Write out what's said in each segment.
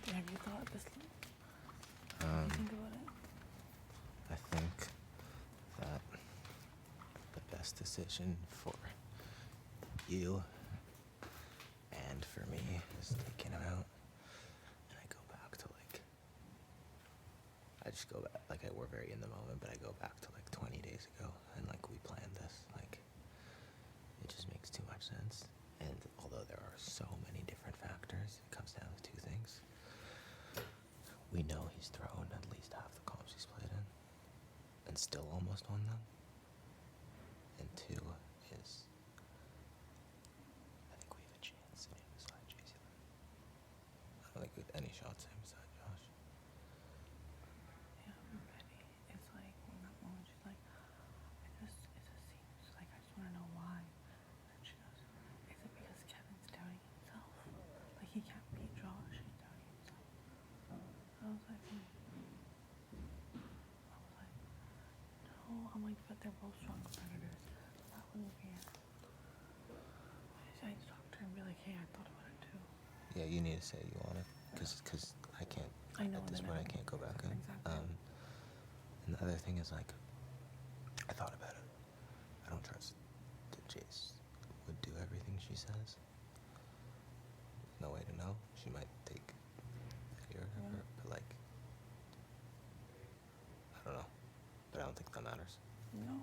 Have you thought this? Um, You think about it? I think that the best decision for you and for me is taking him out, and I go back to I just go back, we're very in the moment, but I go back to 20 days ago, and we planned this, it just makes too much sense. And although there are so many different factors, it comes down to two things. We know he's thrown at least half the comps he's played in, and still almost won them. And two is, I think we have a chance in him beside JC. I don't think we have any shots in him beside Josh. Yeah, I'm ready. It's when that moment she's it just seems I just want to know why. And she goes, is it because Kevin's doubting himself? He can't beat Josh, he's doubting himself. I was no, but they're both strong competitors. That wouldn't be it. I just talked to her and be hey, I thought about it too. Yeah, you need to say you want it, because I can't, I know, at this point I can't go back in. Exactly. And the other thing is I thought about it. I don't trust that Jace would do everything she says. No way to know. She might take it or whatever, but I don't know. But I don't think that matters. No.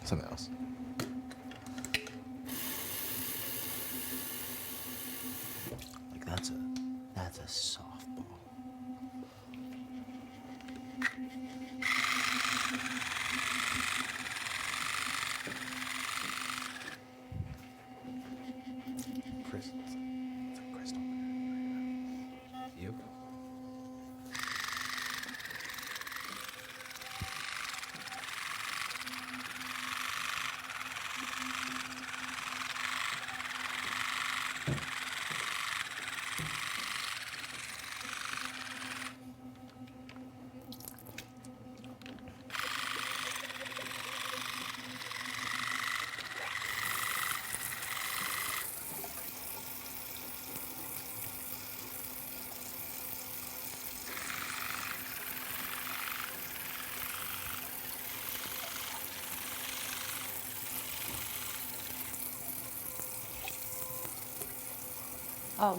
Something else. Like that's a softball. It's a crystal. You?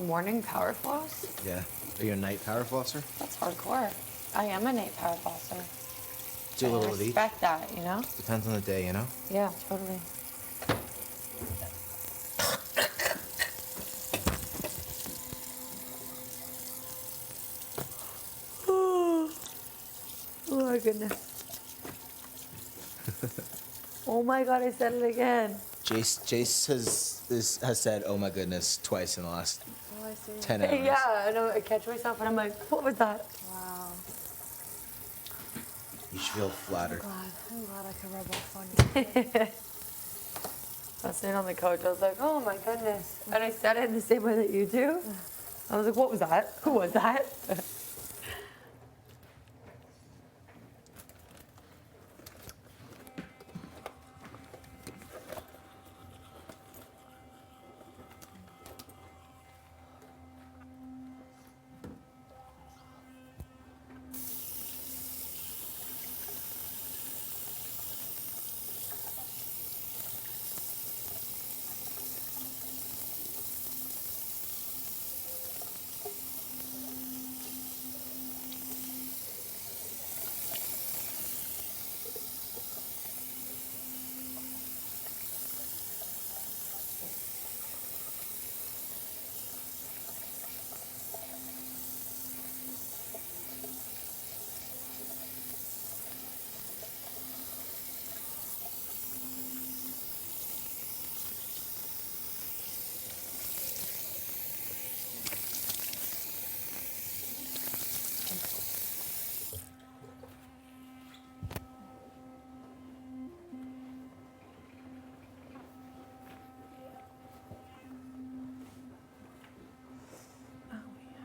Morning power floss? Yeah. Are you a night power flosser? That's hardcore. I am a night power flosser. Do a little of I each. respect that, you know? Depends on the day, you know? Yeah, totally. Oh my goodness. Oh my god, I said it again. Jace has said, "Oh my goodness," twice in the last Oh, I see. 10 hours. Yeah, I know. I catch myself and I'm like, what was that? Wow. You should feel flattered. I'm glad I could rub off on you. I was sitting on the couch. I was like, oh my goodness. And I said it in the same way that you do. I was like, what was that? Who was that? Oh, yeah.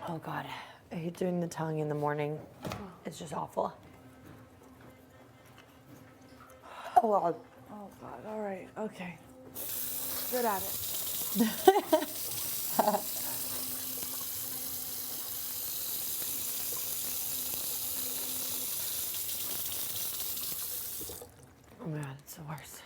Oh God, I hate doing the tongue in the morning. It's just awful. Oh God. Oh, God. All right. Okay. Good at it. Oh my God, it's the worst.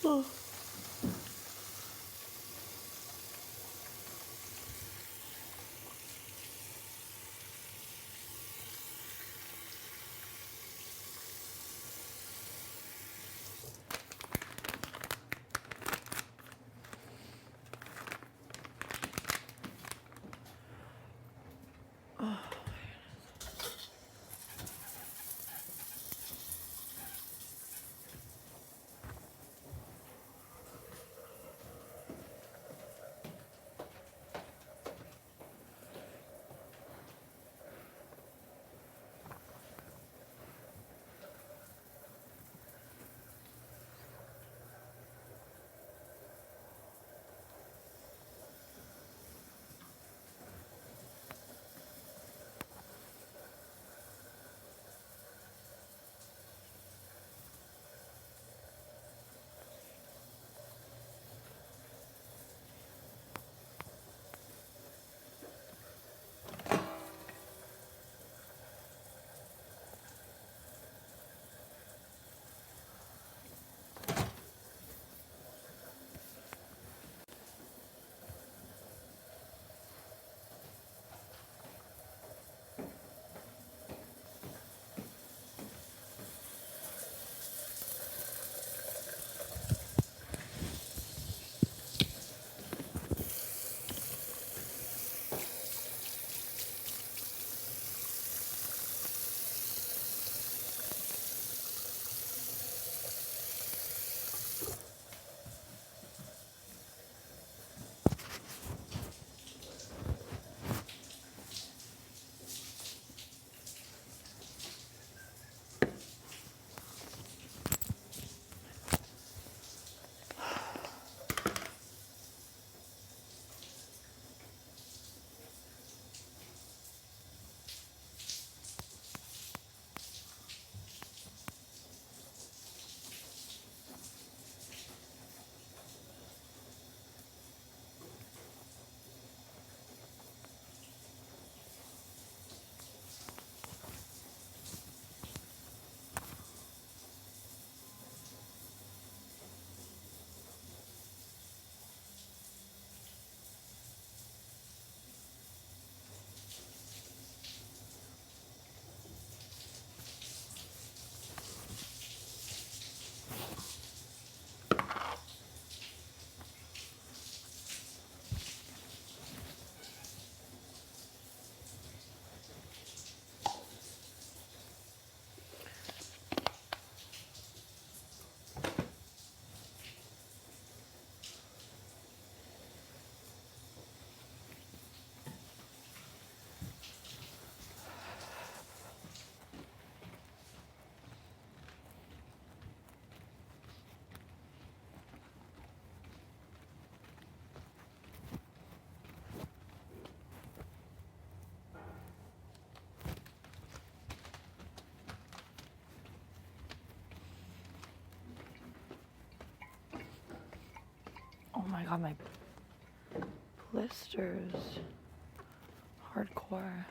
Oh. Oh my god, my blisters. Hardcore.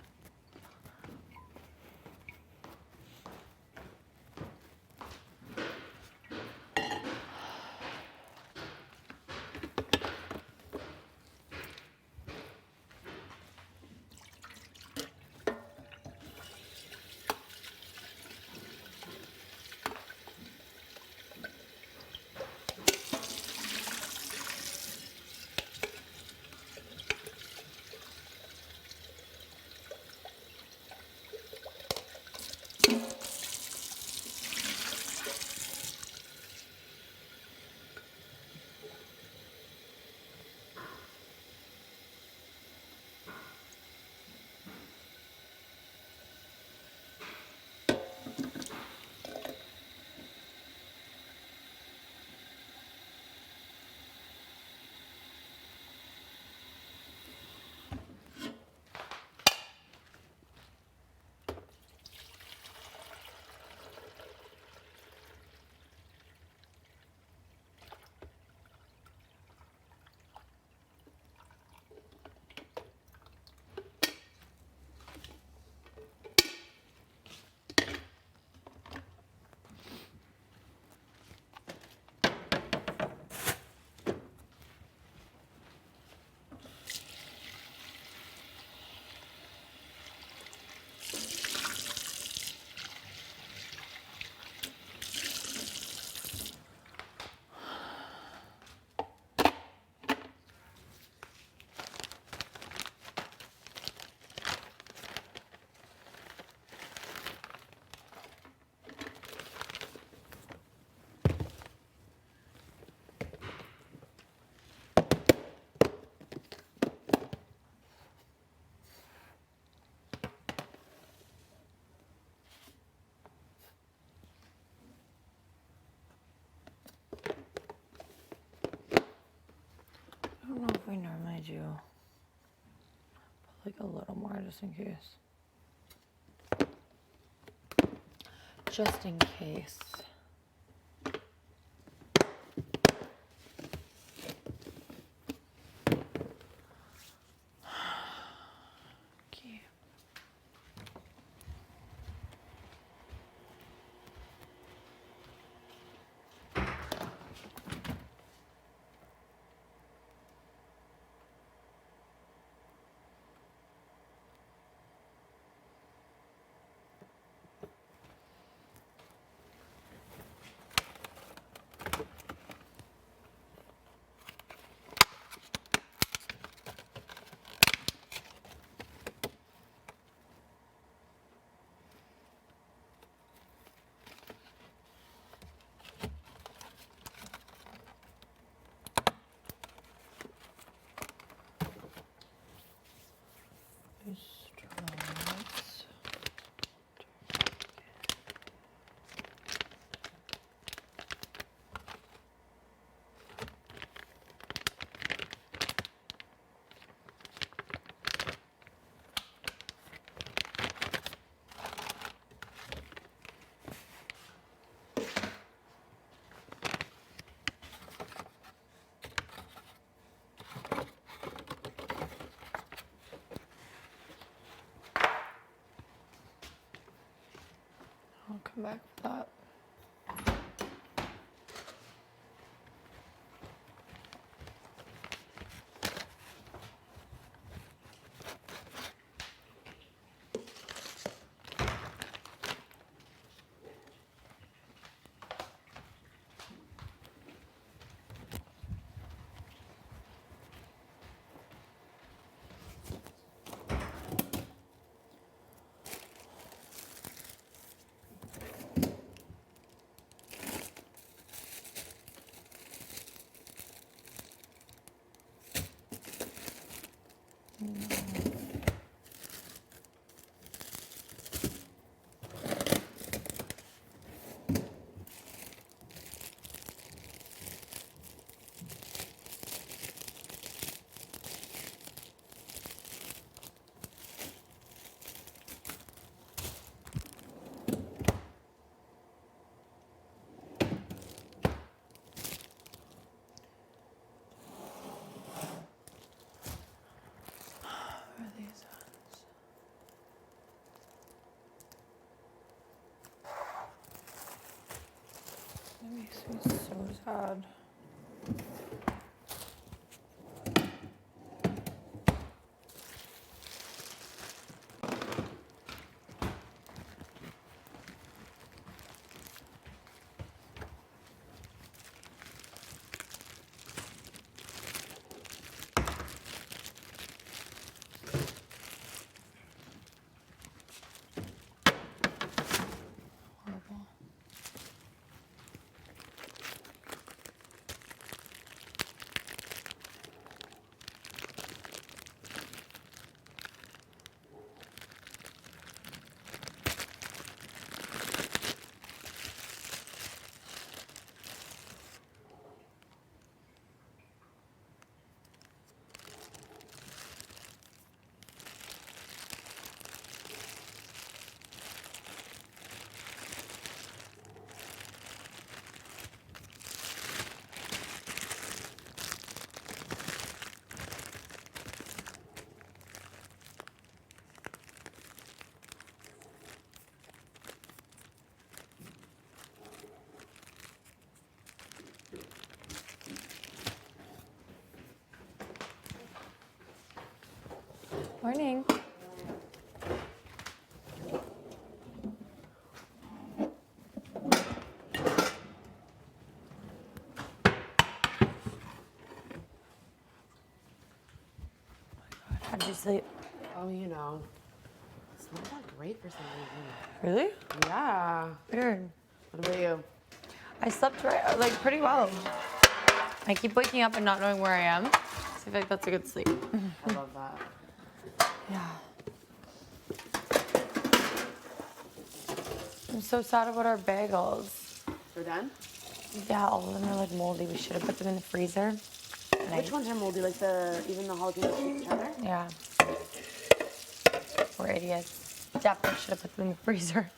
we normally do. Put like a little more just in case. Just in case. Okay. Straws. I'll come back for that. Where are these ones? That makes me so sad. Horrible. Morning. How'd you sleep? Oh, you know, it's not that great for some reason. Really? Yeah. Weird. What about you? I slept like pretty well. I keep waking up and not knowing where I am. So I feel like that's a good sleep. I love that. Yeah. I'm so sad about our bagels. We're done? Yeah, all of them are like moldy. We should have put them in the freezer. Which ones are moldy? Like even the jalapeno cheddar? Yeah. We're idiots. Definitely should have put them in the freezer.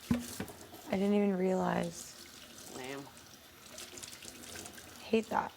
I didn't even realize. Lame. Hate that.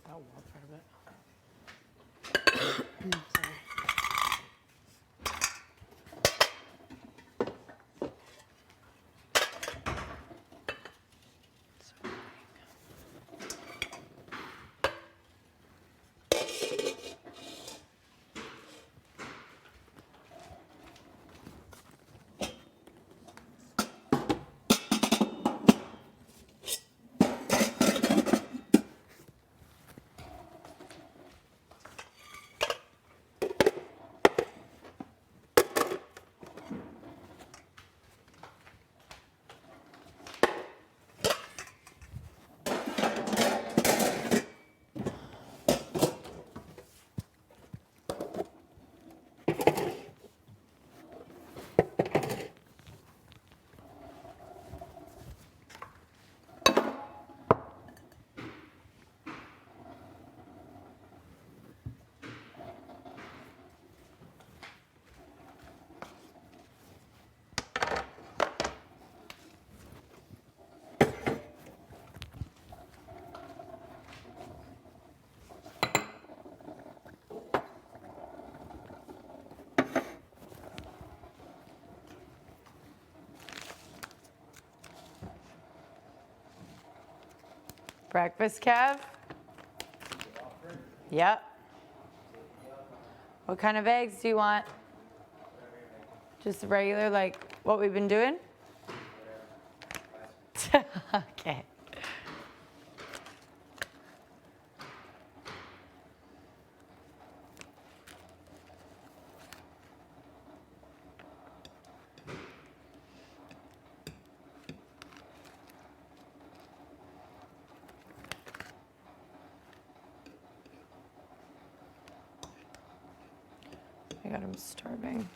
That was part of it. Sorry. Breakfast, Kev? Yep. What kind of eggs do you want? Just regular, like what we've been doing? Okay. My God, I'm starving.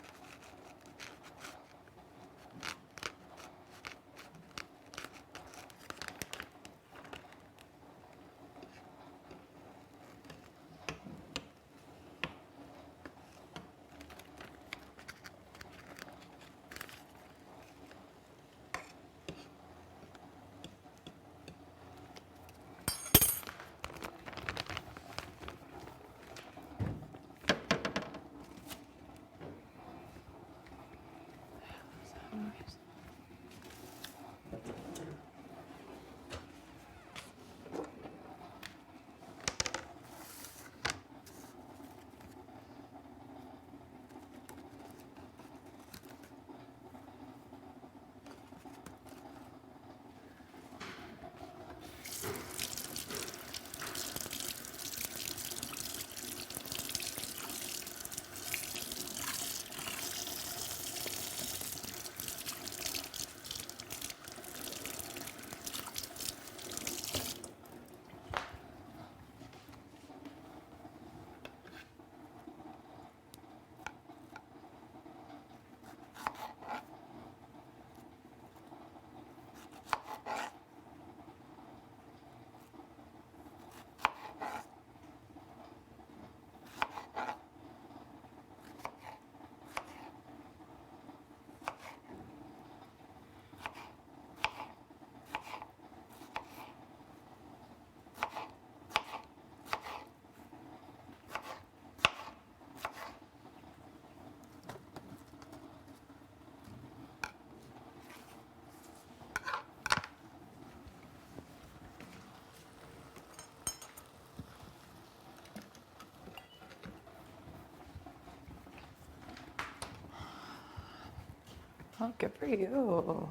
Oh, good for you.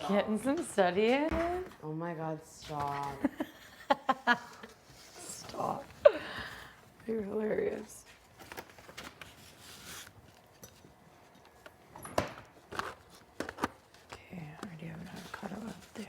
Getting some study in. Oh my God, stop. Stop. You're hilarious. Okay, I already have an avocado up there.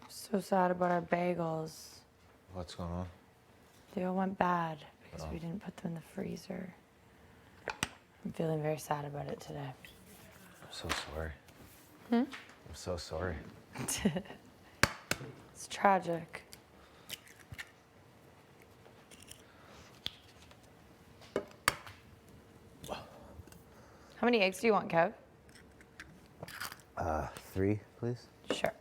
So sad about our bagels. What's going on? They all went bad because we didn't put them in the freezer. I'm feeling very sad about it today. I'm so sorry. I'm so sorry. It's tragic. How many eggs do you want, Kev? 3, please. Sure.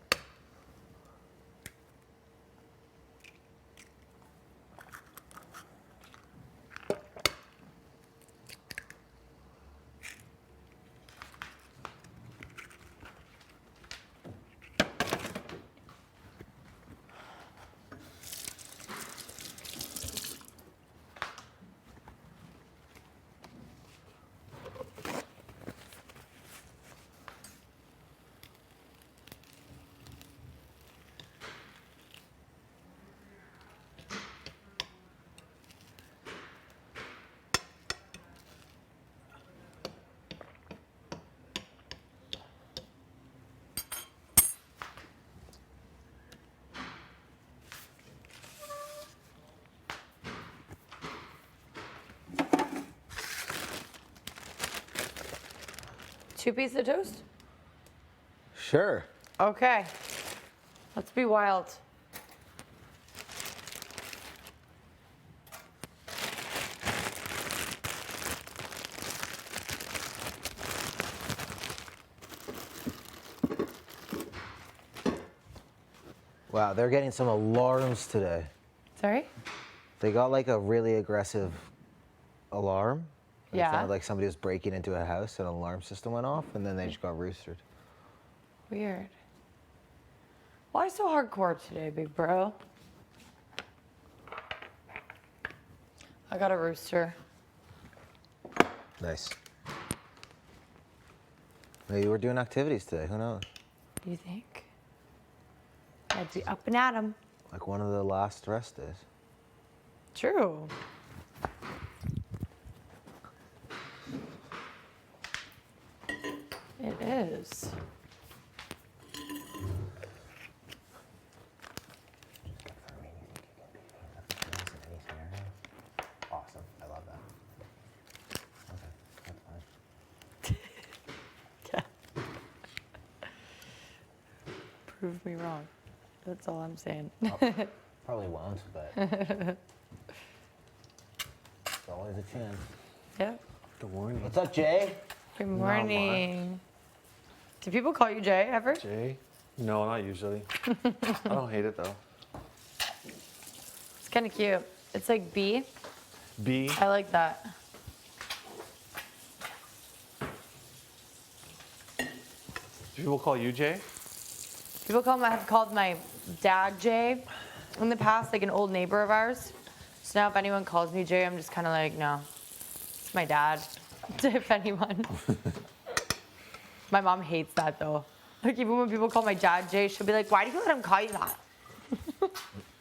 Two pieces of toast? Sure. Okay. Let's be wild. Wow, they're getting some alarms today. Sorry? They got like a really aggressive alarm. It Yeah. sounded like somebody was breaking into a house and an alarm system went off, and then they just got roostered. Weird. Why so hardcore today, big bro? I got a rooster. Nice. Maybe we're doing activities today, who knows? You think? I'd be up and at 'em. Like one of the last rest days. True. It is. Awesome, I love that. Okay, that's fine. Yeah. Prove me wrong. That's all I'm saying. Probably won't, but there's always a chance. Yeah. To warn you. What's up, Jay? Good much. morning. Do people call you Jay ever? Jay? No, not usually. I don't hate it though. It's kind of cute. It's like B. B. I like that. Do people call you Jay? People have called my dad Jay in the past, like an old neighbor of ours. So now if anyone calls me Jay, I'm just kind of like, no, it's my dad, if anyone. My mom hates that though. Like even when people call my dad Jay, she'll be like, why do you let him call you that?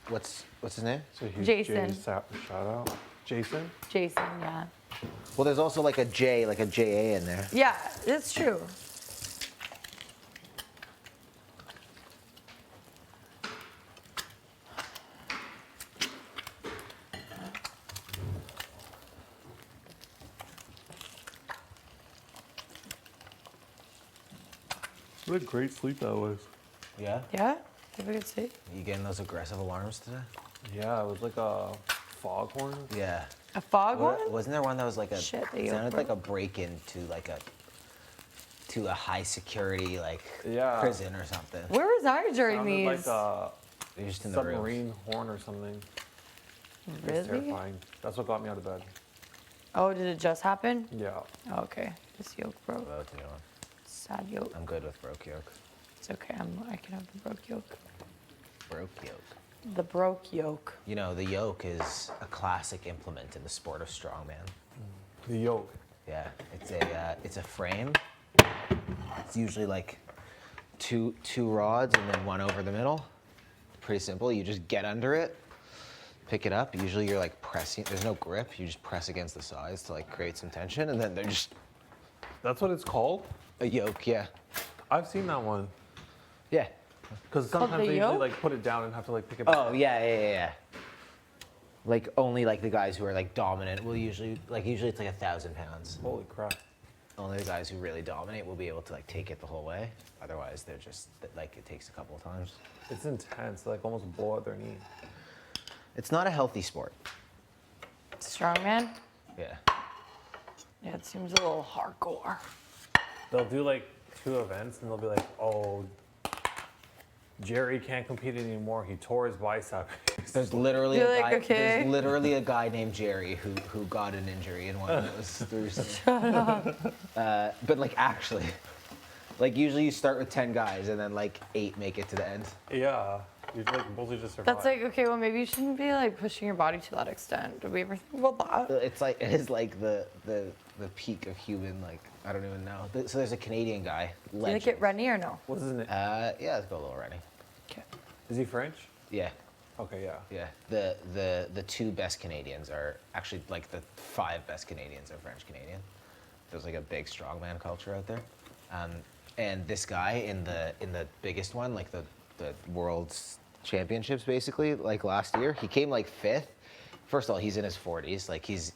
What's his name? So huge Jason. Jay shout out. Jason? Jason, yeah. Well, there's also like a J, like a JA in there. Yeah, it's true. What a great sleep that was. Yeah. Yeah? Have a good sleep. You getting those aggressive alarms today? Yeah, it was like a foghorn. Yeah. A foghorn? Wasn't there one that was like a Shit, they sounded go like a break into like a high security like Yeah. prison or something? Where was I during Sounded these? like a You're just in the room. submarine horn or something. It was Really? terrifying. That's what got me out of bed. Oh, did it just happen? Yeah. Oh, okay. This yoke broke. What you doing? Sad yoke. I'm good with broke yoke. It's okay. I can have the broke yoke. Broke yoke. The broke yoke. You know, the yoke is a classic implement in the sport of strongman. The yoke. Yeah, it's a frame. It's usually like two rods and then one over the middle. Pretty simple. You just get under it, pick it up. Usually you're like pressing. There's no grip. You just press against the sides to like create some tension, and then they're just That's what it's called? a yoke. Yeah, I've seen that one. yeah. Because called sometimes the they usually yoke? like put it down and have to like pick it back Oh up. yeah. Like only like the guys who are like dominant will usually it's like 1,000 pounds. Holy crap. Only the guys who really dominate will be able to like take it the whole way. Otherwise, they're just like it takes a couple of times. It's intense. Like almost blow out their knee. It's not a healthy sport. Strongman? Yeah. Yeah, it seems a little hardcore. They'll do like 2 events and they'll be like, oh, Jerry can't compete anymore. He tore his bicep. There's literally You're a like, guy. okay. There's literally a guy named Jerry who got an injury in one of those threesomes. But like actually, like usually you start with 10 guys and then like 8 make it to the end. Yeah. You like mostly just survive. That's like, okay, well, maybe you shouldn't be like pushing your body to that extent. Did we ever think about that? It's like it is like the peak of human like I don't even know. So there's a Canadian guy. Do you like it Rennie or no? What's his name? Yeah, let's go a little Rennie. Okay. Is he French? Yeah. Okay, yeah. Yeah. The 2 best Canadians are actually like the 5 best Canadians are French Canadian. There's like a big strongman culture out there. And this guy in the biggest one, like the world's championships basically, like last year, he came like 5th. First of all, he's in his 40s. Like he's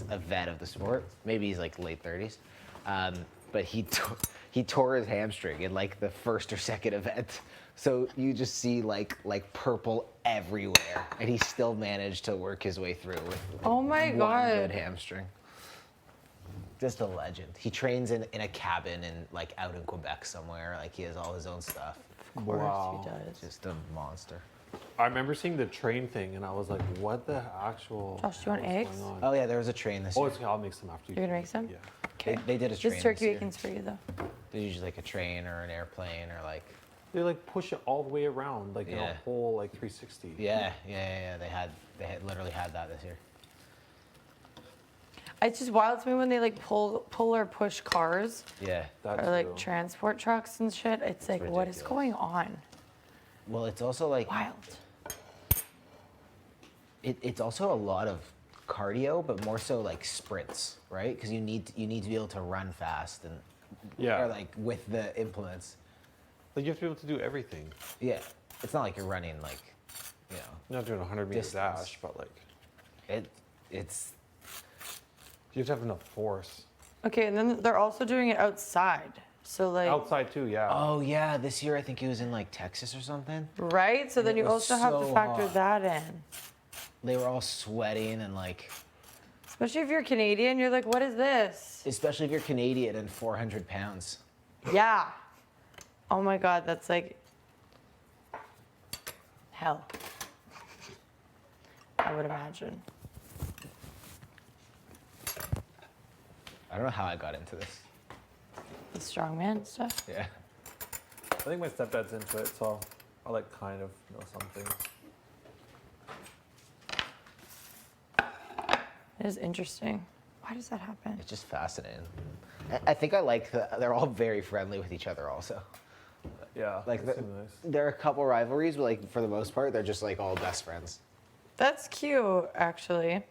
a vet of the sport. Maybe he's like late 30s. But he tore his hamstring in like the first or second event. So you just see like purple everywhere, and he still managed to work his way through with Oh my one God. good hamstring. Just a legend. He trains in a cabin in like out in Quebec somewhere. Like he has all his own stuff. Of course Wow. he does. Just a monster. I remember seeing the train thing and I was like, what the actual Josh, do you want hell is eggs? going on? Oh yeah, there was a train this Oh, year. it's okay. I'll make some after you. You're gonna make some? Yeah. Okay. They did a train This turkey this year. bacon's for you though. There's usually like a train or an airplane or like They like push it all the way around, like in Yeah. a whole like 360. yeah. They had literally had that this year. It's just wild to me when they like pull or push cars Yeah. That's or like true. transport trucks and shit. It's like, what is ridiculous. going on? Well, it's also like Wild. it's also a lot of cardio, but more so like sprints, right? Because you need to be able to run fast and Yeah. or like with the implements. Like you have to be able to do everything. Yeah, it's not like you're running like, you know, You're not doing a 100-meter Distance. dash, but like it's you have to have enough force. Okay, and then they're also doing it outside. So like, Outside too, yeah. oh yeah, this year I think he was in like Texas or something. right? So And then it you was also have to so factor hot. that in. They were all sweating and like Especially if you're Canadian, you're like, what is this? Especially if you're Canadian and 400 pounds. Yeah. Oh my God, that's like hell. I would imagine. I don't know how I got into this. The strongman stuff. Yeah. I think my stepdad's into it, so I like kind of know some things. It is interesting. Why does that happen? It's just fascinating. I think I like that they're all very friendly with each other also. Yeah, Like that seems nice. there are a couple rivalries, but like for the most part, they're just like all best friends. That's cute, actually.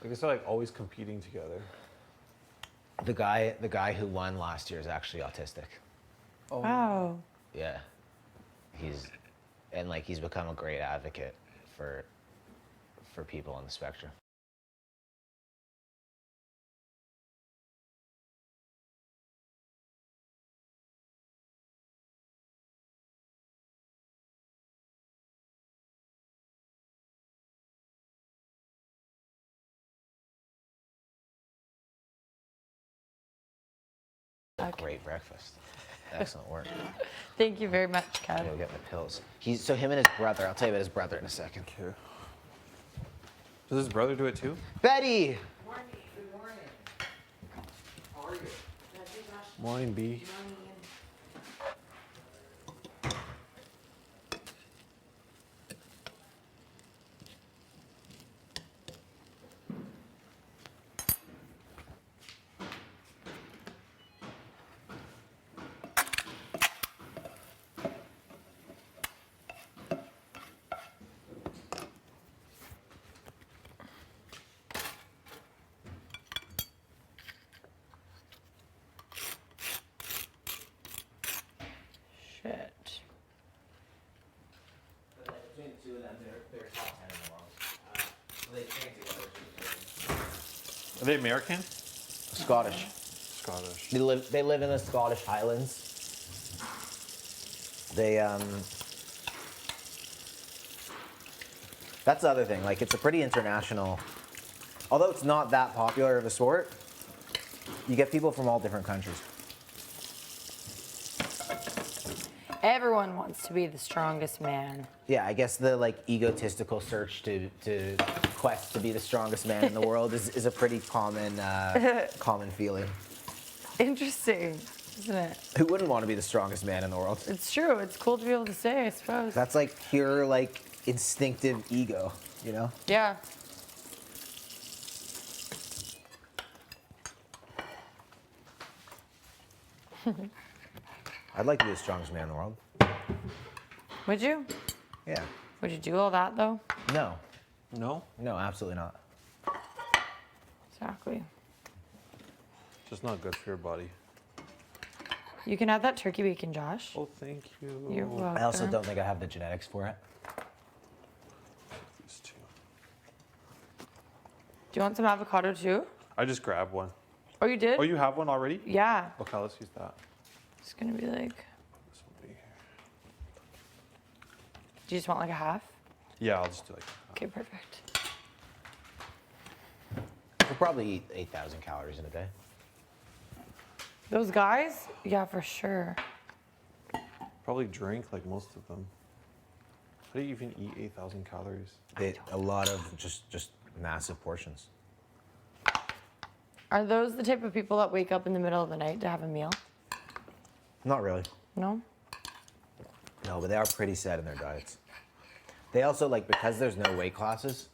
I guess they're like always competing together. The guy who won last year is actually autistic. Oh. Wow. Yeah. He's become a great advocate for people on the spectrum. Okay. Great breakfast. Excellent work. Thank you very much, I'm Kev. gonna get my pills. So him and his brother. I'll tell you about his brother in a second. Okay. Does his brother do it too? Betty. Good morning. How are you? Morning, B. Shit. Between the two of them, they're top 10 in the world. They train together. Are they American? Scottish. Scottish. They live in the Scottish Highlands. That's the other thing. Like, it's a pretty international. Although it's not that popular of a sport, you get people from all different countries. Everyone wants to be the strongest man. Yeah, I guess the like egotistical search to quest to be the strongest man in the world is a pretty common common feeling. Interesting, isn't it? Who wouldn't want to be the strongest man in the world? It's true. It's cool to be able to say, I suppose. That's like pure like instinctive ego, you know? Yeah. I'd like to be the strongest man in the world. Would you? Yeah. Would you do all that though? No. No? No, absolutely not. Exactly. Just not good for your body. You can have that turkey bacon, Josh. Oh, thank you. You're welcome. I also don't think I have the genetics for it. These two. Do you want some avocado too? I just grabbed one. Oh, you did? Oh, you have one already? Yeah. Okay, let's use that. It's gonna be like. This will be here. Do you just want like a half? Yeah, I'll just do like. Okay, perfect. We'll probably eat 8,000 calories in a day. Those guys? Yeah, for sure. Probably drink like most of them. How do you even eat 8,000 calories? A lot of just massive portions. Are those the type of people that wake up in the middle of the night to have a meal? Not really. No? No, but they are pretty set in their diets. They also, like, because there's no weight classes,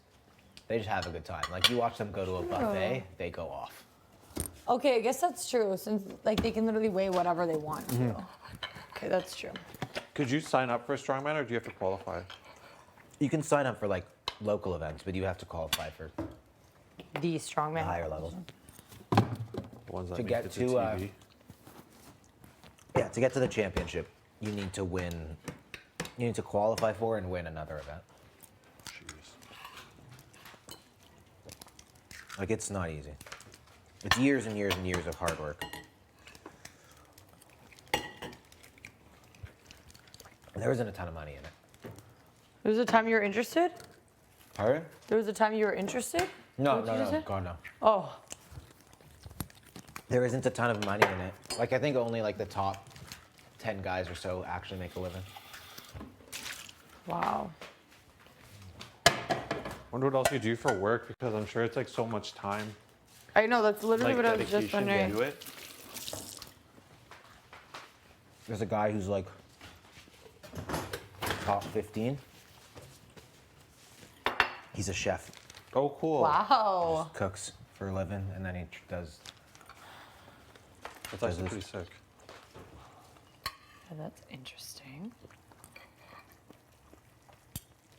they just have a good time. Like, you watch them go to a buffet, they go off. Okay, I guess that's true, since like they can literally weigh whatever they want to. Okay, that's true. Could you sign up for a strongman or do you have to qualify? You can sign up for, like, local events, but you have to qualify for The strongman. the higher levels. The ones that To make get it to, TV? Yeah, to get to the championship, you need to win. You need to qualify for and win another event. Jeez. Like, it's not easy. It's years and years and years of hard work. There isn't a ton of money in it. There was a time you were interested? Pardon? There was a time you were interested? No, What did you say? God, no. Oh, There isn't a ton of money in it. Like, I think only like the top 10 guys or so actually make a living. wow. Wonder what else you do for work because I'm sure it's like so much time. I know, that's literally Like what I was just dedication to wondering. do it. There's a guy who's like top 15. He's a chef. Oh, cool. Wow. Cooks for a living, and then he does. That's actually pretty sick. Yeah, that's interesting.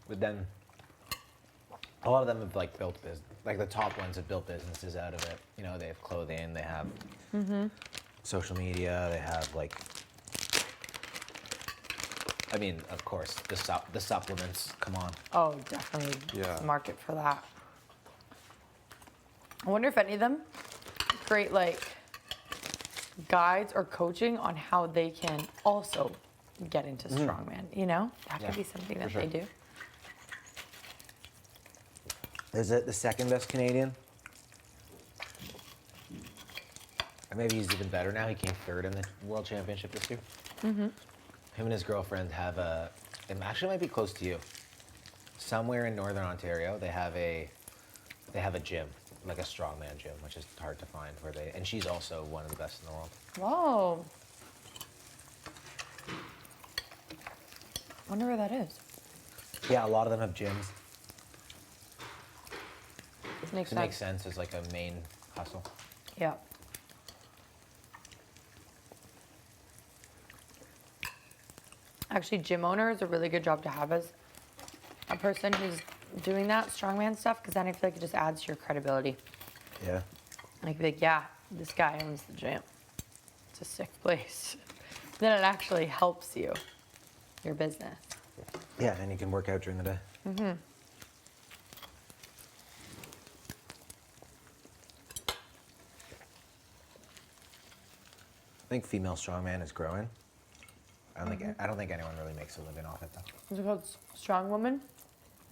But then a lot of them have like built business. Like the top ones have built businesses out of it. You know, they have clothing, they have social media, they have like. I mean, of course, the supplements. Come on. Oh, definitely. Yeah. Market for that. I wonder if any of them create like guides or coaching on how they can also get into strongman. You know, that Yeah, could be something that for they sure. do. Is it the second best Canadian? Or maybe he's even better now. He came third in the World Championship this year. Him and his girlfriend have a. It actually might be close to you. Somewhere in Northern Ontario, they have a gym, like a strongman gym, which is hard to find. And she's also one of the best in the world. Whoa. Wonder where that is. Yeah, a lot of them have gyms. Makes It sense. makes sense as like a main hustle. Yeah. Actually, gym owner is a really good job to have as a person who's doing that strongman stuff, because then I feel like it just adds to your credibility. Yeah. Like, be like, yeah, this guy owns the gym. It's a sick place. Then it actually helps you, your business. Yeah, and you can work out during the day. I think female strongman is growing. I don't think anyone really makes a living off it though. Is it called Strong Woman?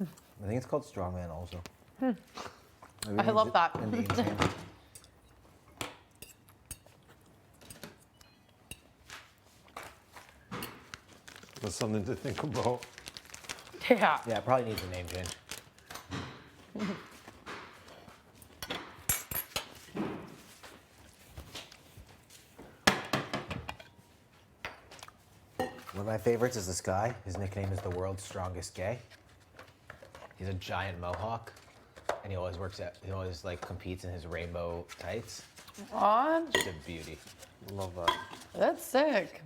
I think it's called strongman also. I love that. That's something to think about. Yeah. Yeah, it probably needs a name change. One of my favorites is this guy. His nickname is the world's strongest gay. He's a giant mohawk, and he always like competes in his rainbow tights. Aw, Just a beauty. Love that. that's sick.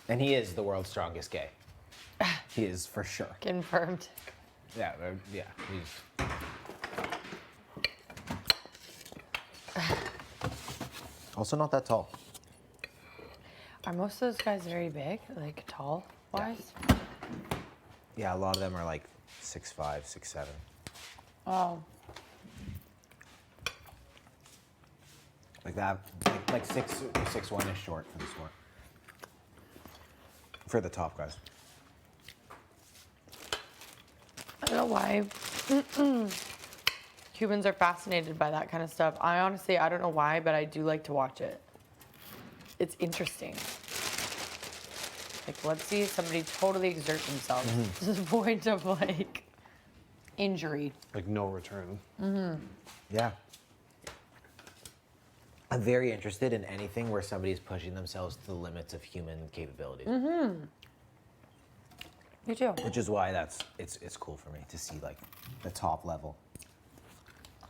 And he is the world's strongest gay. He is for sure. Confirmed. Yeah, yeah. He's. Also not that tall. Are most of those guys very big, like tall wise? Yeah, a lot of them are like 6'5", 6'7". Oh, Like that, like 6'1" is short for the sport. For the top guys. I don't know why Cubans are fascinated by that kind of stuff. I don't know why, but I do like to watch it. It's interesting. Like, let's see somebody totally exert themselves to the point of like injury. Like no return. Yeah. I'm very interested in anything where somebody's pushing themselves to the limits of human capabilities. Me too. Which is why it's cool for me to see like the top level.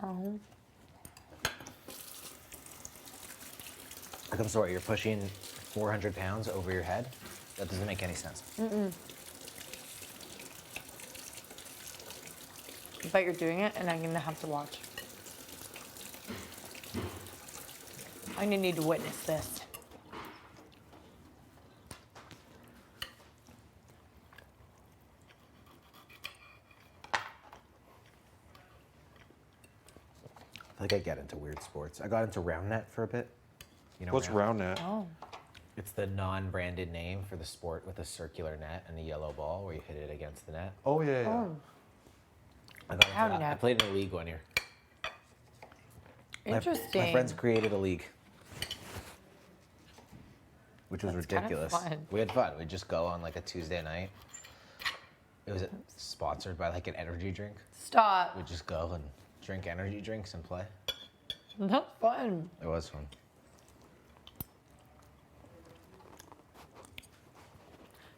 Oh. Like, I'm sorry, you're pushing 400 pounds over your head? That doesn't make any sense. But you're doing it, and I'm gonna have to watch. I'm gonna need to witness this. I think I get into weird sports. I got into round net for a bit. You know, What's round net? Oh. It's the non-branded name for the sport with a circular net and a yellow ball where you hit it against the net. Oh yeah, yeah. Oh, I got into Round that. I net. played in a league one year. interesting. My friends created a league, which was That's kinda ridiculous. fun. We had fun. We'd just go on like a Tuesday night. It was sponsored by like an energy drink. Stop. We'd just go and drink energy drinks and play. That's fun. It was fun.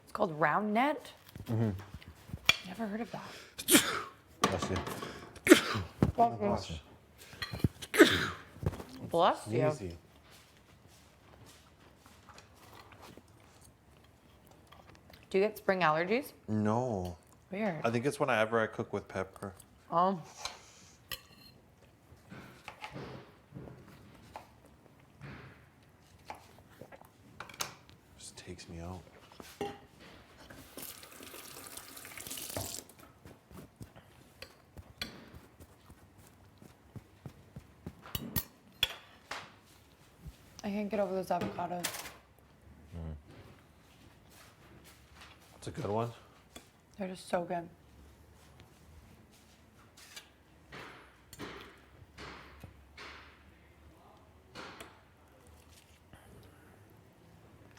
It's called round net. Never heard of that. Bless you. Bless you. Easy. Do you get spring allergies? No. Weird. I think it's whenever I cook with pepper. Um, Just takes me out. I can't get over those avocados. It's a good one. They're just so good.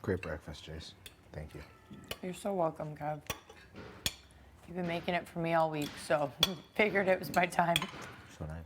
Great breakfast, Jace. Thank you. You're so welcome, Kev. You've been making it for me all week, so figured it was my time. So nice.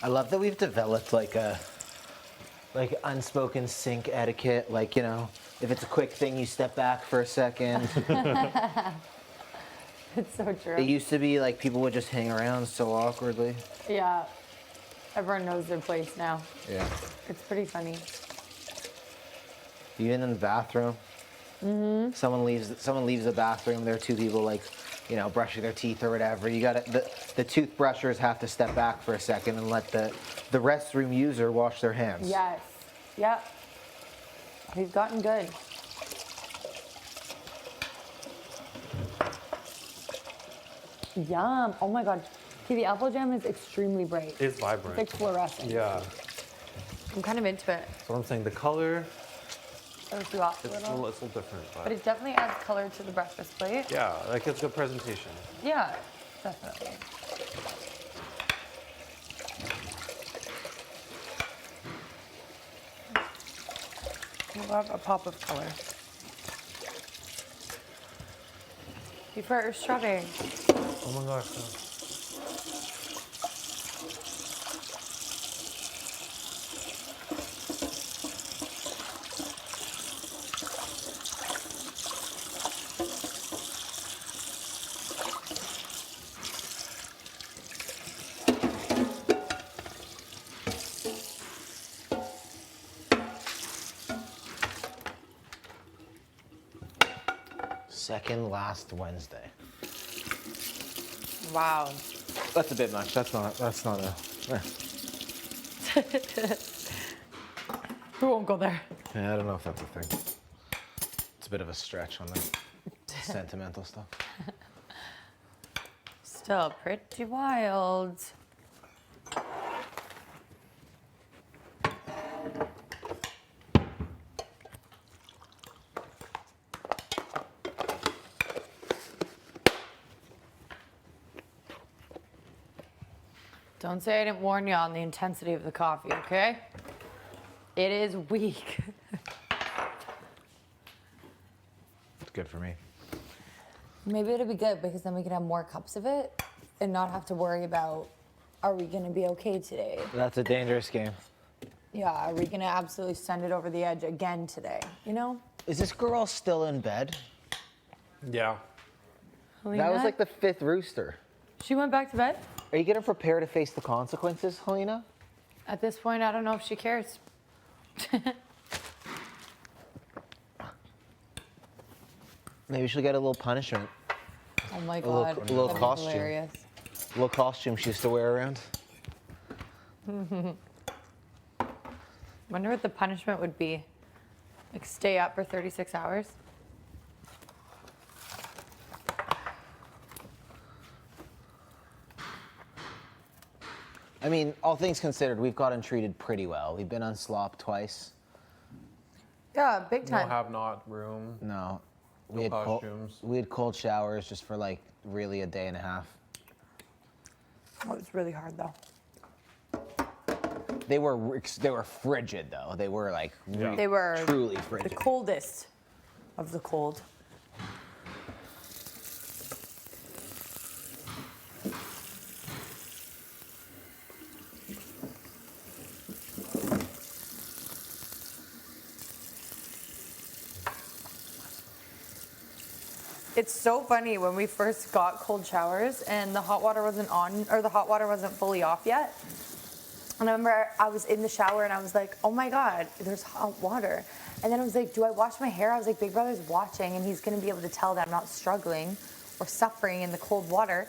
I love that we've developed like unspoken sink etiquette. Like, you know, if it's a quick thing, you step back for a second. It's so true. It used to be like people would just hang around so awkwardly. Yeah. Everyone knows their place now. Yeah. It's pretty funny. Even in the bathroom. Mm-hmm. Someone leaves the bathroom. There are two people like, you know, brushing their teeth or whatever. You got the toothbrushers have to step back for a second and let the restroom user wash their hands. Yes. Yep. We've gotten good. Yum. Oh my god. Okay, the apple jam is extremely bright. It's vibrant. It's like fluorescent. Yeah. I'm kind of into it. So I'm saying the color, Throws you off a it's a little. little different. But it definitely adds color to the breakfast plate. Yeah, like it's good presentation. Yeah, definitely. I love a pop of color. You prefer strawberry? Oh my gosh. No. Second last Wednesday. Wow. That's a bit much. That's not a. We won't go there. Yeah, I don't know if that's a thing. It's a bit of a stretch on the sentimental stuff. Still pretty wild. Don't say I didn't warn you on the intensity of the coffee, okay? It is weak. It's good for me. Maybe it'll be good because then we can have more cups of it and not have to worry about, are we gonna be okay today? That's a dangerous game. Yeah, are we gonna absolutely send it over the edge again today? You know? Is this girl still in bed? Yeah. That was like the fifth rooster. She went back to bed? Are you gonna prepare to face the consequences, Helena? At this point, I don't know if she cares. Maybe she'll get a little punishment. Oh my little- god. a little that'd be costume. hilarious. A little costume she used to wear around. Wonder what the punishment would be. Like stay up for 36 hours? I mean, all things considered, we've gotten treated pretty well. We've been on slop twice. Yeah, big No time. have-not room. No. No costumes. We had cold showers just for like really a day and a half. Oh, it was really hard though. They were frigid though. They were like Yeah. They were truly the frigid. coldest of the cold. It's so funny when we first got cold showers and the hot water wasn't on, or the hot water wasn't fully off yet. And I remember I was in the shower and I was like, oh my God, there's hot water. And then I was like, do I wash my hair? I was like, Big Brother's watching and he's gonna be able to tell that I'm not struggling or suffering in the cold water.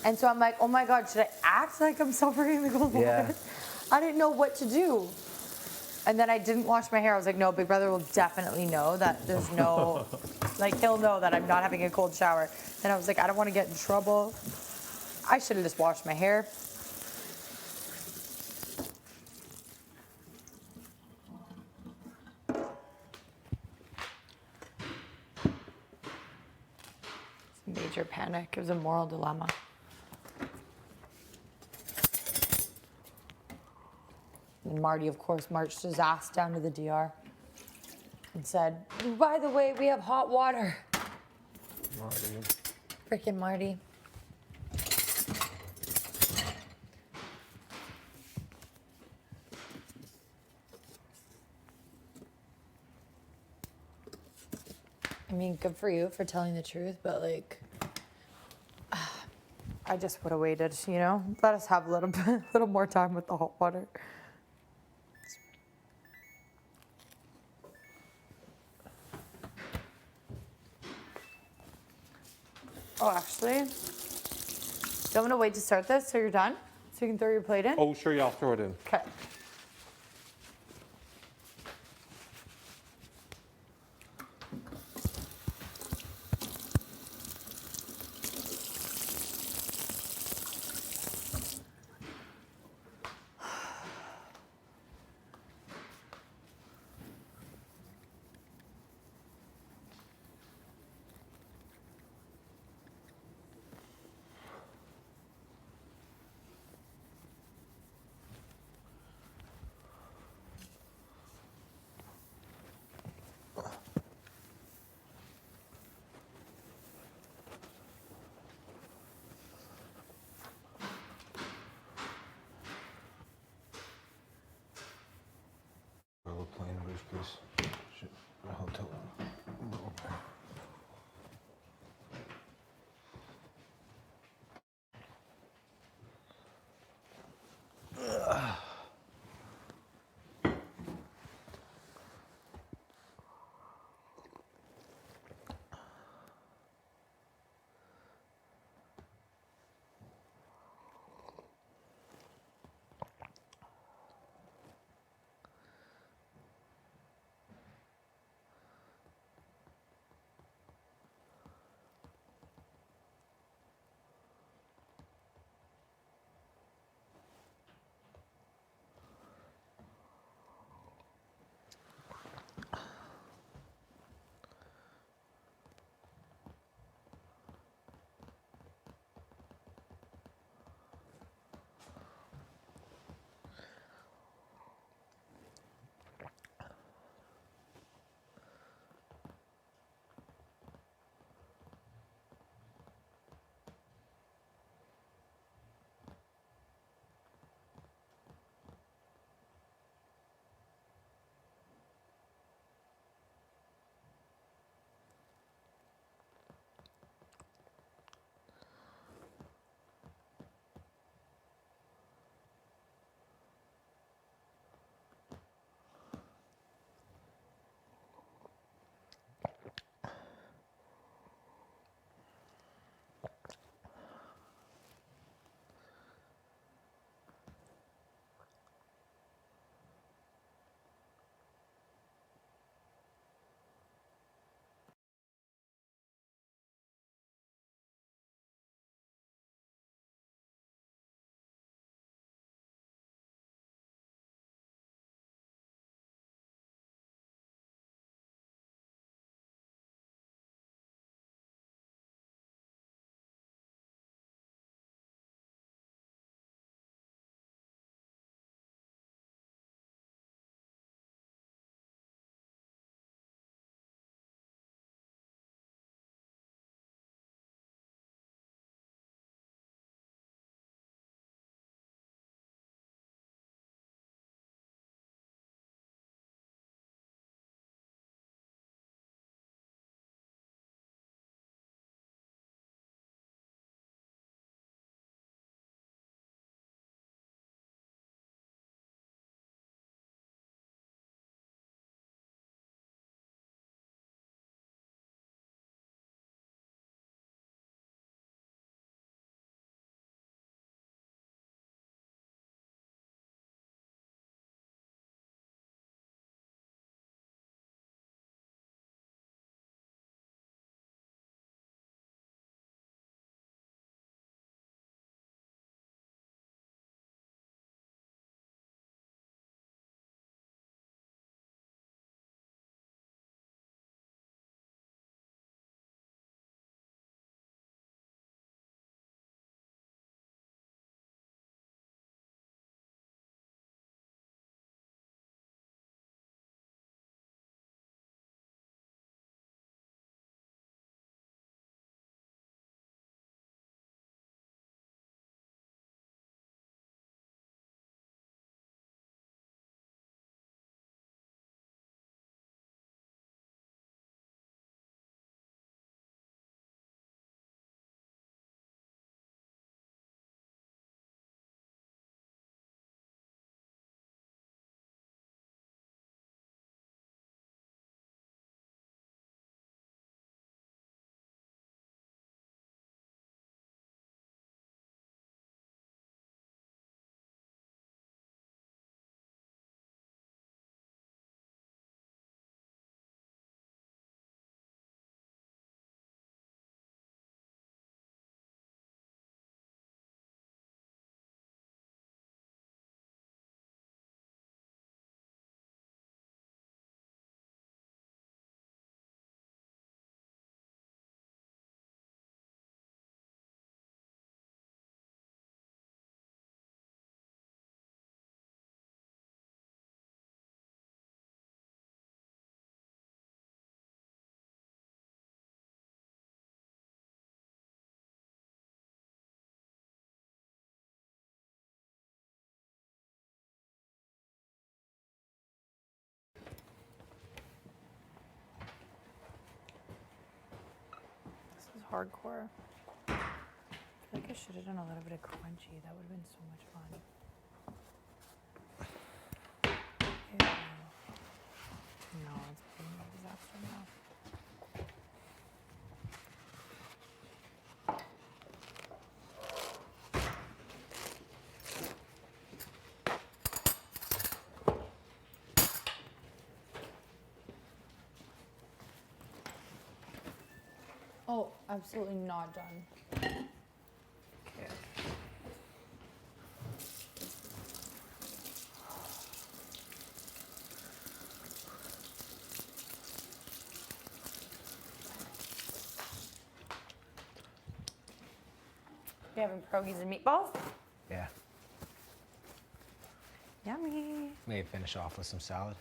And so I'm like, oh my God, should I act like I'm suffering in the cold Yeah. water? I didn't know what to do. And then I didn't wash my hair. I was like, no, Big Brother will definitely know that there's no, like he'll know that I'm not having a cold shower. And I was like, I don't want to get in trouble. I should have just washed my hair. It's a major panic. It was a moral dilemma. And Marty, of course, marched his ass down to the DR and said, by the way, we have hot water. Marty. Frickin' Marty. mean, good for you for telling the truth, but like, I just would have waited, you know? Let us have a little bit, little more time with the hot water. Oh, actually, do you want me to wait to start this so you're done? So you can throw your plate in? Oh, sure, yeah, I'll throw it in. Okay. hardcore. I feel like I should have done a little bit of crunchy. That would have been so much fun. Ew. No, it's being a disaster now. Oh, absolutely not done. Okay. You having pierogies and meatballs? Yeah. Yummy. Maybe finish off with some salad.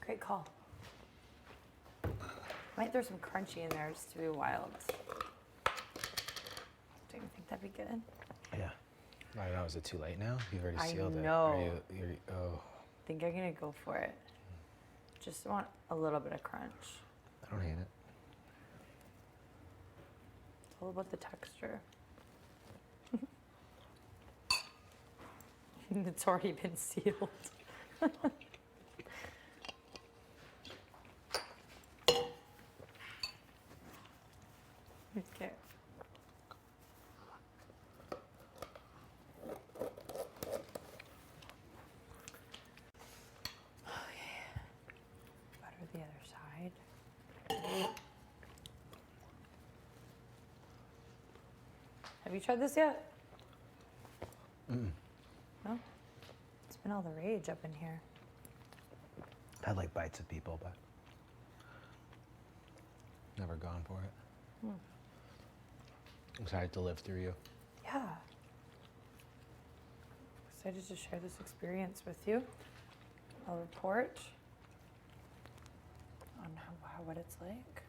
Great call. Might throw some crunchy in there just to be wild. Do you think that'd be good? Yeah. I don't know. Is it too late now? You've already I sealed it. know. Oh, I think I'm gonna go for it. Just want a little bit of crunch. I don't hate it. It's all about the texture. It's already been sealed. Okay. Butter the other side. Have you tried this yet? No? It's been all the rage up in here. Had like bites of people, but never gone for it. Excited to live through you. Yeah. Excited to share this experience with you. I'll report on what it's like.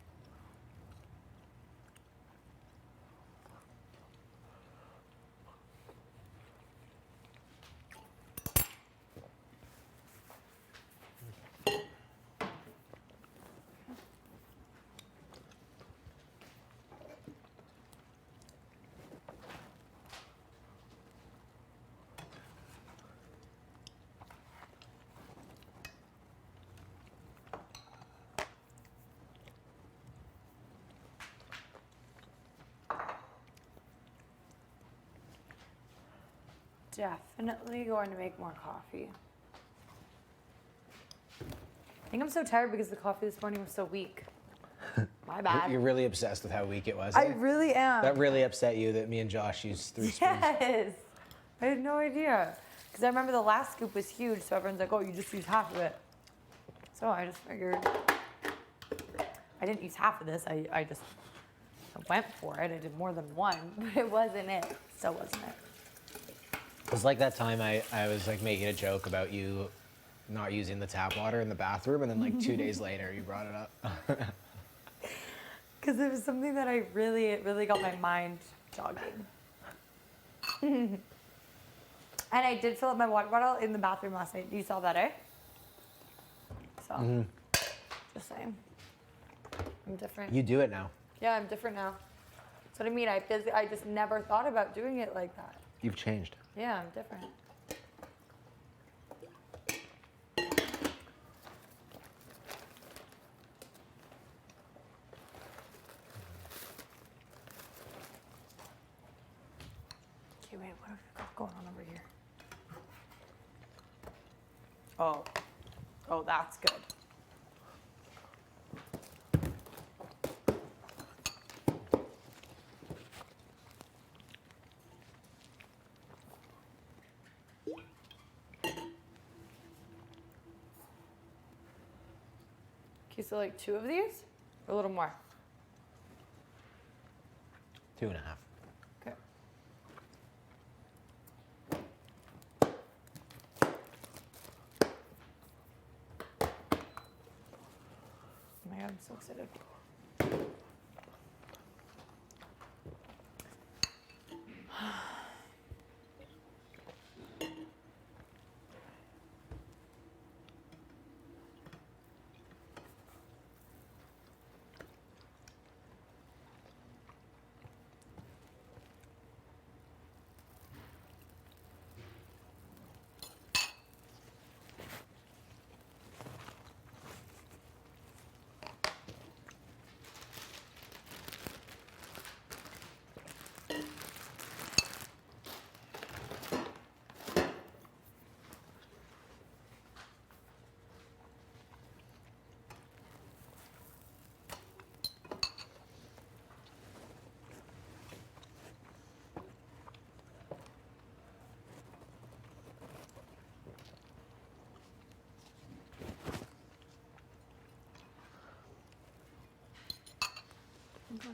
Definitely going to make more coffee. I think I'm so tired because the coffee this morning was so weak. My bad. You're really obsessed with how weak it was. I eh? really am. That really upset you that me and Josh used 3 spoons. Yes. I had no idea. Because I remember the last scoop was huge, so everyone's like, oh, you just used half of it. So I just figured I didn't use half of this. I just went for it. I did more than one, but it wasn't it. Still wasn't it. It was like that time I was like making a joke about you not using the tap water in the bathroom, and then like 2 days later you brought it up. Because it was something that it really got my mind jogging. And I did fill up my water bottle in the bathroom last night. You saw that, eh? So, just saying. I'm different. You do it now. Yeah, I'm different now. That's what I mean. I just never thought about doing it like that. You've changed. Yeah, I'm different. Okay, wait, what have we got going on over here? Oh, that's good. Okay, so like 2 of these? Or a little more? 2.5. Okay. Oh my god, I'm so excited.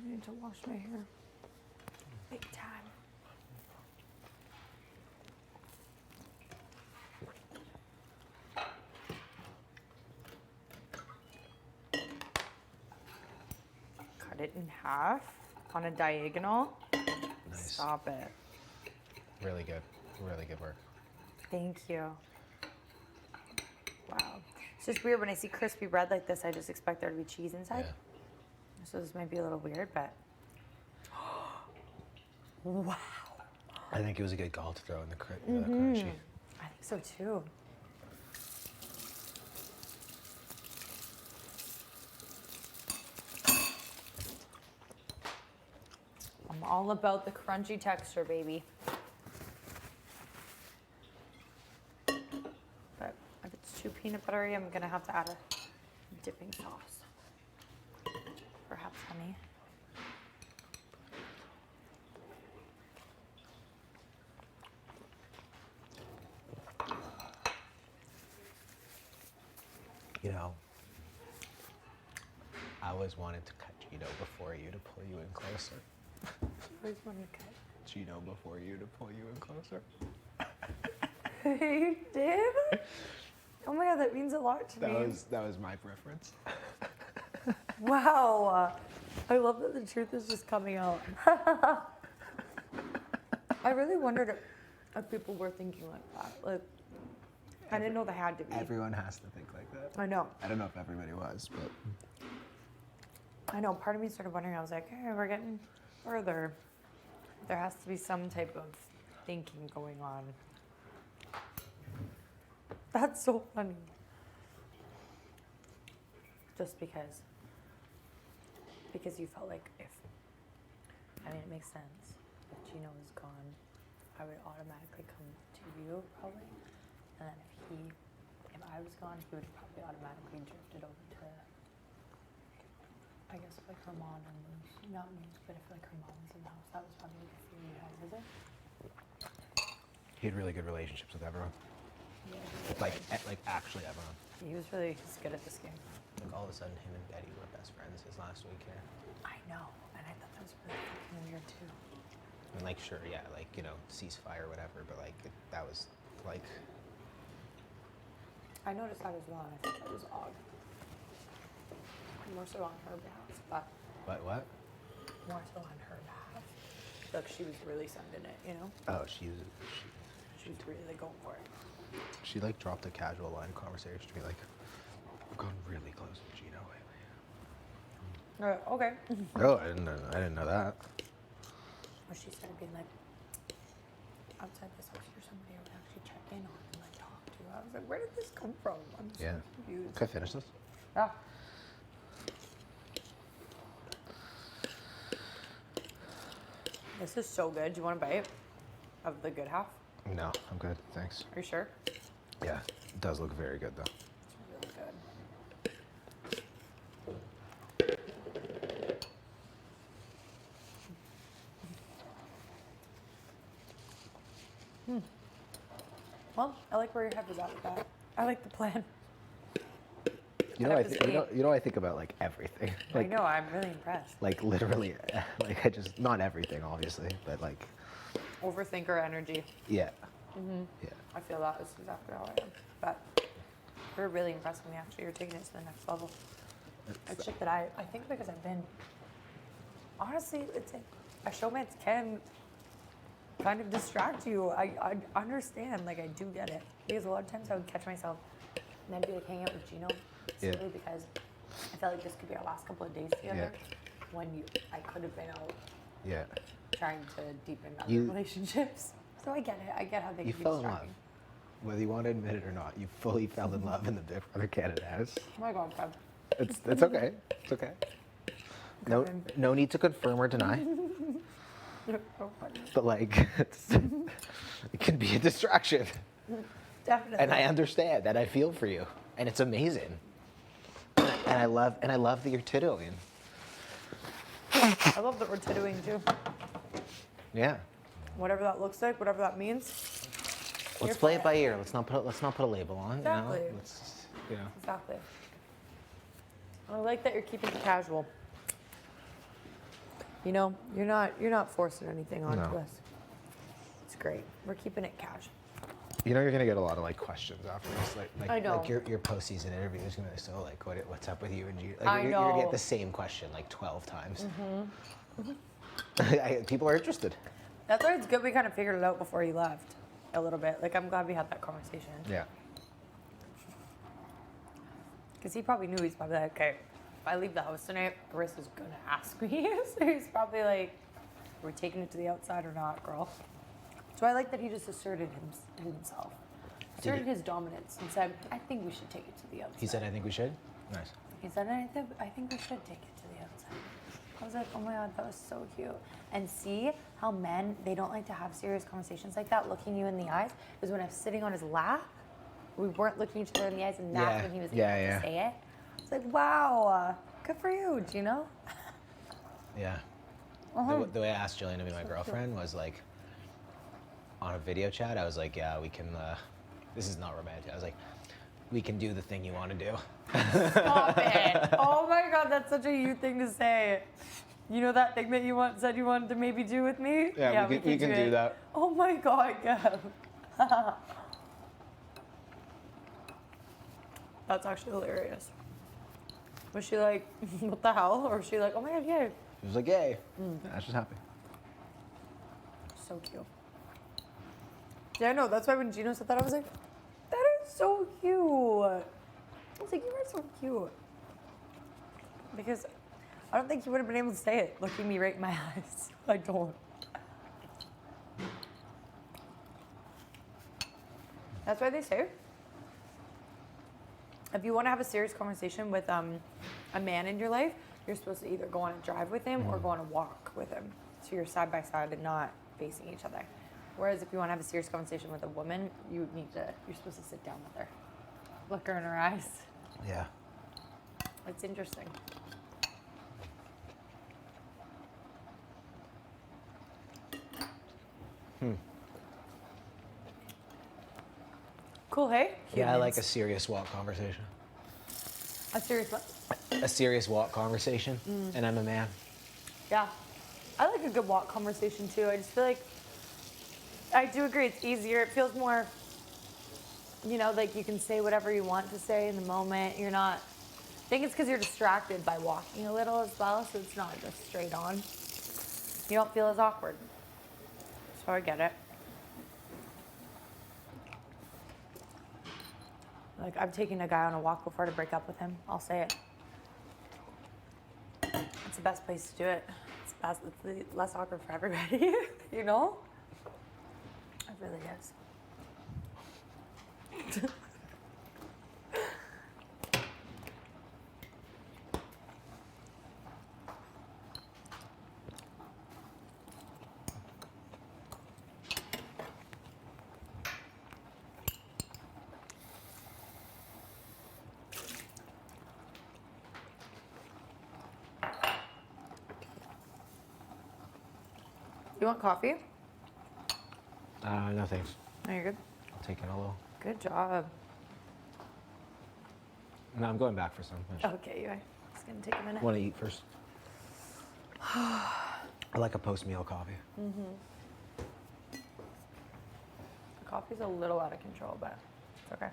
need to wash my hair. Big time. Cut it in half on a diagonal. Nice. Stop it. Really good. Really good work. Thank you. Wow. It's just weird when I see crispy bread like this, I just expect there to be cheese inside. Yeah. So this might be a little weird, but wow. I think it was a good call to throw in the crunchy. I think so too. I'm all about the crunchy texture, baby. But if it's too peanut buttery, I'm gonna have to add a dipping sauce. Perhaps honey. You know, I always wanted to cut Gino before you to pull you in closer. Where's one cut? Gino before you to pull you in closer. You did? Oh my god, that means a lot to me. That was my preference. Wow. I love that the truth is just coming out. I really wondered if people were thinking like that. Like, I didn't know they had to be. Everyone has to think like that. I know. I don't know if everybody was, but I know. Part of me started wondering. I was like, hey, we're getting further. There has to be some type of thinking going on. That's so funny. Just because you felt like if, I mean, it makes sense. If Gino is gone, I would automatically come to you probably. And then if I was gone, he would probably automatically drifted over to, I guess, like her mom and Moose. Not Moose, but if like her mom was in the house, that was probably like a few you had, was it? he had really good relationships with everyone. Yeah. Like actually everyone. He was really good at this game. Like all of a sudden, him and Betty were best friends his last week here. I know, and I thought that was really fucking weird too. And like, sure, yeah, like, you know, ceasefire or whatever, but like, that was like, I noticed that as well, and I thought that was odd. More so on her behalf, but what? more so on her behalf. Like she was really sending it, you know? Oh, She was really going for it. she like dropped a casual line of conversation to be like, I've gone really close with Gino lately. Okay. Oh, I didn't know that. Or she started being like, outside this house, you're somebody I would actually check in on and like talk to. I was like, where did this come from? I'm so confused. Can I finish this? Yeah. This is so good. Do you want a bite of the good half? No, I'm good, thanks. Are you sure? Yeah, it does look very good though. It's really good. Well, I like where your head was at with that. I like the plan. You know, I think about like everything. Like, I know, I'm really impressed. like literally, like I just, not everything obviously, but like, Overthinker energy. yeah. Yeah. I feel that is exactly how I am. But you're really impressing me actually. You're taking it to the next level. It's shit that I think because I've been, honestly, it's like, a showmance can kind of distract you. I understand, like I do get it. Because a lot of times I would catch myself and I'd be like hanging out with Gino Yeah. simply because I felt like this could be our last couple of days together when I could have been out Yeah. trying to deepen other You- relationships. So I get it. I get how they You can be fell in love. distracting. Whether you want to admit it or not, you fully fell in love in the Big Brother Canada house. Oh my god, Kev. It's okay. It's okay. No need to confirm or deny. You're so funny. But like, it can be a distraction. Definitely. And I understand that. I feel for you, and it's amazing. And I love that you're titillating. I love that we're doing too. Yeah. Whatever that looks like, whatever that means. Let's play it by ear. Let's not put a label on. Exactly. You know? Let's, you know. Exactly. I like that you're keeping it casual. You know, you're not forcing anything onto No. us. It's great. We're keeping it cash. You know, you're gonna get a lot of like questions after this. I know. Like your postseason interview is gonna be so like, what's up with you and Gino? Like, I you're gonna know. get the same question like 12 times. People are interested. That's why it's good we kind of figured it out before you left a little bit. Like, I'm glad we had that conversation. Yeah. Because he probably knew. He's probably like, okay, if I leave the house tonight, Carissa's going to ask me. So he's probably like, are we taking it to the outside or not, girl? So I like that he just asserted himself. Asserted his dominance and said, I think we should take it to the outside. He said, I think we should. Nice. He said, I think we should take it to the outside. I was like, oh my God, that was so cute. And see how men, they don't like to have serious conversations like that, looking you in the eyes. Because when I was sitting on his lap, we weren't looking each other in the eyes, and that's when he was able to say it. It's like, wow, good for you, Gino. Yeah. The way I asked Jillian to be my girlfriend was like, on a video chat, I was like, yeah, we can, this is not romantic. I was like, we can do the thing you want to do. Stop it. Oh my God, that's such a you thing to say. You know that thing that you said you wanted to maybe do with me? Yeah, we can do it. that. Oh my God, Gav. That's actually hilarious. Was she like, what the hell? Or was she like, oh my God, yay. He was like, yay. I was just happy. So cute. Yeah, I know. That's why when Gino said that, I was like, that is so cute. I was like, you are so cute. Because I don't think he would have been able to say it looking me right in my eyes. I don't. That's why they say, if you want to have a serious conversation with a man in your life, you're supposed to either go on a drive with him or go on a walk with him. So you're side by side and not facing each other. Whereas if you want to have a serious conversation with a woman, you're supposed to sit down with her. Look her in her eyes. Yeah. It's interesting. Cool, hey? Yeah, I like a serious walk conversation. A serious what? A serious walk conversation, and I'm a man. Yeah. I like a good walk conversation too. I just feel like, I do agree, it's easier. It feels more, like you can say whatever you want to say in the moment. You're not, I think it's because you're distracted by walking a little as well, so it's not just straight on. You don't feel as awkward. So I get it. Like, I've taken a guy on a walk before to break up with him. I'll say it. It's the best place to do it. It's less awkward for everybody, you know? It really is. You want coffee? No thanks. No, you're good. I'll take it a little. Good job. No, I'm going back for some. Okay, you are. It's gonna take a minute. Want to eat first? I like a post-meal coffee. The coffee's a little out of control, but it's okay.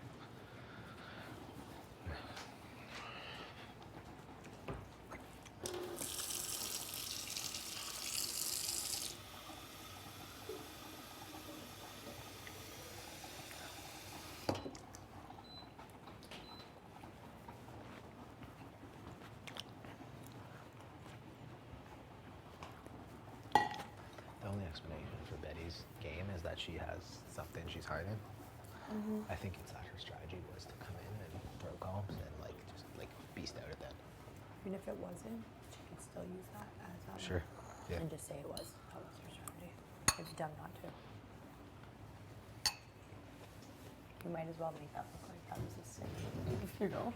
The only explanation for Betty's game is that she has something she's hiding. I think it's that her strategy was to come in and throw calms and just beast out at them. Even if it wasn't, she could still use that as Sure. Yeah. and just say it was. That was her strategy. It's dumb not to. You might as well make that look like that was a sin, you know?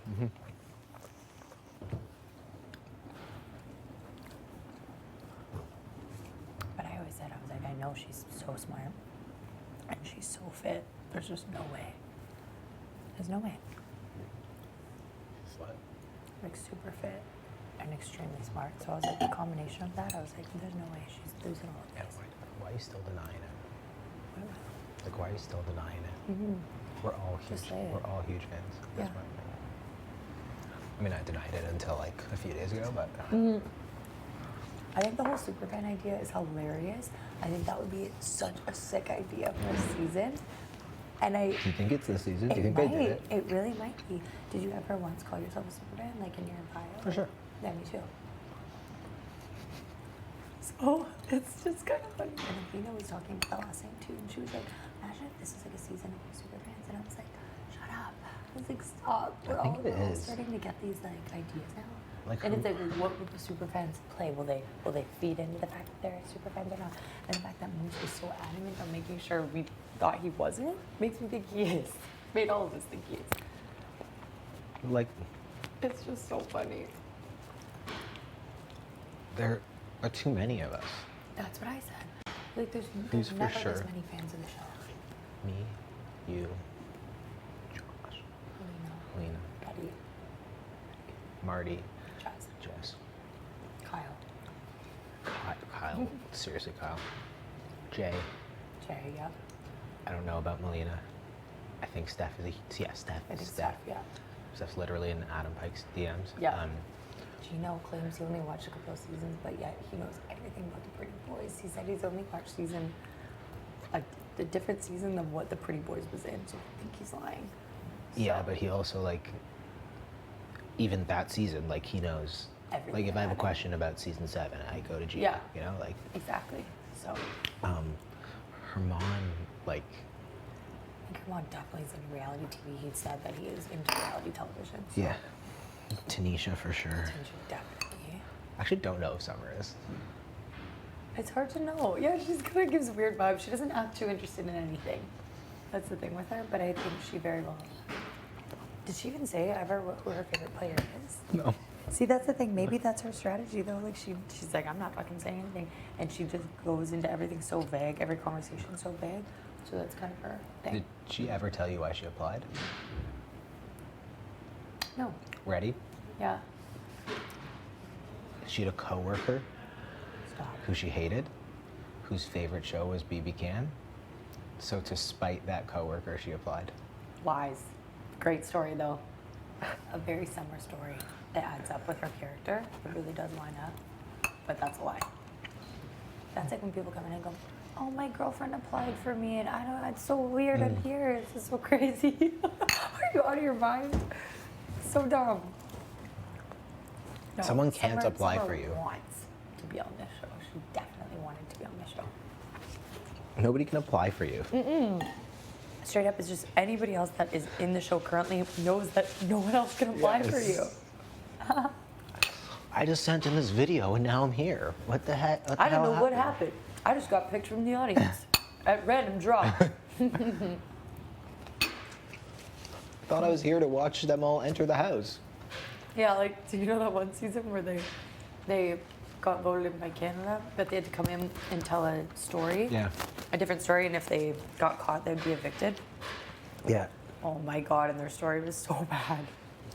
But I always said, I was like, I know she's so smart and she's so fit. There's just no way. There's no way. What? Like super fit. and extremely smart. So I was like, the combination of that, I was like, there's no way she's losing all of Yeah, these. why are you still denying it? What am I- Like, why are you still denying it? We're all huge. Just say it. We're all huge fans. That's Yeah. my opinion. I mean, I denied it until like a few days ago, but I think the whole superfan idea is hilarious. I think that would be such a sick idea for a season. And do you think it's this season? Do you think might, they did it? It really might be. Did you ever once call yourself a superfan, like in your bio? For sure. Yeah, me too. So it's just kind of funny. And Athena was talking about the last thing too, and she was like, "Imagine if this is like a season of superfans." And I was like, "Shut up!" I was like, "Stop!" I think it we're all is. starting to get these like ideas now. Like, And it's like, what would the superfans play? Will they feed into the fact that they're superfans or not? And the fact that Moose was so adamant on making sure we thought he wasn't makes me think he is. Made all of us think he is. like, It's just so funny. there are too many of us. That's what I said. Like, there's Who's for never sure? this many fans of the show. Me, you, Josh, Lena, Betty, Marty, Jazz, Jess, Kyle, Kyle. Seriously, Kyle. Jay. Jerry, yeah. I don't know about Melina. I think Steph is Steph. I think Steph. Steph, yeah. Steph's literally in Adam Pike's DMs. Yeah. Gino claims he only watched a couple of seasons, but yet he knows everything about the Pretty Boys. He said he's only watched a different season than what the Pretty Boys was in, so I think he's lying. Yeah, So- but he also like even that season, like he knows. Everything Like if I have a about it. question about season 7, I go to Gina. Yeah. You know, like Exactly. So her mom, like I think Hermon definitely is into reality TV. He said that he is into reality television. So yeah, Tanisha for sure. Tanisha definitely. I actually don't know if Summer is. It's hard to know. Yeah, she's kind of gives weird vibes. She doesn't act too interested in anything. That's the thing with her, but I think she very well. Did she even say ever who her favorite player is? No. See, that's the thing. Maybe that's her strategy, though. Like she's like, I'm not fucking saying anything, and she just goes into everything so vague. Every conversation so vague. So that's kind of her thing. Did she ever tell you why she applied? No. Ready? Yeah. She had a coworker Stop. who she hated, whose favorite show was BB Can. So to spite that coworker, she applied. Lies. Great story, though. A very Summer story that adds up with her character. It really does line up, but that's a lie. That's like when people come in and go, "Oh, my girlfriend applied for me, and I don't. It's so weird. I'm here. This is so crazy. Are you out of your mind? So dumb." No, Someone can't apply Summer for you. Wants to be on this show. She definitely wanted to be on this show. Nobody can apply for you. Straight up, it's just anybody else that is in the show currently knows that no one else can apply for you. I just sent in this video and now I'm here. What the heck? What the I don't hell know what happened. I just got picked from the audience at random draw. Thought I was here to watch them all enter the house. Yeah, like, do you know that one season where they got voted in by Canada, but they had to come in and tell a story? Yeah. A different story, and if they got caught, they'd be evicted. Yeah. Oh my God, and their story was so bad.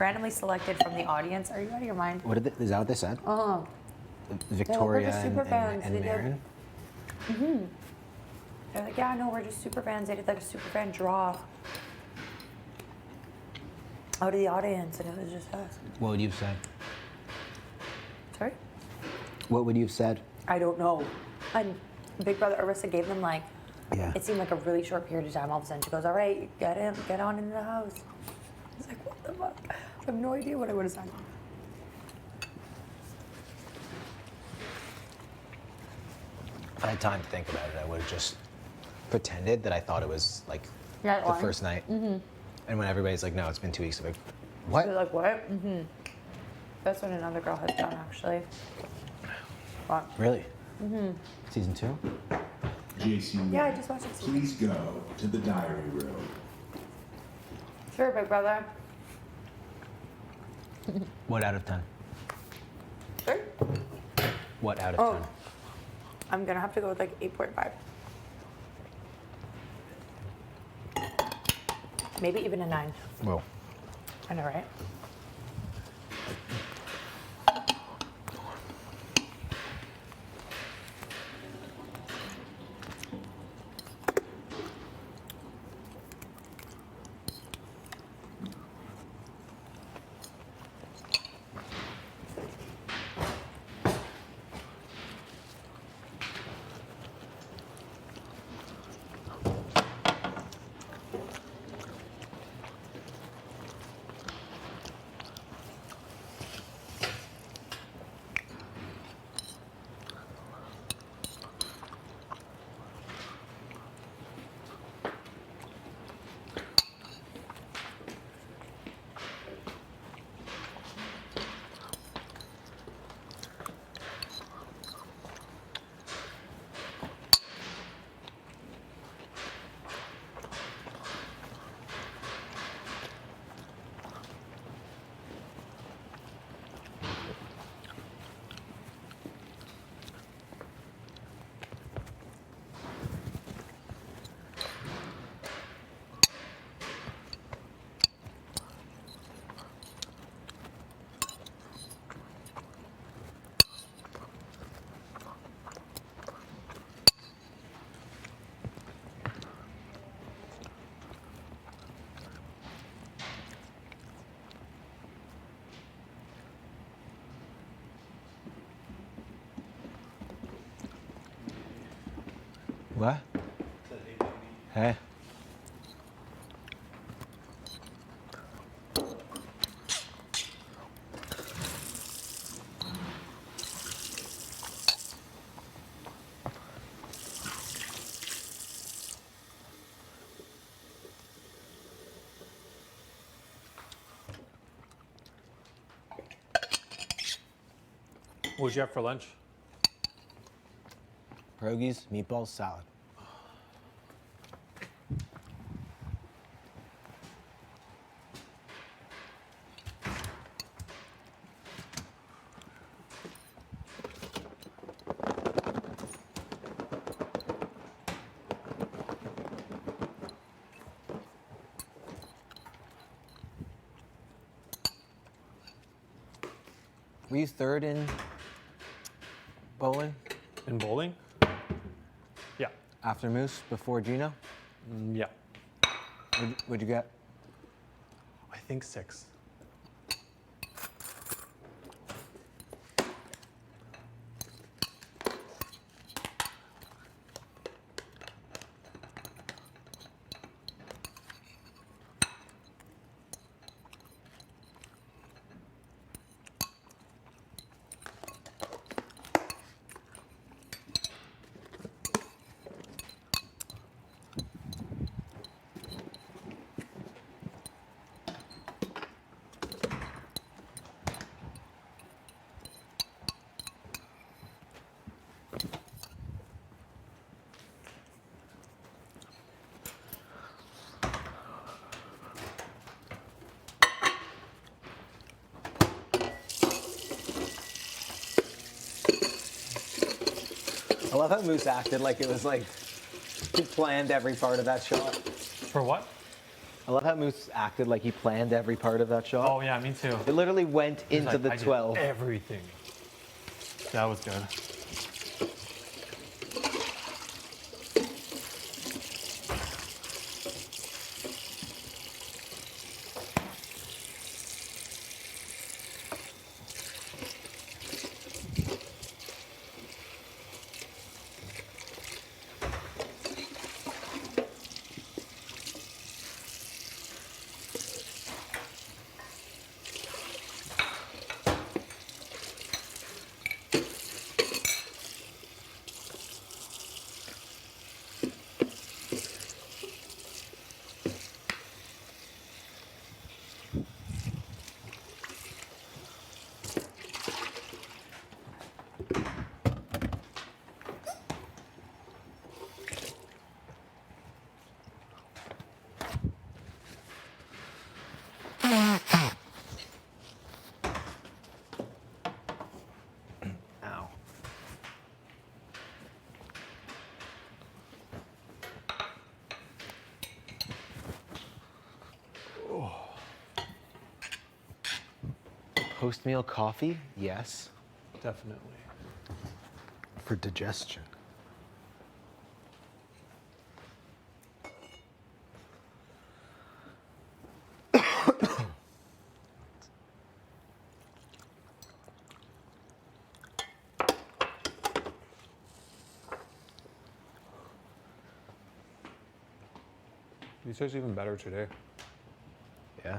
Randomly selected from the audience. Are you out of your mind? What did is that what they said? Oh. Victoria just and, super fans. and They did. Marin? They're like, yeah, no, we're just super fans. They did like a super fan draw out of the audience, and it was just us. What would you have said? Sorry? What would you have said? I don't know. And Big Brother Arissa gave them like, Yeah. it seemed like a really short period of time. All of a sudden she goes, all right, get on into the house. I was like, what the fuck? I have no idea what I would have said. If I had time to think about it, I would have just pretended that I thought it was like Yeah, the line. first night. And when everybody's like, no, it's been 2 weeks, I'm like, what? You're like, what? That's what another girl has done, actually. What? Really? Season 2? JC, Yeah, I just watched it. please go to the diary room. Sure, Big Brother. What out of 10? Sure. What out of Oh. 10? I'm gonna have to go with like 8.5. Maybe even a 9. Whoa. I know, right? What? Hey. What'd you have for lunch? Pierogies, meatballs, salad. Were you third in bowling In bowling? Yeah. after Moose before Gino? Yeah. What'd you get? I think 6. I love how Moose acted like it was like he planned every part of that shot. For what? I love how Moose acted like he planned every part of that shot. Oh yeah, me too. It literally went He's into like, the I did 12. everything. That was good. Ow. Post-meal coffee? Yes. Definitely. For digestion. These taste even better today. Yeah.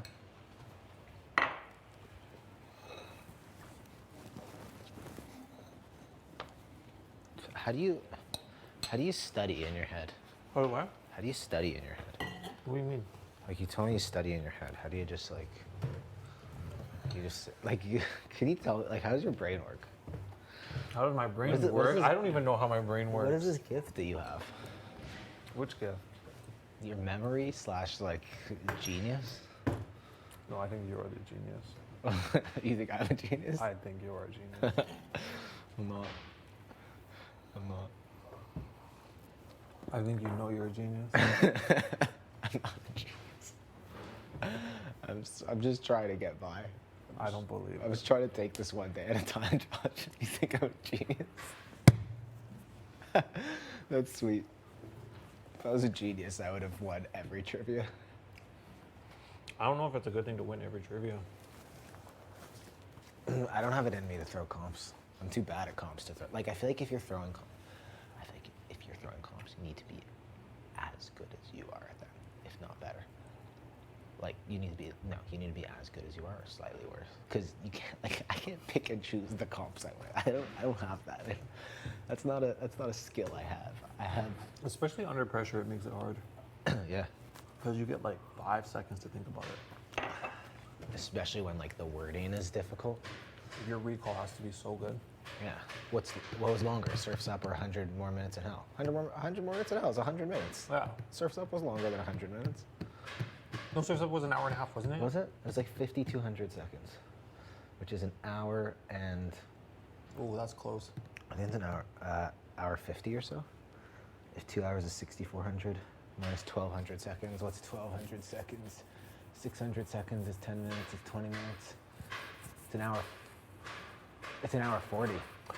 How do you study in your head? Oh, what? How do you study in your head? What do you mean? Like you told me you study in your head. How do you just like can you tell like how does your brain work? How does my brain What is it- what work? is this- I don't even know how my brain works. What is this gift that you have? Which gift? Your memory / like genius? No, I think you are the genius. You think I'm a genius? I think you are a genius. I'm not. I'm not. I think you know you're a genius. I'm not a genius. I'm just trying to get by. I don't believe I was it. trying to take this one day at a time, Josh. You think I'm a genius? That's sweet. If I was a genius, I would have won every trivia. I don't know if it's a good thing to win every trivia. I don't have it in me to throw comps. I'm too bad at comps to throw. Like, I feel like if you're throwing comps, you need like you need to be as good as you are, or slightly worse. Because you can't I can't pick and choose the comps I wear. I don't have that. That's not a skill I have. I have Especially under pressure, it makes it hard. yeah. Because you get like 5 seconds to think about it. Especially when like the wording is difficult. Your recall has to be so good. Yeah. What was longer, Surf's Up or 100 more minutes in hell? 100 more minutes in hell is 100 minutes. Yeah. Surf's Up was longer than 100 minutes. No, Surf's Up was an hour and a half, wasn't it? Was it? It was like 5,200 seconds, which is an hour and Oh, that's close. I think it's an hour 50 or so. If 2 hours is 6,400 minus 1,200 seconds, what's 1,200 seconds? 600 seconds is 10 minutes, is 20 minutes. It's an hour. It's an hour 40.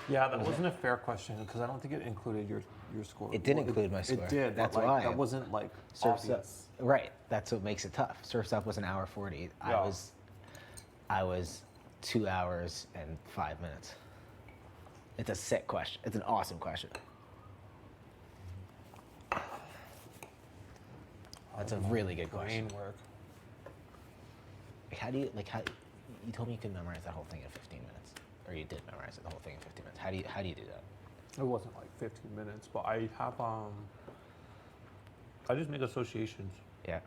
Yeah, that wasn't a fair question because I don't think it included your score. It did include my score. It did. That's but, like, why. That wasn't like Surf's Up. obvious. Right. That's what makes it tough. Surf's Up was an hour 40. Yeah. I was 2 hours and 5 minutes. It's a sick question. It's an awesome question. That's a really good question. Brain work. How you told me you could memorize that whole thing in 15 minutes, or you did memorize the whole thing in 15 minutes. How do you do that? It wasn't like 15 minutes, but I have I just make associations. Yeah.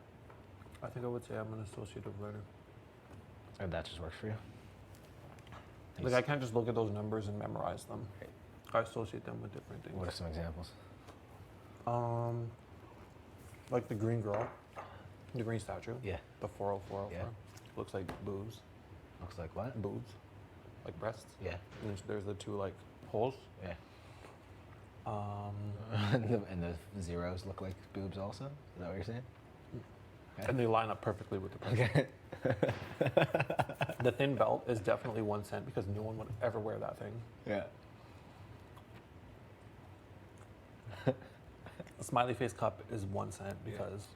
I think I would say I'm an associative writer. And that just works for you. Like I can't just look at those numbers and memorize them. I associate them with different things. What are some examples? Like the green girl, the green statue. Yeah. The 40404. Yeah. Looks like boobs. Looks like what? Boobs. Like breasts. Yeah. And there's the two like holes. Yeah. Um, and the zeros look like boobs also? Is that what you're saying? and they line up perfectly with the person. Okay. The thin belt is definitely 1 cent because no one would ever wear that thing. Yeah. A smiley face cup is 1 cent because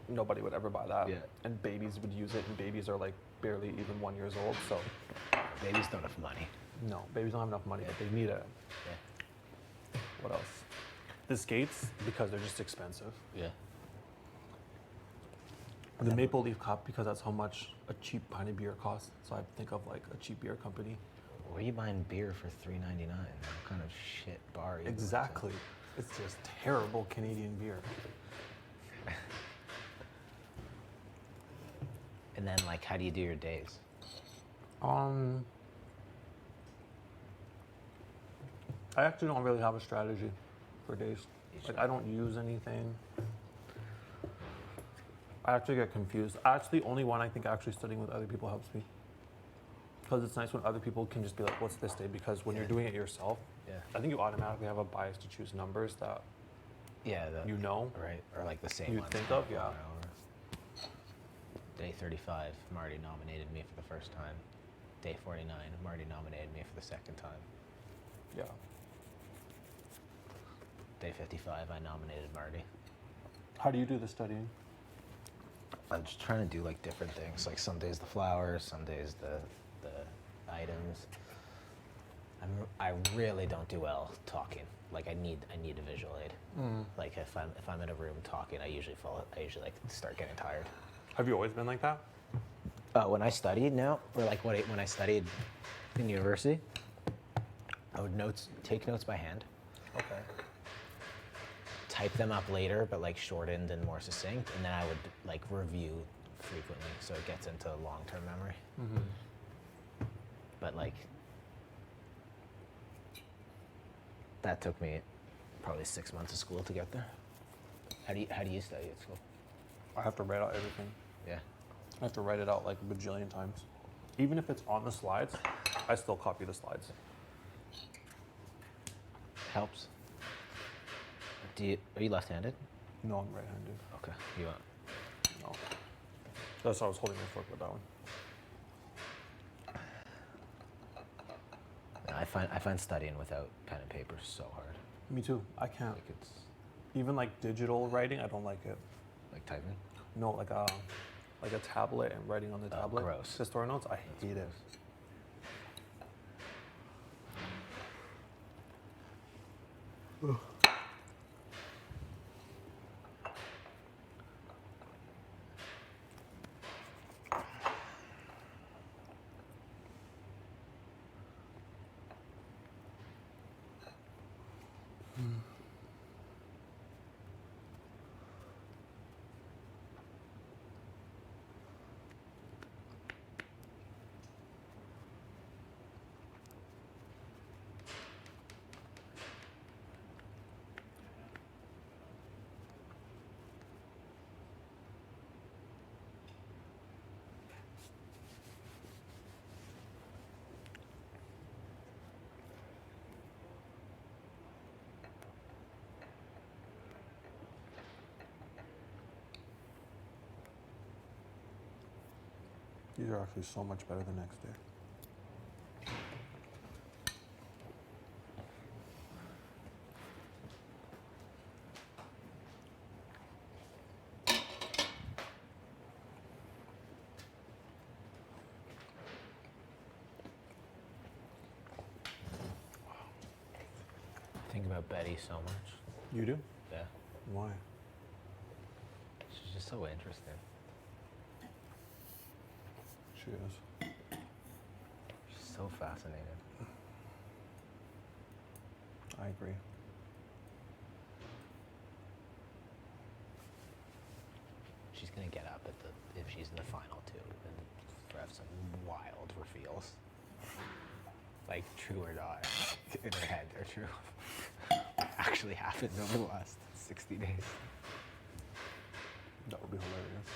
nobody would ever buy that. Yeah. And babies would use it, and babies are like barely even 1 year old. So Babies don't have money. no, babies don't have enough money, but they need it. Yeah. What else? The skates because they're just expensive. Yeah. The maple leaf cup because that's how much a cheap pint of beer costs. So I think of like a cheap beer company. Where are you buying beer for $3.99? What kind of shit bar are you going to? Exactly. It's just terrible Canadian beer. And then, like, how do you do your days? I actually don't really have a strategy for days. Like I don't use anything. I actually get confused. Actually, only one I think actually studying with other people helps me. Because it's nice when other people can just be like, what's this day? Because when you're doing it yourself, Yeah. I think you automatically have a bias to choose numbers that Yeah. you know. Right. Or like the same You'd ones. think of, yeah. over and over. Day 35, Marty nominated me for the first time. Day 49, Marty nominated me for the second time. Yeah. Day 55, I nominated Marty. How do you do the studying? I'm just trying to do like different things. Like some days the flowers, some days the items. I really don't do well talking. Like I need a visual aid. Like if I'm in a room talking, I usually like start getting tired. Have you always been like that? When I studied, no. Or like when I studied in university, I would take notes by hand. Okay. Type them up later, but like shortened and more succinct, and then I would like review frequently, so it gets into long-term memory. But like that took me probably 6 months of school to get there. How do you study at school? I have to write out everything. Yeah. I have to write it out like a bajillion times. Even if it's on the slides, I still copy the slides. Helps. Are you left-handed? No, I'm right-handed. Okay. You want? No. That's why I was holding my fork with that one. I find studying without pen and paper so hard. Me too. I can't. Like it's Even like digital writing, I don't like it. like typing. No, like a tablet and writing on the Oh, tablet. gross. The story notes, I hate it. These are actually so much better the next day. I think about Betty so much. You do? Yeah. Why? She's just so interesting. She is. She's so fascinating. I agree. She's gonna get up at the if she's in the final two and have some wild reveals. Like true or not. In her head, they're true. Actually happened over the last 60 days. That would be hilarious.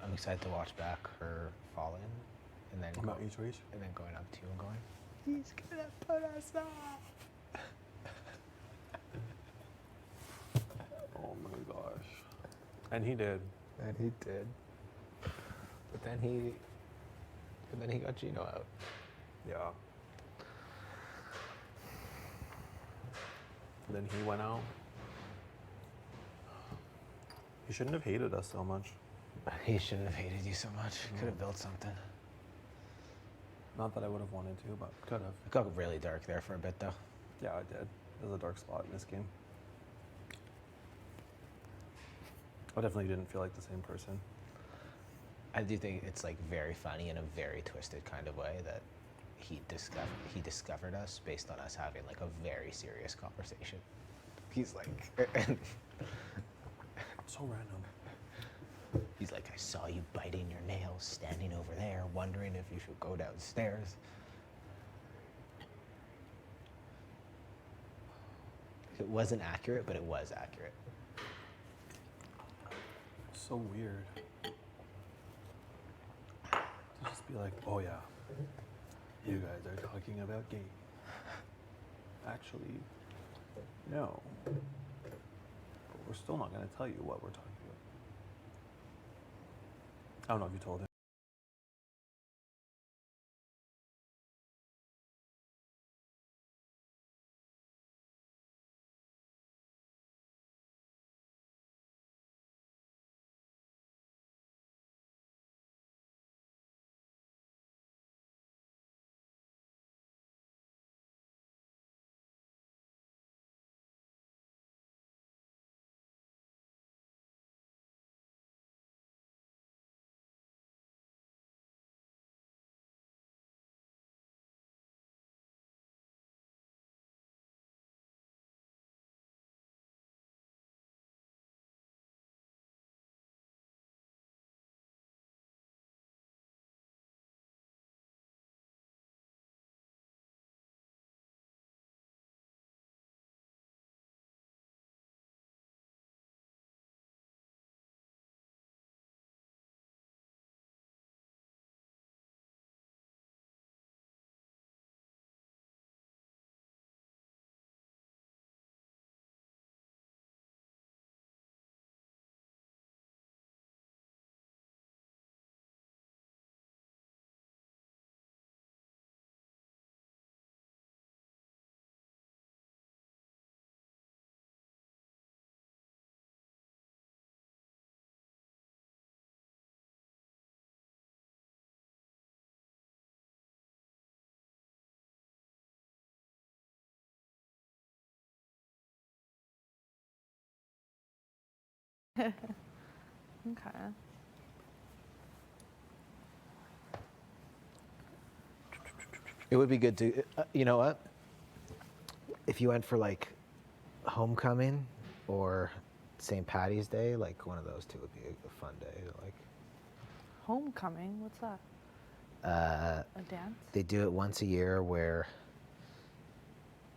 I'm excited to watch back her fall in and then About each race? and then going up to you and going, he's gonna put us off. Oh my gosh. And he did. And he did. But then he got Gino out. Yeah. Then he went out. He shouldn't have hated us so much. He shouldn't have hated you so much. Could have built something. Not that I would have wanted to, but could have. It got really dark there for a bit though. Yeah, it did. There's a dark spot in this game. I definitely didn't feel like the same person. I do think it's like very funny in a very twisted kind of way that he discovered us based on us having like a very serious conversation. He's like So random. he's like, I saw you biting your nails standing over there, wondering if you should go downstairs. It wasn't accurate, but it was accurate. So weird. To just be like, oh yeah, you guys are talking about game. Actually, no. But we're still not going to tell you what we're talking about. I don't know if you told him. Okay. It would be good to, you know what? If you went for like homecoming or St. Patty's Day, like one of those two would be a fun day. Like Homecoming? What's that? A dance? they do it once a year where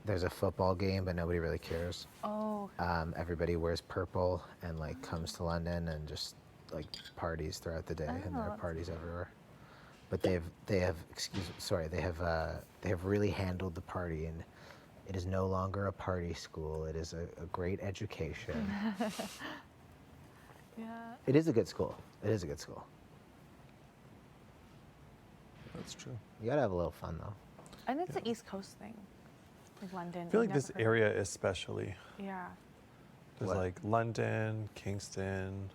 there's a football game, but nobody really cares. Oh, Everybody wears purple and like comes to London and just like parties throughout the day, and there are that's parties everywhere. But they have they have really handled the party It is no longer a party school. It is a great education. Yeah. It is a good school. It is a good school. That's true. You gotta have a little fun though. And it's an East Coast thing, like London. I feel I've like this never heard- area especially. Yeah. There's What? like London, Kingston.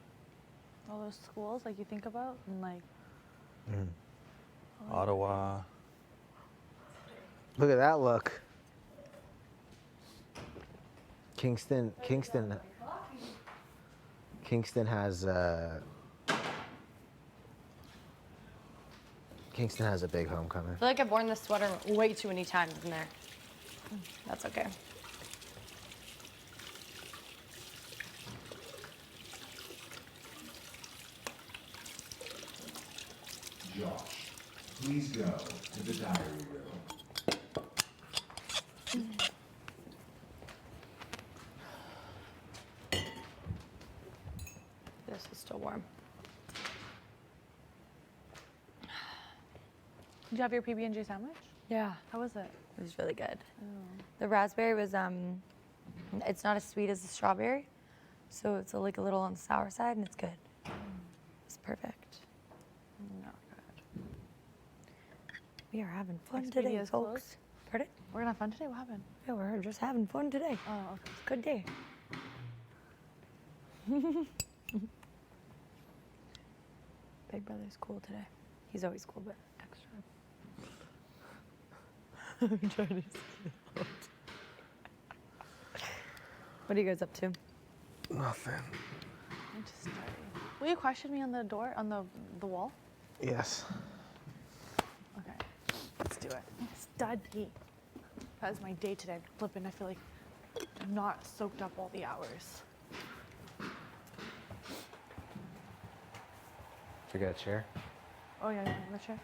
All those schools like you think about and like. Ottawa. Look at that look. Kingston has a big homecoming. I feel like I've worn this sweater way too many times in there. That's okay. Josh, please go to the diary room. This is still warm. Did you have your PB&J sandwich? Yeah, How was it? it was really good. The raspberry was it's not as sweet as the strawberry, so it's like a little on the sour side, and it's good. It's perfect. Not good. We are having fun Expedia today, is folks. closed? Pardon? We're gonna have fun today. What happened? Yeah, we're just having fun today. Oh, okay. It's a good day. Big brother's cool today. He's always cool, but extra. I'm trying to see. What are you guys up to? Nothing. I'm just starting. Will you question me on the door on the wall? Yes. Okay. Let's do it. Study. That was my day today. Flipping. I feel like I'm not soaked up all the hours. Forget a chair. Oh yeah, the chair.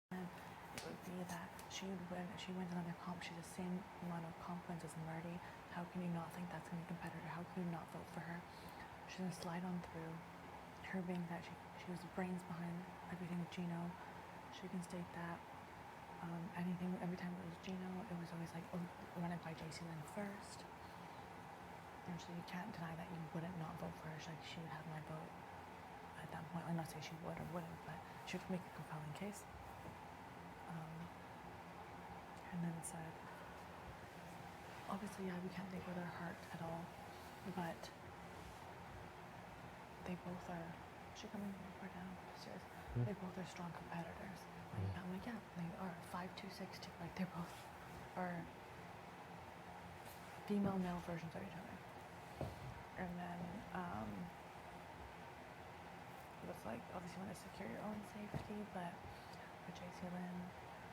It would be that she would win. She wins another comp. She's the same amount of comp wins as Marty. How can you not think that's going to be a competitor? How can you not vote for her? She's going to slide on through. Her being that she was the brains behind everything with Gino. She can state that. Anything, every time it was Gino, it was always like, oh, run it by JC Lynn first. And so you can't deny that you wouldn't not vote for her. She would have my vote at that point. I'm not saying she would or wouldn't, but she would make a compelling case. And then said, obviously, yeah, we can't think with our heart at all, but they both are, she coming far down, serious, they both are strong competitors. Like, I'm like, yeah, they are 5'2", 6'2", like they both are female, male versions of each other. And then, it was like, obviously you want to secure your own safety, but for JC Lynn,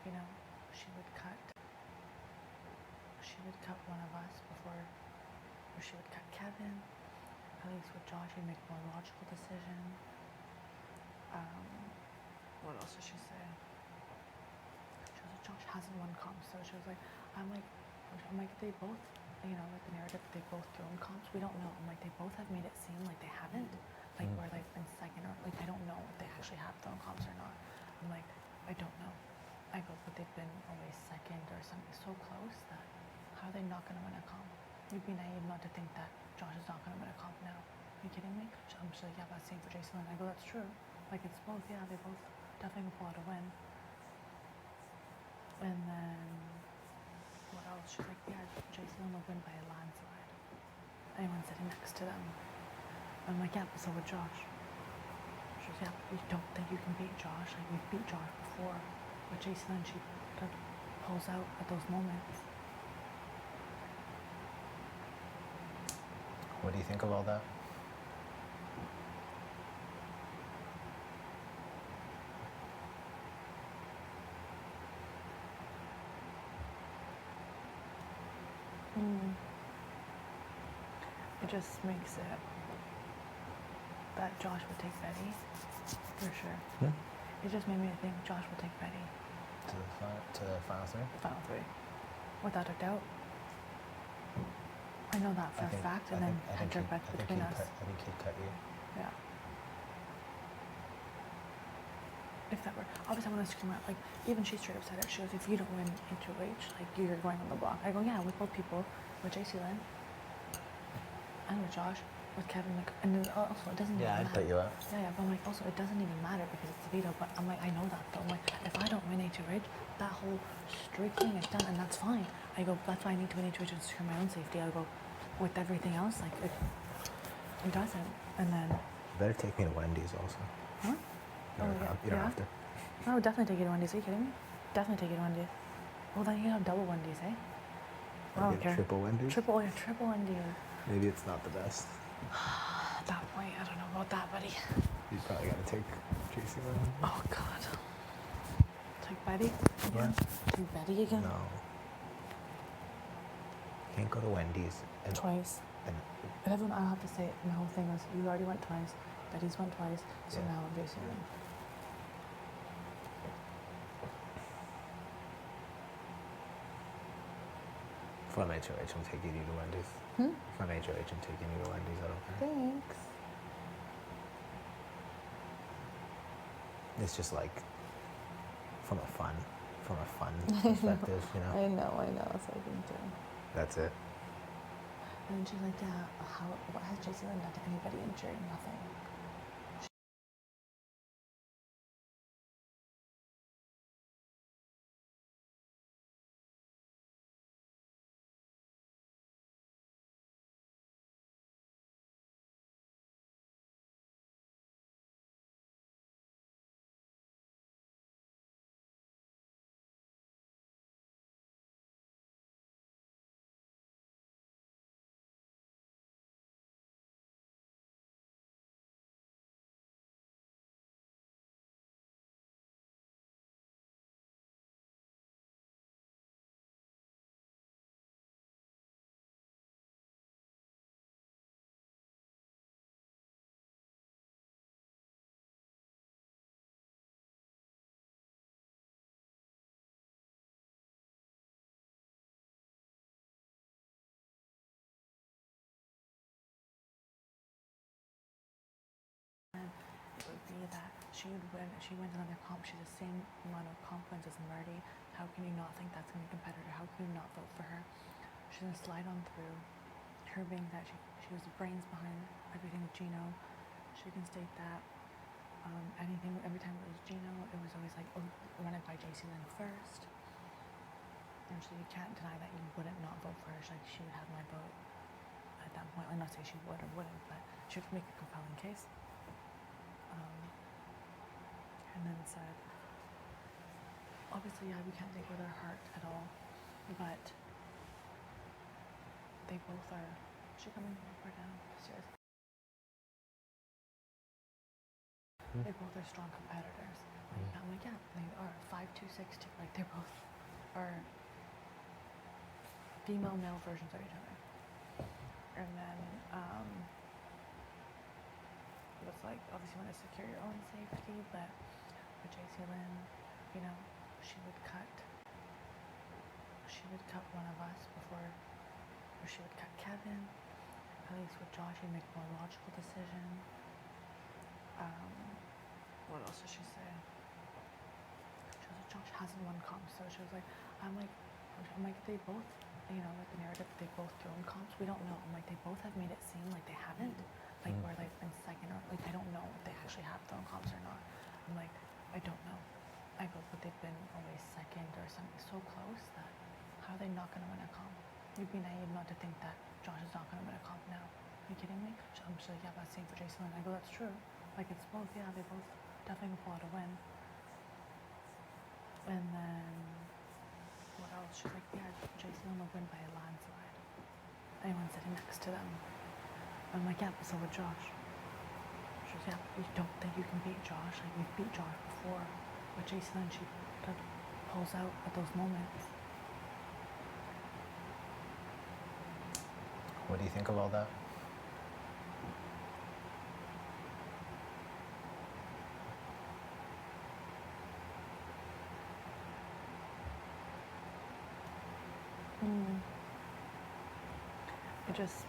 you know, she would cut one of us before, or she would cut Kevin. At least with Josh, she'd make a more logical decision. What else did she say? She was like, Josh hasn't won comps, so she was like, I'm like, they both, you know, like the narrative, they both thrown comps. We don't know. I'm like, they both have made it seem like they haven't, like where they've been second or like I don't know if they actually have thrown comps or not. I'm like, I don't know. I go, but they've been always second or something so close that how are they not going to win a comp? You'd be naive not to think that Josh is not going to win a comp now. Are you kidding me? I'm just like, yeah, but same for Jason. I go, that's true. Like, it's both. Yeah, they both definitely pull out a win. And then, what else? She's like, yeah, Jason will win by a landslide. Anyone sitting next to them. I'm like, yeah, but so would Josh. She goes, yeah, but you don't think you can beat Josh? Like, we've beat Josh before. But Jason, she pulls out at those moments. What do you think of all that? it just makes it that Josh would take Betty, for sure. It just made me think Josh will take Betty. To the final three? Final three. Without a doubt. I know that for a fact, and then hedge our bets between us. I think he'd cut you. Yeah. If that were, obviously I want to scream out, like, even she straight up said it. She goes, if you don't win HOH, like, you're going on the block. I go, yeah, with both people, with JC Lynn, and with Josh, with Kevin, like, and then also it doesn't even Yeah, matter. I'd put you up. Yeah, but I'm like, also, it doesn't even matter because it's a veto, but I'm like, I know that though. I'm like, if I don't win HOH, that whole streak thing is done, and that's fine. I go, that's why I need to win HOH to secure my own safety. I go, with everything else, like, it doesn't. And then, You better take me to Wendy's also. huh? You don't have to. I would definitely take you to Wendy's. Are you kidding me? Definitely take you to Wendy's. Well, then you can have double Wendy's, eh? I don't Maybe care. triple Wendy's? Triple, yeah, triple Wendy's. Maybe it's not the best. At that point, I don't know about that, buddy. You probably gotta take JC Lynn. Oh, God. Take Betty again? Take Betty again? No. Can't go to Wendy's and Twice. and And everyone, I'll have to say, my whole thing was, you already went twice. Betty's went twice. So Yeah. now I'm basically. if I'm HOH, I'm taking you to Wendy's. If I'm HOH, I'm taking you to Wendy's. I don't care. Thanks. It's just like from a fun perspective, you know. I know. So I think too. That's it. And then she's like, yeah, what has JC Lynn done to anybody in jury? Nothing. It would be that she would win. She wins another comp. She's the same amount of comp wins as Marty. How can you not think that's going to be a competitor? How can you not vote for her? She's going to slide on through. Her being that she was the brains behind everything with Gino. She can state that anything, every time it was Gino, it was always like, oh, run it by JC Lynn first. And so you can't deny that you wouldn't not vote for her. She's like, she would have my vote at that point. I'm not saying she would or wouldn't, but she would make a compelling case. And then said, obviously, yeah, we can't take with our heart at all, but they both are. Is she coming up or down? Stairs. They both are strong competitors. Like, I'm like, yeah, they are 5'2", 6'2". Like they both are female male versions of each other. And then it was like, obviously, you want to secure your own safety, but with JC Lynn, you know, she would cut one of us before, or she would cut Kevin. At least with Josh, she'd make a more logical decision. What else did she say? She was like, Josh hasn't won comps, so she was like, I'm like, they both, you know, like the narrative, they both thrown comps. We don't know. I'm like, they both have made it seem like they haven't, like where they've been second or like they don't know if they actually have thrown comps or not. I'm like, I don't know. I go, but they've been always second or something so close that how are they not going to win a comp? You'd be naive not to think that Josh is not going to win a comp now. Are you kidding me? I'm just like, yeah, but same for Jason. I go, that's true. Like it's both, yeah, they both definitely pull out a win. And then what else? She's like, yeah, Jason will win by a landslide. Anyone sitting next to them. I'm like, yeah, but so would Josh. She goes, yeah, but you don't think you can beat Josh? Like we've beat Josh before. But Jason, she pulls out at those moments. What do you think of all that? just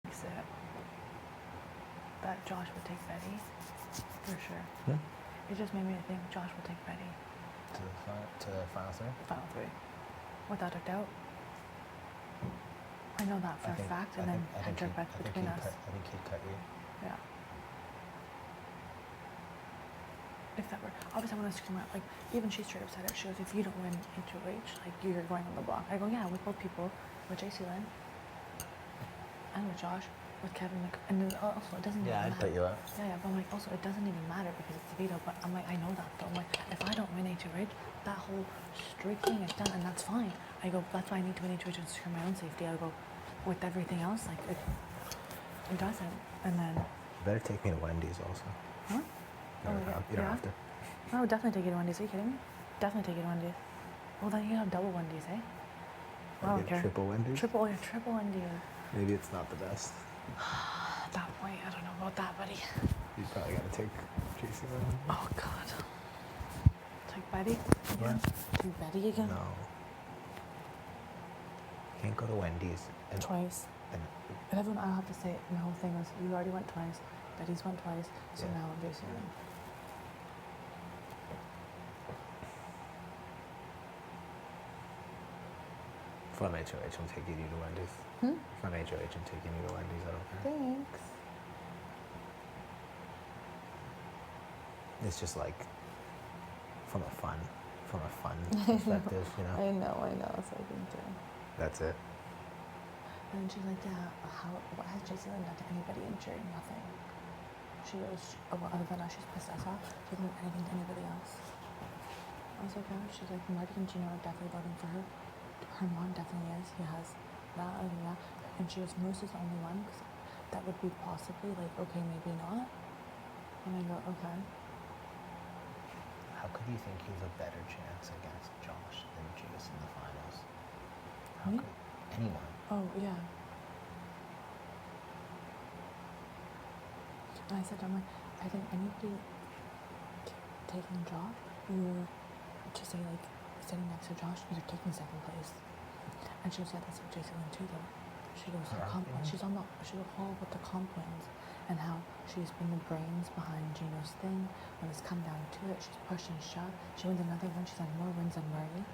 makes it that Josh would take Betty, for sure. Hmm? It just made me think Josh will take Betty. To the final three? Final three. Without a doubt. I know that for a fact, and then enter Beth between us. I think he'd cut you. Yeah. If that were, obviously I want to scream out, like, even she straight up said it, she goes, if you don't win HOH, like, you're going on the block. I go, yeah, with both people, with JC Lynn, and with Josh, with Kevin, like, and then also, it doesn't even Yeah, I'd matter. put you up. Yeah, but I'm like, also, it doesn't even matter because it's a veto, but I'm like, I know that, though. I'm like, if I don't win HOH, that whole streak thing is done, and that's fine. I go, that's why I need to win HOH, just for my own safety. I go, with everything else, like, it doesn't, and then, You better take me to Wendy's also. huh? You don't have, you don't have to. I would definitely take you to Wendy's. Are you kidding me? Definitely take you to Wendy's. Well, then you have double Wendy's, eh? I don't Get care. triple Wendy's. Triple, yeah, triple Wendy's. Maybe it's not the best. At that point, I don't know about that, buddy. You probably got to take JC Lynn. Oh, God. Take Betty What? again? Take Betty again? No. Can't go to Wendy's. And, Twice. and And everyone, I'll have to say, my whole thing was, you already went twice. Betty's went twice. So Yeah. now I'm basically. if I'm HOH, I'm taking you to Wendy's. Hmm? If I'm HOH, I'm taking you to Wendy's. I don't care. Thanks. It's just like from a fun perspective, you know. I know. So I think too. That's it. And then she's like, yeah, what has JC Lynn done to anybody injured? Nothing. She goes, oh, well, other than us, she's pissed us off. She hasn't done anything to anybody else. I was like, yeah. She's like, Marty and Gino are definitely voting for her. Her mom definitely is. He has that and that. And she goes, Moose is the only one. 'Cause that would be possibly like, okay, maybe not. And I go, okay. How could you think he's a better chance against Josh than Jace in the finals? How Me? could anyone? Oh, yeah. And I said, I'm like, I think anybody taking Josh, you're to say, like, sitting next to Josh, you're taking second place. And she said that's with Jason Lynn too, though. She goes, Her argument? she's on the, she was all with the comp wins and how she's been the brains behind Gino's thing. When it's come down to it, she's pushed and shoved. She wins another one, she's had more wins than Marty.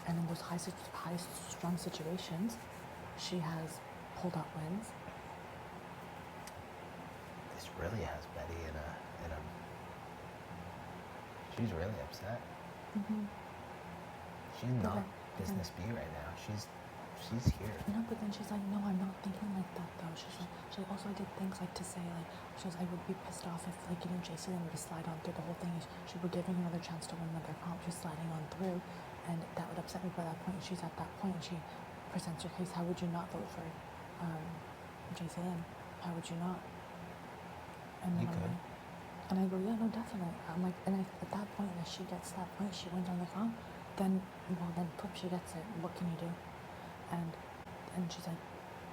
And in those high strung situations, she has pulled out wins. This really has Betty in a. She's really upset. Mm-hmm. She's not Okay. business B right now. She's here. No, but then she's like, no, I'm not thinking like that though. She's like, she also did things like to say like, she goes, I would be pissed off if like, you know, Jason were to slide on through the whole thing. She were giving her another chance to win another comp. She's sliding on through, and that would upset me. By that point, she's at that point, and she presents her case. How would you not vote for Jason? How would you not? And then You I'm could. like, and I go, yeah, no, definitely. I'm like, and at that point, if she gets that point, she wins on the comp, then, well, then poop, she gets it. What can you do? And she's like,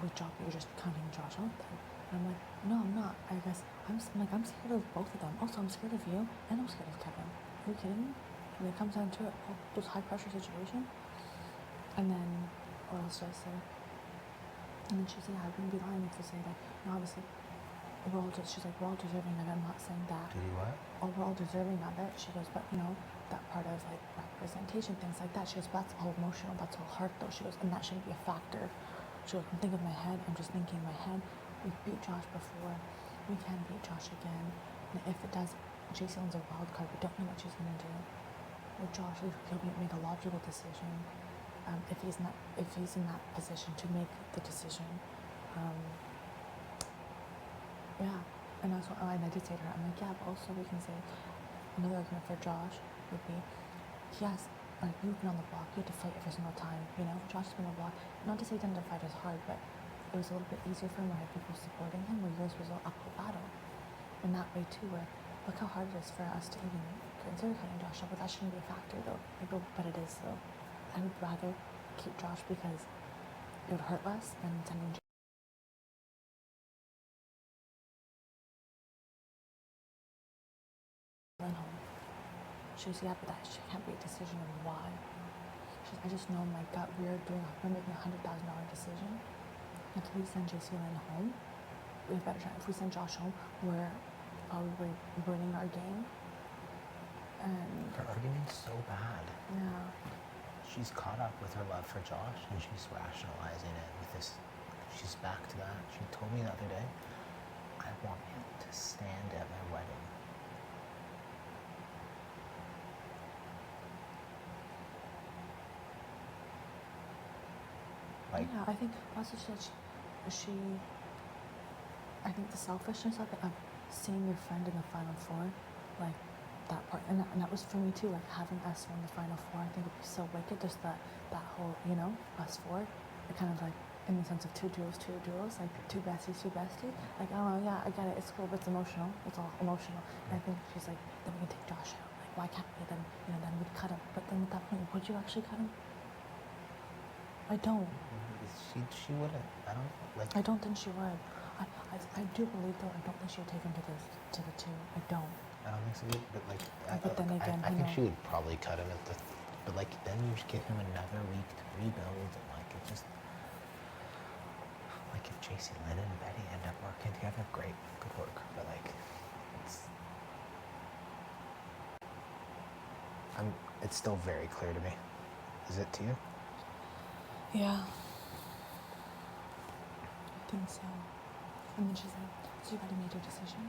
with Josh, you're just counting Josh out then. And I'm like, no, I'm not. I guess I'm scared of both of them. Also, I'm scared of you, and I'm scared of Kevin. Are you kidding me? When it comes down to it, all those high pressure situations. And then, what else did I say? And then she's like, I wouldn't be lying if I say that. No, obviously, she's like, we're all deserving of it. I'm not saying that. Did you what? Oh, we're all deserving of it. She goes, but you know, that part of like representation, things like that. She goes, but that's all emotional, that's all heart though. She goes, and that shouldn't be a factor. She goes, I'm thinking in my head, I'm just thinking in my head, we've beat Josh before, we can beat Josh again. And if it does, Jason's a wild card, we don't know what she's gonna do. With Josh, he'll make a logical decision. If he's in that position to make the decision. Yeah, and that's what and I did say to her, I'm like, yeah, but also we can say another argument for Josh would be, yes, like you've been on the block, you had to fight every single time, you know. Josh has been on the block. Not to say he didn't fight as hard, but it was a little bit easier for him where he had people supporting him, where yours was an uphill battle. In that way too, where look how hard it is for us to even consider cutting Josh off, but that shouldn't be a factor though. I go, but it is though. I would rather keep Josh because it would hurt less than sending home. She goes, yeah, but that can't be a decision of why. She's I just know in my gut we're making $100,000 decision. If we send JC Lynn home, we have better chance. If we send Josh home, we're probably ruining our game. And Her argument's so bad. yeah, She's caught up with her love for Josh and she's rationalizing it with this. She's back to that. She told me the other day, I want him to stand at my wedding. Like, yeah. I think also she I think the selfishness of it, of seeing your friend in the final four, like that part, and that was for me too. Like having us in the final four, I think it'd be so wicked. Just that whole, us four, it kind of like in the sense of two duels, like two besties. Like, oh yeah, I get it. It's cool, but it's emotional. It's all emotional. And I think she's like, then we can take Josh out. Like, why can't we? Then then we'd cut him. But then at that point, would you actually cut him? I don't. she wouldn't. I don't like. I don't think she would. I do believe though. I don't think she would take him to the two. I don't. I don't think so either, but like. But then again, I think she would probably cut him at the. But like, then you just give him another week to rebuild, and like it just. Like if JC Lynn and Betty end up working together, great, good work. But like, it's still very clear to me. Is it to you? Yeah. I think so. And then she's like, so you've already made your decision?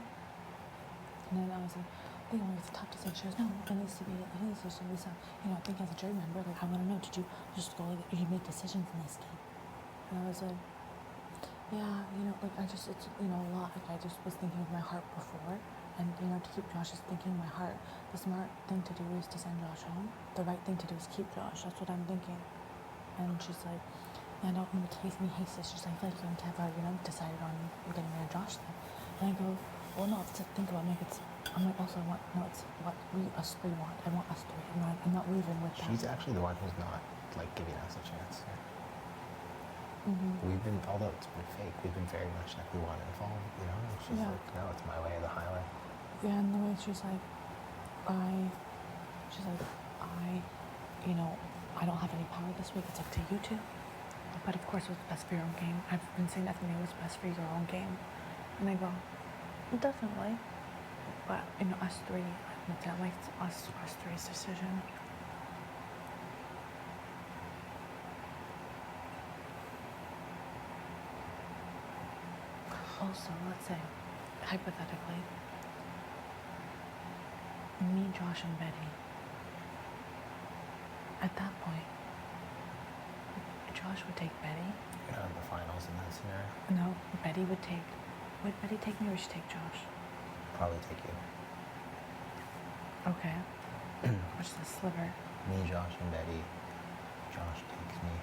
And then I was like, it's a tough decision. She goes, no, it needs to be this. I think as a jury member, like, I want to know, did you just go, like, you make decisions in this game? And I was like, yeah, like, it's, a lot. Like, I just was thinking with my heart before. And, to keep Josh is thinking in my heart. The smart thing to do is to send Josh home. The right thing to do is keep Josh. That's what I'm thinking. And she's like, yeah, I don't want to taste me hasty. She's like, I feel like you and Kev are, decided on getting rid of Josh then. And I go, well, no, to think about it, I'm like, also, it's what us three want. I want us three. I'm not leaving with that. She's actually the one who's not like giving us a chance. Mm-hmm. We've been, although it's been fake, we've been very much like we want to involve, And she's Yeah. like, no, it's my way or the highway. Yeah, and the way she's like, I don't have any power this week. It's up to you two. But of course, what's best for your own game? I've been saying that to me. What's best for your own game? And I go, definitely. But us three, that like us three's decision. Also, let's say, hypothetically, me, Josh, and Betty. At that point, Josh would take Betty. You're not in the finals in that scenario. No, Betty would take. Would Betty take me or would she take Josh? Probably take you. Okay. Which is a sliver. Me, Josh, and Betty. Josh takes me.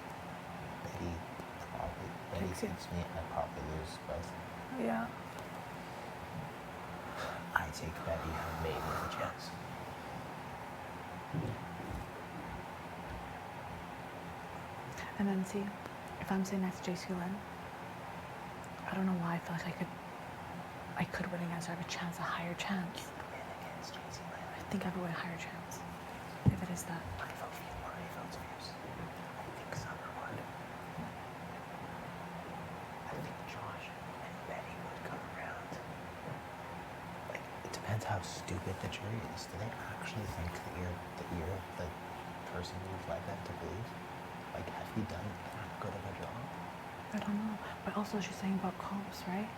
Betty Takes you. takes me. I probably lose both. Yeah. I take Betty, maybe with a chance. And then see, if I'm saying that's JC Lynn, I don't know why I feel like I could win against her. I have a chance, a higher chance. Win against JC Lynn. I think I have a higher chance. If it is that. I vote for you. Marie votes for you. I think Summer would. I think Josh and Betty would come around. Like, it depends how stupid the jury is. Do they actually think that you're the person you've led them to believe? Like, have you done that good of a job? I don't know. But also she's saying about comps, right?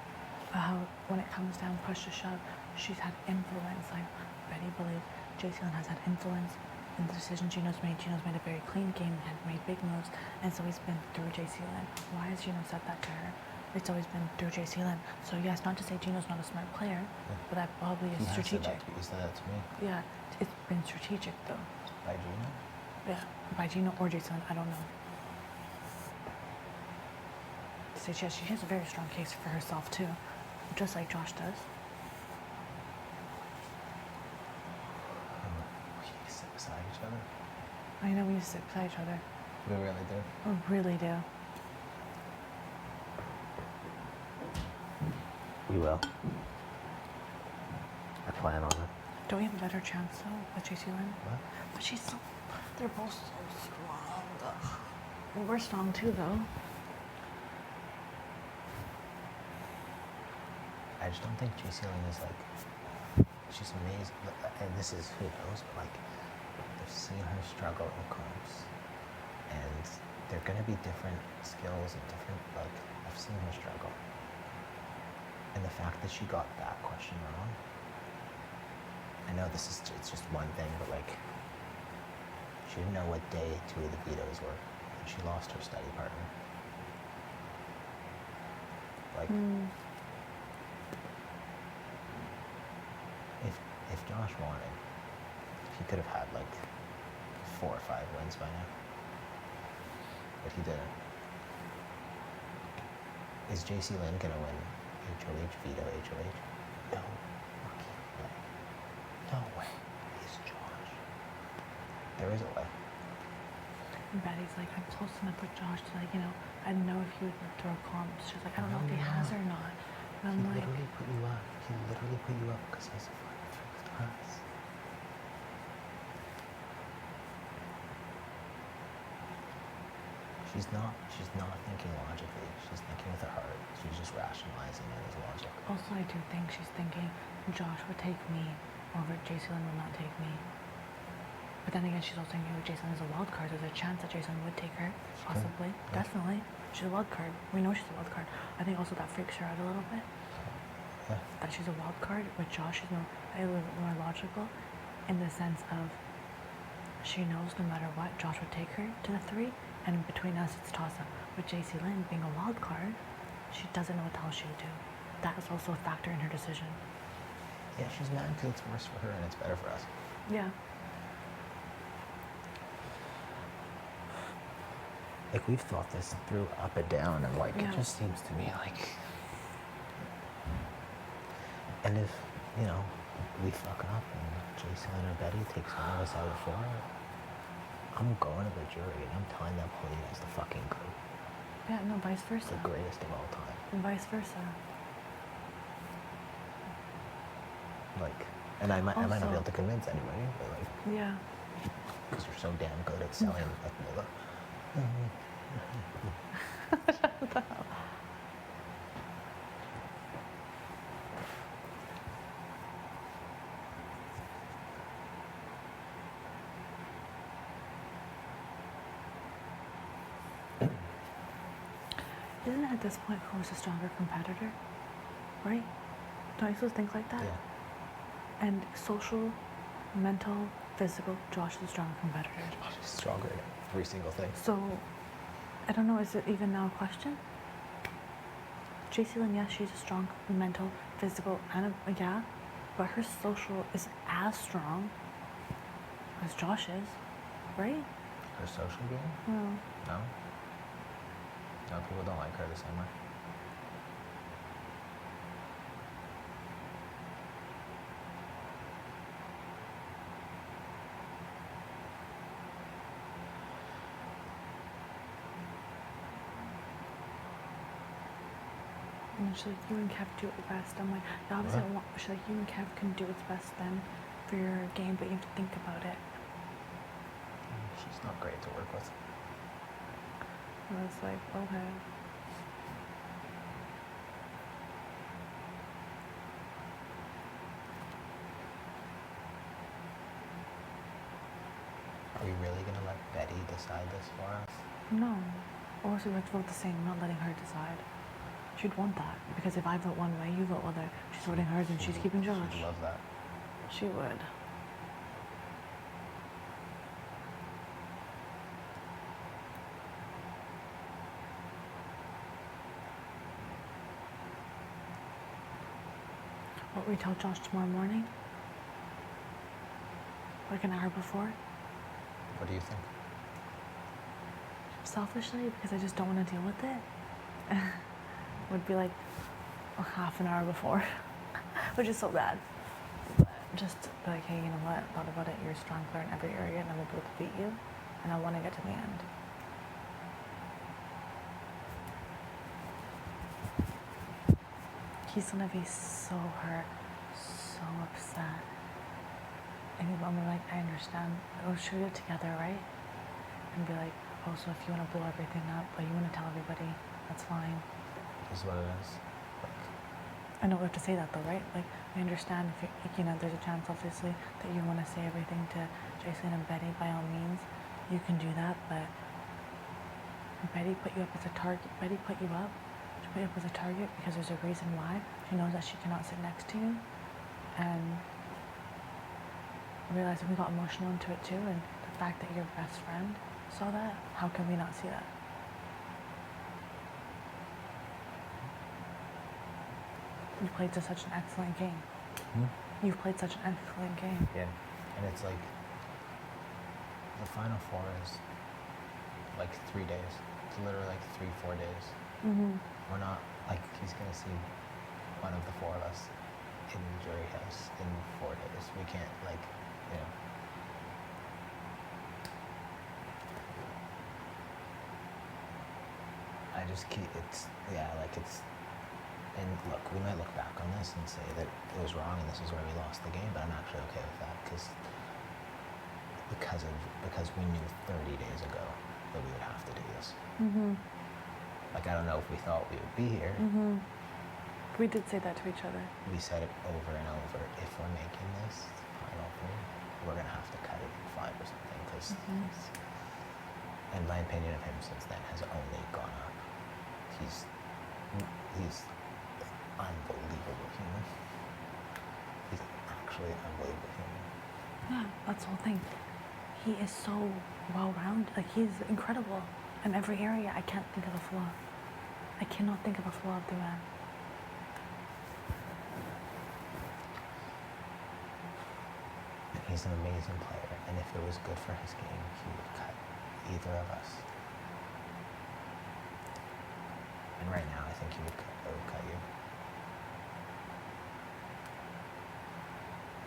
How when it comes down push to shove, she's had influence. Like Betty believes JC Lynn has had influence in the decision Gino's made. Gino's made a very clean game, had made big moves, and so he's been through JC Lynn. Why has Gino said that to her? It's always been through JC Lynn. So yes, not to say Gino's not a smart player, but that probably is strategic. He said that to me. Yeah, it's been strategic though. By Gino? Yeah, by Gino or JC Lynn, I don't know. So she has a very strong case for herself too, just like Josh does. We need to sit beside each other. I know we need to sit beside each other. We really do. We really do. We will. I plan on it. Don't we have a better chance though with JC Lynn? What? But they're both so strong. We're strong too, though. I just don't think JC Lynn is like, she's amazing. And this is who knows, but like, I've seen her struggle in comps, and they're gonna be different skills and different, like, I've seen her struggle. And the fact that she got that question wrong, I know it's just one thing, but like, she didn't know what day 2 of the vetoes were, and she lost her study partner. Like, if Josh wanted, he could have had like 4 or 5 wins by now, but he didn't. Is JC Lynn gonna win HOH, veto HOH? No fucking way. No way. It's Josh. There is a way. And Betty's like, I'm close enough with Josh to like, I don't know if he would throw comps. She's like, I don't know if he has or not. And I'm He like, literally put you up. He literally put you up because he has a fucking 3 class. She's not thinking logically. She's thinking with her heart. She's just rationalizing it as logic. also I do think she's thinking Josh would take me over Jason will not take me. But then again, she's also thinking Jason is a wild card. There's a chance that Jason would take her, possibly. Yeah. Definitely. She's a wild card. We know she's a wild card. I think also that freaks her out a little bit. Yeah. That she's a wild card. With Josh, she's a little bit more logical in the sense of she knows no matter what, Josh would take her to the 3. And between us, it's toss-up. With JC Lynn being a wild card, she doesn't know what the hell she would do. That is also a factor in her decision. Yeah, she's mad because it's worse for her and it's better for us. Yeah. Like, we've thought this through up and down, and like, Yeah. it just seems to me like, and if, we fuck up and Jason or Betty takes one of us out of 4, I'm going to the jury and I'm telling them Pauline is the fucking group, Yeah, no, vice versa. the greatest of all time. And vice versa. Like, and I might not be Also- able to convince anybody, but like, Yeah. because you're so damn good at selling like Mila. Isn't it at this point who's the stronger competitor? Right? Don't you supposed to think like that? Yeah. And social, mental, physical, Josh is the stronger competitor. She's stronger at every single thing. So, I don't know, is it even now a question? JC Lynn, yes, she's a strong mental, physical, and yeah, but her social is as strong as Josh is, right? Her social game? Well, No. No, people don't like her the same way. and she's like, you and Kev do it best. I'm like, yeah, obviously What? I want, she's like, you and Kev can do its best then for your game, but you have to think about it. She's not great to work with. And I was like, okay. Are we really gonna let Betty decide this for us? No. Or else we have to vote the same, not letting her decide. She'd want that. Because if I vote one way, you vote other. She's voting hers and she's keeping Josh. She'd love that. She would. What we tell Josh tomorrow morning? Like an hour before? What do you think? Selfishly, because I just don't want to deal with it, would be like a half an hour before, which is so bad. But just be like, hey, you know what? Thought about it. You're a strong player in every area, and I will be able to beat you, and I want to get to the end. He's gonna be so hurt, so upset. And he'll be like, I understand. We'll shoot it together, right? And be like, also if you want to blow everything up, but you want to tell everybody, that's fine. This is what it is. Like, I know we have to say that though, right? Like, I understand if you know, there's a chance, obviously, that you want to say everything to Jason and Betty. By all means, you can do that. But Betty put you up as a target. Betty put you up. She put you up as a target because there's a reason why. She knows that she cannot sit next to you, and I realized that we got emotional into it too. And the fact that your best friend saw that, how can we not see that? You played such an excellent game. You've played such an excellent game. yeah. And it's like, the Final Four is like 3 days. It's literally like 3-4 days. We're not, like, he's gonna see one of the four of us in the jury house in 4 days. We can't, like, you know. I just keep, it's, yeah, like it's, and look, we might look back on this and say that it was wrong and this is where we lost the game, but I'm actually okay with that because we knew 30 days ago that we would have to do this. Like, I don't know if we thought we would be here. We did say that to each other. We said it over and over. If we're making this final thing, we're gonna have to cut it in 5 or something. Because, and my opinion of him since then has only gone up. He's unbelievable human. He's actually an unbelievable human. Yeah, that's the whole thing. He is so well-rounded. Like, he's incredible in every area. I can't think of a flaw. I cannot think of a flaw of the man. And he's an amazing player. And if it was good for his game, he would cut either of us. And right now, I think he would cut you.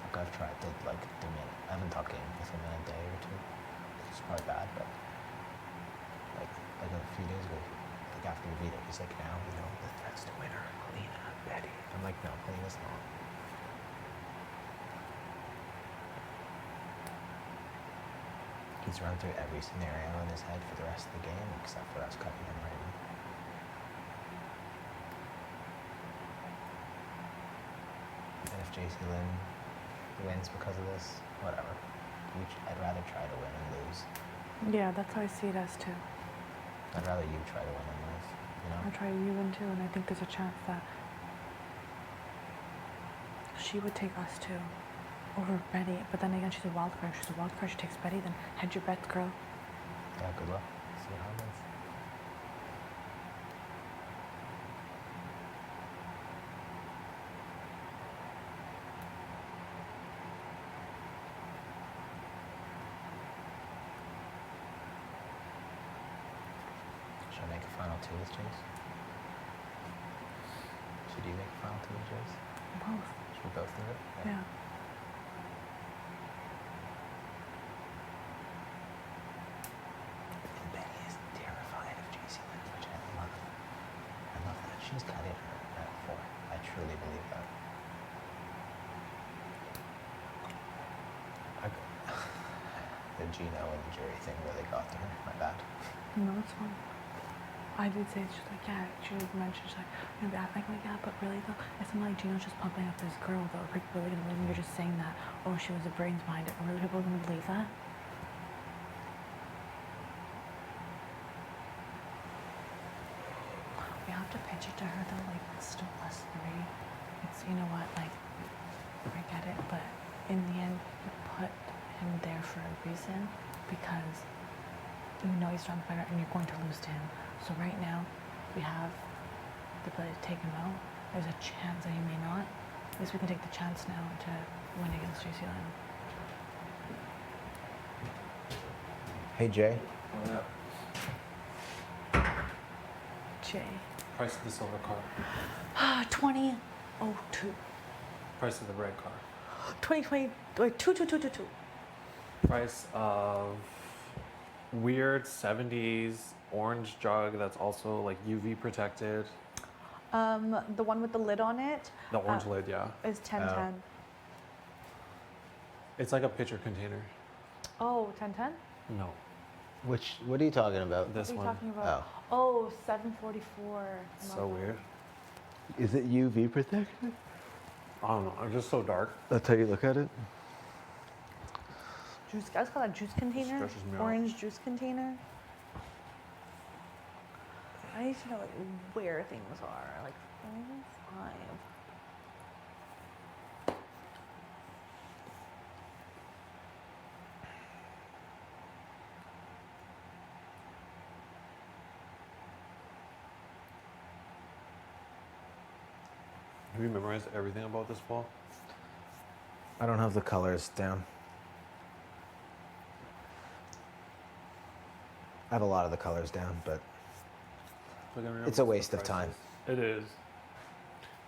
Like, I've tried to, like, I haven't talked game with him in a day or two. It's probably bad, but like a few days ago, like after we beat it, he's like, now, you know, the threats to win are Helena, Betty. I'm like, no, Helena's not. He's run through every scenario in his head for the rest of the game, except for us cutting him right now. And if JC Lynn wins because of this, whatever. I'd rather try to win and lose. Yeah, that's how I see it as too. I'd rather you try to win and lose, you know? I try you in too, and I think there's a chance that she would take us too over Betty. But then again, she's a wild card. If she's a wild card, she takes Betty. Then hedge your bets, girl. Yeah, good luck. See what happens. Should I make a final 2 with Chase? Should you make a final 2 with Chase? Both. Should we both do it? Yeah. And Betty is terrified of JC Lynn, which I love. I love that. She's cutting her at 4. I truly believe that. The Gino and the jury thing really got to her. My bad. No, it's fine. I did say, she's like, yeah, she mentioned, she's like, you're gonna be acting like that, but really though, it's not like Gino's just pumping up this girl though. Are people really gonna believe you're just saying that, oh, she was the brains behind it? Are really people gonna believe that? We have to pitch it to her though, like, it's still us 3. It's, you know what, like, I get it, but in the end, you put him there for a reason because you know he's strong fighter and you're going to lose to him. So right now, we have the ability to take him out. There's a chance that he may not. At least we can take the chance now to win against JC Lynn. Hey, Jay. What up? Jay. Price of the silver car. 2002. Price of the red car. 2020. Wait, 22222. Price of weird 70s orange jug that's also like UV protected. The one with the lid on it The orange lid, yeah. is 1010. It's like a pitcher container. Oh, 1010? No. What are you talking about? This What are you one. talking about? Oh, 744. So weird. Is it UV protection? I don't know. It's just so dark. That's how you look at it? Juice, I was call that juice container. Stresses me out. Orange juice container. I need to know like where things are. Like 5. Have you memorized everything about this fall? I don't have the colors down. I have a lot of the colors down, but Like, I remember it's a the waste of time. prices. It is.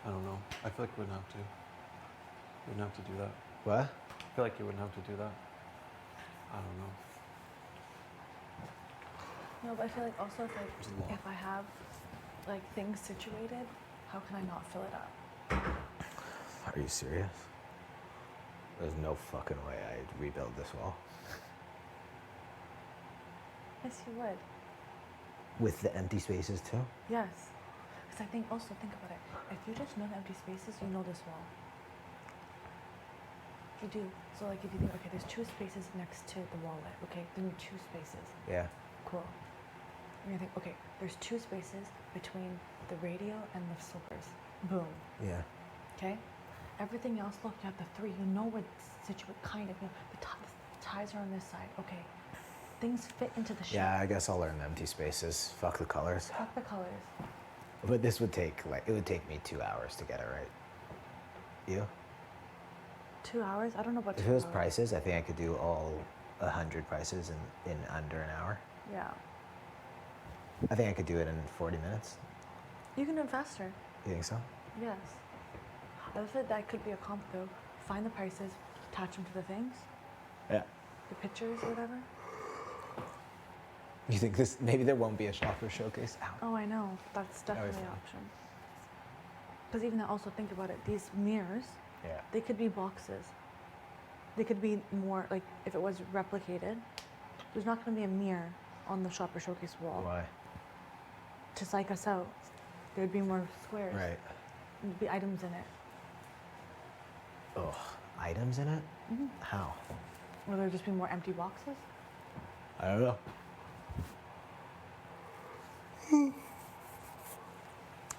I don't know. I feel like we wouldn't have to. We wouldn't have to do that. What? I feel like you wouldn't have to do that. I don't know. No, but I feel like also if There's a lot. if I have like things situated, how can I not fill it up? Are you serious? There's no fucking way I'd rebuild this wall. Yes, you would. With the empty spaces too? Yes. Because I think also think about it. If you just know the empty spaces, you know this wall. You do. So like if you think, okay, there's 2 spaces next to the wallet. Okay, then you 2 spaces. Yeah. Cool. And you think, okay, there's 2 spaces between the radio and the slippers. Boom. Yeah. Okay? Everything else, look, you have the 3. You know what situated, kind of, you know, the ties are on this side. Okay. Things fit into the shape. Yeah, I guess I'll learn the empty spaces. Fuck the colors. Fuck the colors. But this would take, like, it would take me 2 hours to get it right. You? 2 hours? I don't know about 2 If it was hours. prices, I think I could do all 100 prices in under an hour. Yeah. I think I could do it in 40 minutes. You can do it faster. You think so? Yes. I said that could be a comp though. Find the prices, attach them to the things, Yeah. the pictures or whatever. You think this, maybe there won't be a shopper showcase? Ow. Oh, I know. That's definitely an fine. option. Because even also think about it, these mirrors, Yeah. they could be boxes. They could be more, like, if it was replicated, there's not going to be a mirror on the shopper showcase wall Why? to psych us out. There'd be more squares. Right. There'd be items in it. Ugh. Items in it? Mm-hmm. How? Or there'd just be more empty boxes. I don't know.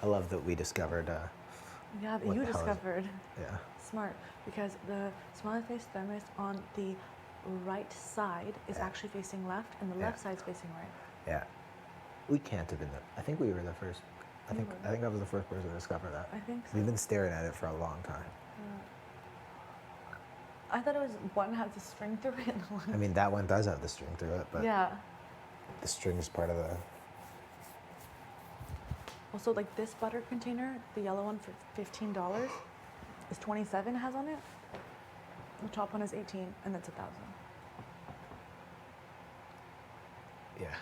I love that we discovered, Yeah, that What you the hell is it? discovered. yeah. Smart, because the smiley face thermos on the right side is Yeah. actually facing left, and the Yeah. left side's facing right. Yeah. We can't have been I think we were the first. I We think were. I think I was the first person to discover that. I think so. We've been staring at it for a long time. I thought it was one has a string through it and one. I mean, that one does have the string through it, but Yeah. the string is part of the. Also, like this butter container, the yellow one for $15, is 27 has on it. The top one is 18, and that's 1,000. Yeah.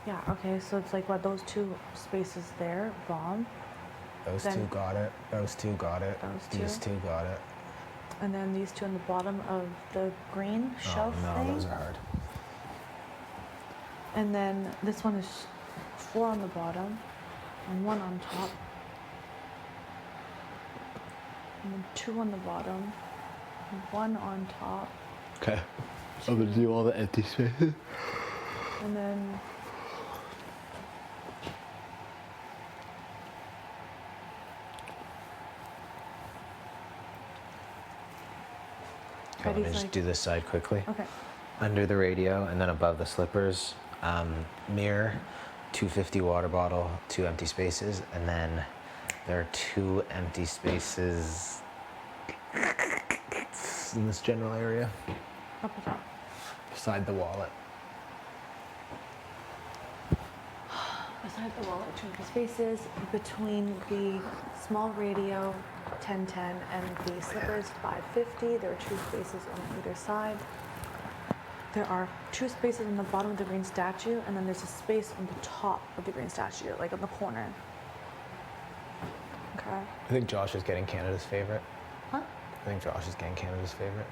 Yeah. Okay. So it's like what those 2 spaces there, bomb, Those Then- two got it. Those two got it. Those These two? two got it. and then these 2 on the bottom of the green shelf oh no, thing. those are hard. And then this one is 4 on the bottom and 1 on top. And then 2 on the bottom, and 1 on top, Okay. I'm gonna do all the empty spaces. and then Okay, let me Eddie's just like- do this side quickly. okay. Under the radio and then above the slippers, mirror, 250 water bottle, 2 empty spaces, and then there are 2 empty spaces in this general area Up the top. beside the wallet. Beside the wallet, 2 empty spaces between the small radio 1010 and the slippers 550. There are 2 spaces on either side. There are 2 spaces on the bottom of the green statue, and then there's a space on the top of the green statue, like on the corner. Okay. I think Josh is getting Canada's favorite. I think Josh is getting Canada's favorite.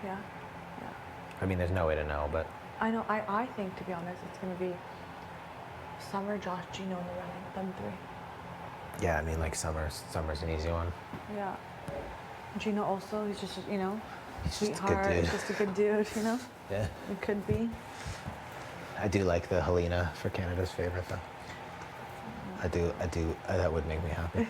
Yeah. Yeah. I mean, there's no way to know, but I know. I think, to be honest, it's gonna be Summer, Josh, Gino, in the running. Them three. yeah, I mean, like Summer's an easy one. Yeah. Gino also. He's just, you know, He's just a good sweetheart. dude. Just a good dude. You know. Yeah. It could be. I do like the Helena for Canada's favorite, though. I do. That would make me happy.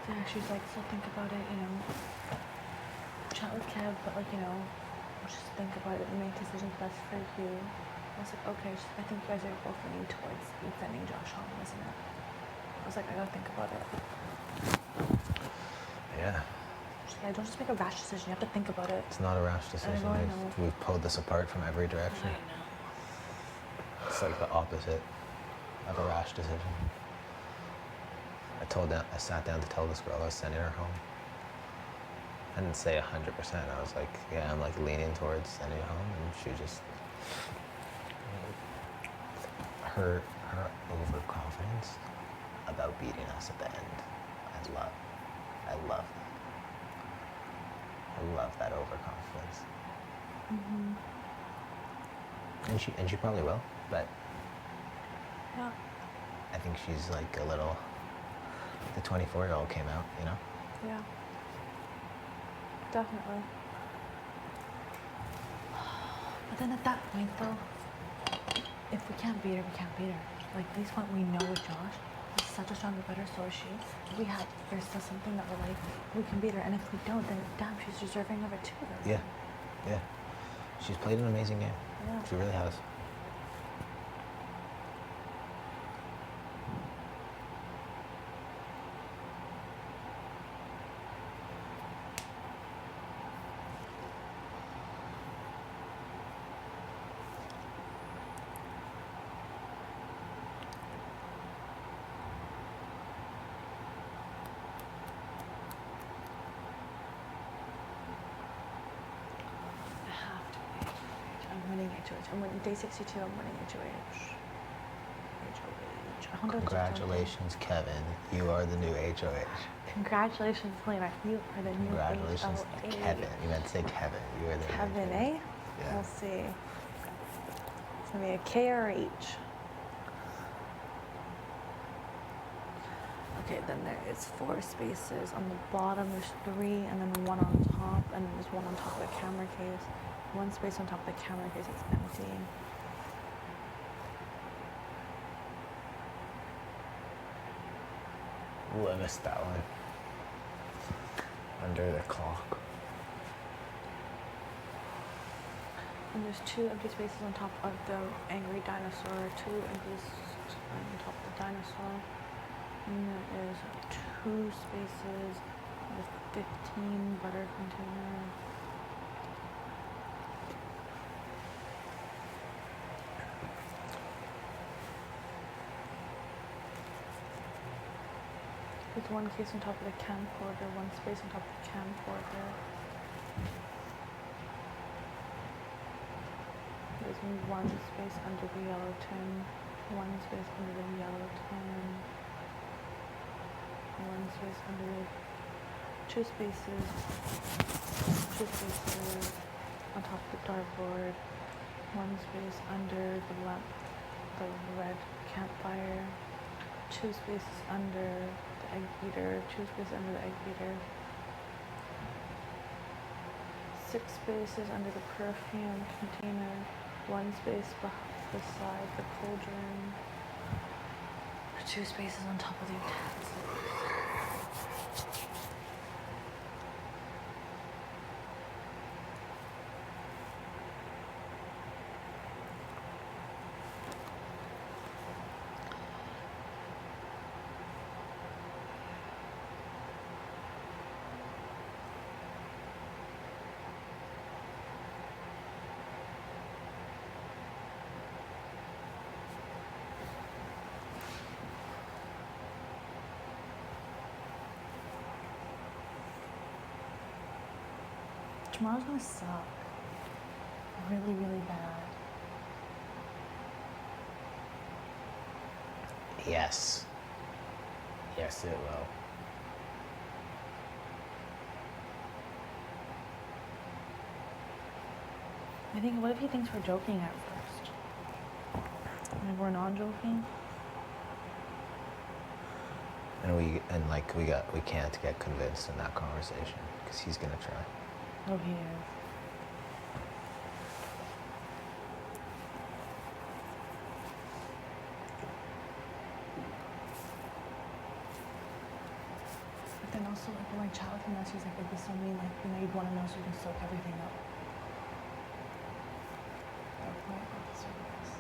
Yeah, she's like, so think about it, you know. Chat with Kev, but like, you know, just think about it and make decisions best for you. I was like, okay, I think you guys are both leaning towards sending Josh home, isn't it? I was like, I gotta think about it. Yeah. She's like, don't just make a rash decision, you have to think about it. It's not a rash decision. I know. We've pulled this apart from every direction. I know. It's like the opposite of a rash decision. I sat down to tell this girl I was sending her home. I didn't say 100%. I was like, yeah, I'm like leaning towards sending her home, and she just her overconfidence about beating us at the end. I love that overconfidence. Mm-hmm. And she probably will, but Yeah. I think she's like a little. The 24-year-old came out, you know. Yeah. Definitely. But then at that point, though, if we can't beat her, we can't beat her. Like, at this point, we know with Josh, he's such a stronger, better, so is she. There's still something that we're like, we can beat her, and if we don't, then damn, she's deserving of it too. Though. Yeah. She's played an amazing game. Yeah. She really has. I have to wait. I'm winning HOH. I'm winning day 62. I'm winning HOH. HOH. Congratulations, Kevin. You are the new HOH. Congratulations, Lena. You are the new Congratulations, HOH. Kevin. You meant to say Kevin. You are the new Kevin, HOH. eh? Yeah. We'll see. It's gonna be a K or H. Okay, then there is 4 spaces. On the bottom, there's 3, and then 1 on top, and then there's 1 on top of the camera case. 1 space on top of the camera case is empty. Ooh, I missed that one. Under the clock. And there's 2 empty spaces on top of the angry dinosaur, 2 empty spaces on top of the dinosaur. And there is 2 spaces with 15 butter containers. With 1 case on top of the camcorder, 1 space on top of the camcorder. There's 1 space under the yellow tin, 1 space under the yellow tin, 1 space under the 2 spaces on top of the dartboard, 1 space under the lamp, the red campfire, 2 spaces under the egg beater, 2 spaces under the egg beater, 6 spaces under the perfume container, 1 space beside the cauldron, 2 spaces on top of the utensils. Tomorrow's gonna suck. Really, really bad. Yes. Yes, it will. I think, what if he thinks we're joking at first? Like we're not joking? And we can't get convinced in that conversation because he's gonna try. Oh, he is. But then also, like, when my child came out, she's like, it'd be so mean, like, you'd want to know so you can soak everything up. That's why I got this service.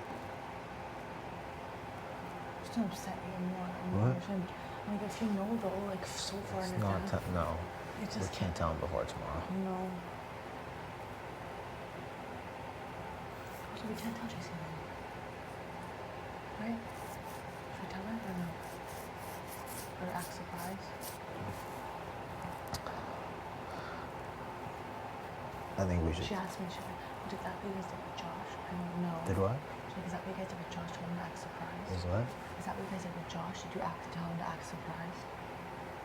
Just to upset you more and more. What? Like, if you know, though, like, so far It's in not. advance. No. It We just can't tell him before tomorrow. No. So we can't tell JC then. Right? Should we tell her or no? Or act surprised? I think we should. She asked me, she's like, what exactly is it with Josh? I don't know. Did what? She's like, is that what you guys did with Josh? Told him to act surprised? Is what? Is that what you guys did with Josh? Did you tell him to act surprised?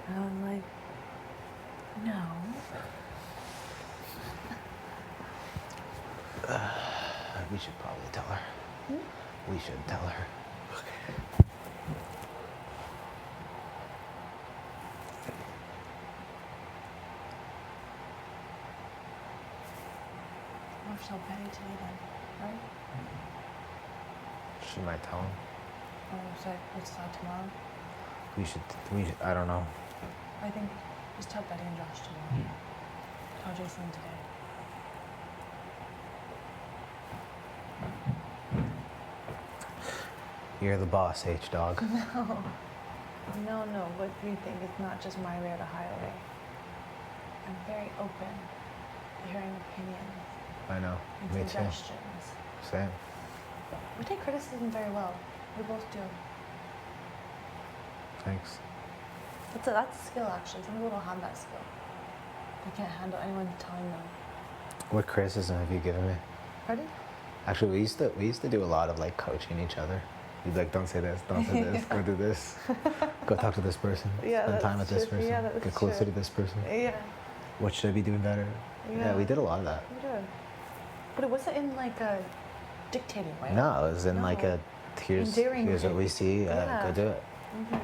And I was like, no. We should probably tell her. We should tell her. Or she'll Betty today then, right? She might tell him. Or it's like, let's decide tomorrow. We should. I don't know. I think just tell Betty and Josh tomorrow. Tell Jason today. You're the boss, H-Dog. No. What do you think? It's not just my way or the highway. I'm very open to hearing opinions I know. and Me too. suggestions. Same. We take criticism very well. We both do. Thanks. That's a skill, actually. Some people don't have that skill. They can't handle anyone telling them. What criticism have you given me? Pardon? Actually, we used to do a lot of like coaching each other. You'd be like, don't say this, don't say this, go do this, go talk to this person, Yeah, spend time with that's this true. person, Yeah, that's get closer true. to this person. Yeah. What should I be doing better? Yeah, we did a lot of that. We did. But it wasn't in like a dictating way. No, it was in like a here's Endearing what way. we see, Yeah. go do it. Mm-hmm.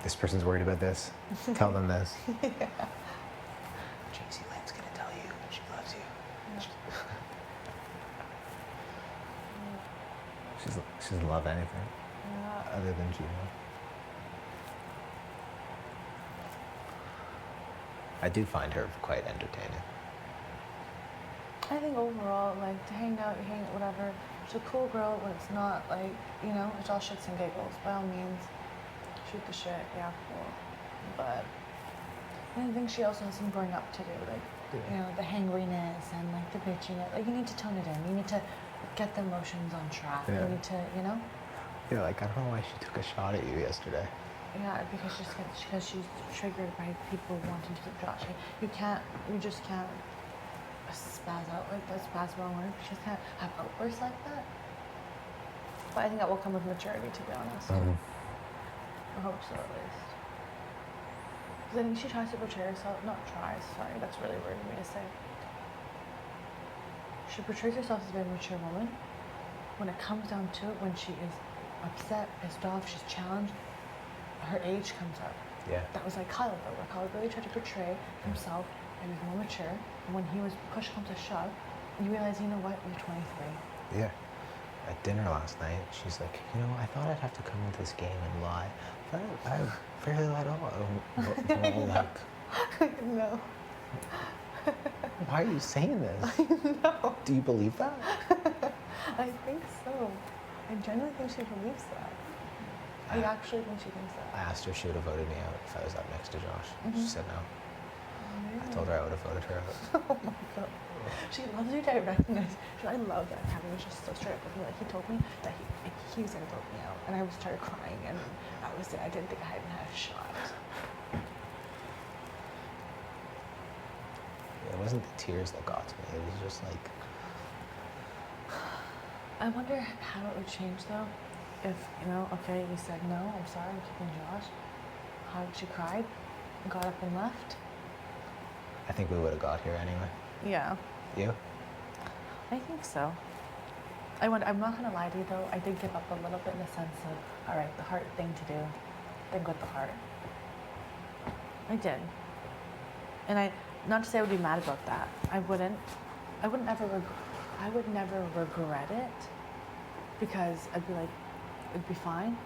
This person's worried about this. Tell them this. JC Lynn's gonna tell you she loves you. She doesn't love anything Yeah. other than Gina. I do find her quite entertaining. I think overall, like, to hang out, whatever. She's a cool girl when it's not like, it's all shits and giggles. By all means, shoot the shit, yeah, cool. But I think she also has some growing up to do, like, the hangriness and like the bitchiness. Like, you need to tone it in. You need to get the emotions on track. Yeah. You need to, Yeah, like I don't know why she took a shot at you yesterday. Yeah, because she's triggered by people wanting to keep Josh. You just can't spaz out like that. Spaz wrong word. You just can't have outbursts like that. But I think that will come with maturity, to be honest. I hope so, at least. Because I think she tries to portray herself. Not tries. Sorry, that's really weird of me to say. She portrays herself as a very mature woman. When it comes down to it, when she is upset, pissed off, she's challenged, her age comes up. Yeah. That was like Kyle, though, where Kyle really tried to portray himself and was more mature. And when he was push comes to shove, you realize, you know what, you're 23. Yeah. At dinner last night, she's like, I thought I'd have to come into this game and lie. But I barely lied at all. Like, No. why are you saying this? No. Do you believe that? I think so. I genuinely think she believes that. I actually think she thinks I that. asked her if she would have voted me out if I was up next to Josh. She said no. I told her I would have voted her out. Oh my god. She loves you directness. I love that Kevin was just so straight up with me. Like, he told me that he was gonna vote me out, and I started crying, and that was it. I didn't think I even had a shot. It wasn't the tears that got to me. It was just like, I wonder how it would change though. If, you know, okay, you said no, I'm sorry, I'm keeping Josh. How she cried, got up and left. I think we would have got here anyway. Yeah, You? I think so. I'm not gonna lie to you though, I did give up a little bit in the sense of, all right, the heart thing to do, think with the heart. I did. And not to say I would be mad about that. I would never regret it because I'd be like, it'd be fine.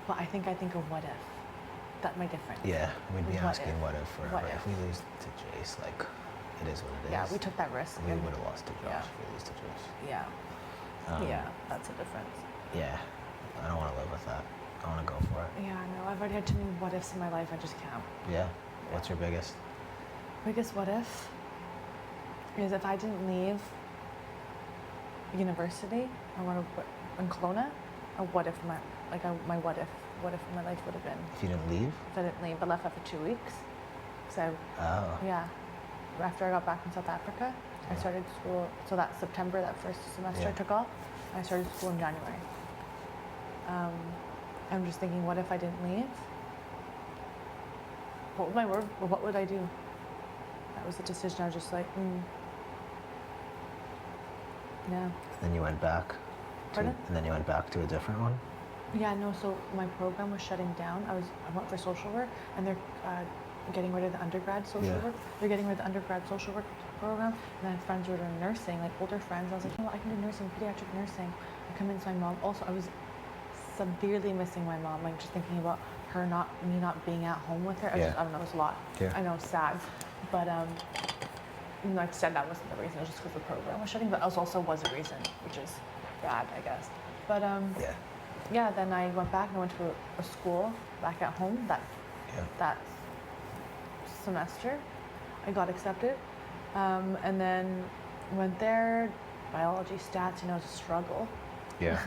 But I think of what if. That my difference. Yeah, we'd be What asking if? what if forever. What If if? we lose to Jace, like, it is what it is. Yeah, we took that risk. We and- would have lost to Josh yeah. if we lose to Jace. Yeah. Um, Yeah, that's a difference. Yeah, I don't want to live with that. I want to go for it. Yeah, no, I've already had too many what ifs in my life. I just can't. Yeah. What's your biggest? Biggest what if is if I didn't leave university, I want to in Kelowna. A what if my what if my life would have been If you didn't leave? if I didn't leave. I left after 2 weeks. So Oh. yeah, after I got back from South Africa, I Yeah. started school. So that September, that first semester I Yeah. took off, I started school in January. I'm just thinking, what if I didn't leave? What would my work? What would I do? That was the decision. I was just like, yeah. And then you went back. Pardon? And then you went back to a different one. Yeah, no, so my program was shutting down. I went for social work, and they're getting rid of the undergrad social Yeah. work. They're getting rid of the undergrad social work program, and I had friends who were doing nursing, like older friends. I was like, you know what, I can do nursing, pediatric nursing. I convinced my mom. Also, I was severely missing my mom, like just thinking about me not being at home with her. Yeah. I don't know, it was a lot. Yeah. I know, it's sad, but like I said, that wasn't the reason. It was just because the program was shutting, but it also was a reason, which is bad, I guess. But Yeah. yeah, then I went back and I went to a school back at home that semester. I got accepted. And then went there, biology, stats, it's a struggle. Yeah.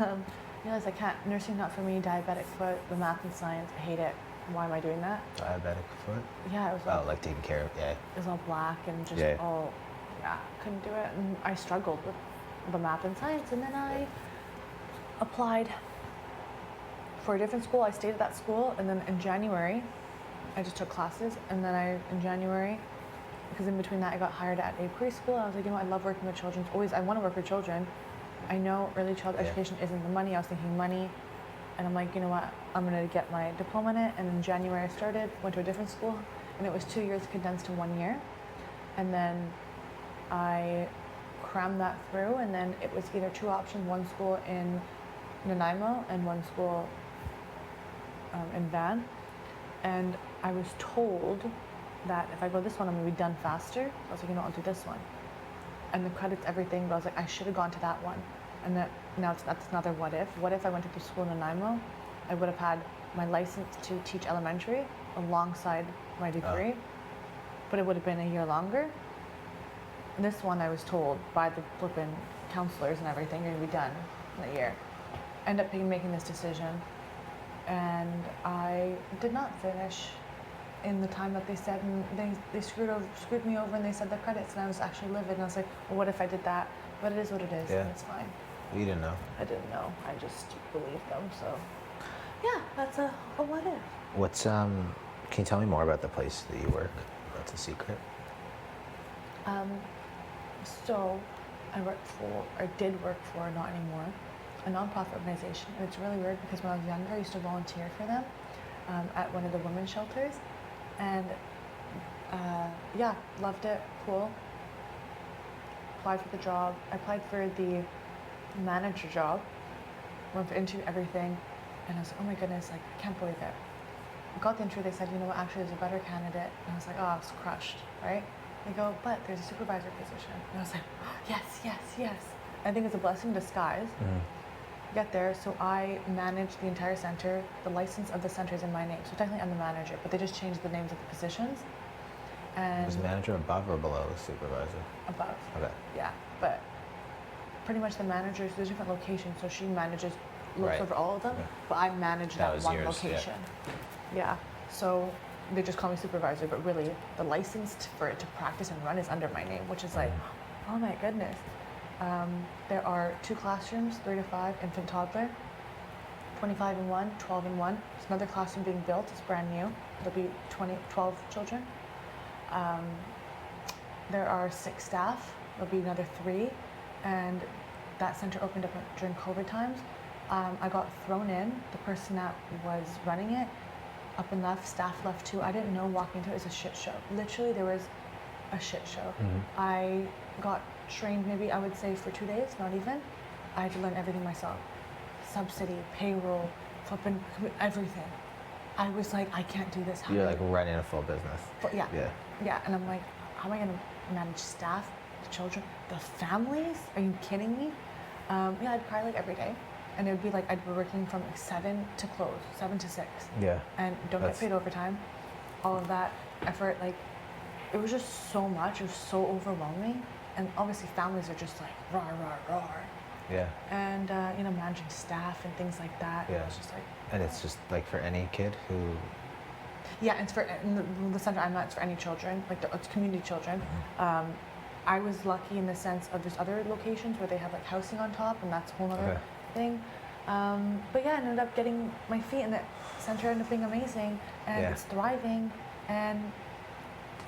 Realized I can't, nursing not for me, diabetic foot, the math and science, I hate it. Why am I doing that? Diabetic foot. Yeah, it was Oh, like taking care of. Yeah. it was all black and just Yeah. all, couldn't do it. And I struggled with the math and science. And then I applied for a different school. I stayed at that school. And then in January, I just took classes. And then in January, because in between that, I got hired at Apr27. I was like, I love working with children. I want to work with children. I know early child education isn't the money. I was thinking money. And I'm like, you know what? I'm going to get my diploma in it. And in January, I started, went to a different school. And it was 2 years condensed to 1 year. And then I crammed that through. And then it was either two options, one school in Nanaimo and one school in Van. And I was told that if I go this one, I'm going to be done faster. So I was like, I'll do this one. And the credits, everything, but I was like, I should have gone to that one. And that's another what if. What if I went to the school in Nanaimo? I would have had my license to teach elementary alongside my degree, but it would have been a year longer. And this one I was told by the flippin' counselors and everything, you're gonna be done in a year. End up making this decision, and I did not finish in the time that they said, and they screwed me over, and they said the credits, and I was actually livid, and I was like, well, what if I did that? But it is what it is, Yeah. and it's fine. You didn't know. I didn't know. I just believed them. So, yeah, that's a what if. What's Can you tell me more about the place that you work? That's a secret. So, I did work for, not anymore, a nonprofit organization, and it's really weird because when I was younger, I used to volunteer for them at one of the women's shelters, and yeah, loved it. Cool. Applied for the job. I applied for the manager job. Went for interview, everything, and I was like, oh my goodness, like I can't believe it. I got the interview. They said, you know what, actually, there's a better candidate, and I was like, oh, I was crushed, right? They go, but there's a supervisor position, and I was like, oh, yes, yes, yes. I think it's a blessing in disguise. Get there, so I manage the entire center. The license of the center is in my name, so technically I'm the manager, but they just changed the names of the positions. And Was the manager above or below the supervisor? above. Okay. Yeah, but pretty much the managers, there's different locations, so she looks Right. over all of them, Yeah. but I manage That that was one yours, yeah. location. Yeah, so they just call me supervisor, but really the license for it to practice and run is under my name, which is like, oh my goodness. There are 2 classrooms, 3 to 5, infant toddler, 25 in one, 12 in one. There's another classroom being built, it's brand new. There'll be 12 children. There are 6 staff, there'll be another 3, and that center opened up during COVID times. I got thrown in, the person that was running it up and left, staff left too. I didn't know walking into it was a shit show. Literally, there was a shit show. I got trained maybe I would say for 2 days, not even. I had to learn everything myself. Subsidy, payroll, flipping, everything. I was like, I can't do this. How You're do I- like running a full business. yeah. Yeah. Yeah, and I'm like, how am I gonna manage staff, the children, the families? Are you kidding me? Yeah, I'd cry like every day. And it would be like, I'd be working from like 7 to close, 7 to 6. Yeah. And don't That's- get paid overtime. All of that effort, like, it was just so much, it was so overwhelming. And obviously families are just like, rah, rah, rah. Yeah. And, you know, managing staff and things like that. Yeah. It was just like, And it's just like for any kid who. yeah, it's for in the center I'm at. It's for any children, like it's community children. I was lucky in the sense of there's other locations where they have like housing on top, and that's a whole other Okay. thing. But yeah, I ended up getting my feet in the center, ended up being amazing, and Yeah. it's thriving. And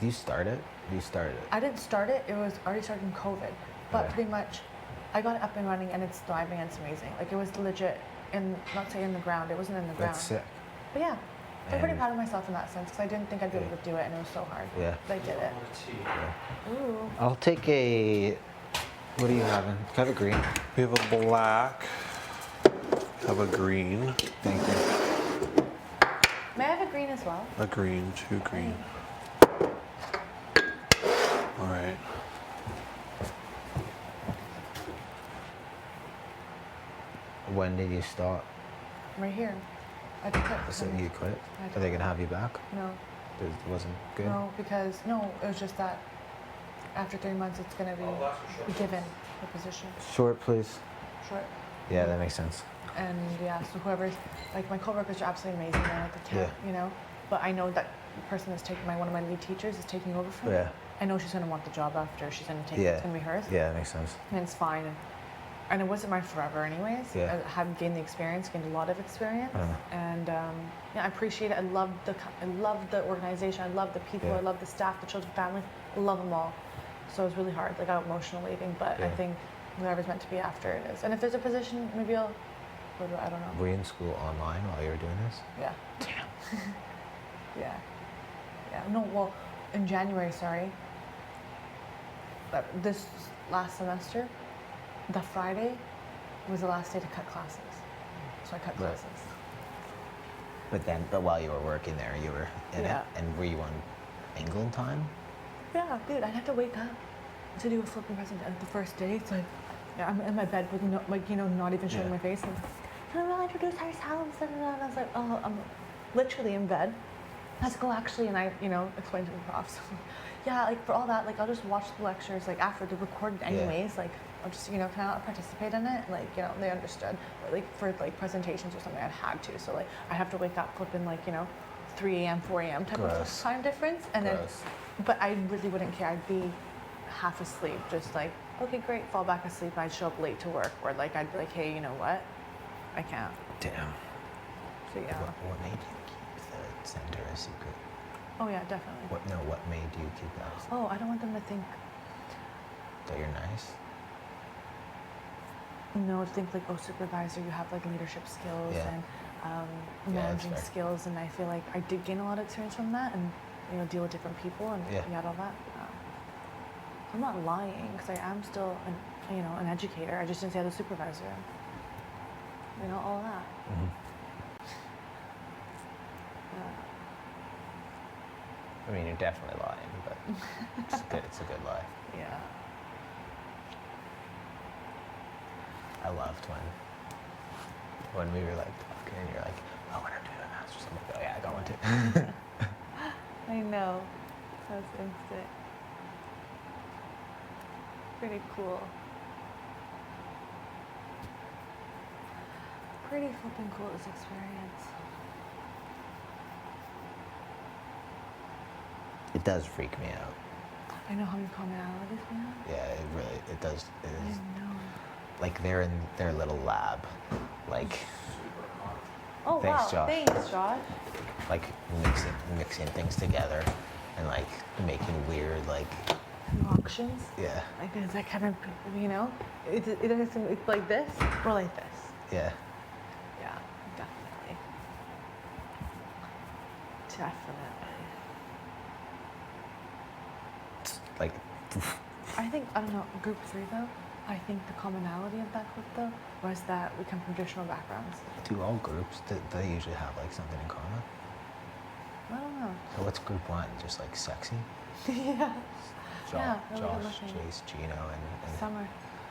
Did you start it? You started it. I didn't start it; it was already started in COVID. But Okay. pretty much, I got it up and running, and it's thriving, and it's amazing. Like it was legit, and not say in the ground. It wasn't in the ground. That's sick. But yeah, I'm pretty And- proud of myself in that sense because I didn't think I'd be able Yeah. to do it, and it was so hard. Yeah. But I did it. Ooh. I'll take a. What are you having? Have a green. We have a black, have a green, Thank you. May I have a green as well? a green, 2 green. All right. When did you start? Right here. I took it. So you quit? I Are they gonna have you back? No, It wasn't good. no, because no, it was just that after 3 months it's gonna be given the position. Short, please. Short. Yeah, that makes sense. And yeah, so whoever's like my coworkers are absolutely amazing. They're at the camp, Yeah. you know. But I know that the person that's taking one of my lead teachers is taking over for me. Yeah. I know she's gonna want the job after. She's gonna take it. Yeah. It's gonna be hers. Yeah, that makes sense. And it's fine. And it wasn't mine forever, anyways. Yeah. I have gained the experience, gained a lot of experience, Uh-huh. and yeah, I appreciate it. I love the organization. I love the people. Yeah. I love the staff, the children, families. I love them all. So it was really hard. Like I got emotional leaving, but I Yeah. think whoever's meant to be after it is. And if there's a position, maybe I'll go to. I don't know. Were you in school online while you were doing this? Yeah. Damn. Yeah. Yeah. No. Well, in January, sorry. This last semester, the Friday was the last day to cut classes. So I cut Right. classes. But while you were working there, you were in Yeah. it. And were you on England time? Yeah, dude, I'd have to wake up to do a flipping presentation. The first day, it's like, yeah, I'm in my bed with no, like, you know, not even showing Yeah. my face. And, can I introduce ourselves? And I was like, oh, I'm literally in bed. Let's go actually, and I, you know, explained to the profs. Yeah, like for all that, like I'll just watch the lectures, like after they're recorded anyways. Like I'll just, you know, can I not participate in it? Like, you know, they understood. But like for like presentations or something, I'd had to. So like I have to wake up flipping like, you know, 3 a.m., 4 a.m. type Gross. of time difference, and Gross. then, but I really wouldn't care. I'd be half asleep, just like, okay, great, fall back asleep. I'd show up late to work, or like I'd be like, hey, you know what? I can't. Damn. So yeah. What made you keep the center a secret? Oh yeah, definitely. What made you keep that a secret? Oh, I don't want them to think. That you're nice? No, think like, oh, supervisor, you have like leadership skills Yeah. and Yeah, that's managing fair. skills, and I feel like I did gain a lot of experience from that, and you know, deal with different people, and Yeah. you had all that. I'm not lying because I am still, an educator. I just didn't say I was a supervisor. You know, all that. Mm-hmm. I mean, you're definitely lying, but it's a good lie. Yeah. I loved when we were like talking and you're like, oh, when I'm doing a master's, I'm like, oh yeah, I got one too. I know. That's instant. Pretty cool. Pretty flipping cool, this experience. It does freak me out. I know how many commonalities we have. Yeah, it does. It I is, know. like they're in their little lab, like Oh Thanks, wow, Josh. thanks, Josh. like mixing things together, and like making weird like Concoctions. yeah Like is that kind of, you know, it's like this or like this. yeah. Yeah, definitely. Definitely. Like I think, I don't know, group 3 though, I think the commonality of that group though was that we come from traditional backgrounds. do all groups they usually have like something in common? I don't know. So what's group 1? Just like sexy? Yeah. Yeah, really good Josh, looking. Chase, Gino, and Summer.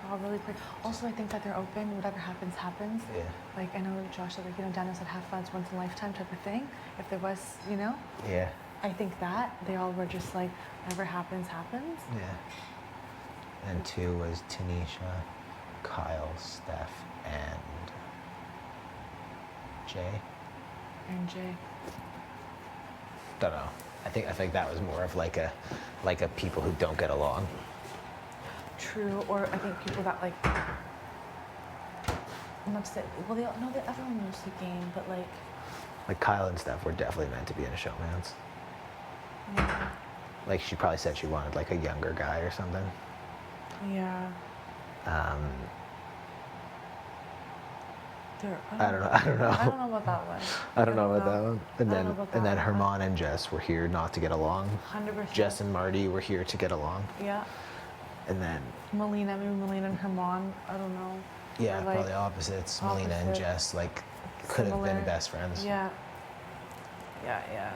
All really pretty. Also, I think that they're open. Whatever happens, happens. yeah. Like, I know Josh said, like, you know, Daniel said, have fun, it's once in a lifetime type of thing. If there was, you know, Yeah. I think that they all were just like, whatever happens, happens. Yeah. And 2 was Tanisha, Kyle, Steph, and Jay. And Jay. Don't know. I think that was more of like a people who don't get along. True. Or I think people that like, not to say, well, they all, no, everyone knows the game, but like, Like Kyle and Steph were definitely meant to be in a showman's. yeah. Like she probably said she wanted like a younger guy or something. Yeah. I don't know. I don't know. I don't know about that one. I don't know about that one. And I then don't know about and then that one. Herman and Jess were here not to get along. 100%. Jess and Marty were here to get along. Yeah. And then Melina, maybe Melina and Herman, I don't know. yeah, Or, like, probably opposites. Melina and opposite. Jess like could have been Similar. best friends. Yeah. Yeah, yeah.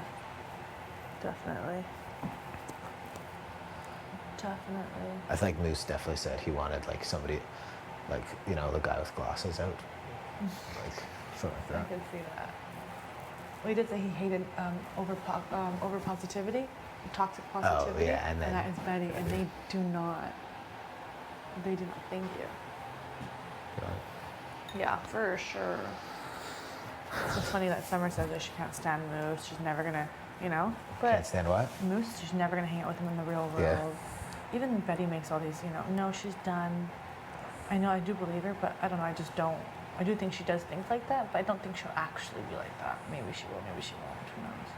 Definitely. Definitely. I think Moose definitely said he wanted like somebody, like you know the guy with glasses out, like something I like that. could see that. Well, he did say he hated over positivity, toxic positivity. Oh, yeah, and then- that is Betty, and they do not. They do not. Thank you. Yeah, for sure. It's just funny that Summer says that she can't stand Moose. She's never gonna, you know. But Can't stand what? Moose, she's never gonna hang out with him in the real world. Yeah. Even Betty makes all these, you know, no, she's done. I know, I do believe her, but I don't know, I just don't. I do think she does things like that, but I don't think she'll actually be like that. Maybe she will, maybe she won't. Who knows?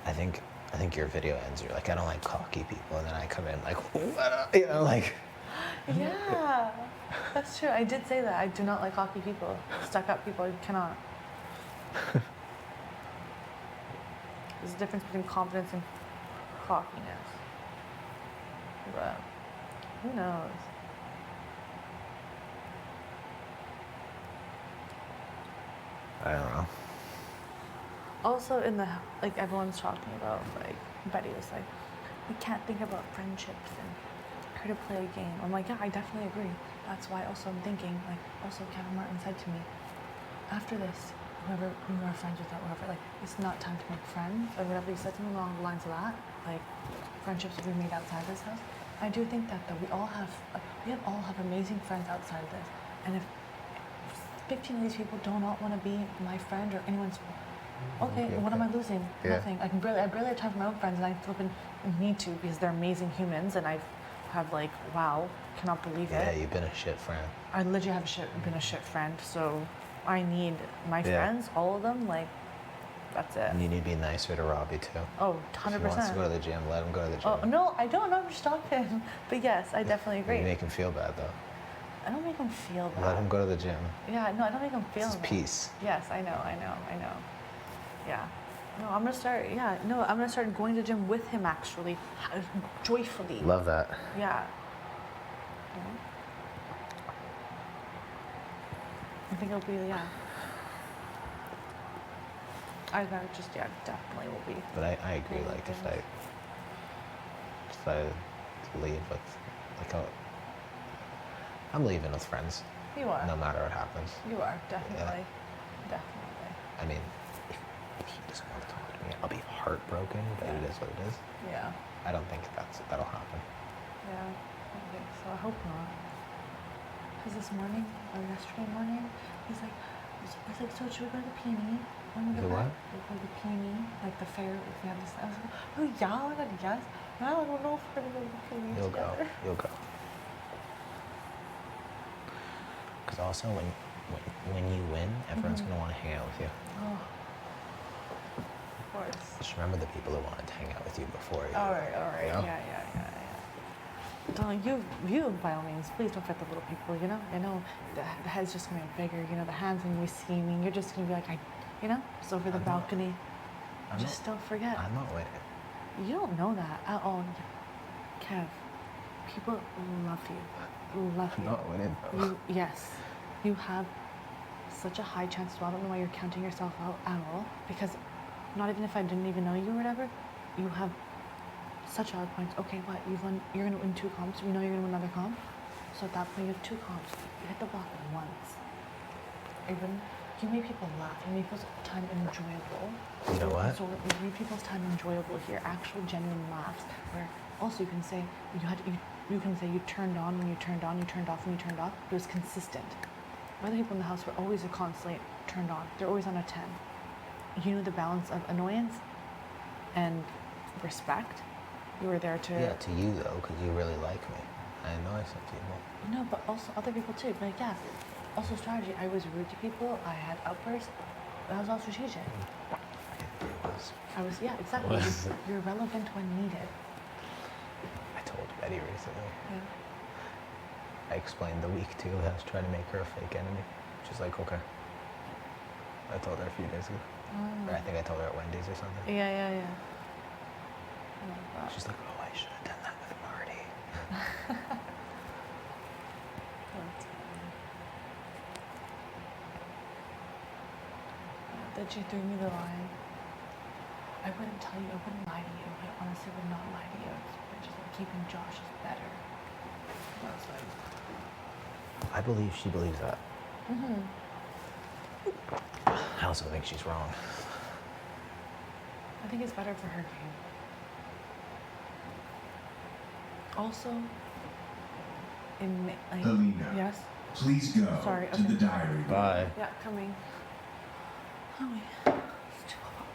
I think your video ends. You're like, I don't like cocky people, and then I come in like, what up? You know, like. Yeah, that's true. I did say that. I do not like cocky people. Stuck up people, I cannot. There's a difference between confidence and cockiness. But who knows? I don't know. Also in the, like everyone's talking about, like Betty was like, we can't think about friendships and her to play a game. I'm like, yeah, I definitely agree. That's why also I'm thinking, like, also Kevin Martin said to me, after this, whoever you are friends with that, whoever, like, it's not time to make friends or whatever. He said something along the lines of that, like, friendships will be made outside this house. I do think that though we all have amazing friends outside this, and if 15 of these people do not want to be my friend or anyone's, okay, Okay, what am I okay. losing? Yeah. Nothing. I barely have time for my own friends, and I flipping need to because they're amazing humans, and I have like, wow, cannot believe Yeah, it. you've been a shit friend. I literally have been a shit friend, so I need my Yeah. friends, all of them, like, that's it. And you need to be nicer to Robbie too. Oh, If he wants to 100%. go to the gym, let him go to the gym. Oh, no, I don't know, I'm just talking. But yes, I definitely You agree. make him feel bad though. I don't make them feel bad. Let him go to the gym. Yeah, no, I don't make them feel This is bad. peace. Yes, I know. Yeah. No, I'm gonna start, I'm gonna start going to the gym with him actually, joyfully. Love that. Yeah. Mhm. I think it'll be, yeah. I just, definitely will be. But I agree. Really Like if good. I leave with like I'm leaving with friends, You are. no matter what happens. You are, definitely. Definitely. I mean, if he doesn't want to talk to me, I'll be heartbroken. But it is what it is. Yeah. I don't think that'll happen. Yeah. I don't think so. I hope not. Because this morning, or yesterday morning, he's like, I was like, so should we go to the peony? When we The get what? back? We go to the peony, like the fair. If we have this, I was like, oh yeah, oh my god, yes. I don't know if we're gonna be You'll go. together. You'll go. Because also, when you win, everyone's gonna want to hang out with you. Oh, of course. Just remember the people who wanted to hang out with you before you. All right. You know? Yeah. Don't you by all means, please don't forget the little people. You know, I know the head's just gonna be bigger. You know, the hands gonna be scheming. You're just gonna be like, just over the I'm not- balcony. Just don't forget. I'm not winning. You don't know that at all, Kev. People love you. Love I'm you. not winning though. Yes, you have such a high chance. So I don't know why you're counting yourself out at all. Because not even if I didn't even know you or whatever, you have such high points. Okay, what you're gonna win 2 comps. You know you're gonna win another comp. So at that point, you have 2 comps. You hit the block once. Even you made people laugh. You made people's time enjoyable. You know what? So you made people's time enjoyable here. Actual genuine laughs. Where also you can say you can say you turned on when you turned on, you turned off when you turned off. It was consistent. Other people in the house were always constantly turned on. They're always on a 10. You knew the balance of annoyance and respect. You were there to. Yeah, to you though, because you really like me. I know I said people. No, but also other people too. Like, yeah. Also strategy. I was rude to people. I had outbursts. That was all strategic. It was. Yeah, exactly. You're relevant when needed. I told Betty recently. Yeah. I explained the week too. I was trying to make her a fake enemy. She's like, okay. I told her a few days ago. Or I think I told her at Wendy's or something. Yeah. I love that. She's like, oh, I should have done that with Marty. That she threw me the line. I wouldn't tell you. I wouldn't lie to you. I honestly would not lie to you. It's just like keeping Josh is better. That's like. I believe she believes that. I also think she's wrong. I think it's better for her game. Also, Helena. yes. Please go Sorry, to the okay. diary room. Bye. Yeah, coming. Oh, wait. It's 2 o'clock.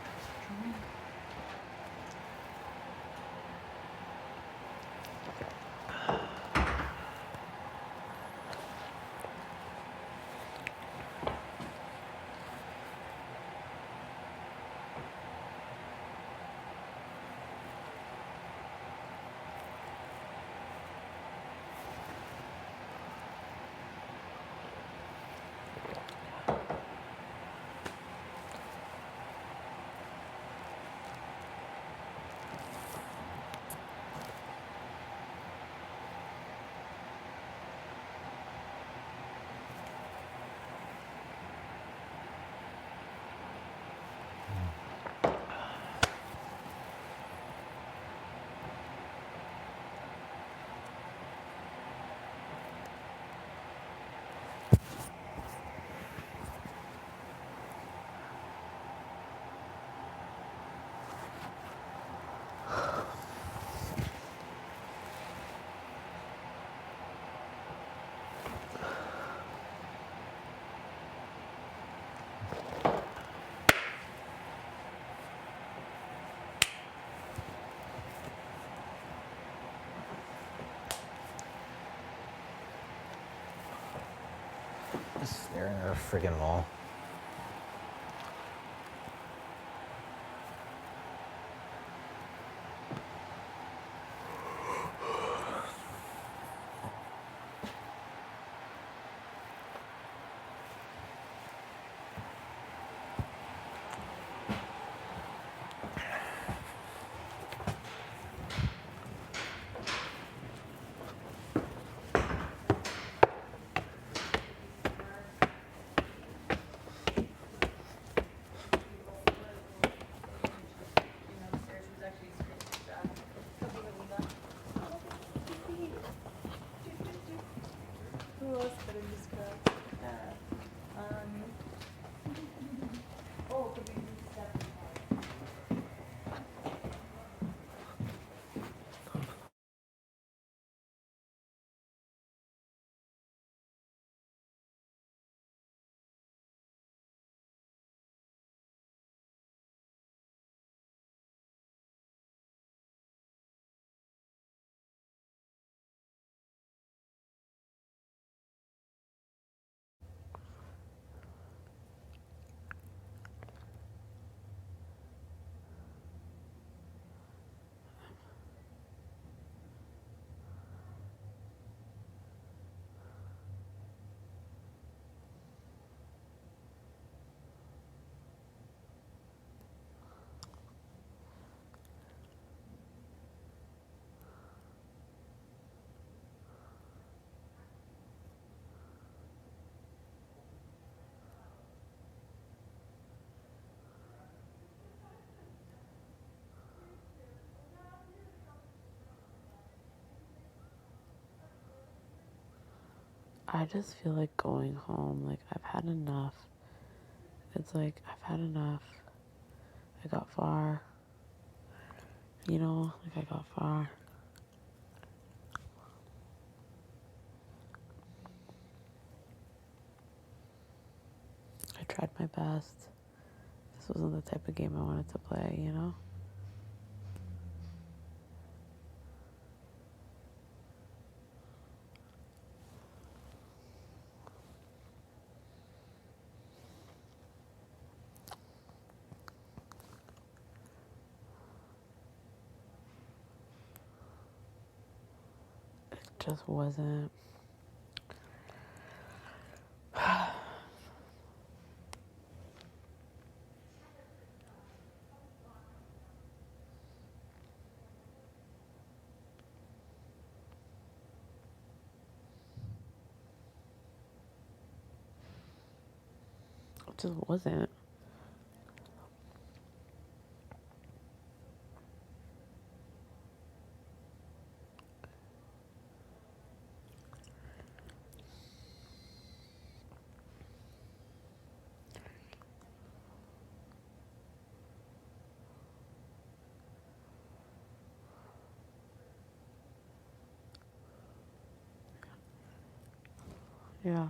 Just staring at a freaking wall. I just feel like going home. Like, I've had enough. It's like, I've had enough. I got far. You know, like, I got far. I tried my best. This wasn't the type of game I wanted to play, you know? It just wasn't. It just wasn't. Yeah.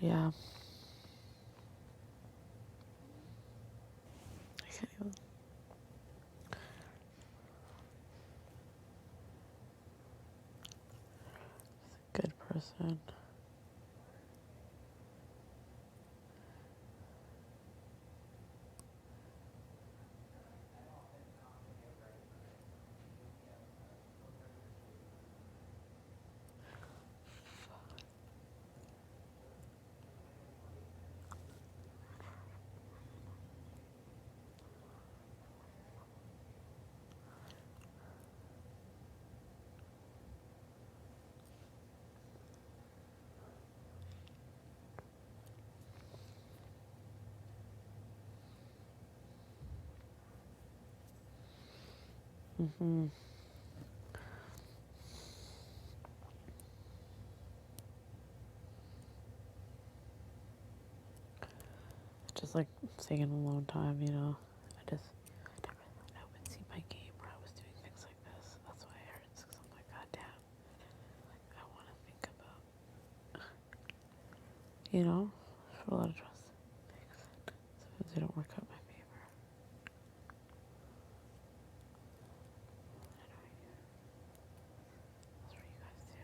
Yeah. I can't even. Good person. Mm-hmm. Just like taking a long time, you know. I would see my game where I was doing things like this. That's why it hurts, because I'm like, God damn. Like, I want to think about, you know, for a lot of trust. Sometimes they don't work out in my favor. I know that's what you guys do.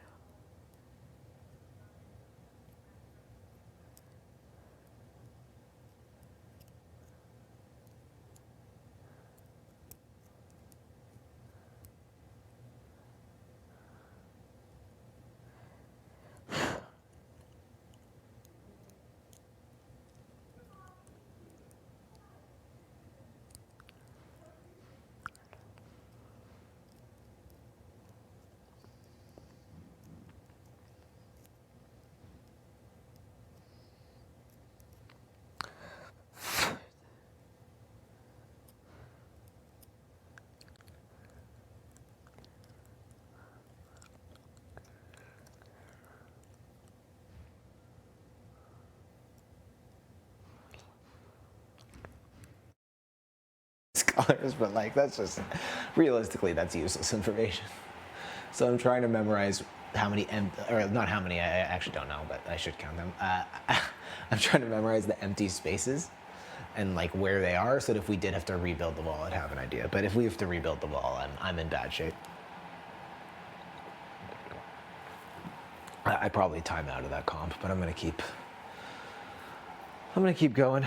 Scholars, but like that's just realistically that's useless information. So I'm trying to memorize how many or not how many, I actually don't know, but I should count them. I'm trying to memorize the empty spaces and like where they are, so that if we did have to rebuild the wall, I'd have an idea. But if we have to rebuild the wall, I'm in bad shape. I probably time out of that comp, but I'm gonna keep going.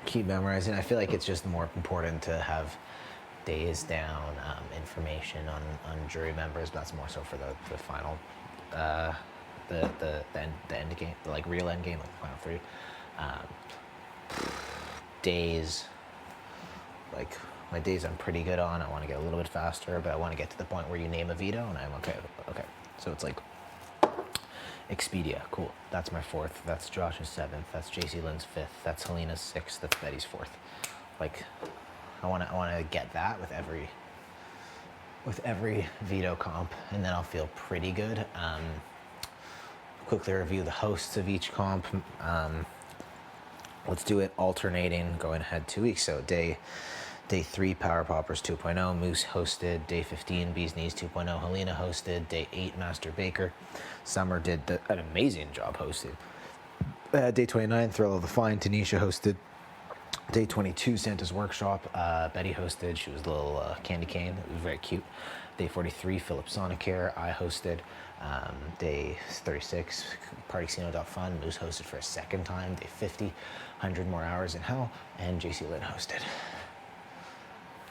Keep memorizing. I feel like it's just more important to have days down, information on jury members. But that's more so for the final, the end game, the like real end game, like the final three. Days, like my days I'm pretty good on. I want to get a little bit faster, but I want to get to the point where you name a veto and I'm okay. Okay, so it's like Expedia, cool. That's my 4th. That's Josh's 7th. That's JC Lynn's 5th. That's Helena's 6th. That's Betty's 4th. Like, I want to get that with every veto comp, and then I'll feel pretty good. Quickly review the hosts of each comp. Let's do it alternating, going ahead 2 weeks. So day 3, Power Poppers 2.0, Moose hosted. Day 15, Bees Knees 2.0, Helena hosted. Day 8, Master Baker. Summer did an amazing job hosting. Day 29, Thrill of the Fine, Tanisha hosted. Day 22, Santa's Workshop, Betty hosted. She was a little candy cane. It was very cute. Day 43, Philip Sonicare, I hosted. Day 36, PartyCasino.fun, Moose hosted for a second time. Day 50, 100 More Hours in Hell, and JC Lynn hosted.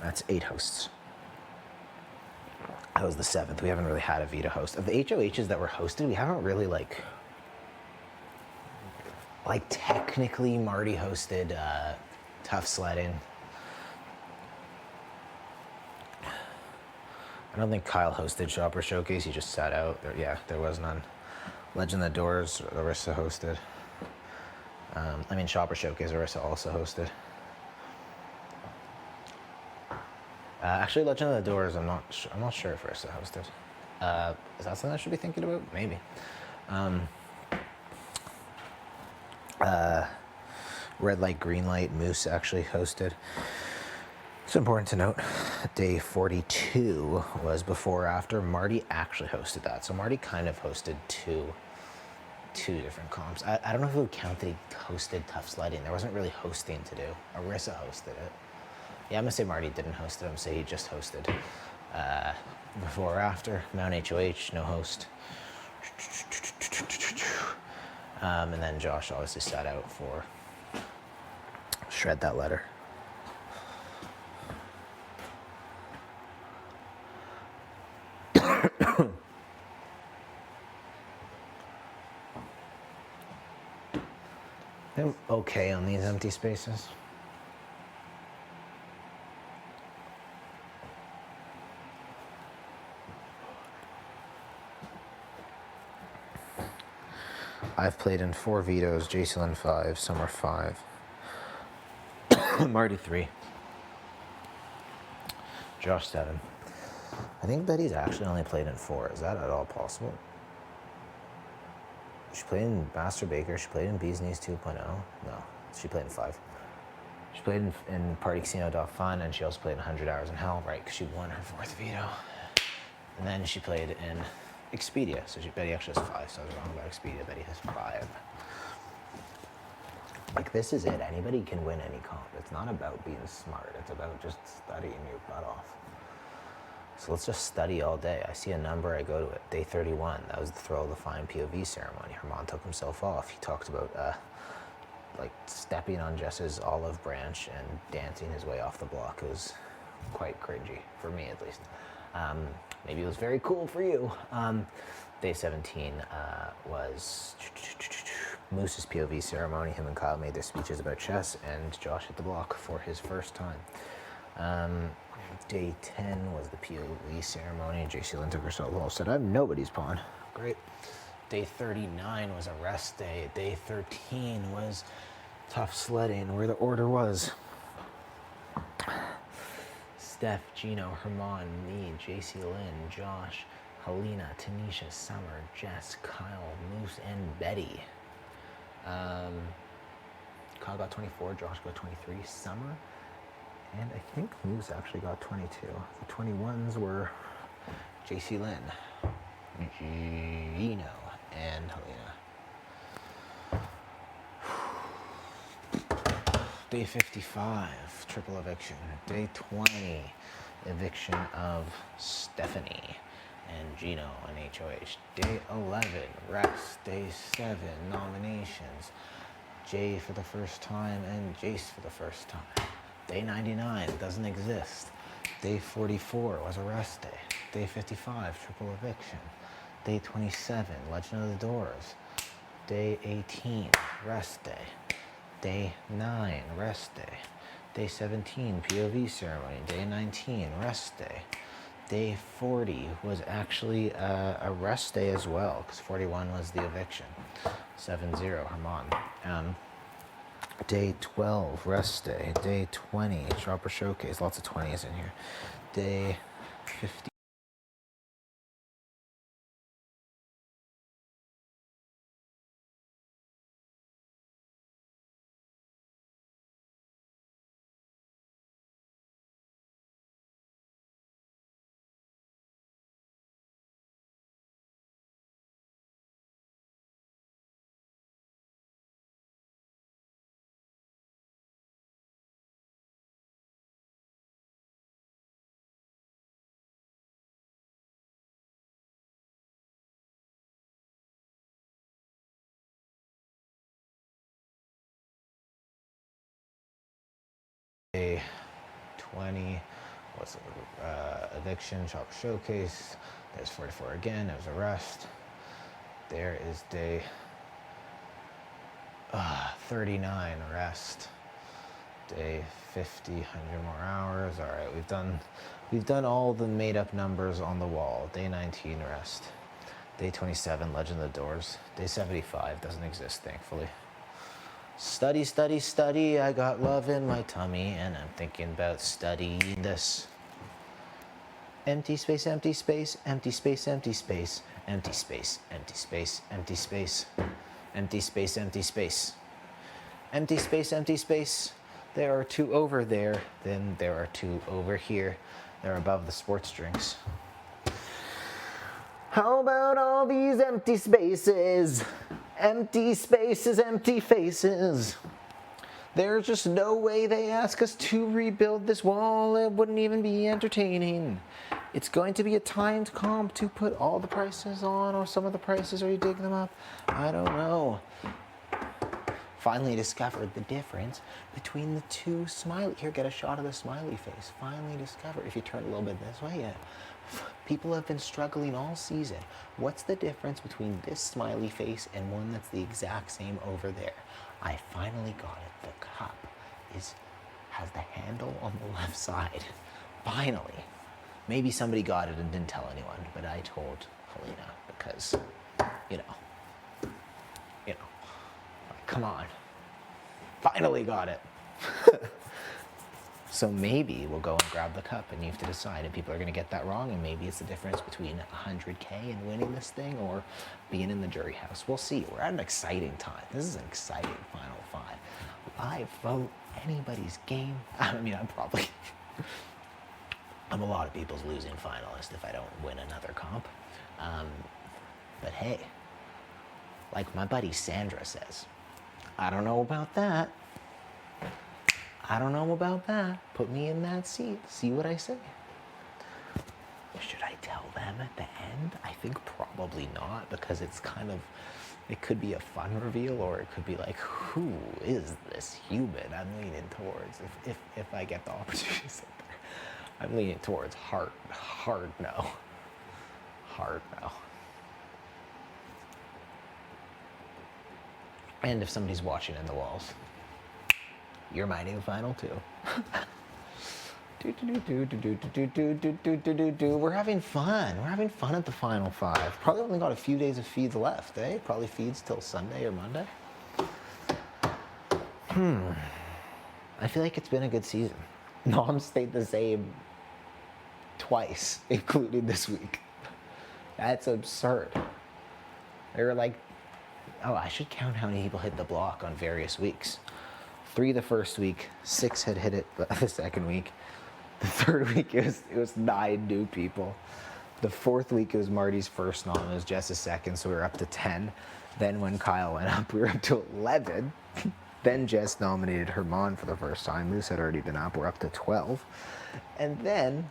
That's 8 hosts. That was the 7th. We haven't really had a veto host. Of the HOHs that were hosted, we haven't really like technically Marty hosted Tough Sledding. I don't think Kyle hosted Shopper Showcase. He just sat out. There was none. Legend of the Doors, Larissa hosted. Shopper Showcase, Larissa also hosted. Actually, Legend of the Doors, I'm not sure if Larissa hosted. Is that something I should be thinking about? Maybe. Red Light, Green Light, Moose actually hosted. It's important to note, day 42 was before or after. Marty actually hosted that. So Marty kind of hosted two different comps. I don't know if it would count that he hosted Tough Sledding. There wasn't really hosting to do. Arissa hosted it. Yeah, I'm gonna say Marty didn't host it. I'm gonna say he just hosted. Before or after, Mount HOH, no host. And then Josh obviously sat out for Shred That Letter. I'm okay on these empty spaces. I've played in 4 vetoes, Jason 5, Summer 5, Marty 3, Josh 7. I think Betty's actually only played in 4. Is that at all possible? She played in Master Baker. She played in Bees Knees 2.0. No, she played in 5. She played in PartyCasino.fun, and she also played in 100 Hours in Hell, right? Because she won her 4th veto. And then she played in Expedia. So Betty actually has 5. So I was wrong about Expedia. Betty has 5. Like, this is it. Anybody can win any comp. It's not about being smart. It's about just studying your butt off. So let's just study all day. I see a number, I go to it. Day 31, that was the Thrill of the Fine POV ceremony. Herman took himself off. He talked about like stepping on Jess's olive branch and dancing his way off the block. It was quite cringy, for me at least. Maybe it was very cool for you. Day 17 was Moose's POV ceremony. Him and Kyle made their speeches about chess, and Josh hit the block for his first time. Day 10 was the POV ceremony, and JC Lynn took herself off. Said, I have nobody's pawn. Great. Day 39 was a rest day. Day 13 was Tough Sledding, where the order was Steph, Gino, Herman, me, JC Lynn, Josh, Helena, Tanisha, Summer, Jess, Kyle, Moose, and Betty. Kyle got 24, Josh got 23, Summer, and I think Moose actually got 22. The 21s were JC Lynn, Gino, and Helena. Day 55, triple eviction. Day 20, eviction of Stephanie and Gino and HOH. Day 11, rest. Day 7, nominations. Jay for the first time and Jace for the first time. Day 99 doesn't exist. Day 44 was a rest day. Day 55, triple eviction. Day 27, Legend of the Doors. Day 18, rest day. Day 9, rest day. Day 17, POV ceremony. Day 19, rest day. Day 40 was actually a rest day as well, because 41 was the eviction. 7-0, Herman. Day 12, rest day. Day 20, shopper showcase. Lots of 20s in here. Day 50. Day 20 was eviction, shopper showcase. There's 44 again, there's a rest. There is day 39, rest. Day 50, 100 more hours. All right, we've done all the made up numbers on the wall. Day 19, rest. Day 27, Legend of the Doors. Day 75 doesn't exist, thankfully. Study, study, study. I got love in my tummy, and I'm thinking about studying this. Empty space, empty space, empty space, empty space, empty space, empty space, empty space, empty space, empty space, empty space, empty space. There are 2 over there, then there are 2 over here. They're above the sports drinks. How about all these empty spaces? Empty spaces, empty faces. There's just no way they ask us to rebuild this wall. It wouldn't even be entertaining. It's going to be a timed comp to put all the prices on, or some of the prices. Are you digging them up? I don't know. Finally discovered the difference between the 2 smiley. Here, get a shot of the smiley face. Finally discovered. If you turn a little bit this way, yeah. People have been struggling all season. What's the difference between this smiley face and one that's the exact same over there? I finally got it. The cup has the handle on the left side. Finally. Maybe somebody got it and didn't tell anyone, but I told Helena because, you know, like, come on. Finally got it. So maybe we'll go and grab the cup, and you have to decide, and people are going to get that wrong, and maybe it's the difference between 100K and winning this thing or being in the jury house. We'll see. We're at an exciting time. This is an exciting Final 5. Live vote, anybody's game. I mean, I'm a lot of people's losing finalist if I don't win another comp. But hey, like my buddy Sandra says, I don't know about that. I don't know about that. Put me in that seat. See what I say. Should I tell them at the end? I think probably not, because it's kind of, it could be a fun reveal, or it could be like, who is this human? I'm leaning towards, if I get the opportunity to sit there, I'm leaning towards hard no. Hard no. And if somebody's watching in the walls, you're my new final 2. We're having fun. We're having fun at the Final 5. Probably only got a few days of feeds left, eh? Probably feeds till Sunday or Monday. I feel like it's been a good season. Nom stayed the same twice, including this week. That's absurd. They were like, oh, I should count how many people hit the block on various weeks. 3 the first week, 6 had hit it the second week. The third week, it was 9 new people. The 4th week, it was Marty's first nom. It was Jess's second, so we were up to 10. Then when Kyle went up, we were up to 11. Then Jess nominated Herman for the first time. Moose had already been up. We're up to 12. And then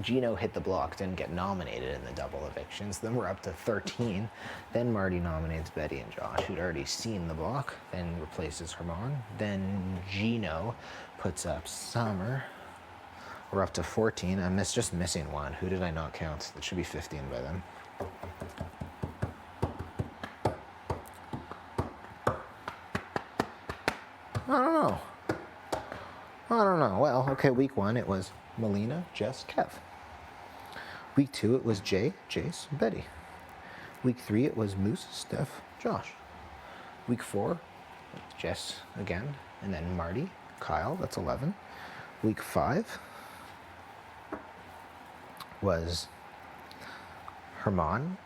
Gino hit the block, didn't get nominated in the double evictions. Then we're up to 13. Then Marty nominates Betty and Josh, who'd already seen the block, then replaces Herman. Then Gino puts up Summer. We're up to 14. I'm just missing one. Who did I not count? It should be 15 by then. I don't know. Well, okay, week 1, it was Melina, Jess, Kev. Week 2, it was Jay, Jace, Betty. Week 3, it was Moose, Steph, Josh. Week 4, Jess again, and then Marty, Kyle, that's 11. Week 5 was Herman.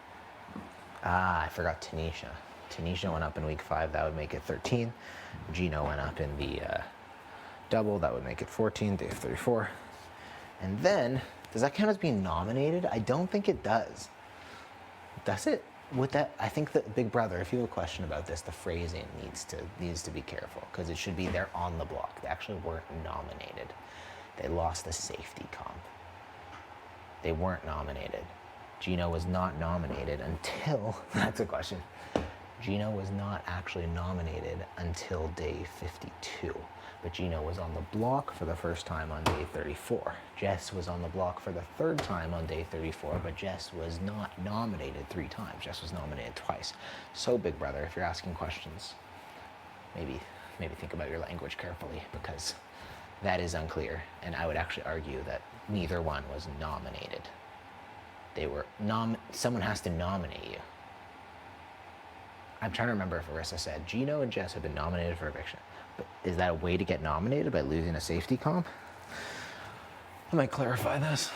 I forgot Tanisha. Tanisha went up in week 5, that would make it 13. Gino went up in the double, that would make it 14, day 34. And then, does that count as being nominated? I don't think it does. Does it? With that, I think that Big Brother, if you have a question about this, the phrasing needs to be careful, because it should be they're on the block. They actually weren't nominated. They lost the safety comp. They weren't nominated. Gino was not nominated until, that's a question. Gino was not actually nominated until day 52, but Gino was on the block for the first time on day 34. Jess was on the block for the third time on day 34, but Jess was not nominated 3 times. Jess was nominated twice. So Big Brother, if you're asking questions, maybe think about your language carefully, because that is unclear, and I would actually argue that neither one was nominated. They were someone has to nominate you. I'm trying to remember if Arissa said Gino and Jess have been nominated for eviction. But is that a way to get nominated by losing a safety comp? I might clarify this.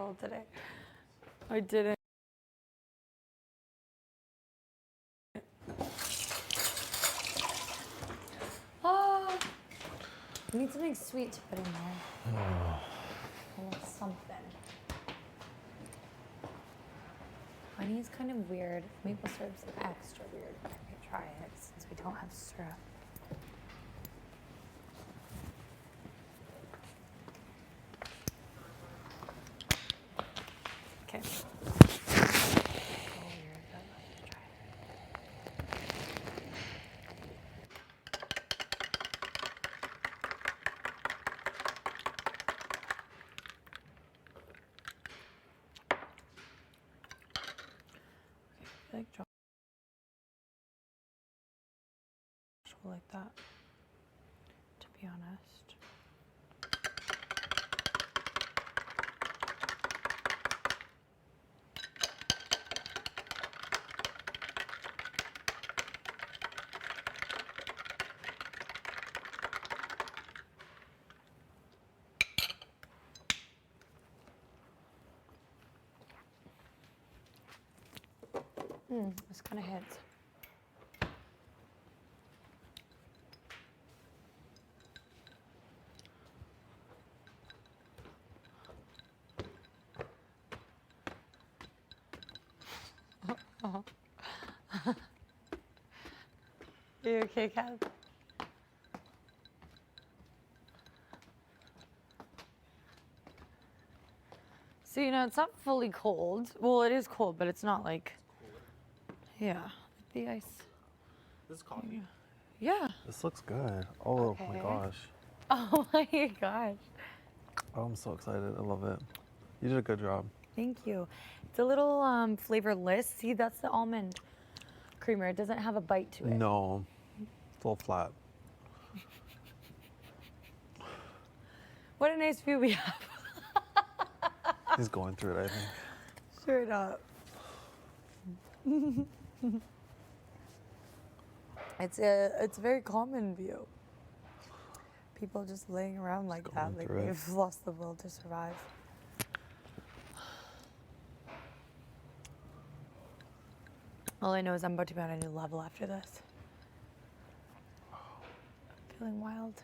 all today. I didn't. Oh, I need something sweet to put in there. A little something. Honey's kind of weird. Maple syrup's extra weird. Let me try it since we don't have syrup. Okay. Like Josh will like that, to be honest. This kind of hits. You okay, Kat? So, you know, it's not fully cold. Well, it is cold, but it's not like, yeah, the ice. This is coffee. Yeah. This looks good. Oh my Okay. gosh. Oh my gosh. Oh, I'm so excited. I love it. You did a good job. Thank you. It's a little flavorless. See, that's the almond creamer. It doesn't have a bite to it. No, it's all flat. What a nice view we have. He's going through it, I think. Straight up. It's a very common view. People just laying around like that, like they've lost the will to survive. All I know is I'm about to be on a new level after this. Feeling wild.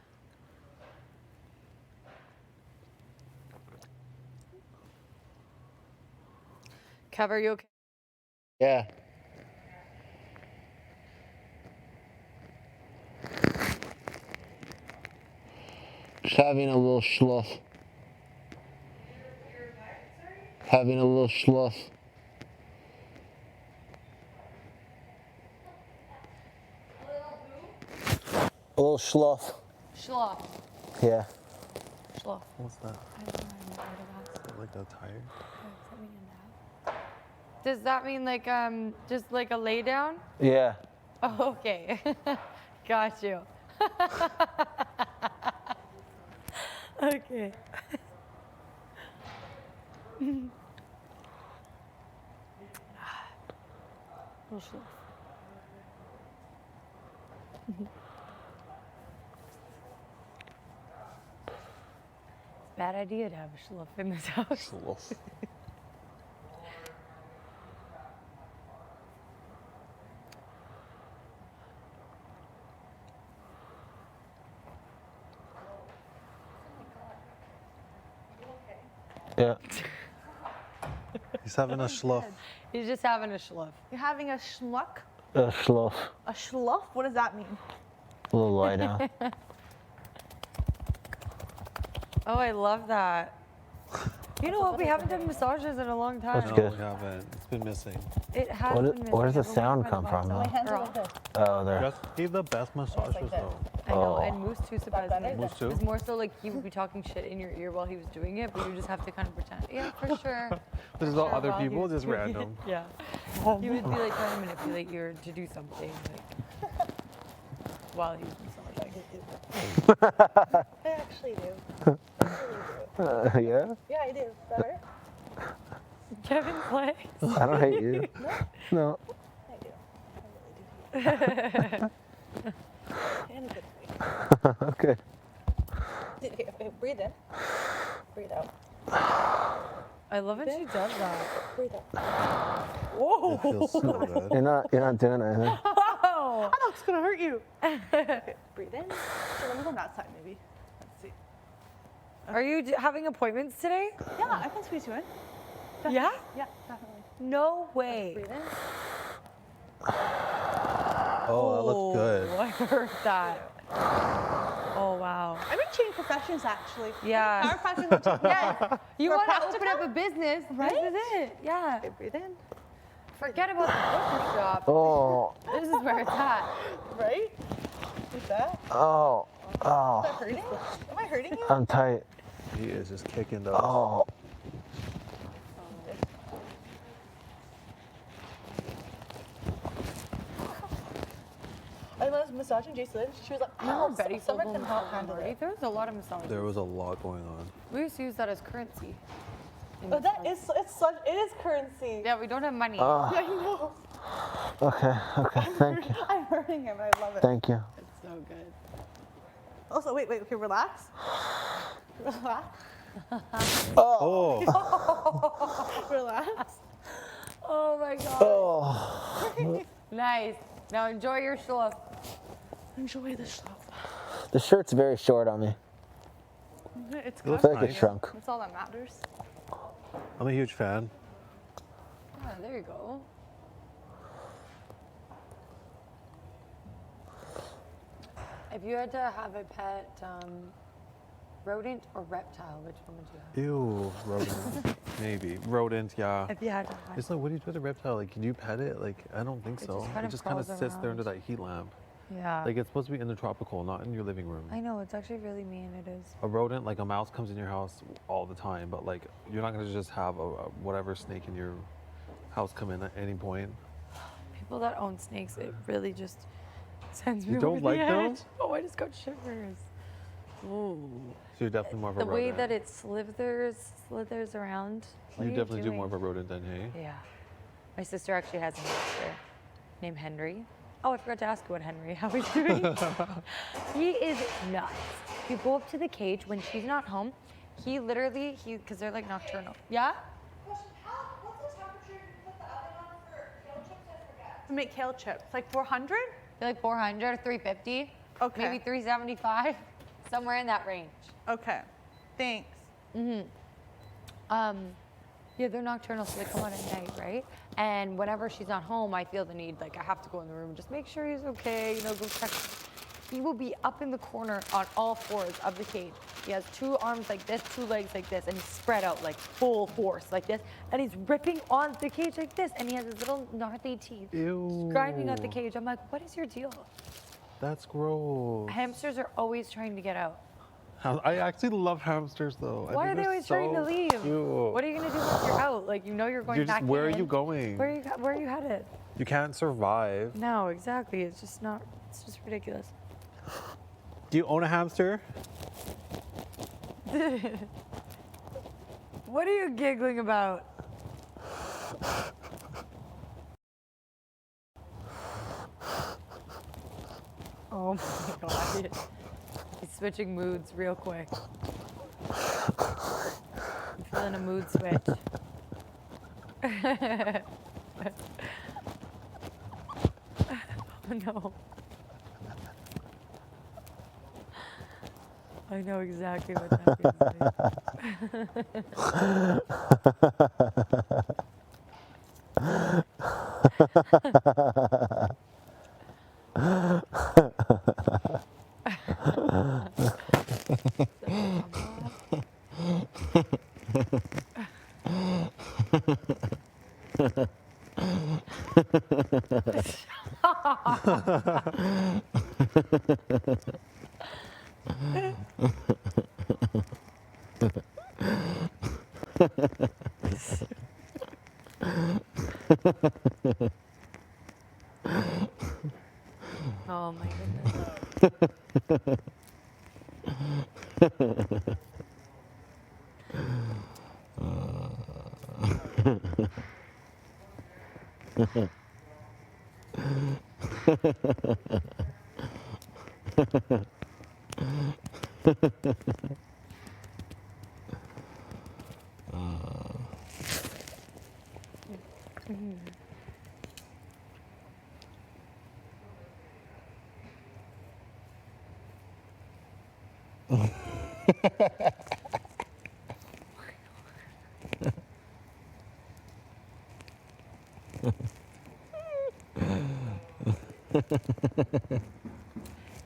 Kev, are you okay? Yeah. Just having a little slough. Having a little slough. A little slough. Schloff. Yeah. Schloff. What's that? I don't know. I've never heard of that. Like a tire? Does that mean like just like a lay down? Yeah. Oh, okay. Got you. Okay. Little schluff. Bad idea to have a schluff in this house. Slough. Yeah. He's having a slough. He's just having a schluff. You're having a schmuck? A slough. A schluff? What does that mean? A little lie down. Oh, I love that. You know what? We haven't done massages in a long time. That's No, good. we haven't. It's been missing. It has Where been does the missing. sound come from, My though? hands are Girl. like this. Oh, there. Just gave the best massages, though. I know, Oh. and Moose too, surprisingly. Moose too? It was more so like he would be talking shit in your ear while he was doing it, but you just have to kind of pretend. Yeah, for sure. There's no Sure, other while he people, was just doing random. it. Yeah. He would be like trying to manipulate you to do something like while he was massaging. I actually do. I really do. Yeah? Yeah, I do. Better? Kevin's like, I don't hate you. No. I do. I really do. In a good way. Okay. Breathe in. Breathe out. I love when she does that. It feels so good. You're not doing anything. Oh! I know it's gonna hurt you. Okay, breathe in. So let me go on that side maybe. Let's see. Are you having appointments today? Yeah, I can squeeze you in. Yeah? Yeah, definitely. No way. Breathe in. Oh, that looks good. I heard that. Oh, wow. I'm in chain professions actually. Yeah. Chiropractic. Yes. You For want to open practical? up a business. Right? This is it. Yeah. Okay, breathe in. Forget about the butcher shop. Oh, This is where it's at. Right? Like that. oh, Am oh. I hurting? Am I hurting you? I'm tight. He is just kicking those. Oh, I was massaging Jason. She was like, Remember oh, Betty summer Fogel can and help handle Marty? it. There was a lot of massages. There was a lot going on. We used to use that as currency. in But that massage. it is currency. Yeah, we don't have money. I know. okay, thank you, I'm hurting him. I love it. thank you. It's so good. Also, wait, okay, relax. Relax. Oh, Relax. Oh my god. Oh, Nice. Now enjoy your schluff. Enjoy the stuff. the shirt's very short on me. It's It looks I feel like it nice. shrunk. That's all that matters. I'm a huge fan. Ah, there you go. If you had to have a pet, rodent or reptile, which one would you have? Ew, rodent. Maybe. Rodent, yeah. If you had to have. It's like, what do you do with a reptile? Like, can you pet it? Like, I don't think It so. just kind It of just kind of crawls sits there under around. that heat lamp. Yeah. Like, it's supposed to be in the tropical, not in your living room. I know, it's actually really mean, it is. A rodent, like a mouse, comes in your house all the time, but like, you're not gonna just have a whatever snake in your house come in at any point. People that own snakes, it really just sends me You don't over like the them? edge. Oh, I just got shivers. Ooh. So you're definitely more of a The rodent. way that it slithers around. What You are definitely do doing? more of a rodent than hay. Yeah. My sister actually has a hamster named Henry. Oh, I forgot to ask you what Henry, how he's doing. He is nuts. You go up to the cage when she's not home. He literally, because they're like nocturnal. Yeah? What's the temperature you put the oven on for kale chips? I forget. To make kale chips, like 400? They're like 400, 350. Okay. Maybe 375. Somewhere in that range. Okay. Thanks. Yeah, they're nocturnal, so they come out at night, right? And whenever she's not home, I feel the need, like I have to go in the room, just make sure he's okay, you know, go check. He will be up in the corner on all fours of the cage. He has 2 arms like this, 2 legs like this, and he's spread out like full force like this. And he's ripping on the cage like this, and he has his little gnarly teeth. Ew. Grinding at the cage. I'm like, what is your deal? That's gross. Hamsters are always trying to get out. I actually love hamsters though. I Why think are they they're always trying to so leave? cute. What are you gonna do once you're out? Like, you know you're going You're back just, where in. are you going? Where are you headed? You can't survive. No, exactly. It's just not. It's just ridiculous. Do you own a hamster? What are you giggling about? Oh my god. He's switching moods real quick. I'm feeling a mood switch. Oh no. I know exactly what that feels like. Oh my goodness.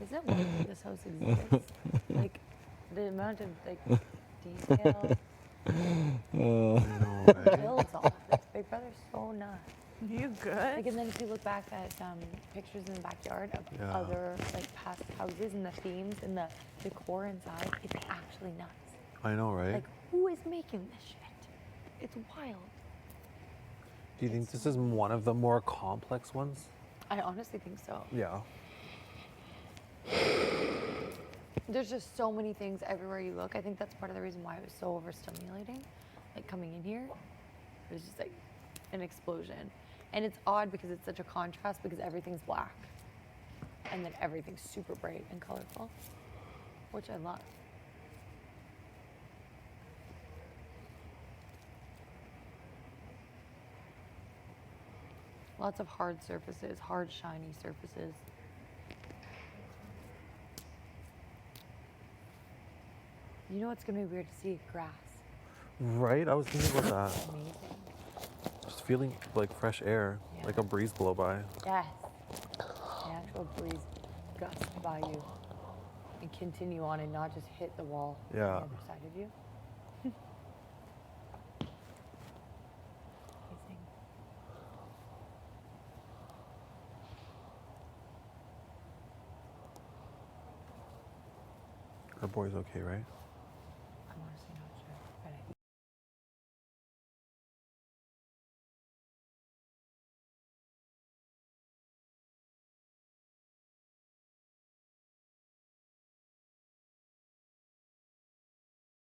Is it wonderful this house exists? Like, the amount of, like, detail builds all of this. Big Brother's so nice. You good? Like, and then if you look back at pictures in the backyard of Yeah. other, like, past houses and the themes and the decor inside, it's actually nuts. I know, right? Like, who is making this shit? It's wild. Do you think this is one of the more complex ones? I honestly think so. Yeah. There's just so many things everywhere you look. I think that's part of the reason why it was so overstimulating. Like, coming in here, it was just like an explosion. And it's odd because it's such a contrast because everything's black. And then everything's super bright and colorful, which I love. Lots of hard surfaces, hard, shiny surfaces. You know what's gonna be weird to see? Grass. Right? I was thinking about that. Amazing. Just feeling like fresh air, Yeah. like a breeze blow by. Yes. The actual breeze gust by you and continue on and not just hit the wall on Yeah. the other side of you. Amazing. Our boy's okay, right? I'm honestly not sure, but I think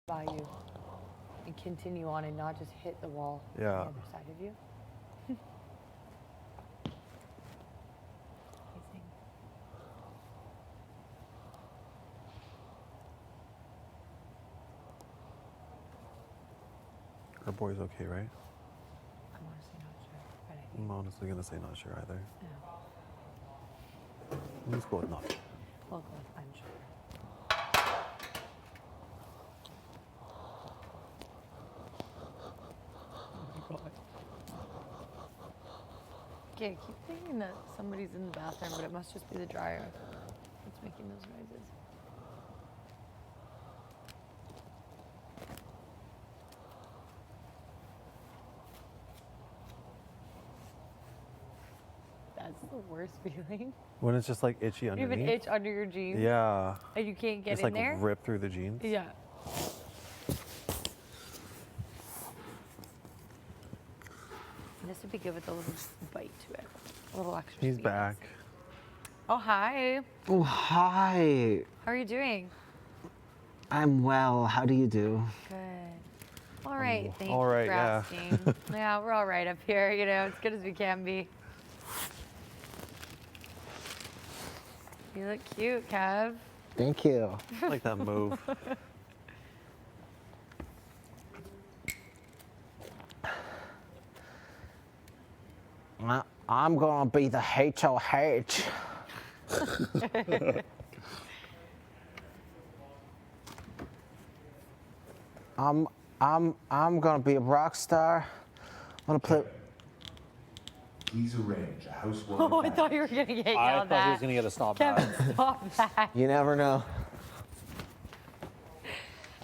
by you and continue on and not just hit the wall on Yeah. the other side of you. Amazing. Our boy's okay, right? I'm honestly not sure, but I think I'm honestly gonna say not sure either. yeah. Let's go with nothing. We'll go with unsure. Okay, I keep thinking that somebody's in the bathroom, but it must just be the dryer that's making those noises. That's the worst feeling. When it's just like itchy You have underneath. an itch under your jeans. Yeah. And you can't get Just in like there. rip through the jeans. Yeah. This would be good with a little bite to it. A little extra He's sweetness. back. Oh, hi. Oh, hi. How are you doing? I'm well. How do you do? Good. All right, thank all you right, for yeah. asking. Yeah, we're all right up here, you know, as good as we can be. You look cute, Kev. Thank you. I like that move. I'm gonna be the HOH. I'm gonna be a rock star. I'm gonna play. Please arrange a housewarming. Oh, I thought you were going to get I yelled thought he at. was gonna get a stop Kevin, sign. stop that. You never know.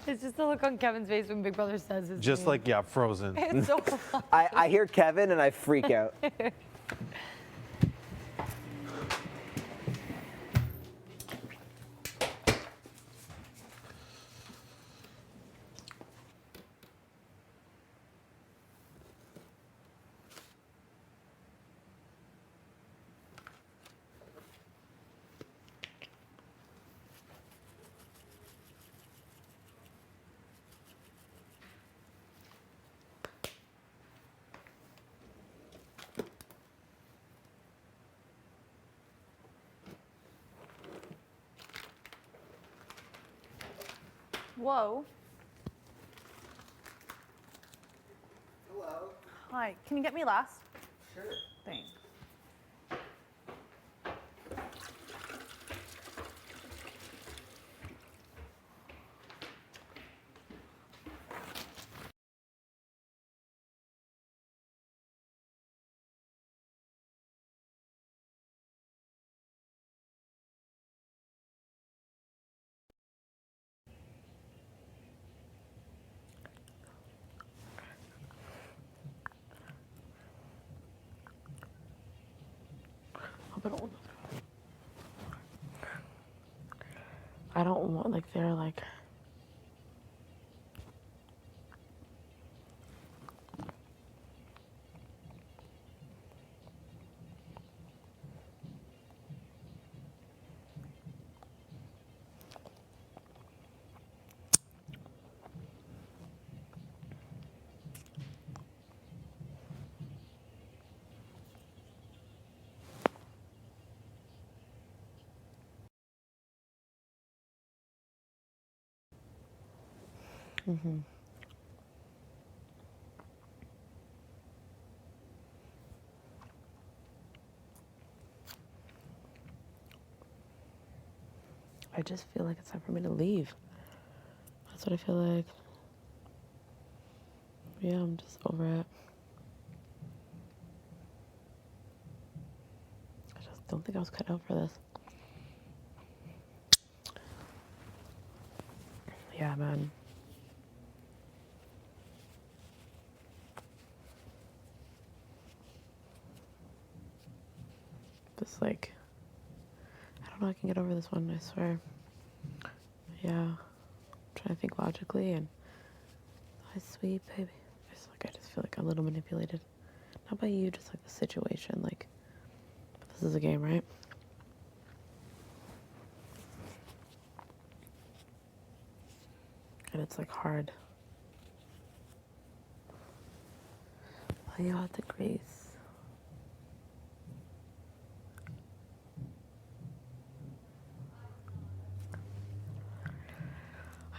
It's just the look on Kevin's face when Big Brother says his Just name. like, yeah, frozen. It's so funny. I hear Kevin and I freak out. Whoa. Hello. Hi. Can you get me last? Thanks. I don't want, like, they're like, I just feel like it's time for me to leave. That's what I feel like. Yeah, I'm just over it. I just don't think I was cut out for this. Yeah, man. Just like, I don't know, I can get over this one, I swear. Yeah. I'm trying to think logically, and hi, sweet baby. I just feel like I'm a little manipulated. Not by you, just like the situation. Like, this is a game, right? And it's like hard. Why you out the grace?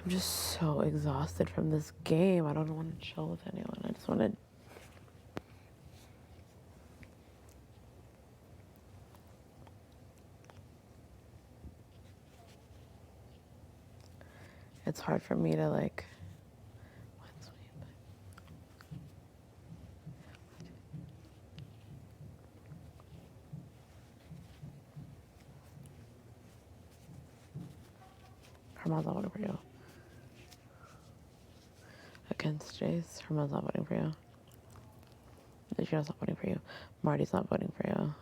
I'm just so exhausted from this game. I don't want to chill with anyone. I just want to. It's hard for me to like. Her mom's not voting for you. Against Jace, her mom's not voting for you. Gina's not voting for you. Marty's not voting for you.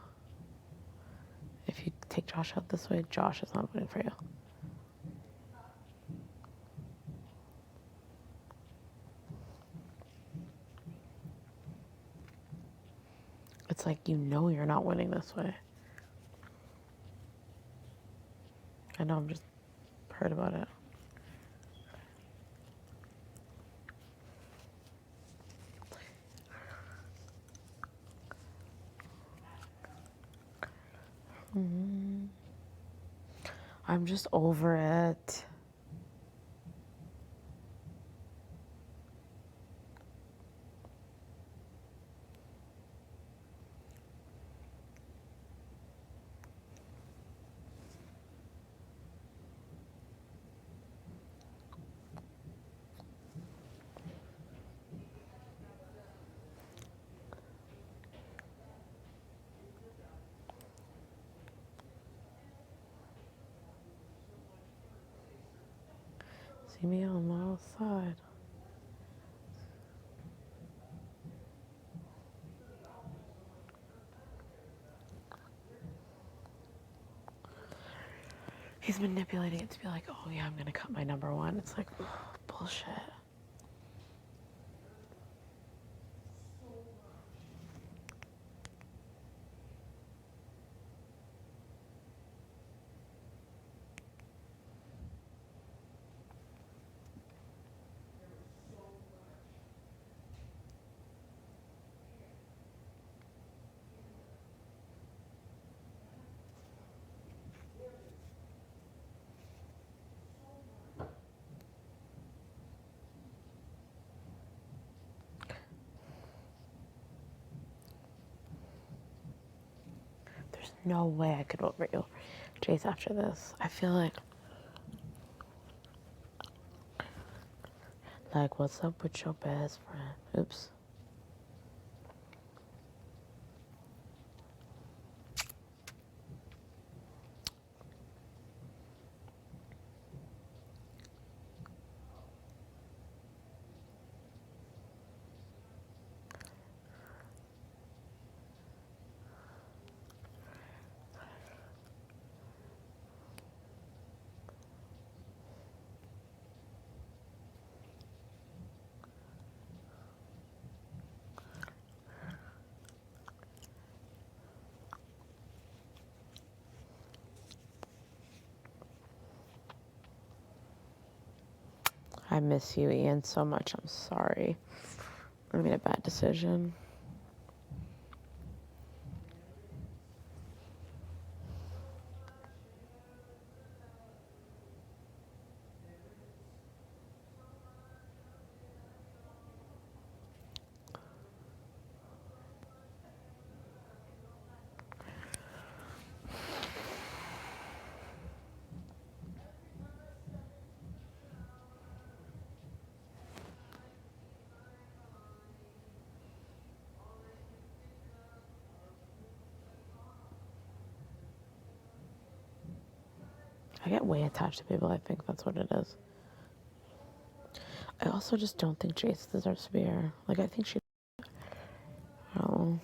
If you take Josh out this way, Josh is not voting for you. It's like, you know you're not winning this way. I know, I'm just hurt about it. I'm just over it. See me on the outside. He's manipulating it to be like, oh yeah, I'm gonna cut my number one. It's like, bullshit. no way I could vote for you, Jace, after this. I feel like, what's up with your best friend? Oops. I miss you, Ian, so much. I'm sorry. I made a bad decision. I get way attached to people. I think that's what it is. I also just don't think Jace deserves to be here. Like, I think she... I don't know.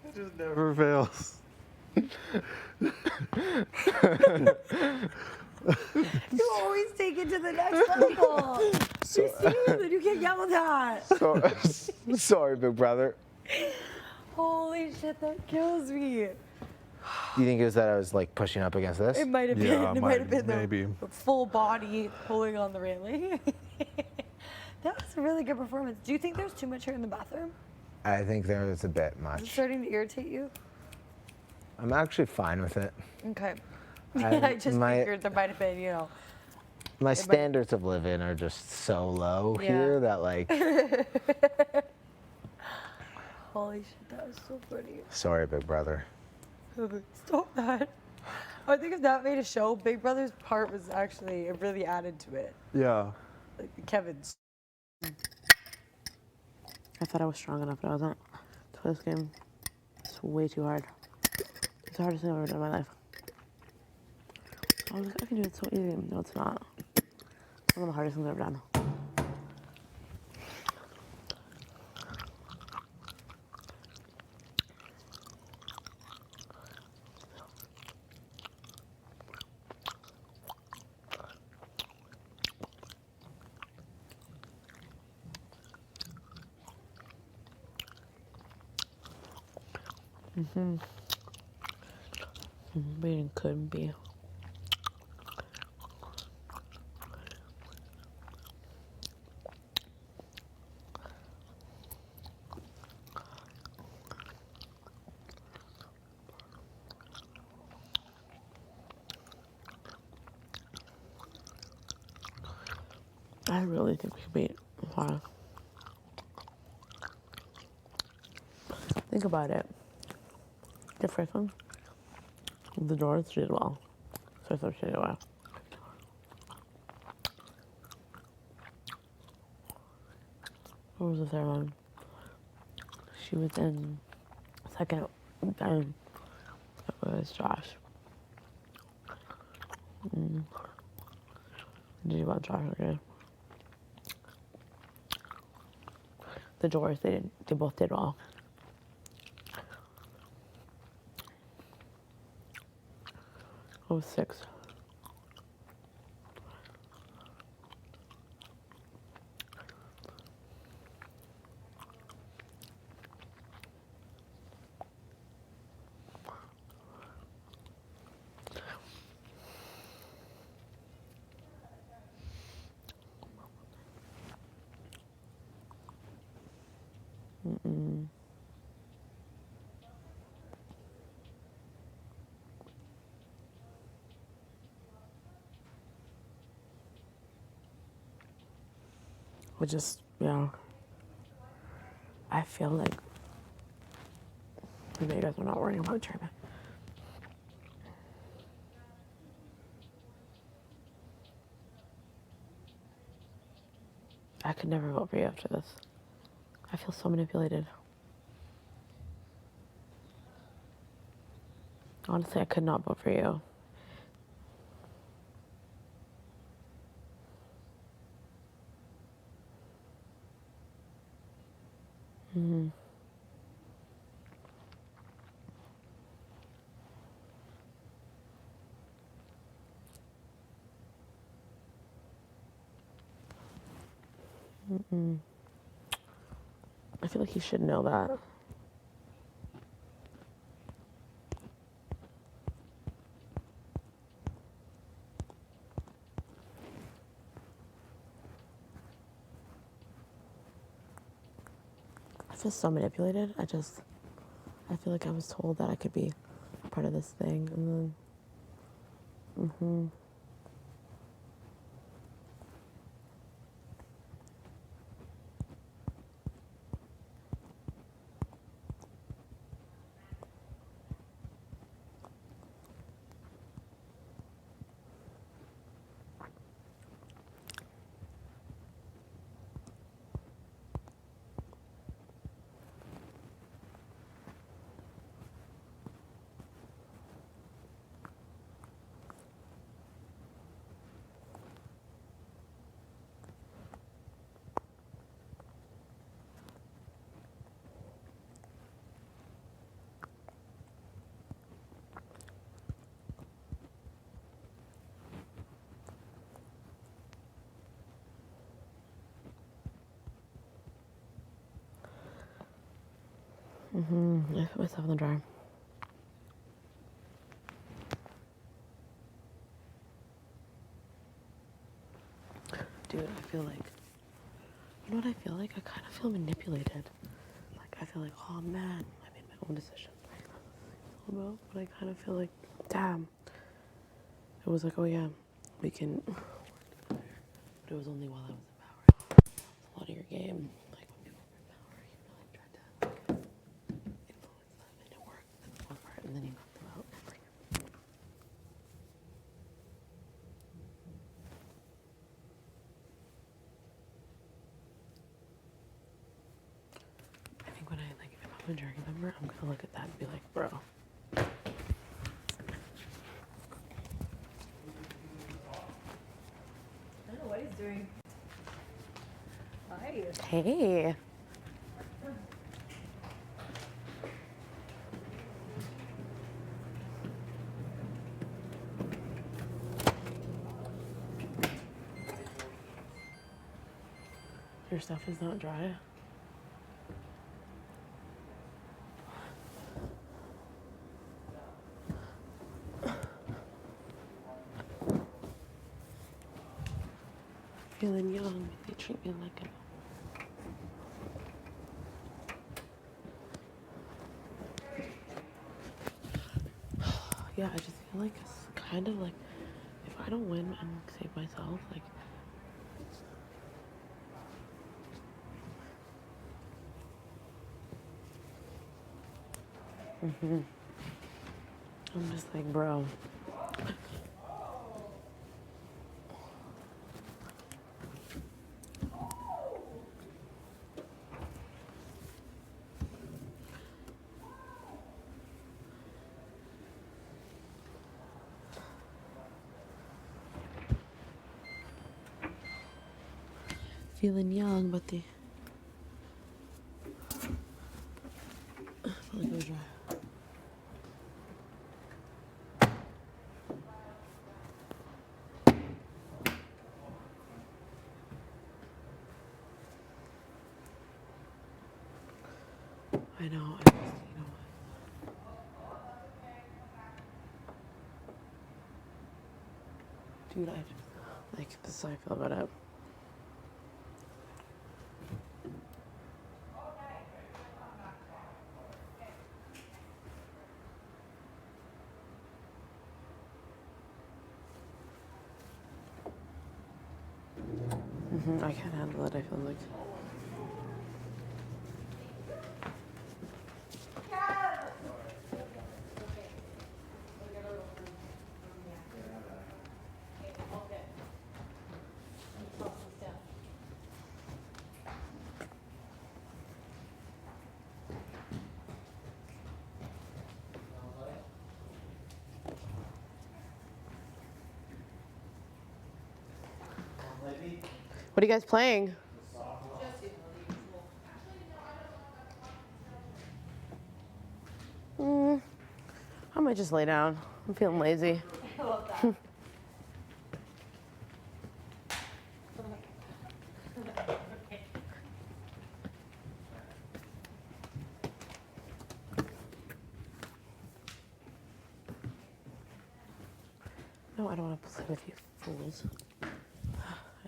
It just never fails. You always take it to the next level. You see that you get yelled at. Sorry, big brother. Holy shit, that kills me. Do you think it was that I was like pushing up against this? It might have been. Yeah, It might have been maybe. the full body pulling on the railing. That was a really good performance. Do you think there's too much hair in the bathroom? I think there was a bit Is it much. starting to irritate you? I'm actually fine with it. Okay. I- I just my- figured there might have been, you know. My standards of living are just so low Yeah. here that like, Holy shit, that was so funny. sorry, big brother. Stop that. I think if that made a show, Big Brother's part was actually, it really added to it. Yeah. Like Kevin's. I thought I was strong enough, but I wasn't. So this game is way too hard. It's the hardest thing I've ever done in my life. I was like, I can do it so easy. No, it's not. It's one of the hardest things I've ever done. But it couldn't be. I really think we could beat. Wow. Think about it. The first one, the doors did well. So she did well. What was the third one? She was in second. Then it was Josh. Did you want Josh? Okay. The doors, they both did well. It was 6. But just, I feel like you guys are not worrying about German. I could never vote for you after this. I feel so manipulated. Honestly, I could not vote for you. I feel like you should know that. I feel so manipulated. I feel like I was told that I could be part of this thing, and then, I put myself in the dryer. Dude, I feel like, you know what I feel like? I kind of feel manipulated. Like, I feel like, oh man, I made my own decision. But I kind of feel like, damn. It was like, oh yeah, we can work together. But it was only while I was in power. It's a lot of your game. Like, when people were in power, you really tried to, influence them, and it worked for the most part, and then you knocked them out. Like, I think when if I'm a jury member, I'm gonna look at that and be like, bro. I don't know what he's doing. Hi. Hey. Your stuff is not dry. Feeling young, they treat me like yeah, I just feel like it's kind of like, if I don't win and save myself, like, I'm just like, bro. Feeling young, but the I'll go dry. I know. I just, you know what? Dude, I like this is how I feel about it. I can't handle it. I feel like. What are you guys playing? I might just lay down. I'm feeling lazy. I love that. No, I don't want to play with you fools. I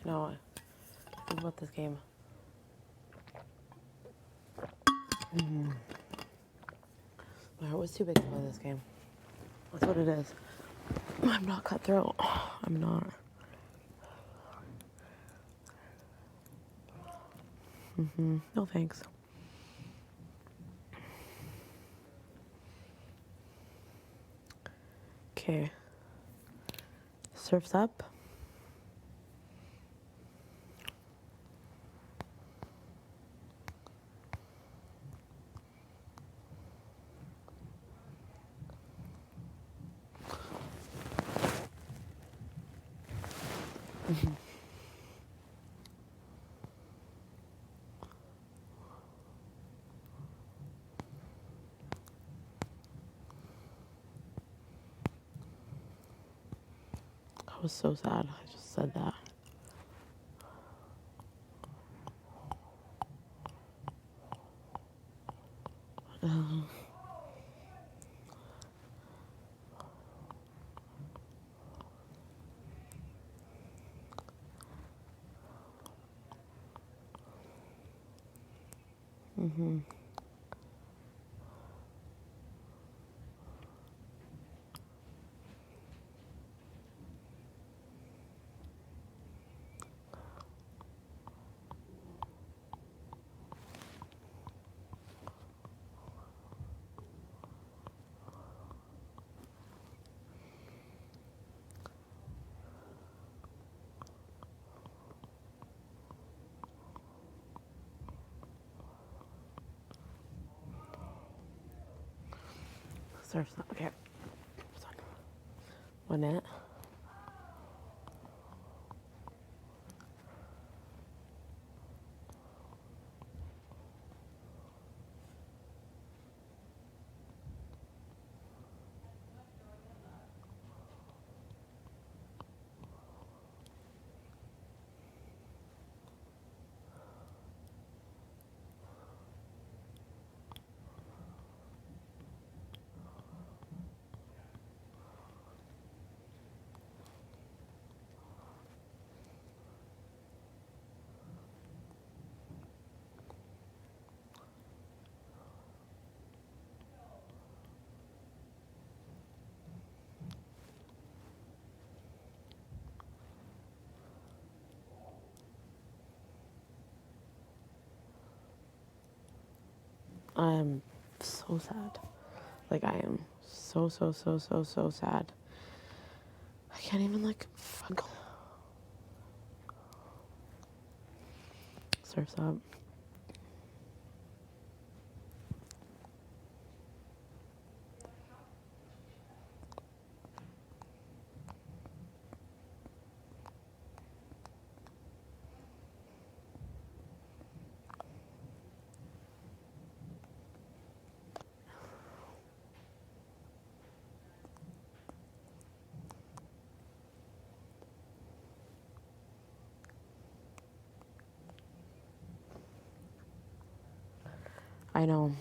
know. I think about this game. My heart was too big to play this game. That's what it is. I'm not cutthroat. I'm not. No thanks. Okay. Surf's up. I was so sad. I just said that. Surf's up. Okay. Hold on. 1 minute. I'm so sad. Like, I am so, so, so, so, so sad. I can't even, like, fuck. Surf's up. I know.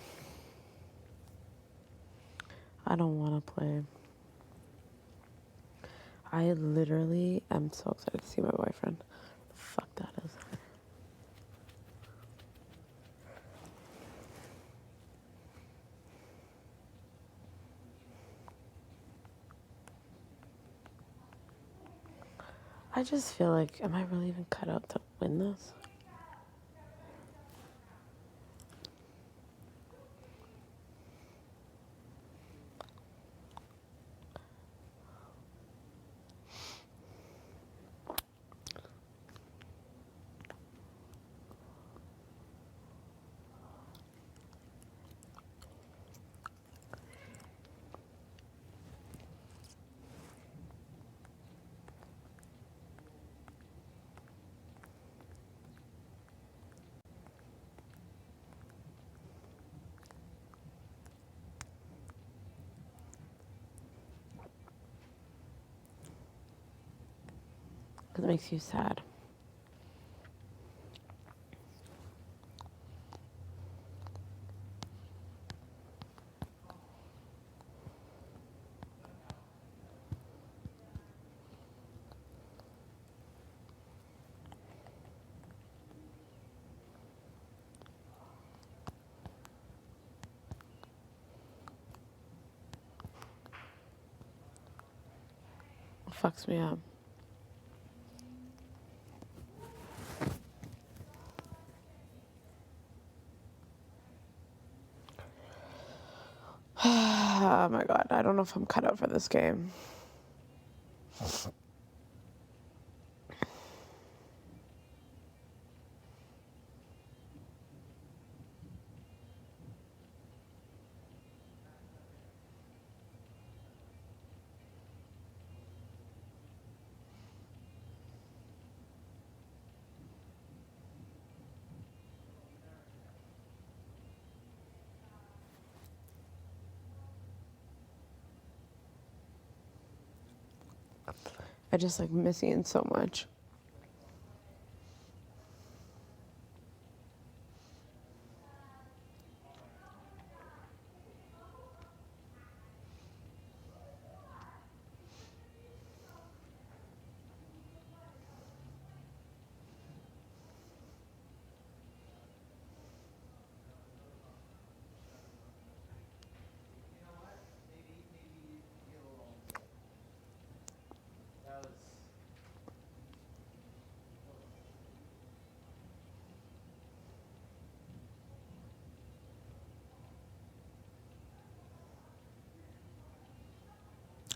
I don't want to play. I literally am so excited to see my boyfriend. Fuck that is. I just feel like, am I really even cut out to win this? It makes you sad. It fucks me up. Oh my god, I don't know if I'm cut out for this game. I just like miss Ian so much.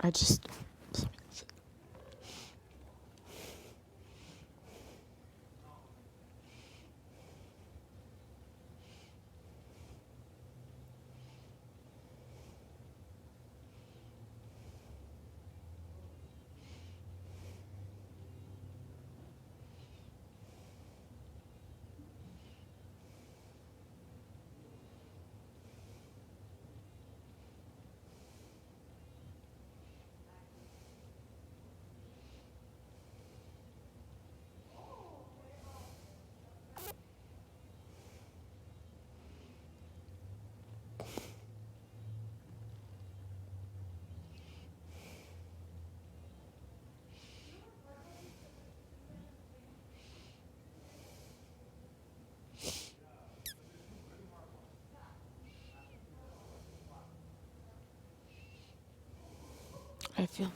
I just... I feel...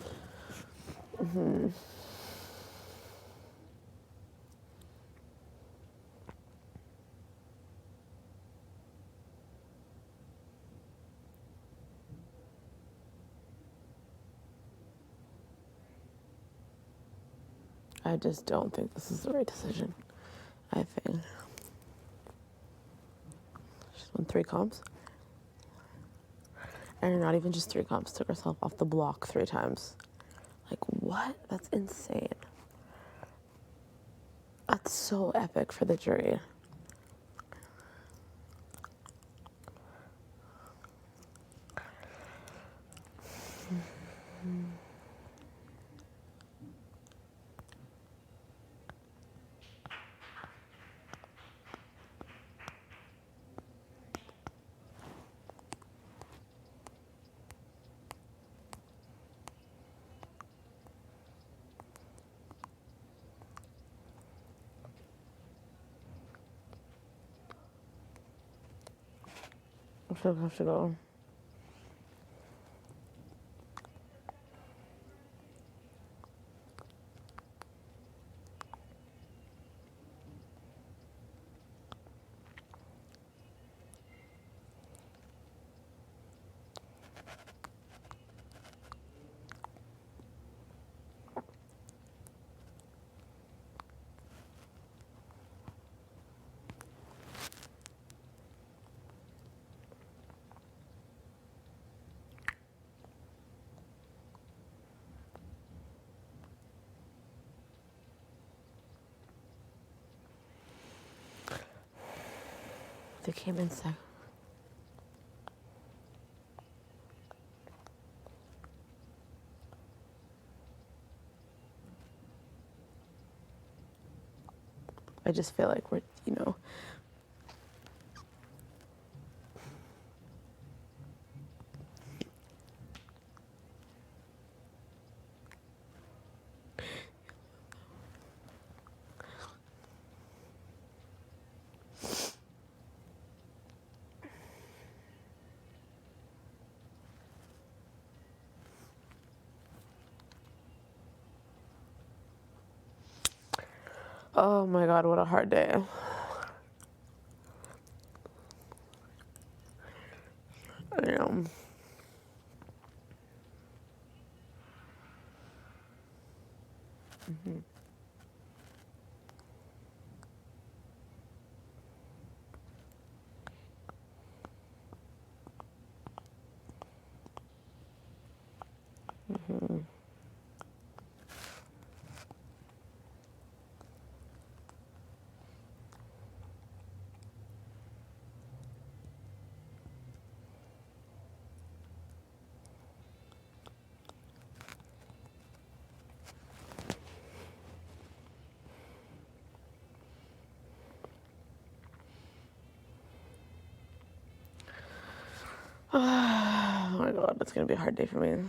I just don't think this is the right decision. I think she's won 3 comps. And not even just 3 comps, took herself off the block 3 times. Like, what? That's insane. That's so epic for the jury. I still have to go. They came in second. I just feel like we're, you know. Oh my God, what a hard day. I know. Oh my God, it's gonna be a hard day for me.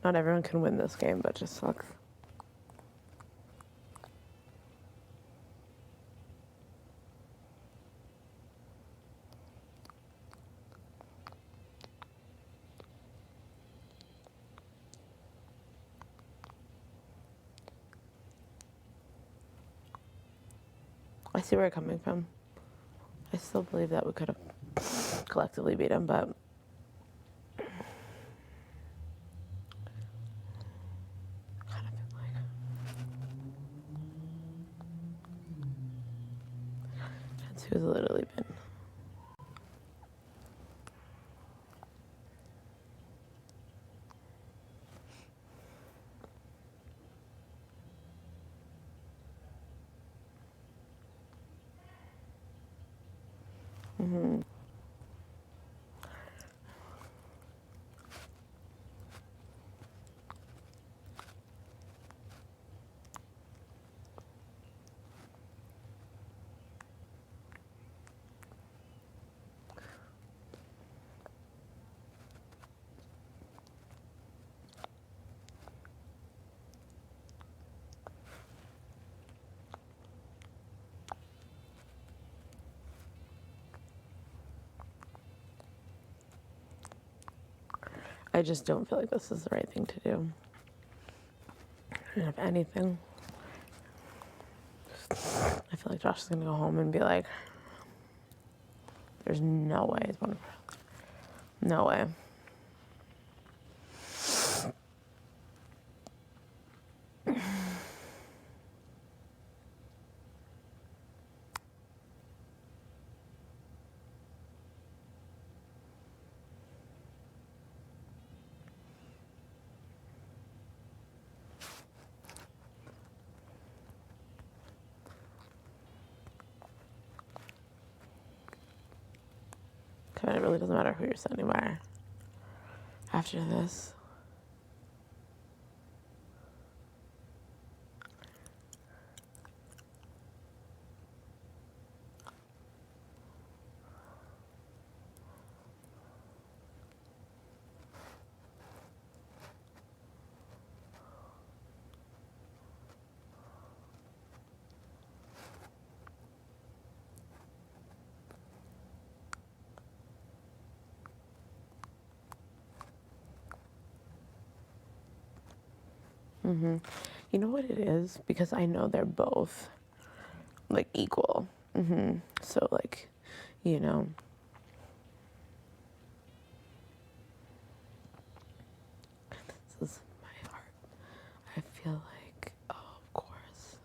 Not everyone can win this game, but it just sucks. I see where you're coming from. I still believe that we could have collectively beat him, but kind of feel like Tansu's literally been. I just don't feel like this is the right thing to do. And if anything, I feel like Josh is gonna go home and be like, there's no way he's going to. No way. Kevin, it really doesn't matter who you're standing by after this. You know what it is? Because I know they're both like equal. So like, you know. This is my heart. I feel like, oh, of course.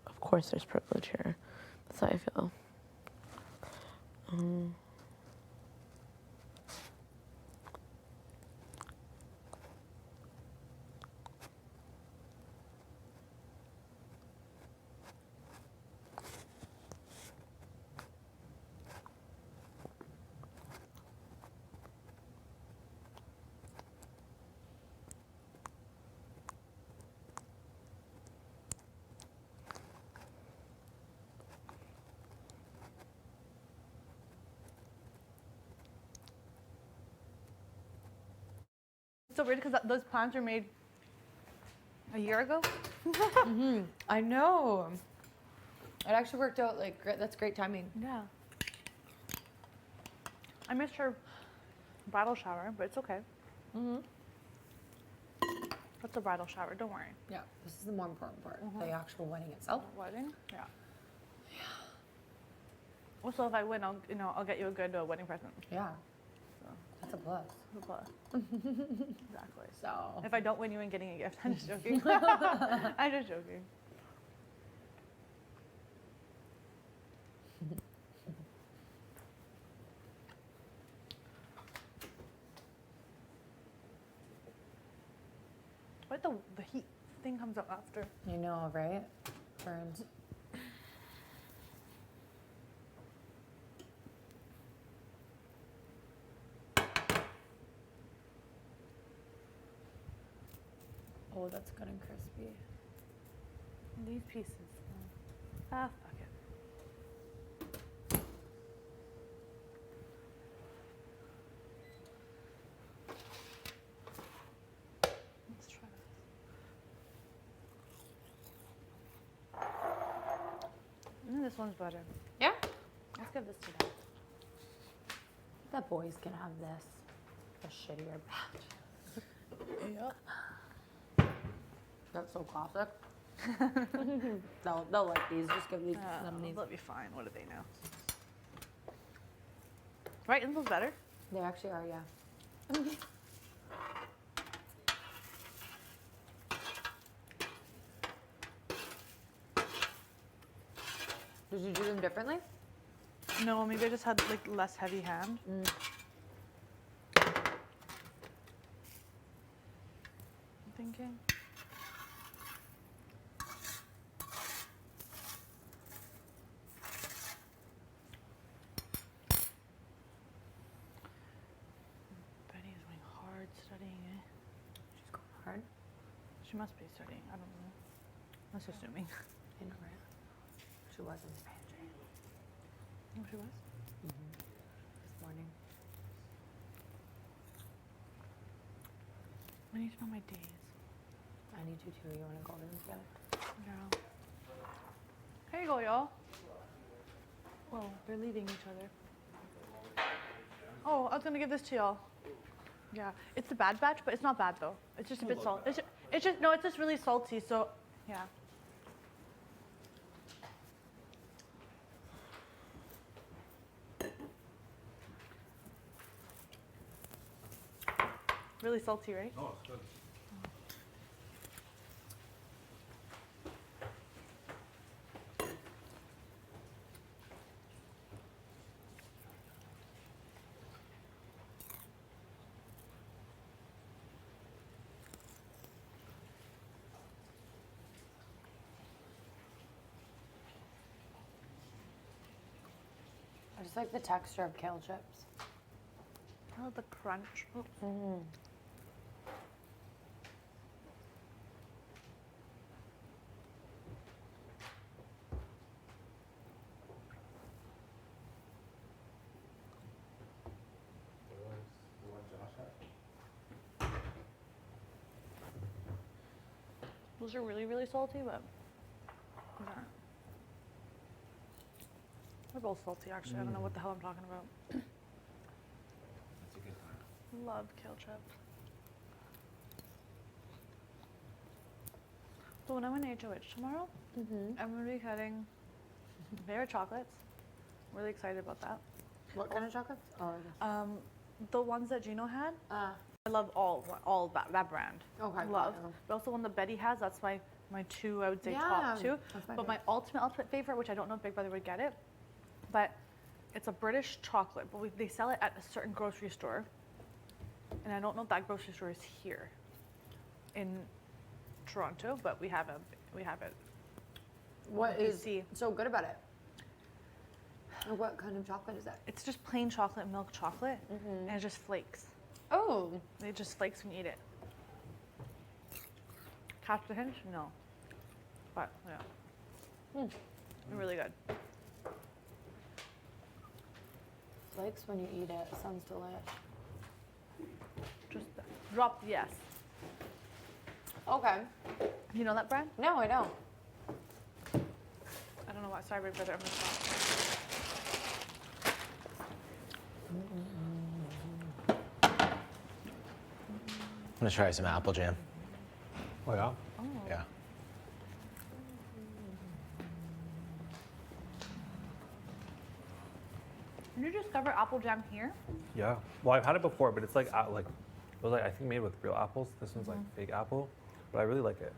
Of course there's privilege here. That's how I feel. It's so weird because those plans were made a year ago. I know. It actually worked out like great. That's great timing. Yeah. I missed her bridal shower, but it's okay. What's a bridal shower? Don't worry. Yeah, this is the more important part. The actual wedding itself. Wedding? Yeah. Well, so if I win, I'll get you a good wedding present. Yeah. That's a plus. Exactly. So. If I don't win, you ain't getting a gift. I'm just joking. I'm just joking. What the heat thing comes up after? You know, right? Burns. Oh, that's good and crispy. These pieces. Fuck it. Let's try this. This one's better. Yeah? Let's give this to them. The boys can have this. The shittier batch. Yeah. That's so classic. they'll like these. Just give these them these. They'll be fine. What do they know? Right? Isn't those better? They actually are, yeah. Did you do them differently? No, maybe I just had like less heavy hand. I'm thinking. Betty is going hard studying, eh? She's going hard. She must be studying. I don't know. That's assuming. I know, right? She was in the pantry Oh, she was? this morning. I need to know my days. I need you too. You want to go over them together? Yeah. Here you go, y'all. Well, they're leaving each other. Oh, I was gonna give this to y'all. Yeah, it's the bad batch, but it's not bad though. It's just a bit salty. It's just no, it's just really salty. So, yeah. Really salty, right? Oh, it's good. I just like the texture of kale chips. Oh, the crunch. Oh. Mm. Those are really, really salty, but these aren't. They're both salty, actually. I don't know what the hell I'm talking about. That's a good time. Love kale chips. So when I'm in HOH tomorrow, I'm going to be cutting their chocolates. Really excited about that. What kind of chocolates? Oh, I guess. The ones that Gino had. I love all that brand. Okay. Love. cool. But also one that Betty has, that's my two, I would say Yeah, top two. that's my But my ultimate favorite, which I don't know if Big Brother would get it, but it's a British chocolate, but they sell it at a certain grocery store. And I don't know if that grocery store is here in Toronto, but we have it. What is BC. so good about it? What kind of chocolate is that? It's just plain chocolate, milk chocolate, and it just flakes. Oh. It just flakes when you eat it. Catch the hint? No. But, yeah. They're really good. Flakes when you eat it. Sounds delish. Just drop the yes. Okay. You know that brand? No, I don't. I don't know why. Sorry, Big Brother. I'm going to stop. I'm gonna try some apple jam. Oh yeah. Yeah. Did you discover apple jam here? Yeah. Well, I've had it before, but it's like it was like I think made with real apples. This one's like fake apple, but I really like it.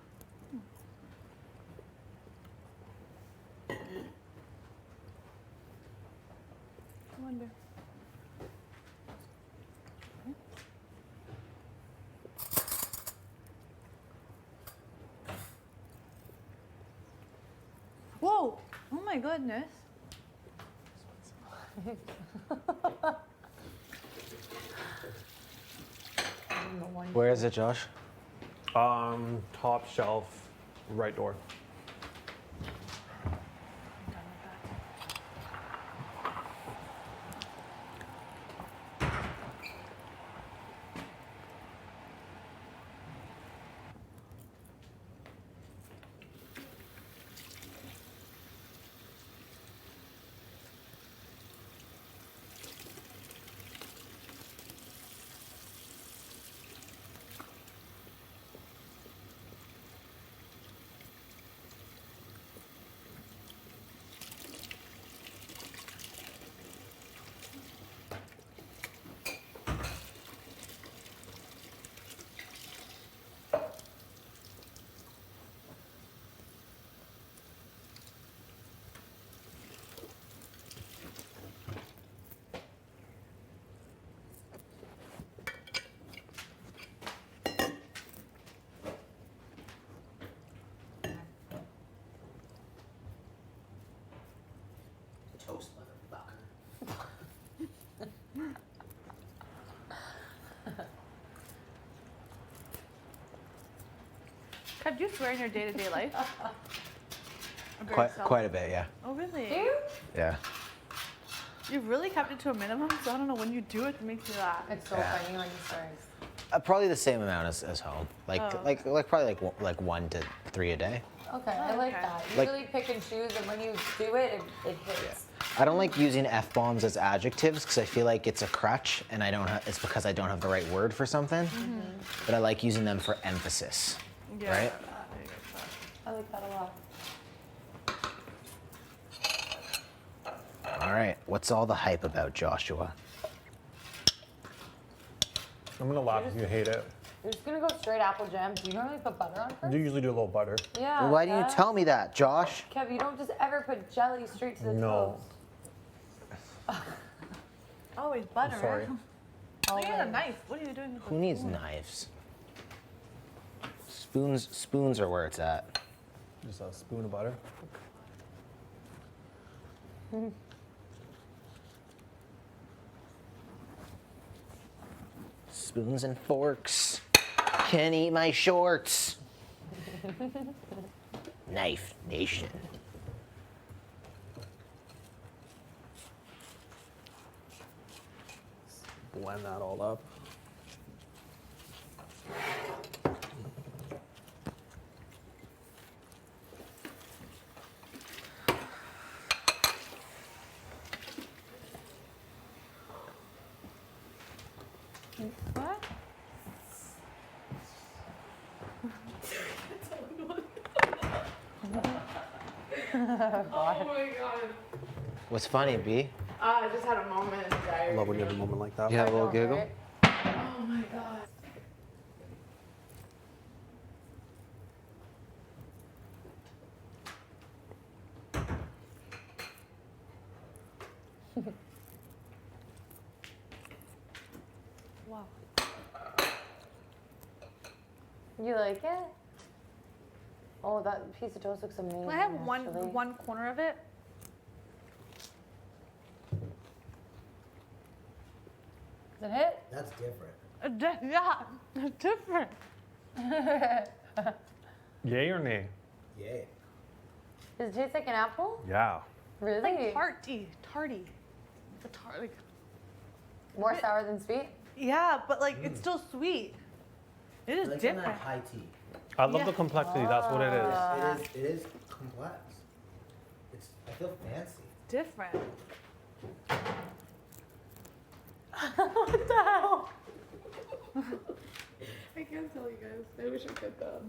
I wonder. Whoa! Oh my goodness. Where is it, Josh? Top shelf, right door. I'm done with that. Toast, motherfucker. Kat, do you swear in your day-to-day life? Or very seldom? Quite a bit, yeah. Oh, really? Do you? Yeah. You've really kept it to a minimum, so I don't know when you do it makes you laugh. It's so Yeah. funny when you stories. Probably the same amount as home. Like Oh. like probably like 1 to 3 a day. Okay, I like okay. that. You Like- really pick and choose, and when you do it, it hits. I don't like using f-bombs as adjectives because I feel like it's a crutch, and it's because I don't have the right word for something. But I like using them for emphasis. Yeah. Right? I like that a lot. All right. What's all the hype about, Joshua? I'm gonna laugh if you hate it. You're just gonna go straight apple jam. Do you normally put butter on I first? do usually do a little butter. Yeah. Well, why didn't you Kev. tell me that, Josh? Kev, you don't just ever put jelly straight to the No. toast. Always butter. Sorry. Look at the Always. knife. What are you doing with Who needs knives? Spoons are where it's at. Just a spoon of butter. Spoons and forks. Can eat my shorts. Knife Nation. Blend that all up. What? What's funny, B? I just had a moment in the I diary. love when you have a moment like that. You have a little know, giggle? right? Oh my god. Wow. You like it? Oh, that piece of toast looks amazing. I have actually. one corner of it. Does it hit? That's different. Yeah, it's different. Yay or nay? Yay. Does it taste like an apple? Yeah. Really? Like tarty. The like, More sour than sweet? yeah, but like it's still sweet. It is different. high tea. I love Yeah. the complexity. That's what it is. It is complex. I feel fancy. Different. What the hell? I can't tell you guys. I wish I could though.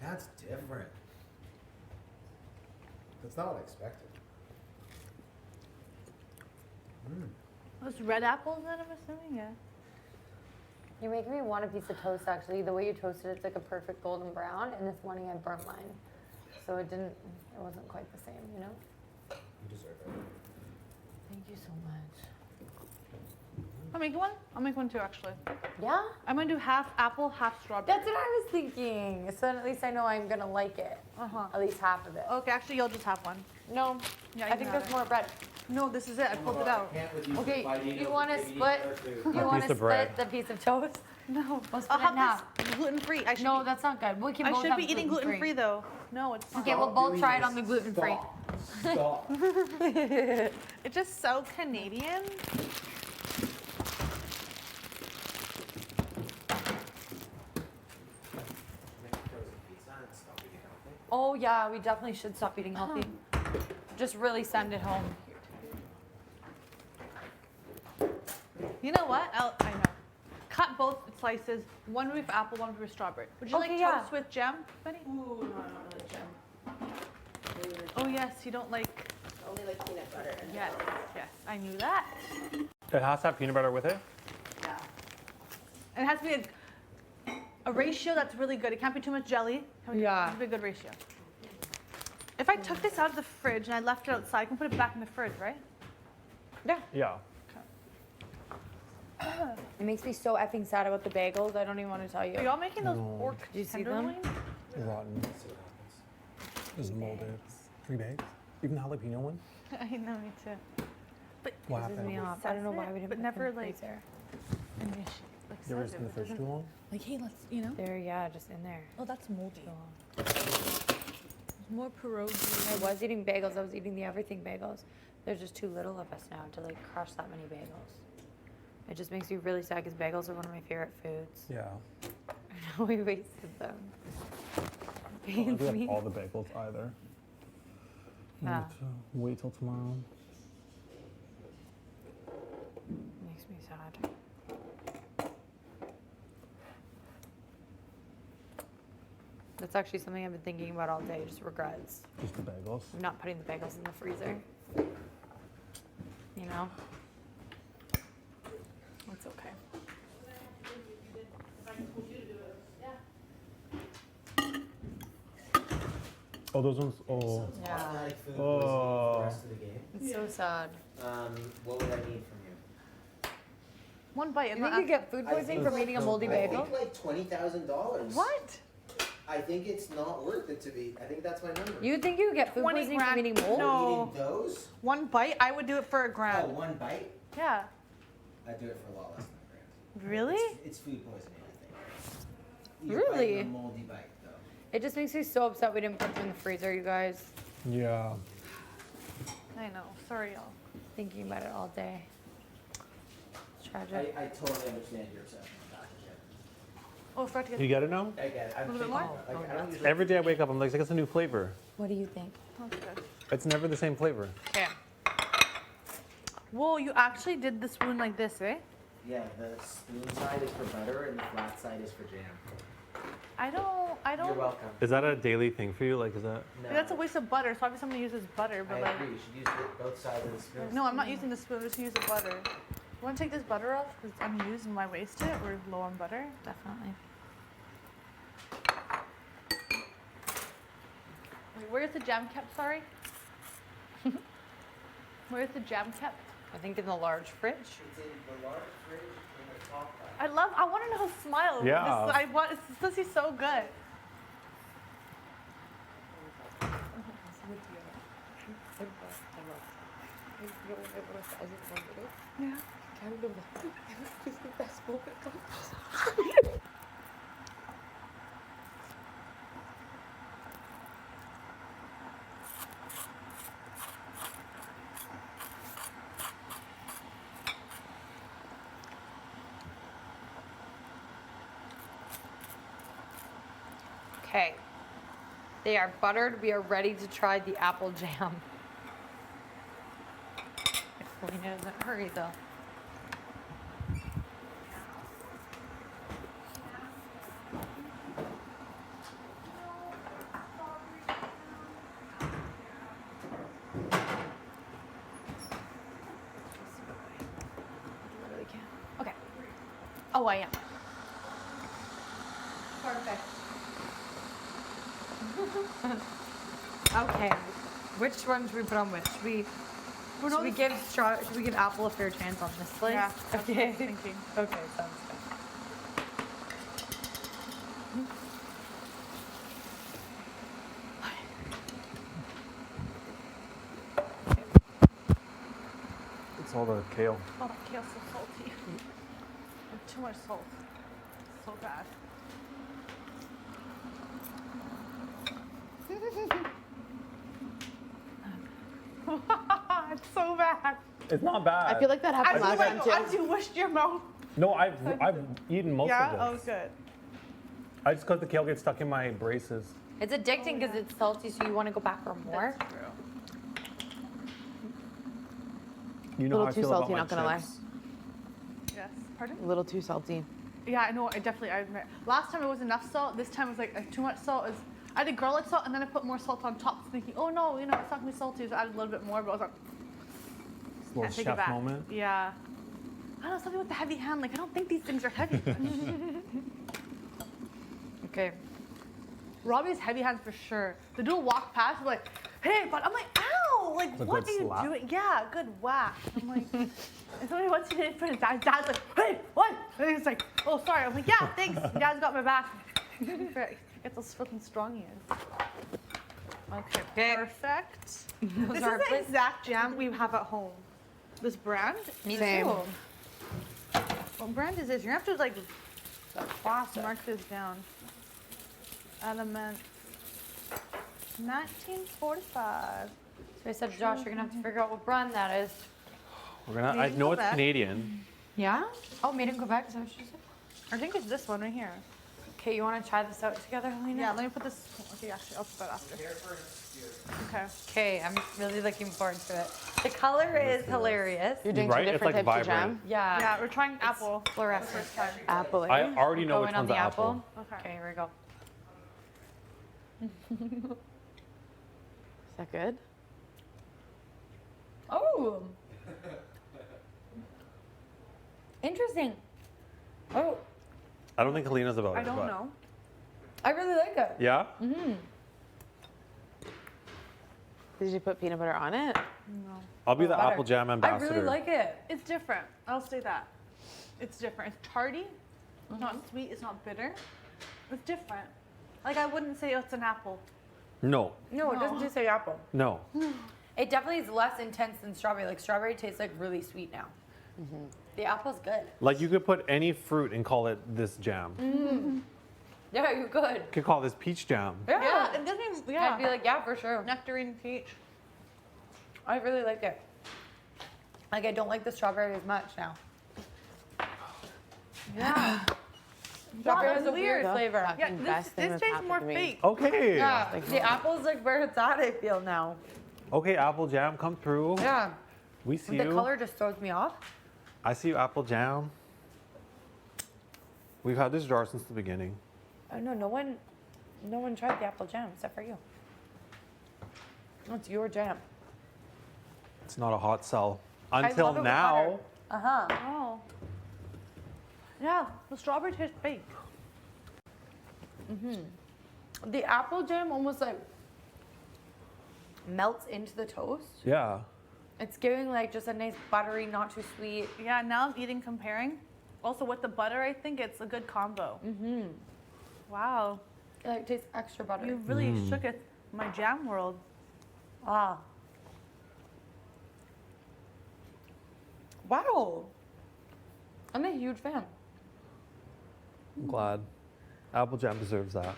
That's different. That's not what I expected. Those red apples then I'm assuming, yeah. You're making me want a piece of toast actually. The way you toasted it's like a perfect golden brown, and this morning I burnt mine. So it wasn't quite the same, you know? You deserve it. Thank you so much. I'll make one. I'll make one too actually. Yeah? I'm gonna do half apple, half strawberry. That's what I was thinking. So then at least I know I'm gonna like it. Uh-huh. At least half of it. Okay, actually you'll just have one. No, Yeah, I you think can have there's it. more bread. No, this is it. I pulled it out. Okay, you want to split? You want piece to of bread. split the piece of toast? No. We'll split I'll it in have half. this gluten free. I should No, be, that's not good. We can I both should have be eating gluten free though. No, it's not. Okay, we'll both try it on the gluten free. Stop. It's just so Canadian. Oh yeah, we definitely should stop eating healthy. Just really send it home. You know what? I know. Cut both slices. One would be for apple, one would be for strawberry. Would you Okay, like yeah. toast with jam, Benny? Ooh, no, I don't really jam. Oh yes, you don't like. Only like peanut butter. And Yes, yes, I knew that. It has to have peanut butter with it. Yeah. And it has to be a ratio that's really good. It can't be too much jelly. It Yeah. has to be a good ratio. If I took this out of the fridge and I left it outside, I can put it back in the fridge, right? Yeah. It makes me so effing sad about the bagels. I don't even want to tell Are you. y'all making those No. pork Did you see them? tenderloins? Rotten. This is molded. 3 bags. Even the jalapeno one. I know, me too. But What Pisses me happened? off. I don't know why we didn't But put them never in the like freezer. initiate. like You ever said, in the it fridge doesn't- too long? Like, hey, let's, you know. There, yeah, just in there. Oh, that's moldy. So long. More pierogi. I was eating bagels. I was eating the everything bagels. There's just too little of us now to like crush that many bagels. It just makes me really sad because bagels are one of my favorite foods. Yeah. We wasted them. I don't Pains do me. all the bagels either. Yeah. Wait till tomorrow. Makes me sad. That's actually something I've been thinking about all day, just regrets. Just the bagels. I'm not putting the bagels in the freezer. You know? It's okay. Oh, those ones. Oh. Yeah. Automatic food Oh. poisoning for the rest of the game. It's so sad. What would I need from you? One bite. You think you get food poisoning from eating a moldy bagel? I think like $20,000. What? I think it's not worth it to be. I think that's my number. You think you get food 20 poisoning from grand? eating mold? No. Eating those? One bite? I would do it for a Oh, grand. one bite? Yeah. I'd do it for a lot less than a grand. Really? It's food poisoning, I think. You're Really? biting a moldy bite, though. It just makes me so upset we didn't put them in the freezer, you guys. Yeah. I know. Sorry, y'all. Thinking about it all day. It's tragic. I totally understand your obsession with that. Oh, forgot to get. You get it now? I get it. I'm A little bit thinking, more? like, I don't usually. Every day I wake up, I'm like, it's a new flavor. What do you think? Okay. It's never the same flavor. Okay. Whoa, you actually did the spoon like this, eh? Yeah, the spoon side is for butter and the flat side is for jam. I don't. You're welcome. Is that a daily thing for you? Like, is that? No, That's a waste of butter. So obviously someone uses butter, I but like. agree. You should use both sides of the spoon. No, I'm not using the spoon. I'm just use the butter. You want to take this butter off because it's unused and why waste it? We're low on butter. Definitely. Wait, where's the jam kept? Sorry. Where's the jam kept? I think in the large fridge. It's in the large fridge in the top part. I want to know how Smile. Yeah. I want. It's supposed to be so good. Yeah. Okay. They are buttered. We are ready to try the apple jam. If Selena doesn't hurry though. Literally can't. Okay. Oh, I am. Perfect. Okay. Which one should we put on which? Should we give Apple a fair chance on this place? Yeah. That's what I Okay. was thinking. Okay, sounds good. It's all the kale. Oh, that kale's so salty. Too much salt. So bad. It's so bad. It's not bad. I feel like that happened As last you, time like, too. as you wished your mouth. No, I've eaten most Yeah? of Oh, this. good. I just because the kale gets stuck in my braces. It's addicting because it's salty, so you want to go back for more. That's true. You know Little how I too feel salty, about my not gonna lie. chips. Yes. Pardon? A little too salty. Yeah, I know. I admit. Last time it was enough salt. This time it was like too much salt. I did garlic salt and then I put more salt on top, thinking, oh no, it's not gonna be salty. So I added a little bit more, but I was like, It's a little take it chef back. moment. Yeah. I don't know, something with the heavy hand. Like I don't think these things are heavy. Okay. Robbie's heavy hands for sure. The dual walk past, we're like, hey, but I'm like, ow! Like, It's a what good are you slap. doing? Yeah, good whack. I'm like, and somebody once he did it for his dad. Dad's like, hey, what? And he's like, oh, sorry. I'm like, yeah, thanks. Dad's got my back. Get those fucking strong ears. Okay, perfect. This is are the plates. exact jam we have at home. This brand. Me Same. too. What brand is this? You're gonna have to like The classic. mark this down. Element 1945. So I said, Josh, you're gonna have to figure out what brand that is. We're gonna. Made I in know it's Quebec. Canadian. Yeah? Oh, made in Quebec, is that what you said? I think it's this one right here. Okay, you wanna try this out together, Helena? Yeah, let me put this. Okay, actually, I'll put that after. Okay. Okay, I'm really looking forward to it. The color is hilarious. You're doing Right? two It's different like types vibrant. of jam. Yeah. Yeah, we're trying apple. Fluorescent. Apple. I already know Going which on one's the the apple. Okay. Okay, here we go. Is that good? Oh. Interesting. Oh, I don't think Helena's about I it. don't but- know. I really like it. Yeah. Did you put peanut butter on it? No. I'll be the Butter. apple jam I ambassador. really like it. It's different. I'll say that. It's different. It's tarty. It's not sweet. It's not bitter. It's different. Like I wouldn't say it's an apple. No. No, it doesn't taste like apple. No. It definitely is less intense than strawberry. Like strawberry tastes like really sweet now. The apple's good. Like you could put any fruit and call it this jam. Yeah, you could. You could call this peach jam. Yeah. It doesn't. I'd be like, yeah, for sure. nectarine peach. I really like it. Like I don't like the strawberry as much now. Yeah. Strawberry has that's a weird weird. flavor. Yeah, Fucking this, best thing this that's tastes happened more to me. fake. Okay. Yeah, the apple's like where it's at, I feel now. Okay, apple jam, come through. Yeah. We see The you. color just throws me off. I see you, apple jam. We've had this jar since the beginning. I know no one tried the apple jam except for you. It's your jam. It's not a hot sell. love Until it with now. Uh-huh. Oh. Yeah, the strawberry tastes fake. The apple jam almost like melts into the toast. Yeah. It's giving like just a nice buttery, not too sweet. Yeah, now I'm eating comparing. Also with the butter, I think it's a good combo. Wow, It like tastes extra buttery. you really shook it, my jam world. Ah. Wow. I'm a huge fan. I'm glad. Apple jam deserves that.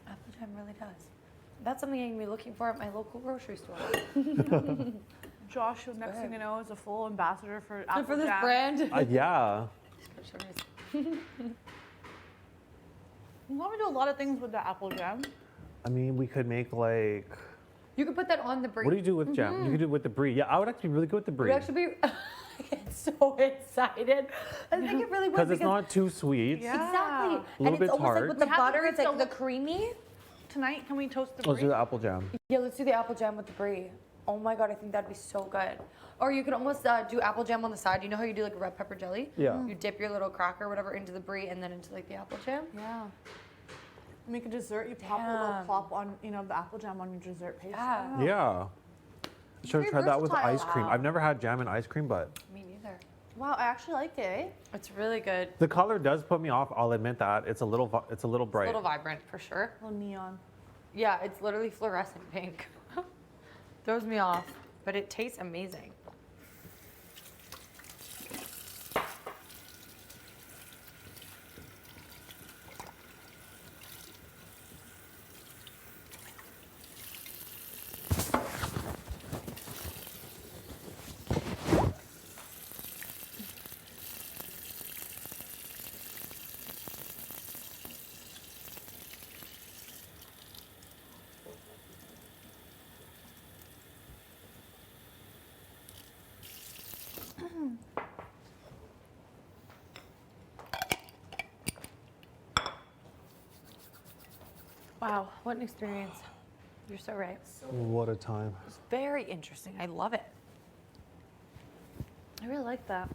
Apple jam really does. That's something I'm gonna be looking for at my local grocery store. Josh, who next thing you know is a full ambassador for apple For this jam. brand. Yeah. You want me to do a lot of things with the apple jam? I mean, we could make like. You could put that on the brie. What do you do with jam? You could do it with the brie. Yeah, I would actually be really good with the It brie. would actually be. I get so excited. I think it really would Because it's not too sweet. Yeah. Exactly. little And it's bit almost tart. like with the We have to butter, bring it's like the- the creamy. Tonight, can we toast the Let's brie? do the apple jam. Yeah, let's do the apple jam with the brie. Oh my god, I think that'd be so good. Or you could almost do apple jam on the side. You know how you do like red pepper jelly? Yeah. You dip your little cracker or whatever into the brie and then into like the apple jam. Yeah. Make a dessert. You pop a little Damn. plop on, the apple jam on your dessert pastry. Yeah. Yeah. Should have Very tried that with versatile. ice cream. I've never had jam and ice cream, but Me neither. Wow, I actually like it. Eh? It's really good. the color does put me off. I'll admit that. It's a little bright. It's a little vibrant for sure. A little neon. Yeah, it's literally fluorescent pink. Throws me off, but it tastes amazing. Wow, what an experience. You're so right. What a time. It's very interesting. I love it. I really like that.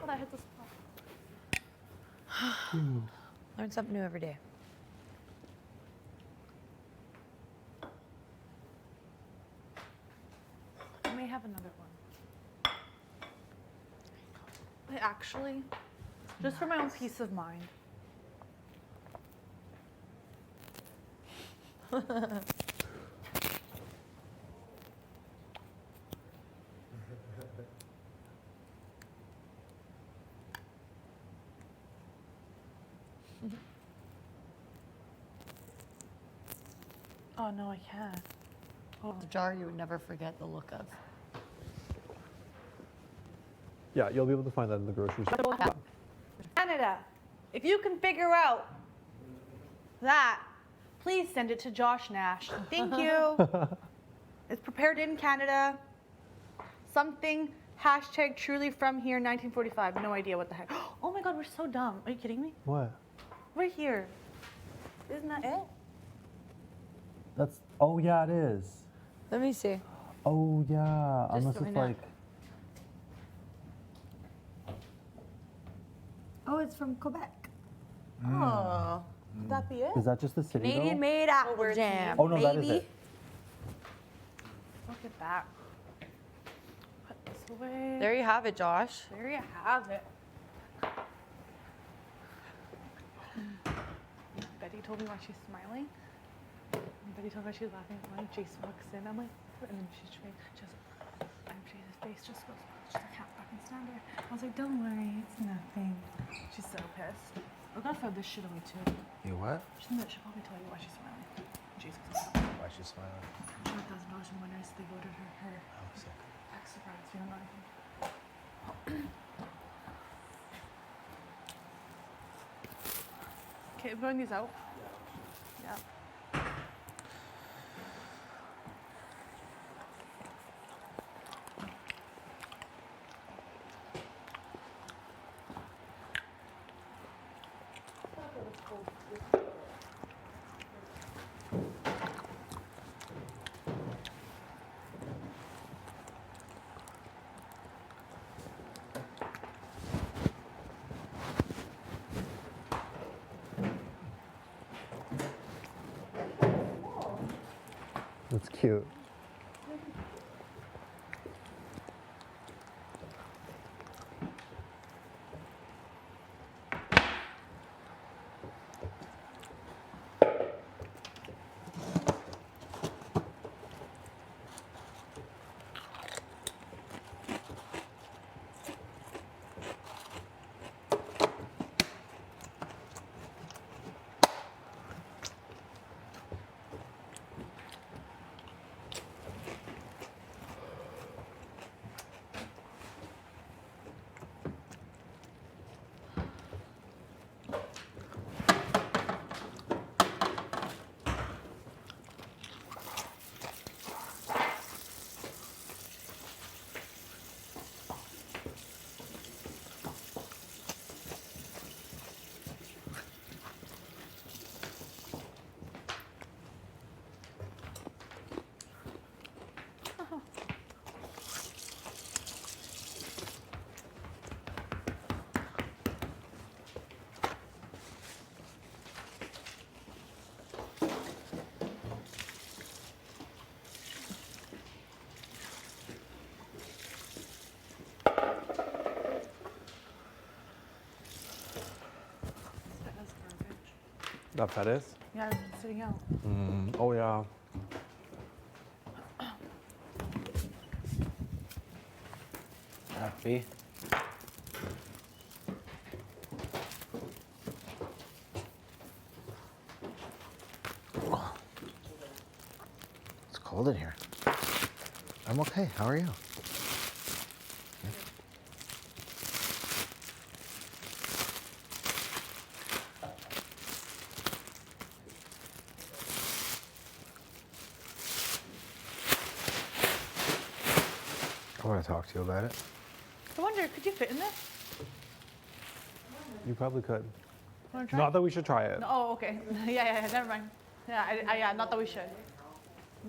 But I hit the spot. Learn something new every day. I may have another one. I actually, just for my own peace of mind. Oh, no, I can't. Oh. The jar you would never forget the look of. Yeah, you'll be able to find that in the grocery store. Canada, if you can figure out that, please send it to Josh Nash. Thank you. It's prepared in Canada. Something, hashtag truly from here, 1945. No idea what the heck. Oh my God, we're so dumb. Are you kidding me? What? Right here. Isn't that it? That's, oh yeah, it is. Let me see. Oh yeah, unless so I it's know. like, Oh, it's from Quebec. Oh, could that be it? is that just the city Canadian though? made apple where's jam. Oh no, that is baby. it. Look at that. Put this away. There you have it, Josh. There you have it. Betty told me why she's smiling. Betty told me why she's laughing. When Jason walks in, I'm like, and then she's trying, just, and his face just goes, she's like, I can't fucking stand her. I was like, don't worry, it's nothing. She's so pissed. We're gonna throw this shit away too. You what? She'll probably tell you why she's smiling. Jesus. Why she's smiling? $1,000 in winners. They voted her Oh, sick. extra prize. You don't know anything. Okay, I'm throwing these out. Yeah. That's cute. That is garbage. That fetish? Yeah, it's been sitting out. Oh yeah. Happy? It's cold in here. I'm okay. How are you? I want to talk to you about it. I wonder, could you fit in this? You probably could. Wanna try? Not that we should try it. No, oh, okay. Yeah, never mind. Yeah, yeah, not that we should.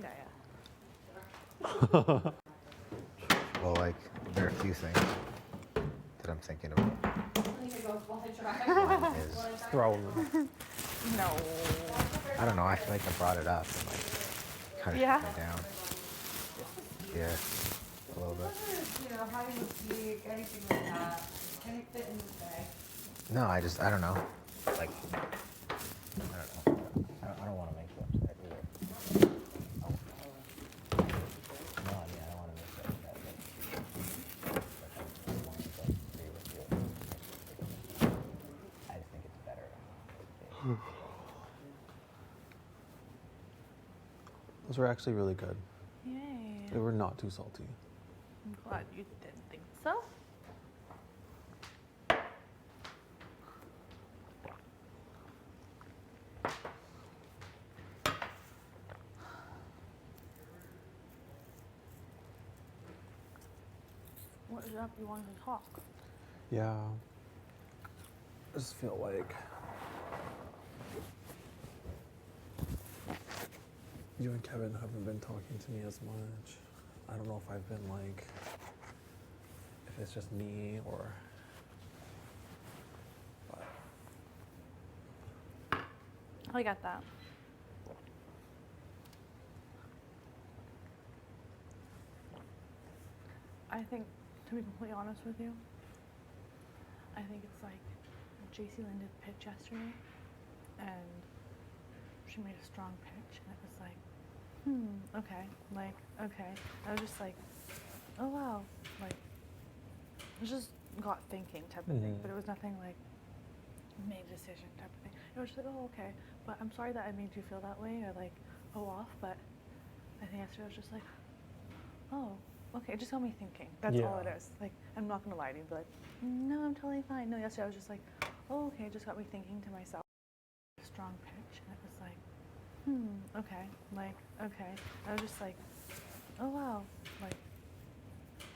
Yeah. Well, like, there are a few things that I'm thinking about. One is, Throw them. No. I don't know, I feel like I brought it up and like kind of Yeah? shut me down. Yeah, a little bit. You know, how do you speak, anything like that. Can it fit in the bag? No, I don't know. Like, I don't know. I don't want to make you upset either. No, I mean, I don't want to make you upset. But I just want to agree with you. I just think it's better. Those were actually really good. Yay. They were not too salty. I'm glad you didn't think so. What is up? You wanted to talk? Yeah. I just feel like you and Kevin haven't been talking to me as much. I don't know if I've been like, if it's just me or. But I get that. I think, to be completely honest with you, I think it's like JC Lynn did pitch yesterday, and she made a strong pitch, and it was like, okay, like, okay. I was just like, oh wow, like, it just got thinking type of thing, but it was nothing like made a decision type of thing. It was just like, oh okay, but I'm sorry that I made you feel that way or like, oh off, but I think yesterday I was just like, oh, okay, it just got me thinking. That's all it is. Like, I'm not gonna lie to you, but like, no, I'm totally fine. No, yesterday I was just like, oh, okay, it just got me thinking to myself. Strong pitch, and it was like, okay, like, okay. I was just like, oh wow, like,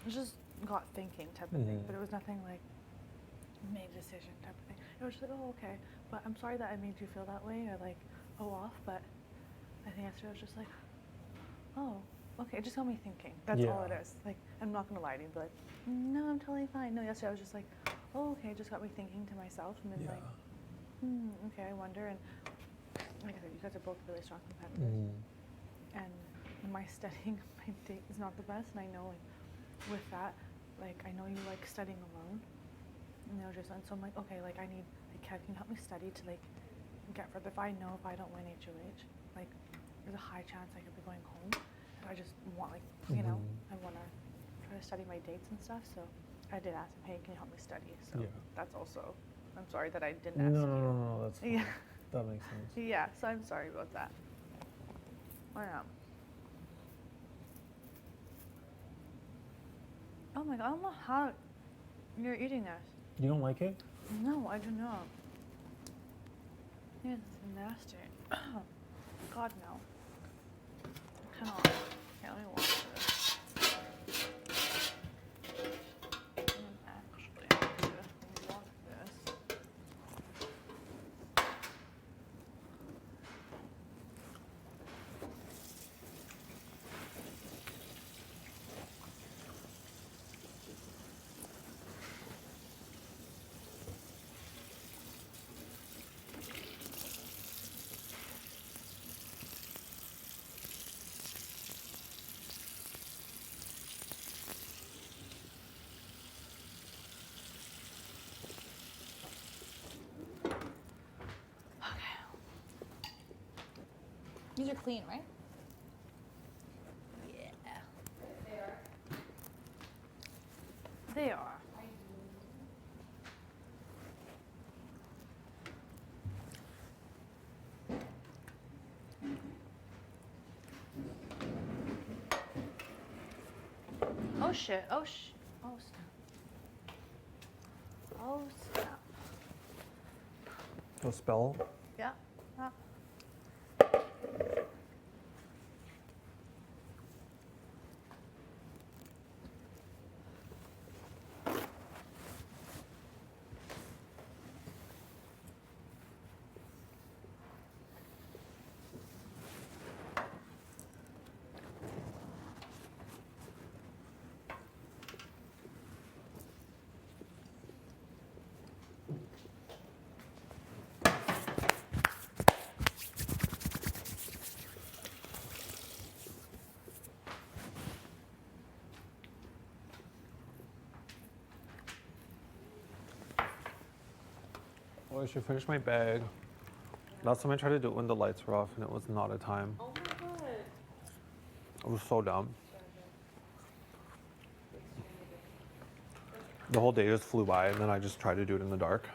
it just got thinking type of thing, but it was nothing like made a decision type of thing. It was just like, oh, okay, but I'm sorry that I made you feel that way or like, oh off, but I think yesterday I was just like, oh, okay, it just got me thinking. That's all it is. Like, I'm not gonna lie to you, but like, no, I'm totally fine. No, yesterday I was just like, oh, okay, it just got me thinking to myself, and then like, okay, I wonder. And like I said, you guys are both really strong competitors, and my studying, my date is not the best, and I know like with that, like I know you like studying alone, you know, just and so I'm like, okay, like I need like Kev, can you help me study to like get further? If I don't win HOH, like there's a high chance I could be going home. I just want like, you know, I want to try to study my dates and stuff. So I did ask him, hey, can you help me study? So that's also, I'm sorry that I didn't ask you. No, that's fine. Yeah. That makes sense. Yeah, so I'm sorry about that. I am. Oh my god, I don't know how you're eating this. You don't like it? No, I do not. Yeah, it's nasty. God, no. I cannot. Okay, let me wash this. And actually, I'm gonna wash this. These are clean, right? Yeah. They are. Oh shit, oh shit, oh snap. Oh snap. Oh, spell? Yeah. Oh, I should finish my bag. Last time I tried to do it when the lights were off and it was not a time. Oh my god. I was so dumb. The whole day just flew by and then I just tried to do it in the dark.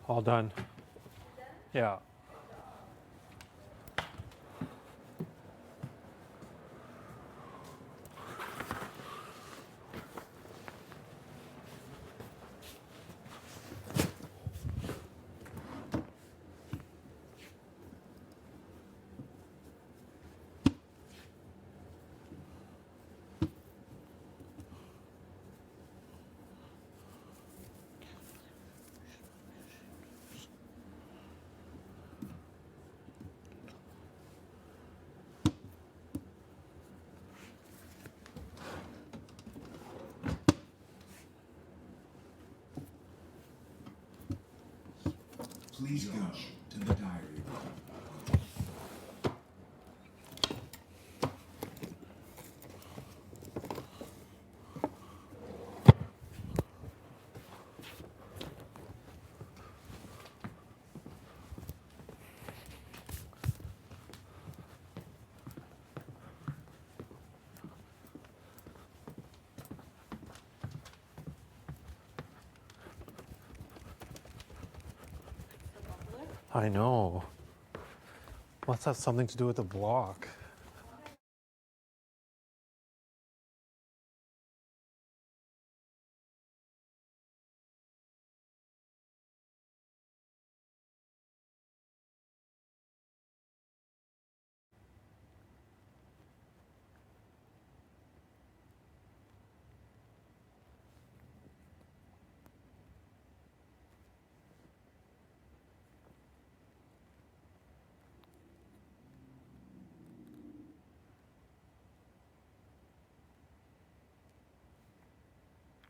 All done. Yeah. Please go to the diary room. I know. What's that something to do with the block?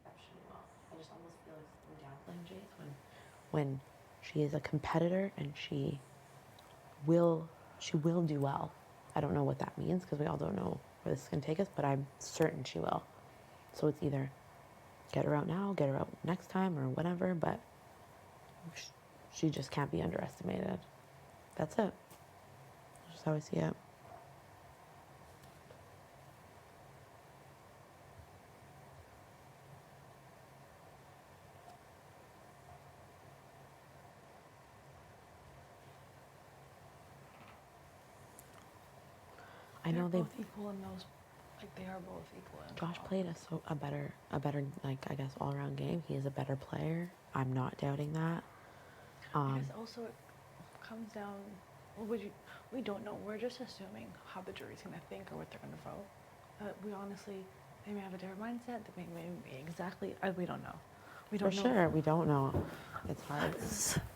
I just almost feel like I'm downplaying Jace when she is a competitor and she will do well. I don't know what that means because we all don't know where this is gonna take us, but I'm certain she will. So it's either get her out now, get her out next time, or whatever. But she just can't be underestimated. That's it. That's just how I see it. I know They're they. both equal in those. Like they are both equal. In Josh all. played a better like I guess all around game. He is a better player. I'm not doubting that. I guess also it comes down. Well, we don't know. We're just assuming how the jury's gonna think or what they're gonna vote. We honestly, they may have a different mindset. They may exactly. We don't know. We don't For know. sure, we don't know. It's hard.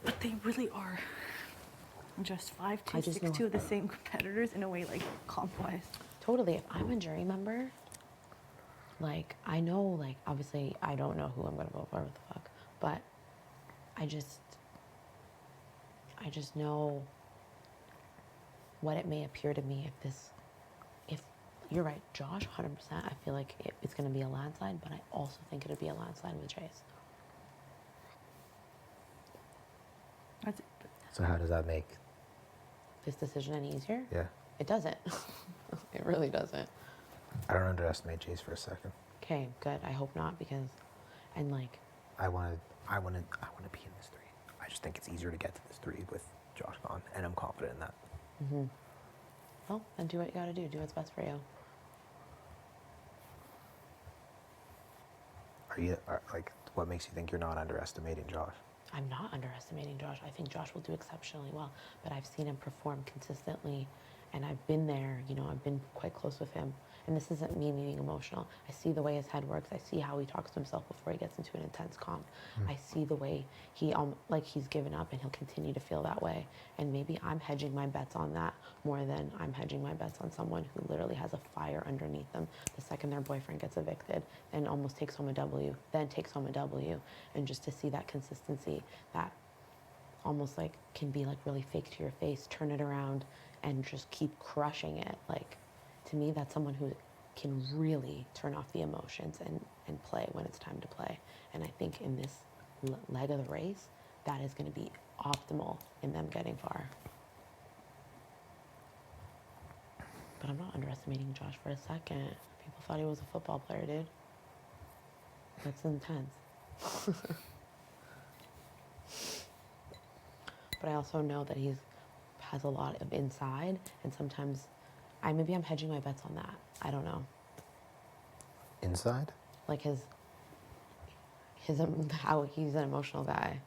But they really are just 5'2", I just know- 6'2" of the same competitors in a way, like comp-wise. Totally. If I'm a jury member, like I know, like obviously I don't know who I'm gonna vote for. What the fuck? But I just know what it may appear to me if you're right, Josh, 100%. I feel like it's gonna be a landslide, but I also think it'll be a landslide with Chase. That's it. So how does that make? This decision any easier? Yeah. It doesn't. It really doesn't. I don't underestimate Jace for a second. Okay, good. I hope not because, and like, I want to be in this 3. I just think it's easier to get to this 3 with Josh gone, and I'm confident in that. well, then do what you gotta do. Do what's best for you. Like, what makes you think you're not underestimating Josh? I'm not underestimating Josh. I think Josh will do exceptionally well, but I've seen him perform consistently, and I've been there. You know, I've been quite close with him, and this isn't me being emotional. I see the way his head works. I see how he talks to himself before he gets into an intense comp. I see the way he like he's given up, and he'll continue to feel that way. And maybe I'm hedging my bets on that more than I'm hedging my bets on someone who literally has a fire underneath them the second their boyfriend gets evicted and almost takes home a W, then takes home a W, and just to see that consistency that almost like can be like really fake to your face, turn it around and just keep crushing it. Like, to me, that's someone who can really turn off the emotions and play when it's time to play. And I think in this leg of the race, that is going to be optimal in them getting far. But I'm not underestimating Josh for a second. People thought he was a football player, dude. That's intense. but I also know that he's has a lot of inside, and sometimes maybe I'm hedging my bets on that. I don't know. Inside? Like his how he's an emotional guy,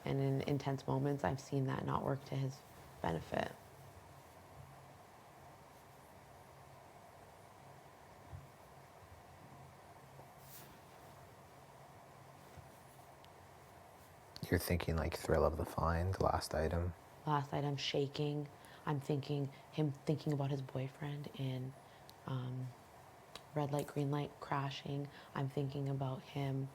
and in intense moments, I've seen that not work to his benefit. You're thinking like thrill of the find, last item. Last night I'm shaking. I'm thinking him thinking about his boyfriend in red light, green light, crashing. I'm thinking about him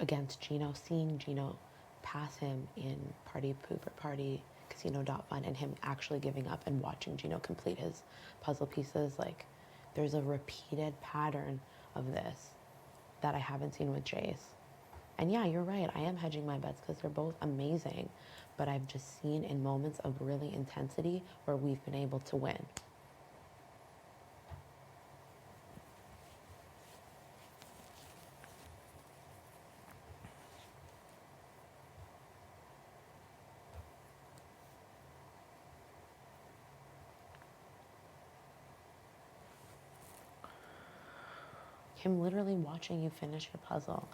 against Gino, seeing Gino pass him in party pooper party casino dot fun, and him actually giving up and watching Gino complete his puzzle pieces. Like, there's a repeated pattern of this that I haven't seen with Jace. And yeah, you're right. I am hedging my bets because they're both amazing. But I've just seen in moments of really intensity where we've been able to win. Him literally watching you finish your puzzle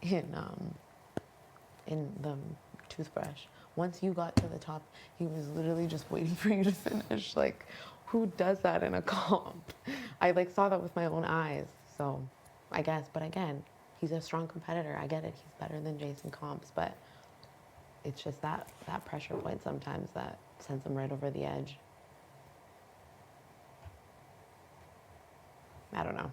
in the toothbrush. Once you got to the top, he was literally just waiting for you to finish. Like, who does that in a comp? I saw that with my own eyes. So I guess, but again, he's a strong competitor. I get it. He's better than Jason comps, but it's just that pressure point sometimes that sends him right over the edge. I don't know.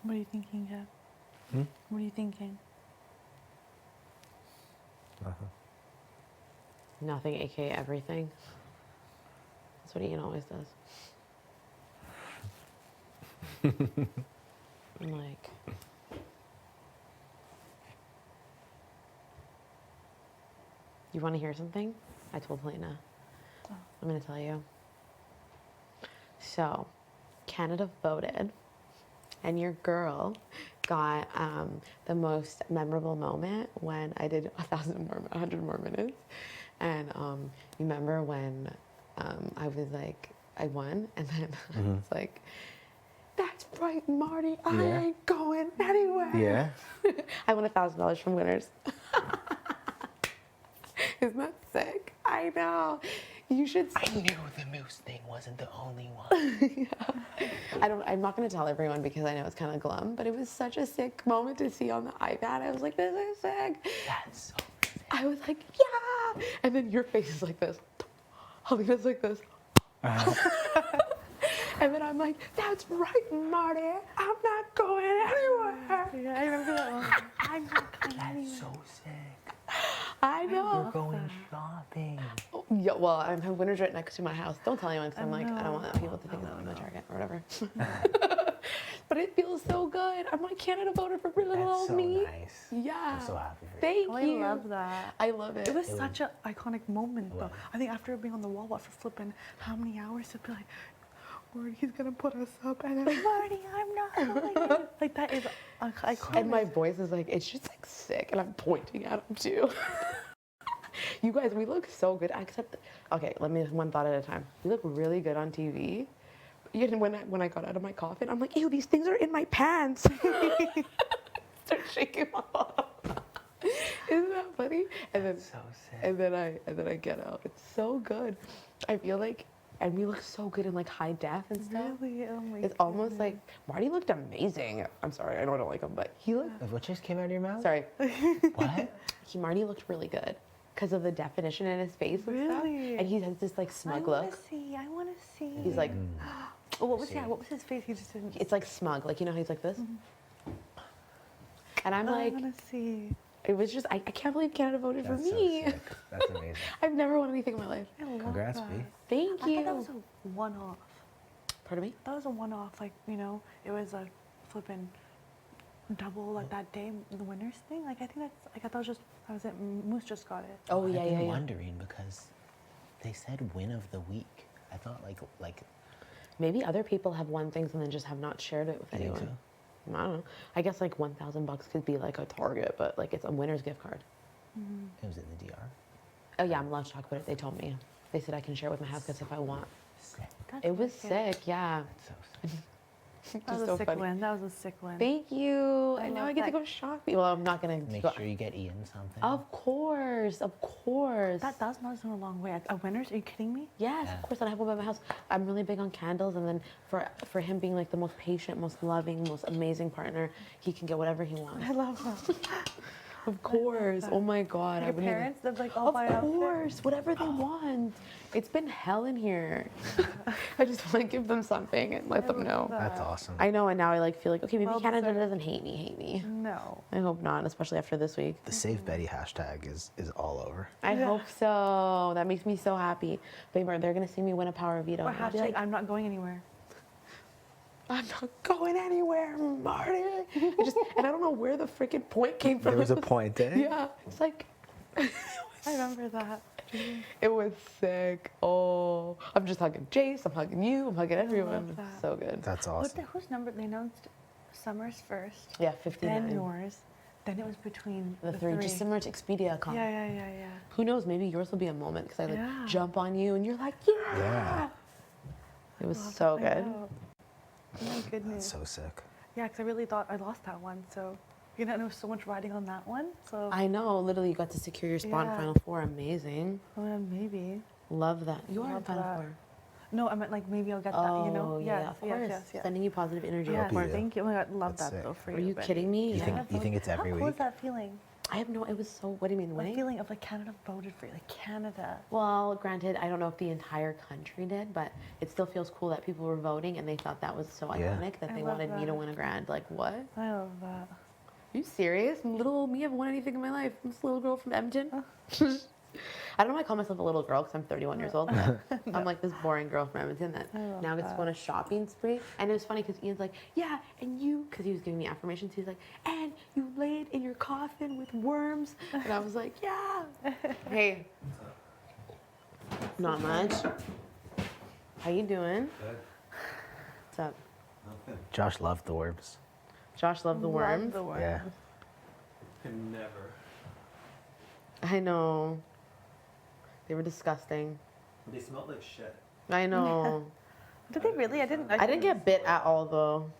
What are you thinking, Jeff? What are you thinking? Nothing. Nothing, aka everything. That's what Ian always does. I'm like, you want to hear something? I told Helena. Oh. I'm going to tell you. So, Canada voted, and your girl got the most memorable moment when I did 100 more minutes. And you remember when I was like, I won, and then I was like, that's right, Marty, I Yeah. ain't going anywhere. Yeah. I won $1,000 from winners. Isn't that sick? I know. You should. I knew the moose thing wasn't the only one. Yeah. I'm not going to tell everyone because I know it's kind of glum, but it was such a sick moment to see on the iPad. I was like, this is sick. That's so sick. I was like, yeah. And then your face is like this. Helena's like this. And then I'm like, that's right, Marty. I'm not going anywhere. Yeah, I remember that one. I'm not going anywhere. That's so sick. I know. We're going shopping. Oh, yeah, well, I have winners right next to my house. Don't tell anyone because I'm like, I don't know. want people to think I'm a target or whatever. But it feels so good. I'm like, Canada voted for little That's old so me. nice. Yeah. I'm so happy for you. Thank Oh, you. I love that. I love it. It was such an iconic moment, It though. was. I think after being on the wall for flipping how many hours to be like, Marty, he's gonna put us up, and then Marty, I'm not going. Like that is iconic. And my voice is like, it's just like sick, and I'm pointing at him too. You guys, we look so good. Except, okay, let me one thought at a time. We look really good on TV. You know, when I got out of my coffin, I'm like, ew, these things are in my pants. Start shaking my off. Isn't that funny? And then, So sick. and then I get out. It's so good. I feel like, and we look so good in like high def and stuff. Really? Oh my It's almost like Marty looked amazing. I'm sorry, I know I don't like him, but he looked. What just came out of your mouth? Sorry, What? Marty looked really good because of the definition in his face and stuff. Really? And he has this like smug I wanna look. see. I want to see. He's like, Oh, what was what was his face? He just didn't. it's like smug, like you know how he's like this. And I'm I like, want to see. it was just I can't believe Canada voted That's for so me. sick. That's amazing. I've never won anything in my life. I love Congrats, that. B. Thank I thought that was you. a one-off. Pardon me? That was a one-off. Like it was a flipping double like that day, the winners thing. Like I think that's like I thought it was just that was it. Moose just got it. Oh yeah, I've yeah, been yeah. wondering because they said win of the week. I thought like Maybe other people have won things and then just have not shared it with you think anyone. so? I don't know. I guess like $1,000 could be like a target, but like it's a winner's gift card. It was in the DR. Oh yeah, I'm allowed to talk about it. They told me. They said I can share it with my house guests if I want. Sick. That's It was wicked. sick, yeah. That's so sick. That Just was so a sick funny. win. That was a sick win. Thank you. I And now love I get to that. go shopping. Well, I'm not gonna Make go. sure you get Ian something. Of course, of course. That $1,000 went a long way. A winners? Are you kidding me? Yes, Yeah. of course. And I have one by my house. I'm really big on candles, and then for him being like the most patient, most loving, most amazing partner, he can get whatever he wants. I love that. Of course. that. Oh my God. I Your wouldn't even- parents, they're like all buy Of outfit. course, whatever they want. It's been hell in here. I just want to give them something and let them know. That's awesome. I know, and now I like feel like, okay, maybe Well Canada deserved. doesn't hate me. No. I hope not, especially after this week. The Save Betty hashtag is all over. I Yeah. hope so. That makes me so happy. Babe, they're gonna see me win a power veto. Or and I'll be hashtag, like, I'm not going anywhere. I'm not going anywhere, Marty. And I don't know where the freaking point came from. There was a It point, eh? Yeah, it's like, I remember that. it was sick. Oh, I'm just hugging Jace. I'm hugging you. I'm hugging everyone. love that. It's so good. That's awesome. Whose number? They announced Summer's first, Yeah, 59. then yours, then it was between The three, just similar to Expedia.com. Yeah. Who knows? Maybe yours will be a moment because I like Yeah. jump on you and you're like, yeah. Yeah. It was Love so it. I good. know. Oh my goodness. That's so sick. Yeah, because I really thought I lost that one. So, there was so much riding on that one. So, I know. Literally, you got to secure your spot in Yeah. Final Four. Amazing. Maybe. Love that. You are in Love Final that. Four. No, I meant like maybe I'll get Oh, that, yeah, of course. Yes. Sending you positive energy. Yeah, of course. you. thank you. Oh my God, love That's that though sick. for Are you. you Betty. kidding me? You think it's every How week? cool is that feeling? I have no. It was so. What do you mean The winning? feeling of like Canada voted for you, like Canada. Well, granted, I don't know if the entire country did, but it still feels cool that people were voting and they thought that was so Yeah. iconic that I they love wanted me to that. win a grand. Like, what? I love that. Are you serious? Little old me haven't won anything in my life. I'm just a little girl from Edmonton. I don't know why I call myself a little girl because I'm 31 years old. But I'm like this boring girl from Edmonton that love now gets to go on a shopping spree. And it was funny because Ian's like, yeah, and you, because he was giving me affirmations, he was like, and you laid in your coffin with worms. And I was like, yeah. Hey. Not much. How you doing? Good. What's up? Nothing. Josh loved the worms. Josh loved the worms. Love the worms. Yeah. Can never. I know. They were disgusting. They smelled like shit. I know. Did they really? I didn't. I didn't get bit at all though.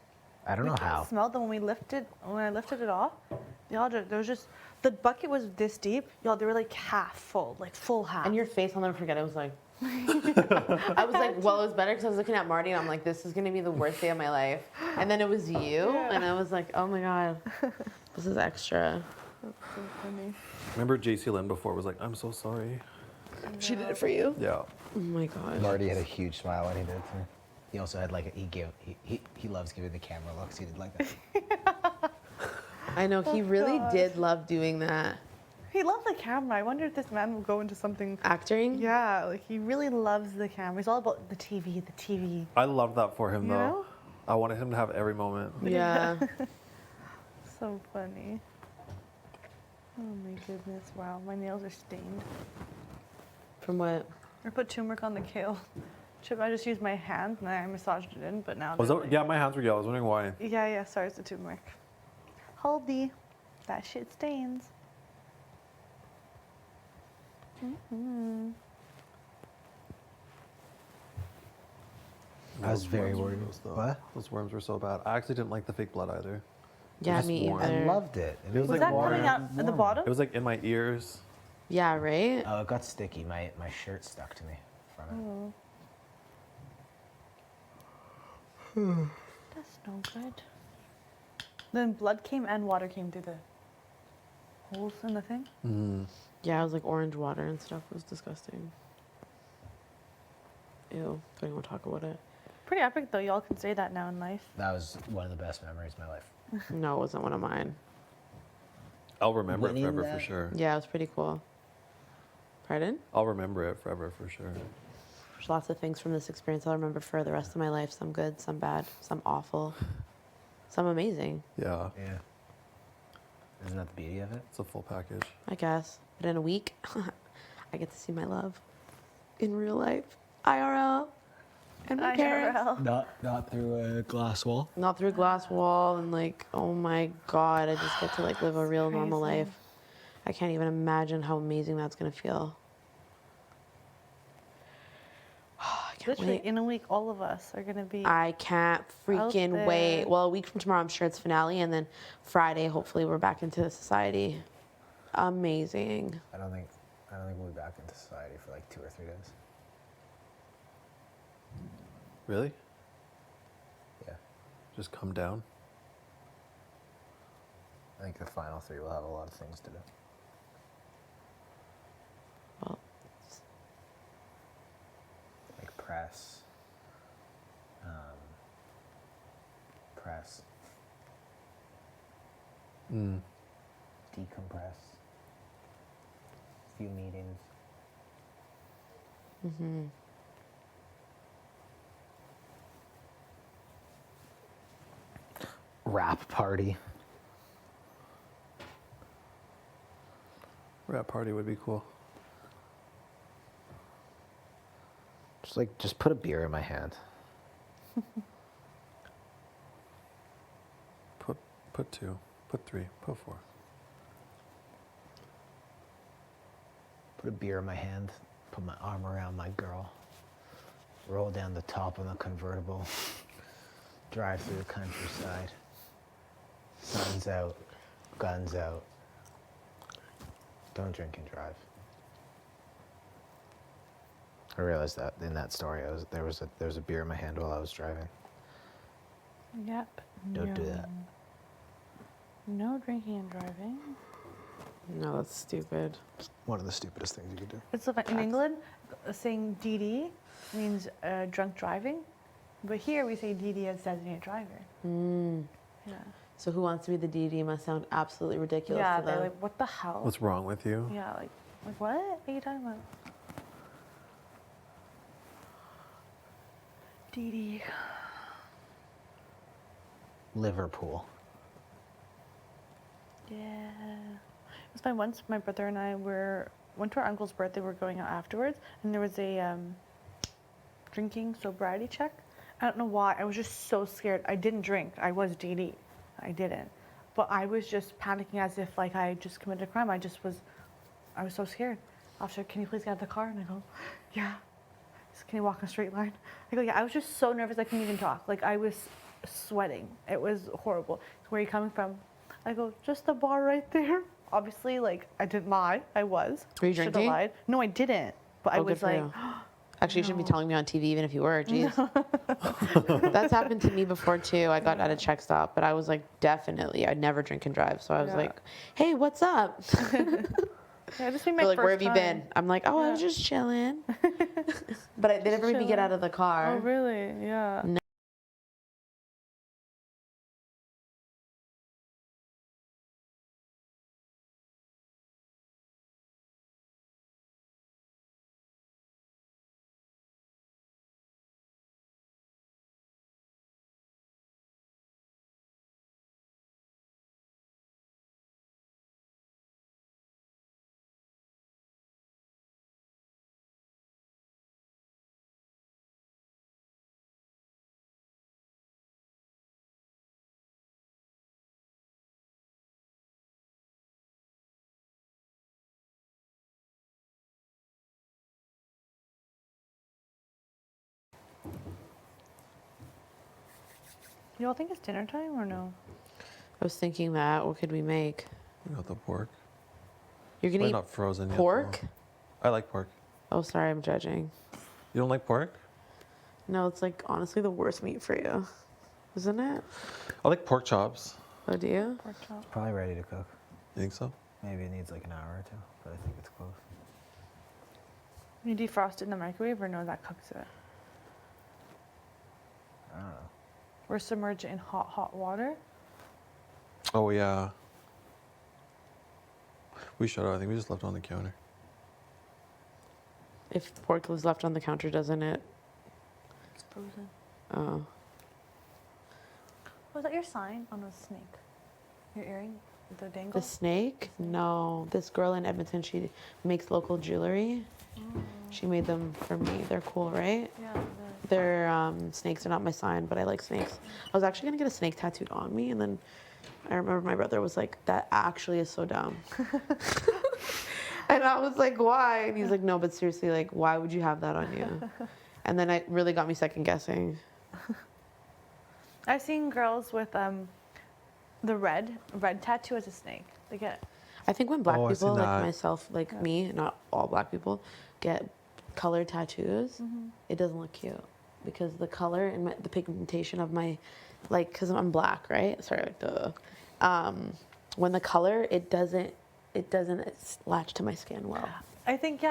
I don't know I how. smelled them when I lifted it off. Y'all, there was just the bucket was this deep. Y'all, they were like half full, like full half. And your face, I'll never forget. It was like, I was like, well, it was better because I was looking at Marty and I'm like, this is gonna be the worst day of my life. And then it was you, and I was like, oh my god, this is extra. That's so funny. Remember JC Lynn before was like, I'm so sorry. She did it for you. Yeah. Oh my god. Marty had a huge smile when he did it to me. He also had like he loves giving the camera looks. He did like that. I know he really did love doing that. He loved the camera. I wonder if this man will go into something. Acting. Yeah, like he really loves the camera. He's all about the TV, the TV. I love that for him You though. know? I wanted him to have every moment. Yeah. So funny. Oh my goodness! Wow, my nails are stained. From what? I put turmeric on the kale chip. I just used my hand and I massaged it in, but now. Was they're that, like- yeah, my hands were yellow. I was wondering why. Yeah. Sorry, it's the turmeric. Holdy, that shit stains. Mm-hmm. I was Those very worms were worried. gross, though. What? Those worms were so bad. I actually didn't like the fake blood either. Yeah, just me warm. I either. loved it. It Was like that water. coming out at the bottom? It was like in my ears. Yeah, right. Oh, it got sticky. My shirt stuck to me from it. That's no good. Then blood came and water came through the holes in the thing. Mm. Yeah, it was like orange water and stuff. It was disgusting. Ew. Don't even want to talk about it. Pretty epic though. Y'all can say that now in life. That was one of the best memories of my life. No, it wasn't one of mine. I'll remember it Winning forever that? for sure. Yeah, it was pretty cool. Pardon? I'll remember it forever for sure. There's lots of things from this experience I'll remember for the rest of my life. Some good, some bad, some awful, some amazing, Yeah, Yeah. Isn't that the beauty of it? it's a full package. I guess. But in a week, I get to see my love in real life, IRL, and my parents. IRL. Not through a glass wall. Not through a glass wall and like, oh my god, I just get to like live a real normal crazy. life. I can't even imagine how amazing that's gonna feel. I can't Literally, wait. in a week, all of us are gonna be. I can't freaking there. wait. Well, a week from tomorrow, I'm sure it's finale, and then Friday, hopefully, we're back into society. Amazing. I don't think we'll be back into society for like 2 or 3 days. Really? Yeah. Just come down. I think the final 3 will have a lot of things to do. Well, Like press. Press. Mm. Decompress. Few meetings. Rap party. Rap party would be cool. Just put a beer in my hand. Put 2, put 3, put 4. Put a beer in my hand. Put my arm around my girl. Roll down the top of the convertible. Drive through the countryside. Sun's out. Guns out. Don't drink and drive. I realized that in that story, there was a beer in my hand while I was driving. Yep. Don't do that. No drinking and driving. No, that's stupid. One of the stupidest things you could do. It's like in England, saying DD means drunk driving, but here we say DD as designated driver. Yeah. So who wants to be the DD must sound absolutely ridiculous Yeah, to they're them. like, what the hell? What's wrong with you? Yeah, like what? What are you talking about? DD. Liverpool. Yeah. It was my brother and I went to our uncle's birthday. We're going out afterwards, and there was a drinking sobriety check. I don't know why. I was just so scared. I didn't drink. I was DD. I didn't. But I was just panicking as if like I just committed a crime. I was so scared. Officer, can you please get out of the car? And I go, yeah. He said, can you walk in a straight line? I go, yeah. I was just so nervous I couldn't even talk. Like I was sweating. It was horrible. Where are you coming from? I go, just the bar right there. Obviously, like I didn't lie. I was. Were you Should've drinking? lied. No, I didn't. But I Oh, good was for like, you. Actually, you shouldn't be No. telling me on TV, even if you were. Jeez. That's happened to me before too. I got at a check stop, but I was like, definitely, I'd never drink and drive. So I was Yeah. like, hey, what's up? yeah, this made my They're like, first where have you time. been? I'm like, oh, I was just chilling. But they never made me get out of the car. Oh, really? Yeah. No. You all think it's dinner time or no? I was thinking that. What could we make? You got the pork. You're It's gonna probably eat not frozen yet. pork? though. I like pork. Oh, sorry, I'm judging. You don't like pork? No, it's like honestly the worst meat for you, isn't it? I like pork chops. Oh, do you? Pork chop. Probably ready to cook. You think so? Maybe it needs like an hour or two, but I think it's close. You defrost it in the microwave or no, that cooks it? I don't know. Or submerge it in hot water? Oh yeah. We should have. I think we just left it on the counter. If pork was left on the counter, doesn't it? It's frozen. Oh. Was that your sign on a snake? Your earring? The dangle? The snake? No. This girl in Edmonton, she makes local jewelry. She made them for me. They're cool, right? Yeah. They're snakes are not my sign, but I like snakes. I was actually gonna get a snake tattooed on me, and then I remember my brother was like, "That actually is so dumb." And I was like, "Why?" And he's like, "No, but seriously, like, why would you have that on you?" And then it really got me second guessing. I've seen girls with the red tattoo as a snake. They get I think when black Oh, I've people seen like that. myself, like me, not all black people, get colored tattoos, it doesn't look cute because the color and the pigmentation of my, like, because I'm black, right? Sorry, like the, when the color it doesn't latch to my skin well. I think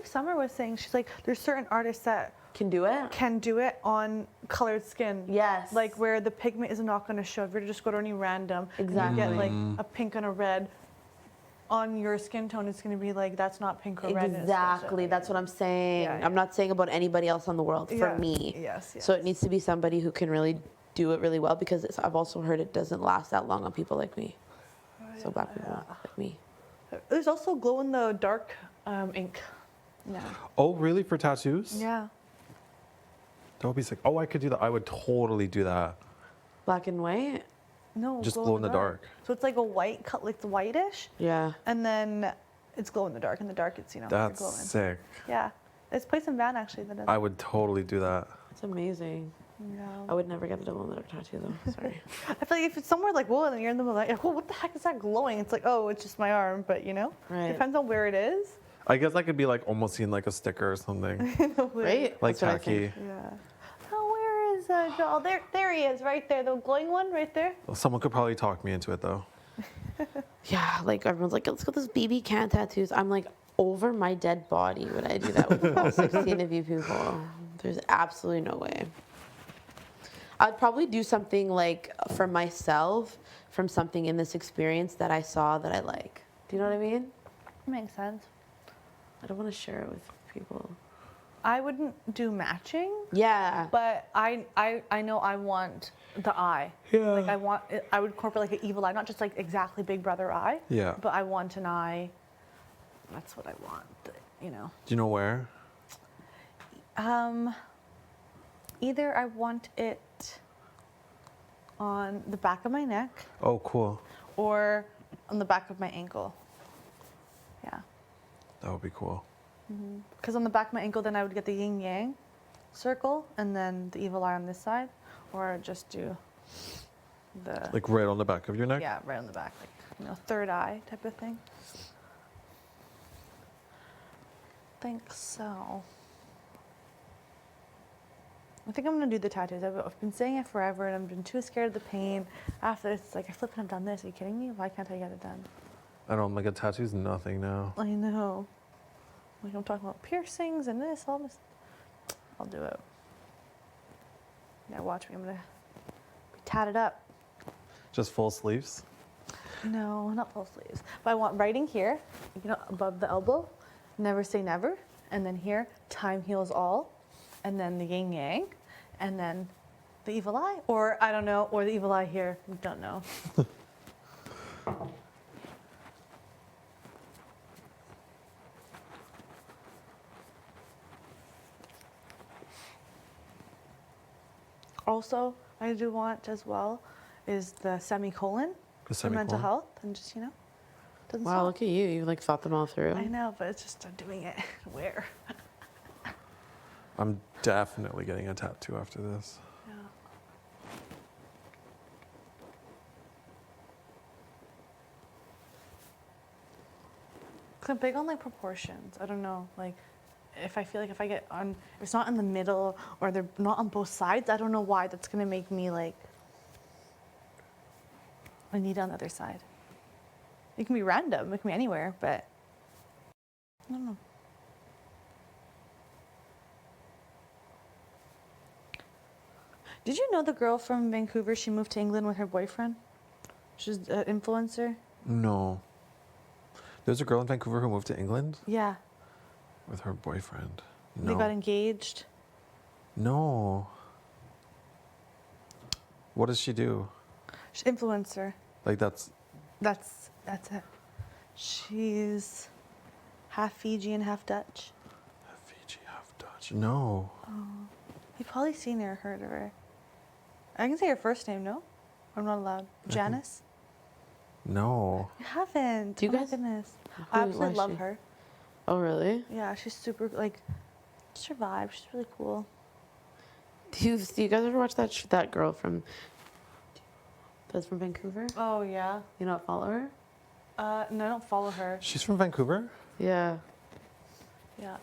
Summer was saying she's like there's certain artists that Can do it. can do it on colored skin. Yes. Like where the pigment is not going to show. If you just go to any random, and Exactly. you get like a pink and a red on your skin tone, it's going to be like that's not pink or red. and it's supposed to- Exactly. That's what I'm saying. Yeah, I'm not saying about anybody else in the world. For Yeah. me. Yes. So it needs to be somebody who can really do it really well because I've also heard it doesn't last that long on people like me. So black people like me. There's also glow in the dark ink. Yeah. Oh, really? For tattoos? Yeah. That would be sick. Oh, I could do that. I would totally do that. Black and white? No. Just glow in the dark. So it's like a white cut, like it's whitish, Yeah. and then it's glow in the dark. In the dark, it's you're That's glowing. sick. Yeah. There's a place in Van actually that does. I would totally do that. It's amazing. Yeah. I would never get the double in the dark tattoo though. Sorry. I feel like if it's somewhere like, whoa, and you're in the middle of the night, well, what the heck is that glowing? It's like, oh, it's just my arm, but Right. depends on where it is. I guess I could be like almost seeing like a sticker or something. Right? Like That's what I tacky. think. Yeah. Oh, where is Joel? There he is, right there. The glowing one, right there. Someone could probably talk me into it though. Yeah, like everyone's like, let's get those BB can tattoos. I'm like, over my dead body would I do that with all 16 of you people? There's absolutely no way. I'd probably do something like for myself from something in this experience that I saw that I like. Do you know what I mean? Makes sense. I don't want to share it with people. I wouldn't do matching, Yeah. but I know I want the eye. Yeah. Like I would incorporate like an evil eye, not just like exactly Big Brother eye. Yeah. But I want an eye. That's what I want. You know. Do you know where? Either I want it on the back of my neck Oh, cool. or on the back of my ankle. Yeah. That would be cool. Because on the back of my ankle, then I would get the yin yang circle and then the evil eye on this side, or just do the Like right on the back of your neck? yeah, right on the back, like third eye type of thing. Think so. I think I'm gonna do the tattoos. I've been saying it forever, and I've been too scared of the pain. After it's like I flipping have done this. Are you kidding me? Why can't I get it done? I don't like a tattoo's nothing now. I know. Like I'm talking about piercings and this, all this. I'll do it. Yeah, watch me. I'm gonna be tatted up. Just full sleeves? No, not full sleeves. But I want writing here, above the elbow, never say never. And then here, time heals all. And then the yin yang. And then the evil eye. Or I don't know, or the evil eye here. We don't know. Also, I do want as well is the semicolon. The For mental semicolon? health and just, doesn't Wow, stop. look at you. You like thought them all through. I know, but it's just I'm doing it. Where? I'm definitely getting a tattoo after this. Yeah. Cause I'm big on like proportions. I don't know, like if I feel like if I get on, if it's not in the middle or they're not on both sides, I don't know why that's gonna make me like I need it on the other side. It can be random. It can be anywhere, but I don't know. Did you know the girl from Vancouver? She moved to England with her boyfriend. She's an influencer. No. There's a girl in Vancouver who moved to England Yeah, with her boyfriend. they No. got engaged. No. What does she do? She's influencer. Like that's That's it. She's half Fijian, half Dutch. Fiji, half Dutch. No. You've probably seen her, heard of her. I can say her first name, no? I'm not allowed. Janice? No. You haven't. Do you Oh my guys- goodness. Who- I why absolutely is love she? her. Oh, really? Yeah, she's super, just her vibe. She's really cool. Do you guys ever watch that girl from that's from Vancouver? Oh, yeah. You not follow her? No, I don't follow her. She's from Vancouver? Yeah. Yeah.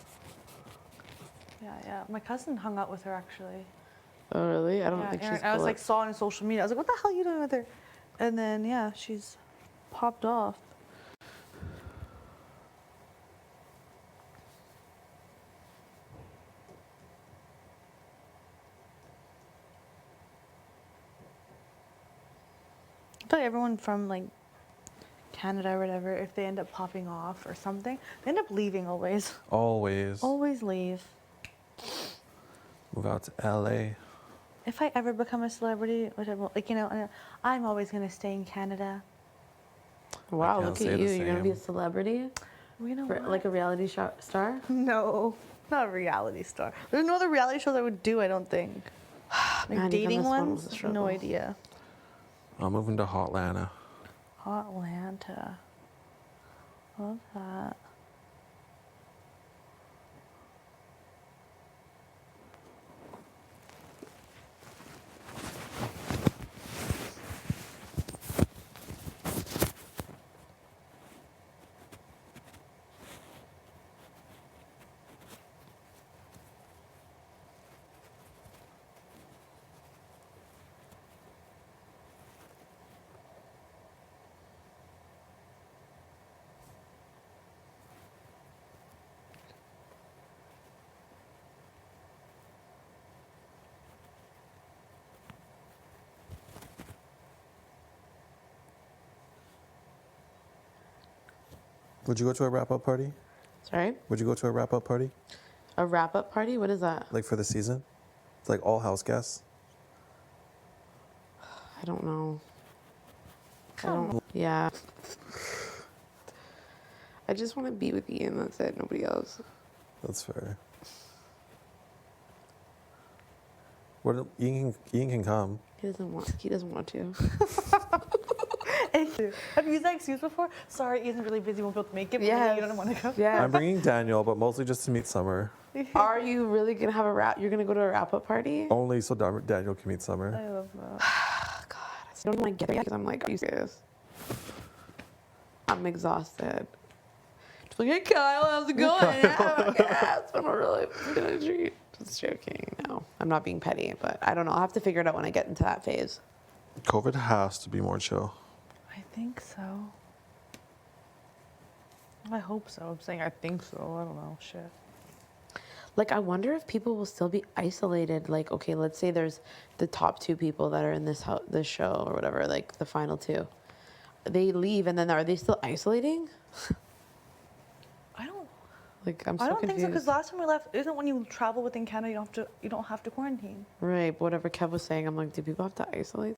Yeah. My cousin hung out with her, actually. Oh, really? I don't Yeah, think Erin, she's I was cool. like, saw it on social media. I was like, what the hell are you doing with her? And then, yeah, she's popped off. I feel like everyone from Canada or whatever, if they end up popping off or something, they end up leaving always. Always. Always leave. Move out to LA. If I ever become a celebrity, which I won't, I'm always gonna stay in Canada. Wow, can't look say at the you. You're gonna be a same. celebrity, You know what? like a reality star. No, not a reality star. There's no other reality shows I would do, I don't think. Man, even Dating this one was ones? a No struggle. idea. I'm moving to Hotlanta. Atlanta. Love that. Would you go to a wrap-up party? Sorry? Would you go to a wrap-up party? A wrap-up party? What is that? Like for the season? It's like all house guests? I don't know. Yeah. I just want to be with Ian. That's it. Nobody else. That's fair. What, Ian can come. He doesn't want to. Have you used that excuse before? Sorry, Ian's really busy, won't be able to make it. But Yes. you don't want to go. Yeah. I'm bringing Daniel, but mostly just to meet Summer. Are you really gonna have you're gonna go to a wrap-up party? Only so Daniel can meet Summer. I love that. God, I don't even want to get there yet because I'm like, are you serious? I'm exhausted. Just like, hey Kyle, how's it going? Yes, I'm really gonna treat. Just joking. No, I'm not being petty, but I don't know. I'll have to figure it out when I get into that phase. COVID has to be more chill. I think so. I hope so. I'm saying I think so. I don't know. Shit. Like, I wonder if people will still be isolated. Like, okay, let's say there's the top 2 people that are in this show or whatever, like the final 2. They leave, and then are they still isolating? I don't. Like, I'm so I don't confused. think so because last time we left, isn't when you travel within Canada, you don't have to quarantine. Right, but whatever Kev was saying, I'm like, do people have to isolate?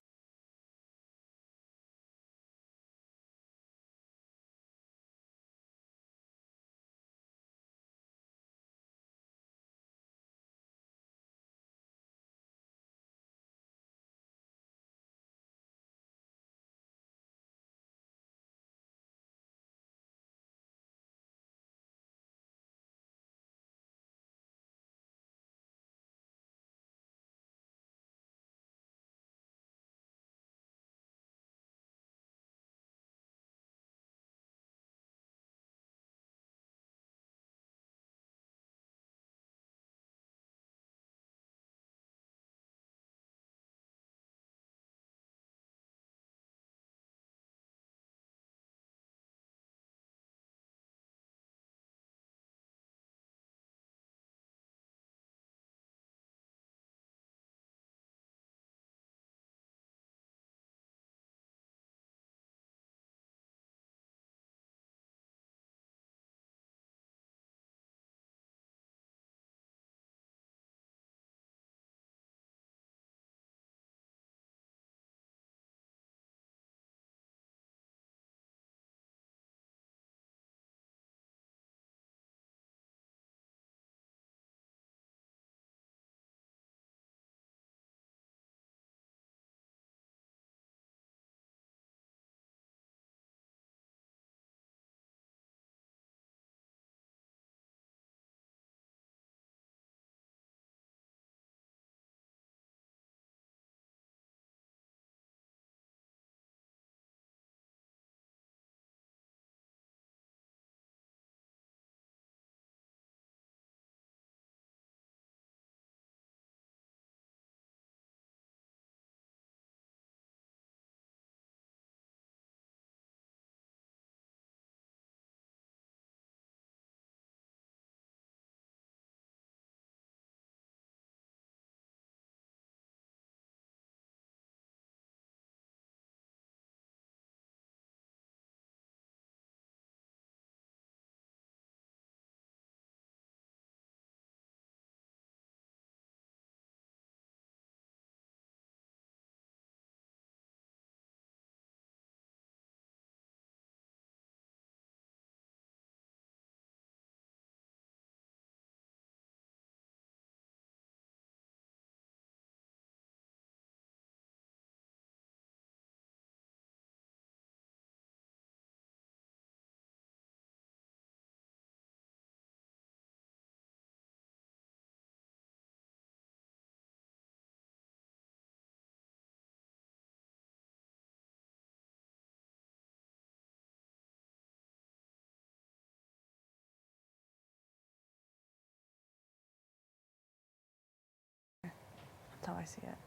That's how I see it.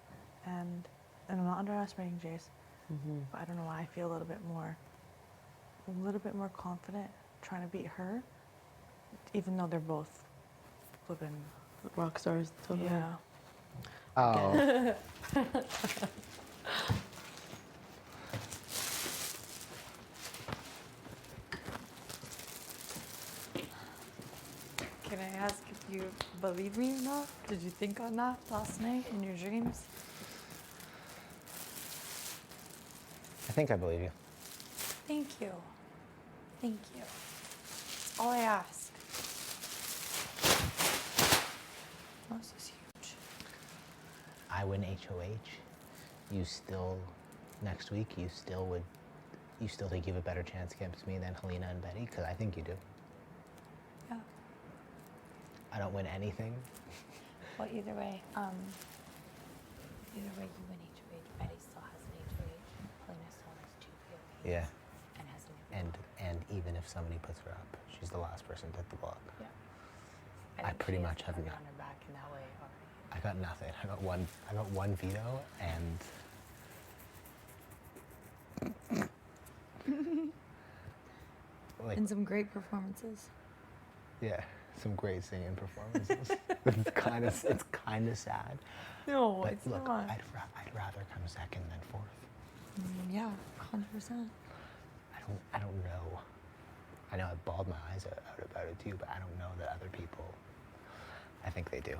And I'm not underestimating Jace, but I don't know why I feel a little bit more confident trying to beat her, even though they're both flipping. Rock stars. Totally. Yeah. Oh. believe me or not? Did you think on that last night in your dreams? I think I believe you. Thank you. Thank you. All I ask. This is huge. I win HOH. You still, next week, you still think you have a better chance against me than Helena and Betty? Because I think you do. Yeah. I don't win anything. Well, either way, you win HOH. Betty still has an HOH. Helena still has 2 POVs. Yeah. And has an And even if somebody puts her up, she's the last person to hit the block. Yeah. I think pretty she has much have the not. target on her back in that way already. I got nothing. I got one veto and like, And some great performances. yeah, some great singing performances. it's kind of sad. No, But it's look, not. I'd rather come second than fourth. Yeah, 100%. I don't know. I know I bawled my eyes out about it too, but I don't know that other people. I think they do.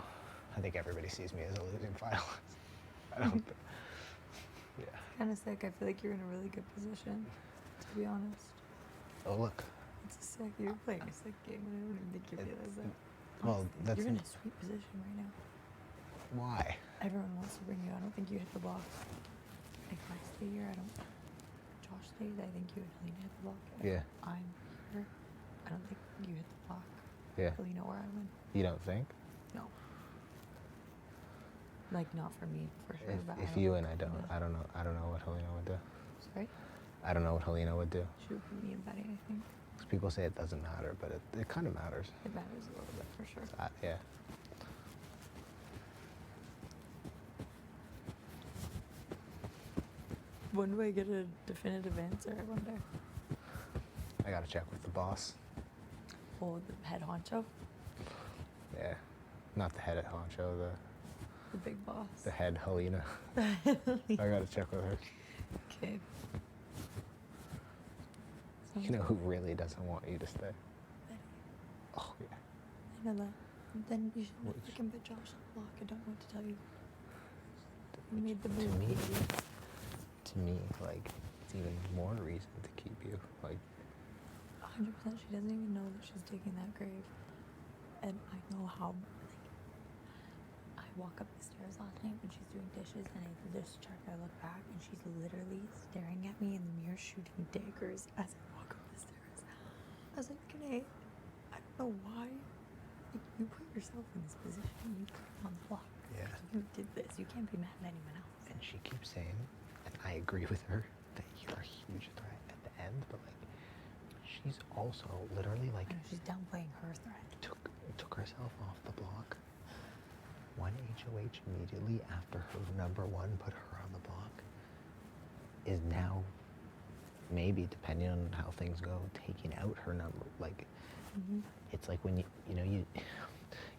I think everybody sees me as a losing finalist. I don't. Yeah. Kind of sick. I feel like you're in a really good position, to be honest. Oh look. You're playing a sick game, and I don't even think you realize that. Well, Honestly, that's you're in a sweet position right now. why. Everyone wants to bring you. I don't think you hit the block. If I stay here, I don't. Josh stays, I think you and Helena hit the block. If Yeah. I'm here, I don't think you hit the block. Yeah. Helena or I win. You don't think? No. Like not for me, for sure. but If don't you think and I don't, Helena- I don't know what Helena would do. Sorry. I don't know what Helena would do. She would put me and Betty, I think. 'Cause people say it doesn't matter, but it kind of matters. It matters a little bit for sure. Yeah. When do I get a definitive answer? I wonder. I gotta check with the boss. Oh, the head honcho, Yeah. Not the head at honcho, the big boss. the head Helena. I gotta check with her. Okay. You know who really doesn't want you to stay? Betty. Oh yeah. I know that. Then you should have Which- freaking put Josh on the block. I don't know what to tell you. You made the To move. me, baby. to me, like, it's even more reason to keep you. Like, 100%. She doesn't even know that she's digging that grave. And I know how, like, I walk up the stairs last night when she's doing dishes and I just check, I look back and she's literally staring at me in the mirror shooting daggers as I walk up the stairs. I was like, G'day, I don't know why. Like, you put yourself in this position. You put him on the block. Yeah. You did this. You can't be mad at anyone else. and she keeps saying, and I agree with her, that you're a huge threat at the end, but like, she's also literally like I know she's downplaying her threat. took herself off the block. Won HOH immediately after her number one put her on the block. Is now maybe, depending on how things go, taking out her number. Like, it's like when you know you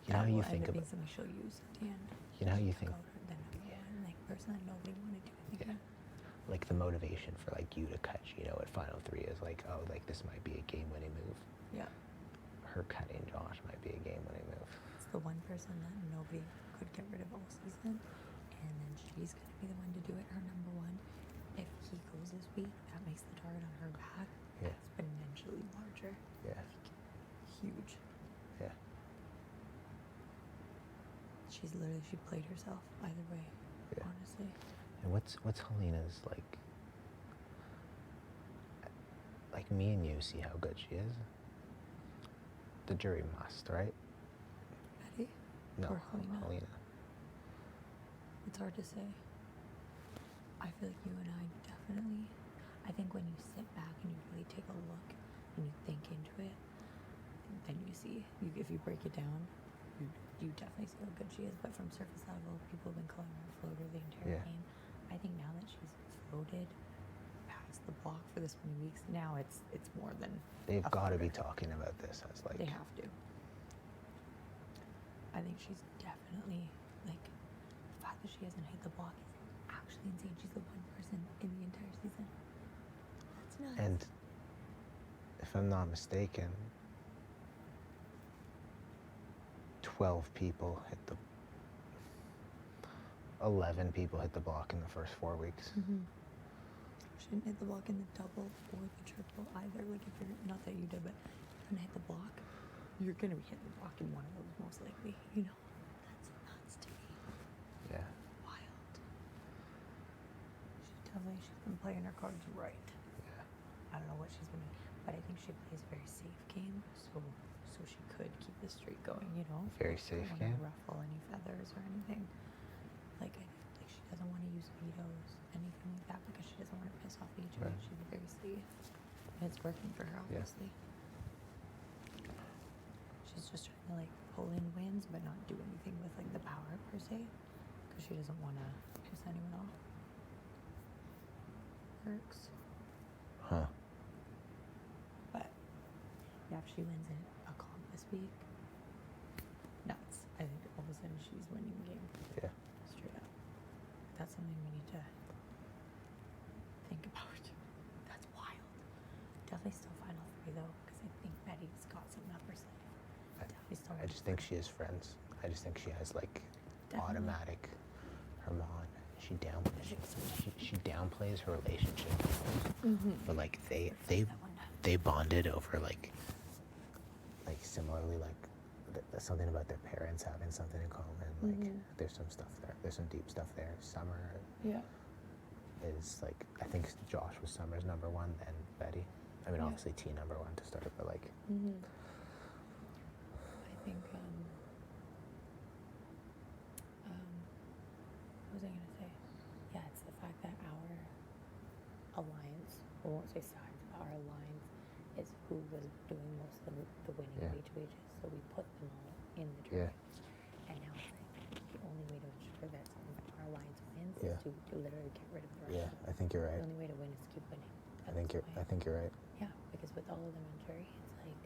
know how you think about. Something she'll use at the end. You know how you think. Go to the number one, like person that nobody wanted to. I think. Yeah. Like the motivation for like you to cut, at Final 3 is like, oh, like this might be a game-winning move. Yeah. Her cutting Josh might be a game-winning move. It's the one person that nobody could get rid of all season, and then she's gonna be the one to do it. Her number one. If he goes this week, that makes the target on her back Yeah. exponentially larger. Yeah. Huge. Yeah. She played herself either way. Yeah. Honestly. And what's Helena's like me and you see how good she is. The jury must, right? Betty? No, Or Helena? Helena. It's hard to say. I feel like you and I definitely. I think when you sit back and you really take a look and you think into it, then you see. If you break it down, you definitely see how good she is. But from surface level, people have been calling her a floater the entire Yeah. game. I think now that she's floated past the block for this many weeks, now it's more than. They've a got to be floater. talking about this as like. They have to. I think she's definitely like the fact that she hasn't hit the block is actually insane. She's the one person in the entire season. That's nuts. And if I'm not mistaken, 12 people hit the 11 people hit the block in the first 4 weeks. She didn't hit the block in the double or the triple either. Like if you're not that you did, but you're gonna hit the block, you're gonna be hitting the block in one of those most likely. You know, that's nuts to me. Yeah. Wild. She's been playing her cards right. Yeah. I don't know what she's been doing, but I think she plays a very safe game, so she could keep the streak going. You know, Very safe don't game. want to ruffle any feathers or anything. Like she doesn't want to use vetoes, anything like that, because she doesn't want to piss off each other. Right. She's very safe, and it's working for her, Yeah. obviously. She's just trying to like pull in wins, but not do anything with like the power per se, because she doesn't want to piss anyone off. Works, Huh. but yeah, if she wins a comp this week, nuts. I think all of a sudden she's winning the game. Yeah. Straight up. That's something we need to think about. That's wild. Definitely still final three though, because I think Betty's got something up her sleeve. Definitely still. I just think she is friends. I just think she has like Definitely. automatic Herman. She downplays her relationship, but like they bonded over like similarly like something about their parents having something in common. Like there's some stuff there. There's some deep stuff there. Summer Yeah. is like I think Josh was Summer's number one, then Betty. I mean obviously T number one to start, but like. I think what was I gonna say? Yeah, it's the fact that our alliance, I won't say sides, but our alliance is who was doing most of the winning of each wages. So we put them all in the Yeah. draft. And now it's like the only way to ensure that our alliance wins Yeah. is to literally get rid of the rest. Yeah, I think you're right. The only way to win is to keep winning. I think you're right. Yeah, because with all of them in jury, it's like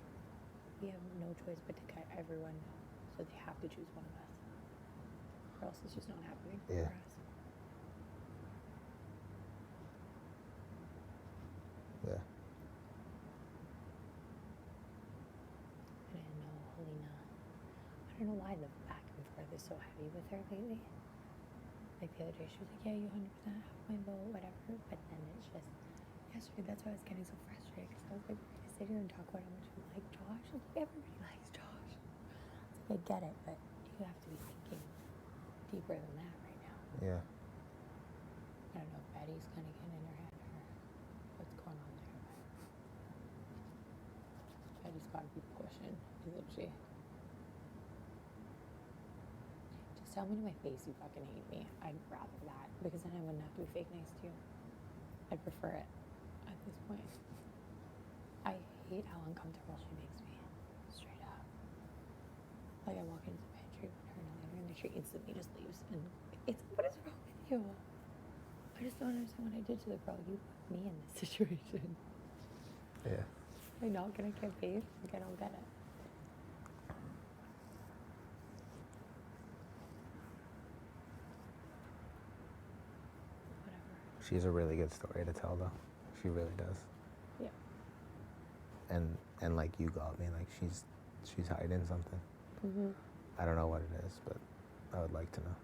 we have no choice but to cut everyone, so they have to choose one of us, or else it's just not happening Yeah. for us. Yeah. And I know Helena. I don't know why the back and forth is so heavy with her lately. Like the other day, she was like, "Yeah, you 100% have my vote, whatever." But then it's just yesterday. That's why I was getting so frustrated because I was like, "We're gonna sit here and talk about how much we like Josh." I was like, "Everybody likes Josh." It's like I get it, but you have to be thinking deeper than that right now. Yeah. I don't know if Betty's kind of getting in her head or what's going on there. But Betty's got to be pushing, isn't she? Just tell me to my face you fucking hate me. I'd rather that, because then I wouldn't have to be fake nice to you. I'd prefer it at this point. I hate how uncomfortable she makes me. Straight up. Like I walk into the pantry with her and I leave her in there, she instantly just leaves. And it's, what is wrong with you? I just don't understand what I did to the girl. You put me in this situation. Yeah. Am I not gonna get paid? Like I don't get it. Whatever. She's a really good story to tell though. She really does. Yeah. And like you got me, like she's hiding something. I don't know what it is, but I would like to know.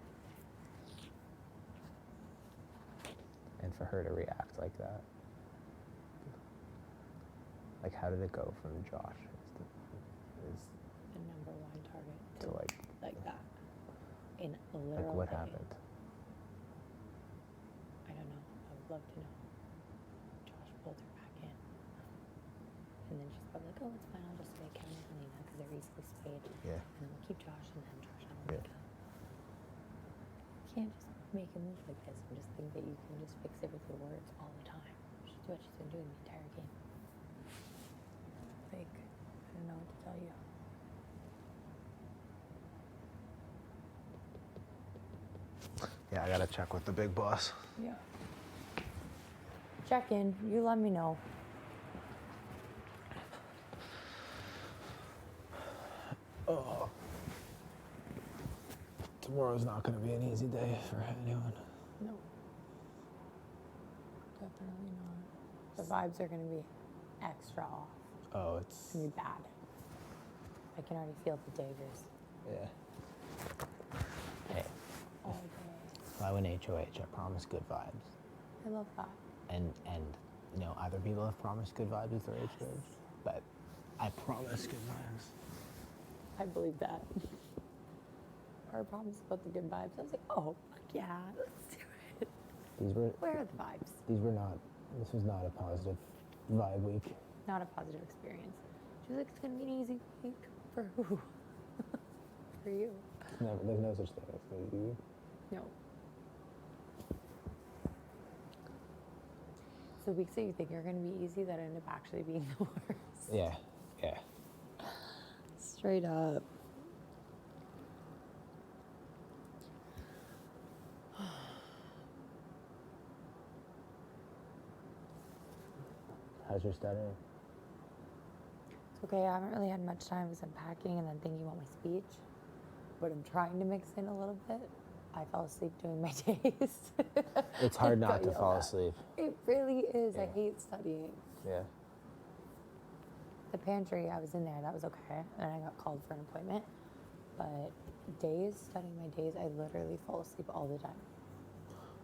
And for her to react like that. Like how did it go from Josh is The number one target to like that. In a literal like what way. happened? I don't know. I would love to know. Josh pulled her back in. And then she's probably like, "Oh, it's fine. I'll just stay Kevin and Helena because they're easily swayed. Yeah. And then we'll keep Josh and then Josh and Yeah. Helena." You can't just make a move like this and just think that you can just fix it with your words all the time. She's what she's been doing the entire game. Like, I don't know what to tell you. Yeah, I gotta check with the big boss. Yeah. Check in. You let me know. Oh. Tomorrow's not gonna be an easy day for anyone. No. Definitely not. The vibes are going to be extra off. Oh, It's going to be bad. I can already feel the daggers. yeah. I win HOH. I promise good vibes. I love that. And you know, other people have promised good vibes with their HOH, but I promise good vibes. I believe that. Or promise about the good vibes. I was like, oh, fuck yeah, let's do it. These were Where are the vibes? This was not a positive vibe week. Not a positive experience. She was like, it's gonna be an easy week. For who? For you. There's no such thing as an easy week. No. So weeks that you think are gonna be easy that end up actually being the worst. Yeah, yeah. Straight up. How's your studying? It's okay, I haven't really had much time because I'm packing and then thinking about my speech. But I'm trying to mix in a little bit. I fell asleep doing my days. It's hard I not got to yelled fall at. asleep. It really is. I Yeah. hate studying. Yeah. The pantry, I was in there, that was okay. And I got called for an appointment. But studying my days, I literally fall asleep all the time.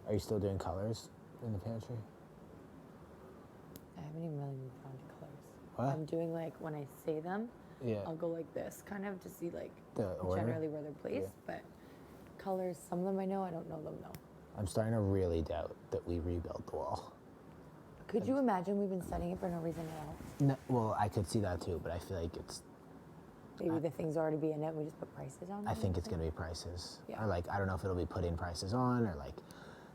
Are you still doing colors in the pantry? I haven't even really moved on to colors. What? I'm doing like, when I say them, Yeah. I'll go like this, kind of to see like The order? generally where they're placed. But colors, some of them I know, I don't know them though. I'm starting to really doubt that we rebuilt the wall. Could you imagine we've been studying it for no reason at all? No, well, I could see that too, but I feel like it's. Maybe the things already be in it, we just put prices on them? I think it's gonna be prices, Yeah. or like I don't know if it'll be putting prices on, or like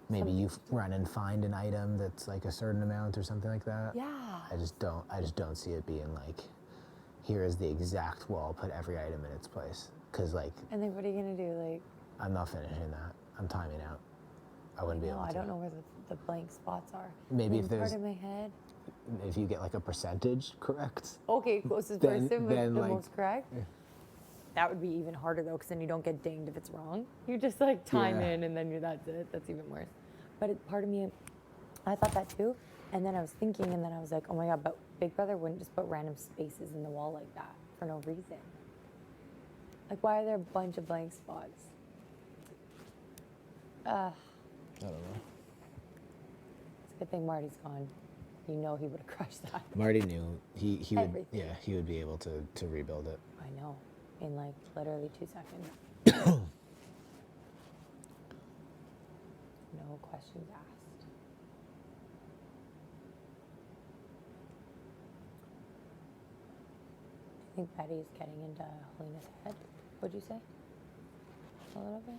maybe you run and find an item that's like a certain amount or something like that. Yeah. I just don't see it being like, here is the exact wall, put every item in its place, because like And then what are you gonna do? Like, I'm not finishing that. I'm timing out. I wouldn't be able to. I don't know where the blank spots are. Maybe if In part there's- of my head. If you get like a percentage correct. Okay, closest Then- person with then, the like- most correct. That would be even harder though, because then you don't get dinged if it's wrong. You just like time Yeah. in and then that's it. That's even worse. But part of me, I thought that too. And then I was thinking, and then I was like, oh my God, but Big Brother wouldn't just put random spaces in the wall like that for no reason. Like, why are there a bunch of blank spots? I don't know. It's a good thing Marty's gone. You know he would have crushed that. Marty knew he would Everything. he would be able to rebuild it. I know. In like literally 2 seconds. No questions asked. Do you think Betty's getting into Helena's head? Would you say? A little bit?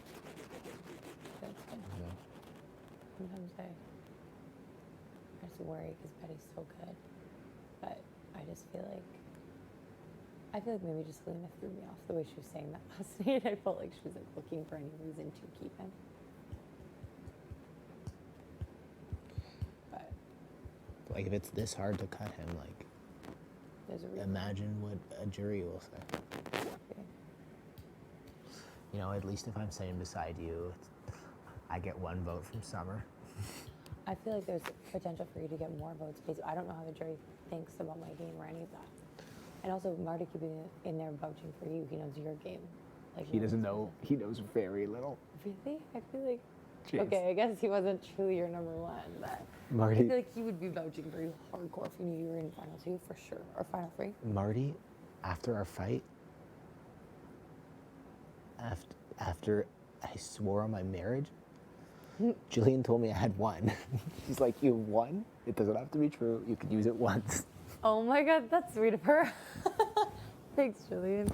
Good, good. Sometimes I just worry because Betty's so good. But I just feel like maybe just Helena threw me off the way she was saying that last night. I felt like she was like looking for any reason to keep him. But Like if it's this hard to cut him, like there's a reason. imagine what a jury will say. Okay. You know, at least if I'm sitting beside you, I get 1 vote from Summer. I feel like there's potential for you to get more votes because I don't know how the jury thinks about my game or any of that. And also, Marty could be in there vouching for you. He knows your game. Like He doesn't know. He knows very little. Really? I feel like. Jeez. Okay, I guess he wasn't truly your number 1, but I Marty. feel like he would be vouching for you hardcore if he knew you were in final 2 for sure, or final 3. Marty, after our fight, after I swore on my marriage, Jillian told me I had 1. She's like, you have 1? It doesn't have to be true. You can use it once. Oh my God, that's sweet of her. Thanks, Julian.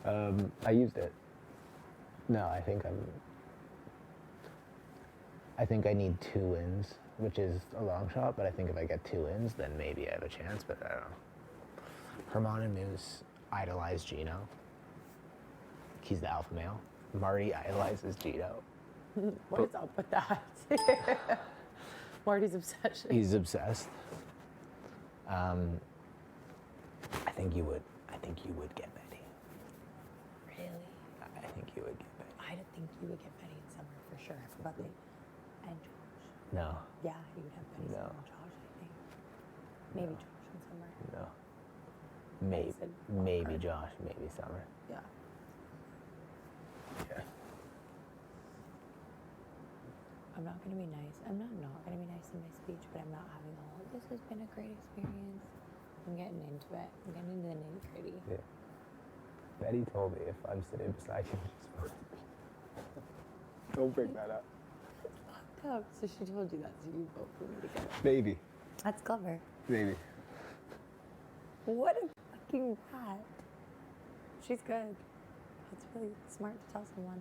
I used it. No, I think I need 2 wins, which is a long shot, but I think if I get 2 wins, then maybe I have a chance, but I don't know. Herman and Moose idolize Gino. He's the alpha male. Marty idolizes Gino. What is up with that? Marty's obsession. He's obsessed. I think you would get Betty. Really? I think you would get Betty. I don't think you would get Betty in summer for sure. I forgot and Josh. No, Yeah, you would have Betty No. summer and Josh, I think. Maybe Josh in summer. no. Maybe, said maybe Walker. Josh, maybe Summer. Yeah. Yeah. I'm not going to be nice. I'm not going to be nice in my speech, but I'm not having a whole, this has been a great experience. I'm getting into it. I'm getting into the nitty gritty. Yeah. Betty told me if I'm sitting beside you, she's supposed to be. Don't bring that up. Fucked up. So she told you that, so you both put me together. Maybe. That's clever. Maybe. What a fucking rat. She's good. It's really smart to tell someone.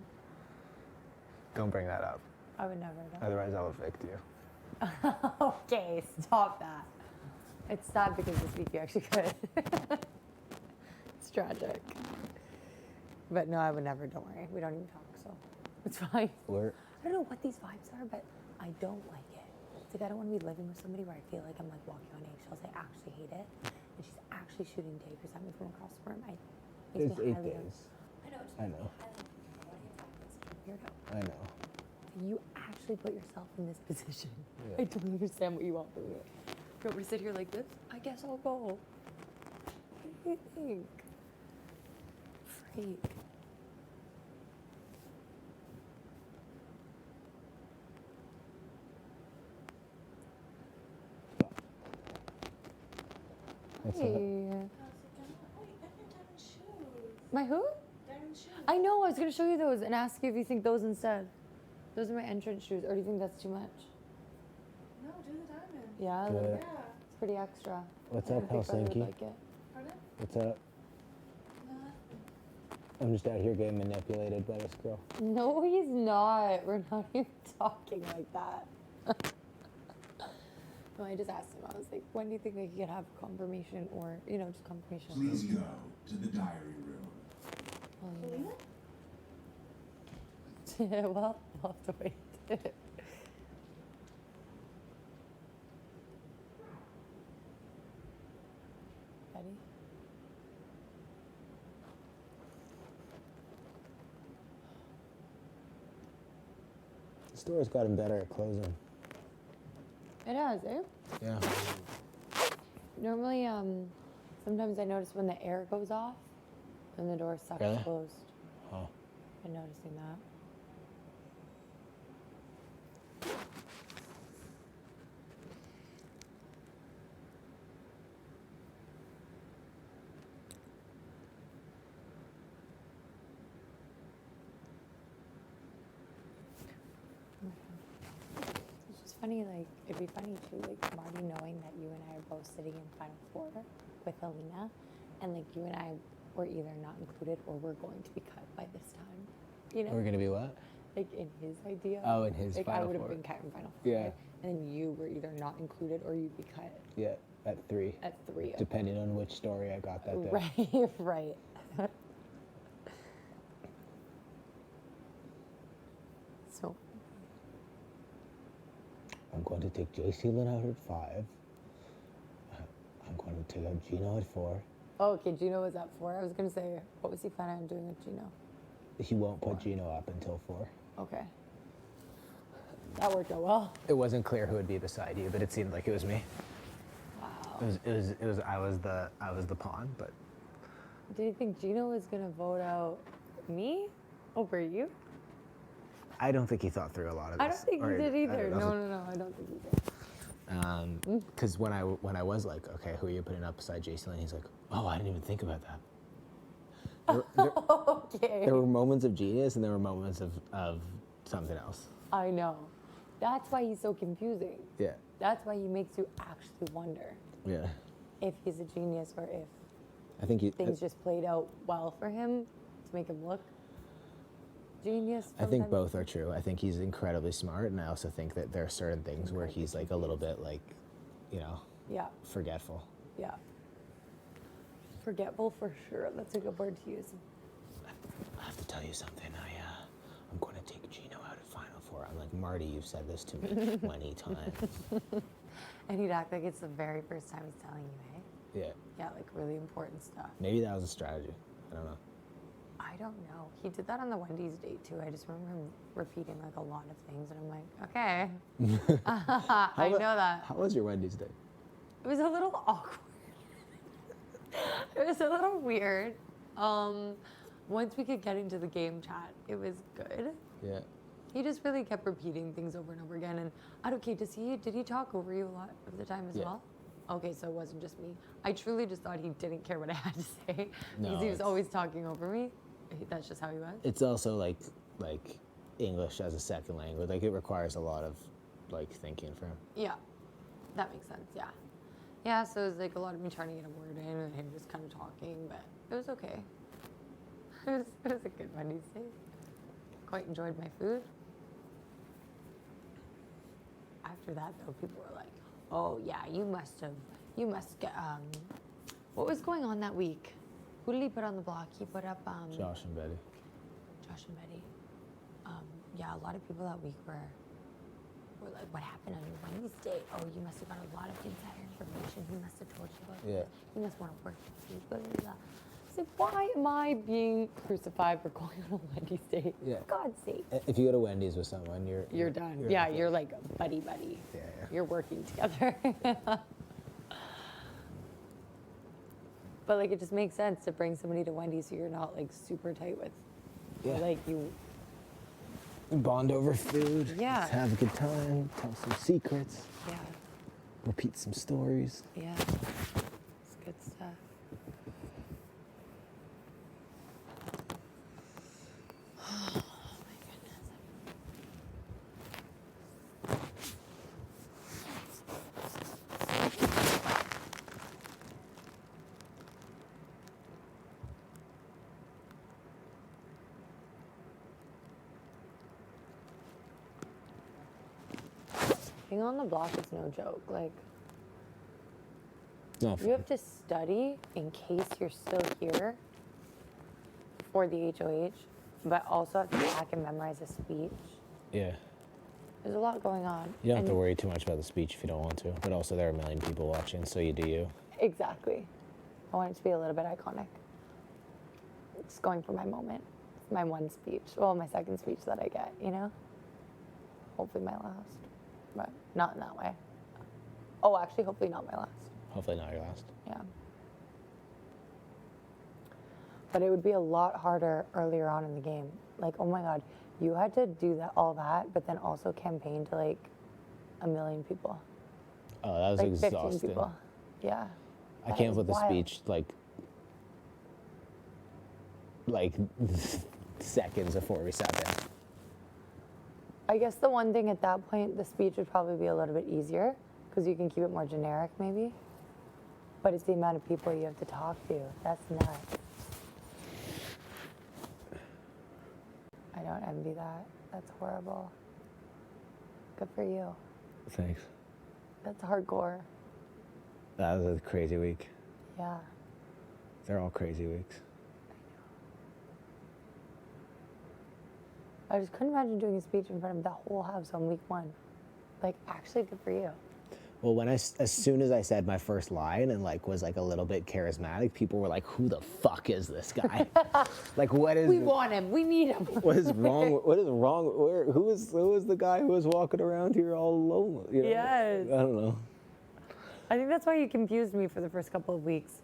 Don't bring that up. I would never. No. Otherwise, I'll evict you. Okay, stop that. It's sad because this week you actually could. It's tragic. But no, I would never. Don't worry. We don't even talk, so it's fine. We're I don't know what these vibes are, but I don't like it. It's like I don't want to be living with somebody where I feel like I'm like walking on eggshells. I actually hate it. And she's actually shooting daggers at me from across the room. It's 8 highly days. I know. I know. Weirdo. I know. You actually put yourself in this position. Yeah. I don't understand what you want from me. You want me to sit here like this? I guess I'll go. What do you think? Freak. What's Hey. up? My who? I know, I was going to show you those and ask you if you think those instead. Those are my entrance shoes, or do you think that's too much? No, do the diamond. Yeah, Do it. Yeah. it's pretty extra. What's I up, didn't think I would Helsinki? like it. Pardon? What's up? I'm just out here getting manipulated by this girl. No, he's not. We're not even talking like that. No, I just asked him. I was like, when do you think we could have confirmation or, just confirmation? Please go to the diary room. Well, we'll have to wait. Ready? The store's gotten better at closing. It has, eh? Yeah. Normally, sometimes I notice when the air goes off, then the door sucks Really? closed. Oh. I'm noticing that. It's just funny, like, it'd be funny too, like, Marty knowing that you and I are both sitting in Final Four with Alina, and, like, you and I were either not included or we're going to be cut by this time. You know? We're gonna be what? Like, in his idea. Oh, in his like, Final I would have Four. been cut in Final Four. Yeah. right? And then you were either not included or you'd be cut Yeah, at 3. at 3. Depending on which story I got that day. Right, right. So, I'm going to take JC Lynn out at 5. I'm going to take out Gino at 4. oh, okay, Gino was at 4. I was going to say, what was he planning on doing with Gino? He won't put Gino up until 4. Okay. That worked out well. It wasn't clear who would be beside you, but it seemed like it was me. Wow. It was I was the pawn, but Did you think Gino was going to vote out me over you? I don't think he thought through a lot of this. I don't think or he did I either. don't know. No, I don't think he did. Because when I was like, okay, who are you putting up beside Jason Lane? He's like, oh, I didn't even think about that. Okay. There were moments of genius and there were moments of something else. I know. That's why he's so confusing. Yeah. That's why he makes you actually wonder Yeah. if he's a genius or if I think you. things just played out well for him to make him look genius. I think sometimes. both are true. I think he's incredibly smart, and I also think that there are certain things where he's like a little bit like, Yeah, forgetful. yeah. Forgetful for sure. That's a good word to use. I have to tell you something. I'm going to take Gino out at Final Four. I'm like, Marty, you've said this to me 20 times. And he'd act like it's the very first time he's telling you, hey? Yeah. Yeah, like really important stuff. Maybe that was a strategy. I don't know. I don't know. He did that on the Wendy's date too. I just remember him repeating like a lot of things, and I'm like, okay, I know that. How was your Wendy's day? It was a little awkward. It was a little weird. Once we could get into the game chat, it was good. Yeah. He just really kept repeating things over and over again. And okay, did he talk over you a lot of the time as Yeah. well? Okay, so it wasn't just me. I truly just thought he didn't care what I had to say No, because he was it's- always talking over me. That's just how he was. It's also like English as a second language. Like it requires a lot of like thinking for him. Yeah, that makes sense. Yeah, yeah. So it was like a lot of me trying to get a word in and him just kind of talking, but it was okay. It was a good Wendy's day. Quite enjoyed my food. After that, though, people were like, "Oh yeah, you must get what was going on that week? Who did he put on the block? He put up Josh and Betty. Josh and Betty. Yeah, a lot of people that week were like, what happened on your Wendy's day? Oh, you must have got a lot of insider information. He must have told you about Yeah. it. He must want to work with you. Blah, blah, blah. I said, why am I being crucified for going on a Wendy's day? Yeah. For God's sake. If you go to Wendy's with someone, You're done. You're Yeah, okay. you're like buddy. Yeah. You're working together. But like it just makes sense to bring somebody to Wendy's who you're not like super tight with. Yeah. Like you Bond over food. Yeah. Just have a good time. Tell some secrets. yeah. Repeat some stories. Yeah. It's good stuff. Oh my goodness. Being on the block is no joke. Like, No, you have to study in case you're still here for the HOH, but also have to back and memorize a speech. yeah. There's a lot going on. You don't have to And- worry too much about the speech if you don't want to. But also, there are a million people watching, so you do you. Exactly. I want it to be a little bit iconic. It's going for my moment. It's my one speech. Well, my second speech that I get, you know? Hopefully my last. But not in that way. Oh, actually, hopefully not my last. Hopefully, not your last. Yeah. But it would be a lot harder earlier on in the game. Like, oh my God, you had to do that, all that, but then also campaign to like 1 million people. Oh, that was Like 15 exhausting. people. Yeah. I That came was up with a wild. speech like seconds before we sat down. I guess the one thing at that point, the speech would probably be a little bit easier because you can keep it more generic maybe. But it's the amount of people you have to talk to. That's nuts. I don't envy that. That's horrible. Good for you. Thanks. That's hardcore. That was a crazy week. Yeah. They're all crazy weeks. I just couldn't imagine doing a speech in front of the whole house on week 1. Like, actually, good for you. Well, as soon as I said my first line and was a little bit charismatic, people were like, "Who the fuck is this guy? Like, what is? We want him. We need him. What is wrong? What is wrong? Who is the guy who was walking around here all alone? You know? Yes. I don't know. I think that's why you confused me for the first couple of weeks.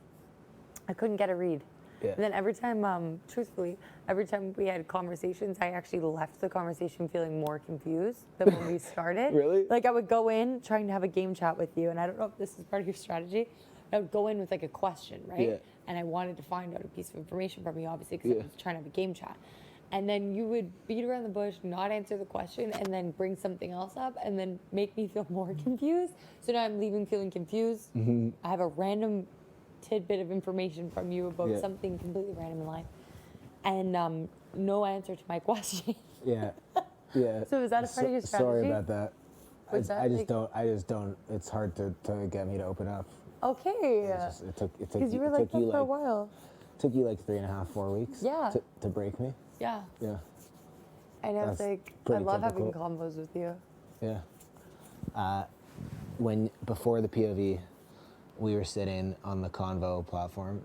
I couldn't get a read. Yeah. And then every time, truthfully, every time we had conversations, I actually left the conversation feeling more confused than when we started. Really? Like I would go in trying to have a game chat with you, and I don't know if this is part of your strategy. I would go in with like a question, right? Yeah. And I wanted to find out a piece of information from you, obviously, because Yeah. I was trying to have a game chat. And then you would beat around the bush, not answer the question, and then bring something else up, and then make me feel more confused. So now I'm leaving feeling confused. I have a random tidbit of information from you about Yeah. something completely random in life, and no answer to my question. Yeah. Yeah. So is that a part of your Sorry strategy? about that. What's that? I just Like- don't. I just don't. It's hard to get me to open up. Okay. It took Because you were it like took that you for a like while. took you like 3.5, 4 weeks. Yeah. To break me. Yeah. Yeah. I know. It's That's like I pretty love having typical. combos with you. Yeah. Before the POV, we were sitting on the Convo platform.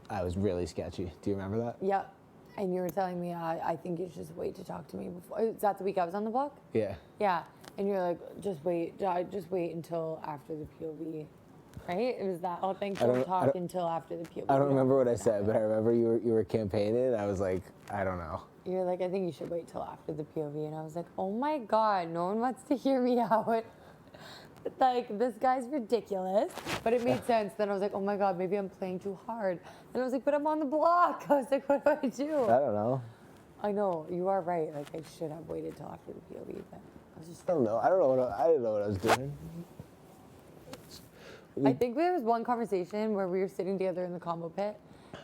I was really sketchy. Do you remember that? Yeah. And you were telling me, I think you should just wait to talk to me before. Is that the week I was on the block? Yeah. Yeah. And you're like, just wait until after the POV. Right? It was that, I don't don't- talk I don't- until after the POV. I don't remember what I said, but I remember you were campaigning. And I was like, I don't know. You're like, I think you should wait till after the POV. And I was like, oh my God, no one wants to hear me out. Like, this guy's ridiculous. But it made sense. Then I was like, oh my God, maybe I'm playing too hard. And I was like, but I'm on the block. I was like, what do I do? I don't know. I know, you are right. Like, I should have waited till after the POV. But I was just. I don't know. I didn't know what I was doing. I think there was one conversation where we were sitting together in the combo pit,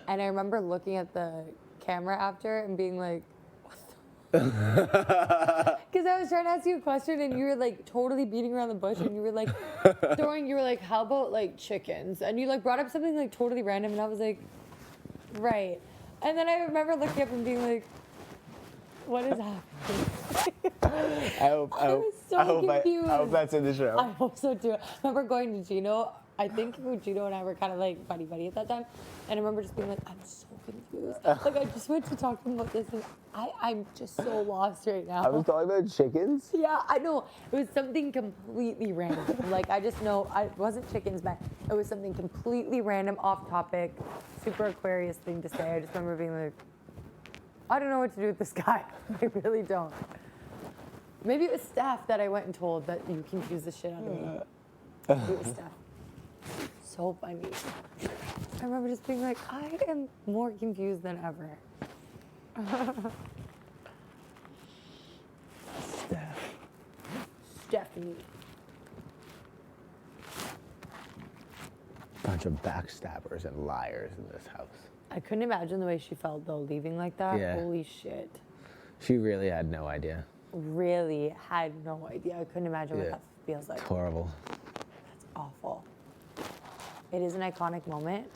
and I remember looking at the camera after and being like, what the? Because I was trying to ask you a question, and you were like totally beating around the bush, and you were like you were like, how about like chickens? And you like brought up something like totally random, and I was like, right. And then I remember looking up and being like, what is happening? I was so confused. I hope that's in the show. I hope so too. I remember going to Gino. I think Gino and I were kind of like buddy at that time. And I remember just being like, I'm so confused. Like, I just went to talk to him about this and I'm just so lost right now. I was talking about chickens. Yeah, I know. It was something completely random. Like, I just know it wasn't chickens, but it was something completely random, off topic, super Aquarius thing to say. I just remember being like, I don't know what to do with this guy. I really don't. Maybe it was Steph that I went and told that you confused the shit out of me. It was Steph. So funny. I remember just being like, I am more confused than ever. Stephanie. Bunch of backstabbers and liars in this house. I couldn't imagine the way she felt though, leaving like that. Yeah. Holy shit. She really had no idea. Really had no idea. I couldn't imagine what that feels like. It's horrible. That's awful. It is an iconic moment,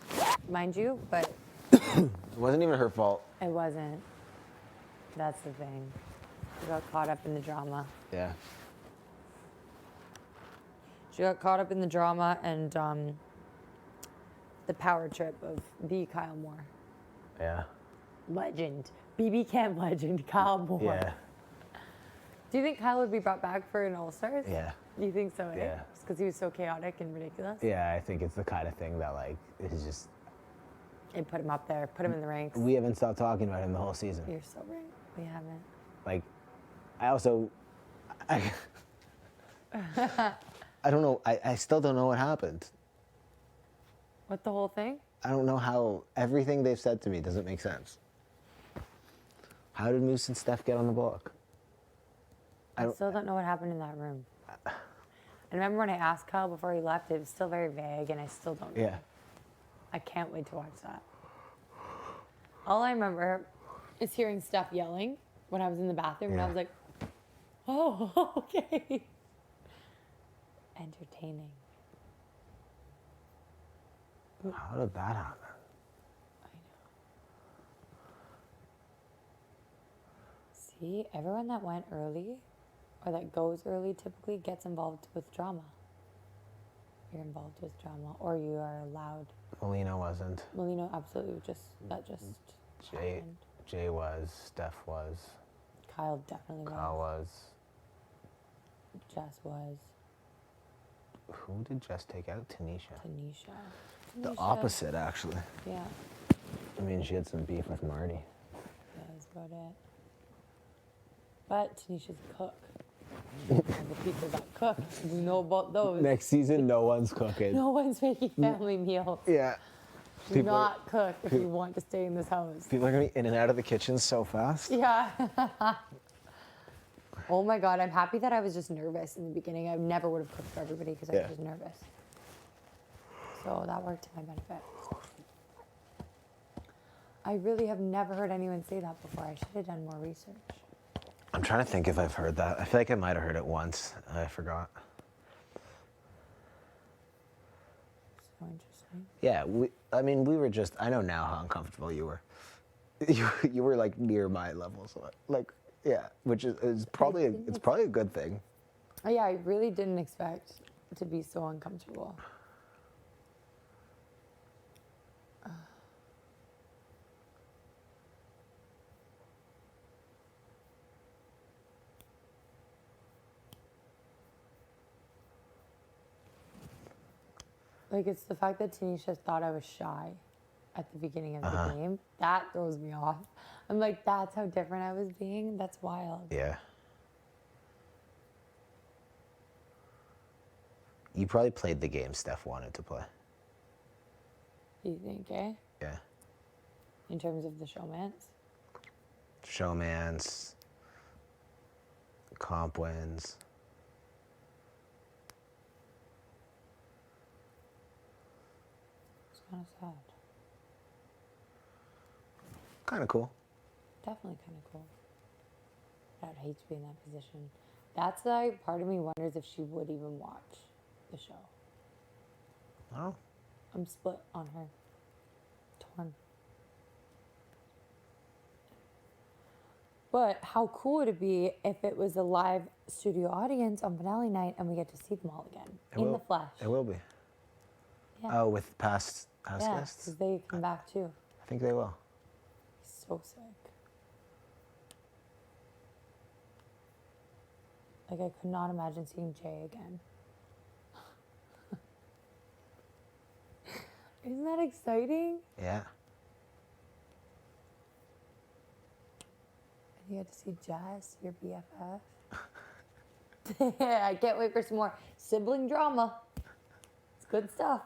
mind you, but It wasn't even her fault. it wasn't. That's the thing. She got caught up in the drama. Yeah. She got caught up in the drama and the power trip of the Kyle Moore. Yeah. Legend. BB Cam legend, Kyle Moore. Yeah. Do you think Kyle would be brought back for an All-Stars? Yeah. You think so, eh? Yeah. Just because he was so chaotic and ridiculous? Yeah, I think it's the kind of thing that, like, is just. And put him up there, put him in the ranks. We haven't stopped talking about him the whole season. You're so right. We haven't. Like, I don't know. I still don't know what happened. What, the whole thing? I don't know how everything they've said to me doesn't make sense. How did Moose and Steph get on the block? I still don't know what happened in that room. I remember when I asked Kyle before he left, it was still very vague, and I still don't know. Yeah. I can't wait to watch that. All I remember is hearing Steph yelling when I was in the bathroom, and I was like, oh, okay. Entertaining. How did that happen? I know. See, everyone that went early or that goes early typically gets involved with drama. You're involved with drama, or you are allowed. Melina wasn't. Melina absolutely just happened. Jay was. Steph was. Kyle definitely was. Kyle was. Jess was. Who did Jess take out? Tanisha. Tanisha. The opposite, actually. Yeah, I mean, she had some beef with Marty. that's about it. But Tanisha's a cook. And the people that cook, we know about those. Next season, no one's cooking. No one's making family meals. Yeah. Do not cook if you want to stay in this house. People are gonna be in and out of the kitchen so fast. Yeah. Oh my God, I'm happy that I was just nervous in the beginning. I never would have cooked for everybody because I was just nervous. So that worked to my benefit. I really have never heard anyone say that before. I should have done more research. I'm trying to think if I've heard that. I feel like I might have heard it once. I forgot. So interesting. Yeah, we were just. I know now how uncomfortable you were. You were like near my level, so like, yeah, which is probably it's probably a good thing. Oh, yeah, I really didn't expect to be so uncomfortable. Like, it's the fact that Tanisha thought I was shy at the beginning of the game. That throws me off. I'm like, that's how different I was being? That's wild. Yeah. You probably played the game Steph wanted to play. You think, eh? Yeah. In terms of the showmance? Showmans, comp wins. It's kind of sad. Kind of cool. Definitely kind of cool. I'd hate to be in that position. That's why part of me wonders if she would even watch the show. Oh. I'm split on her. Torn. But how cool would it be if it was a live studio audience on finale night and we get to see them all again in the flesh? It will be. Yeah. Oh, with past Yeah, guests? because they come back too. I think they will. So sick. Like, I could not imagine seeing Jay again. Isn't that exciting? Yeah. And you get to see Jess, your BFF. I can't wait for some more sibling drama. It's good stuff.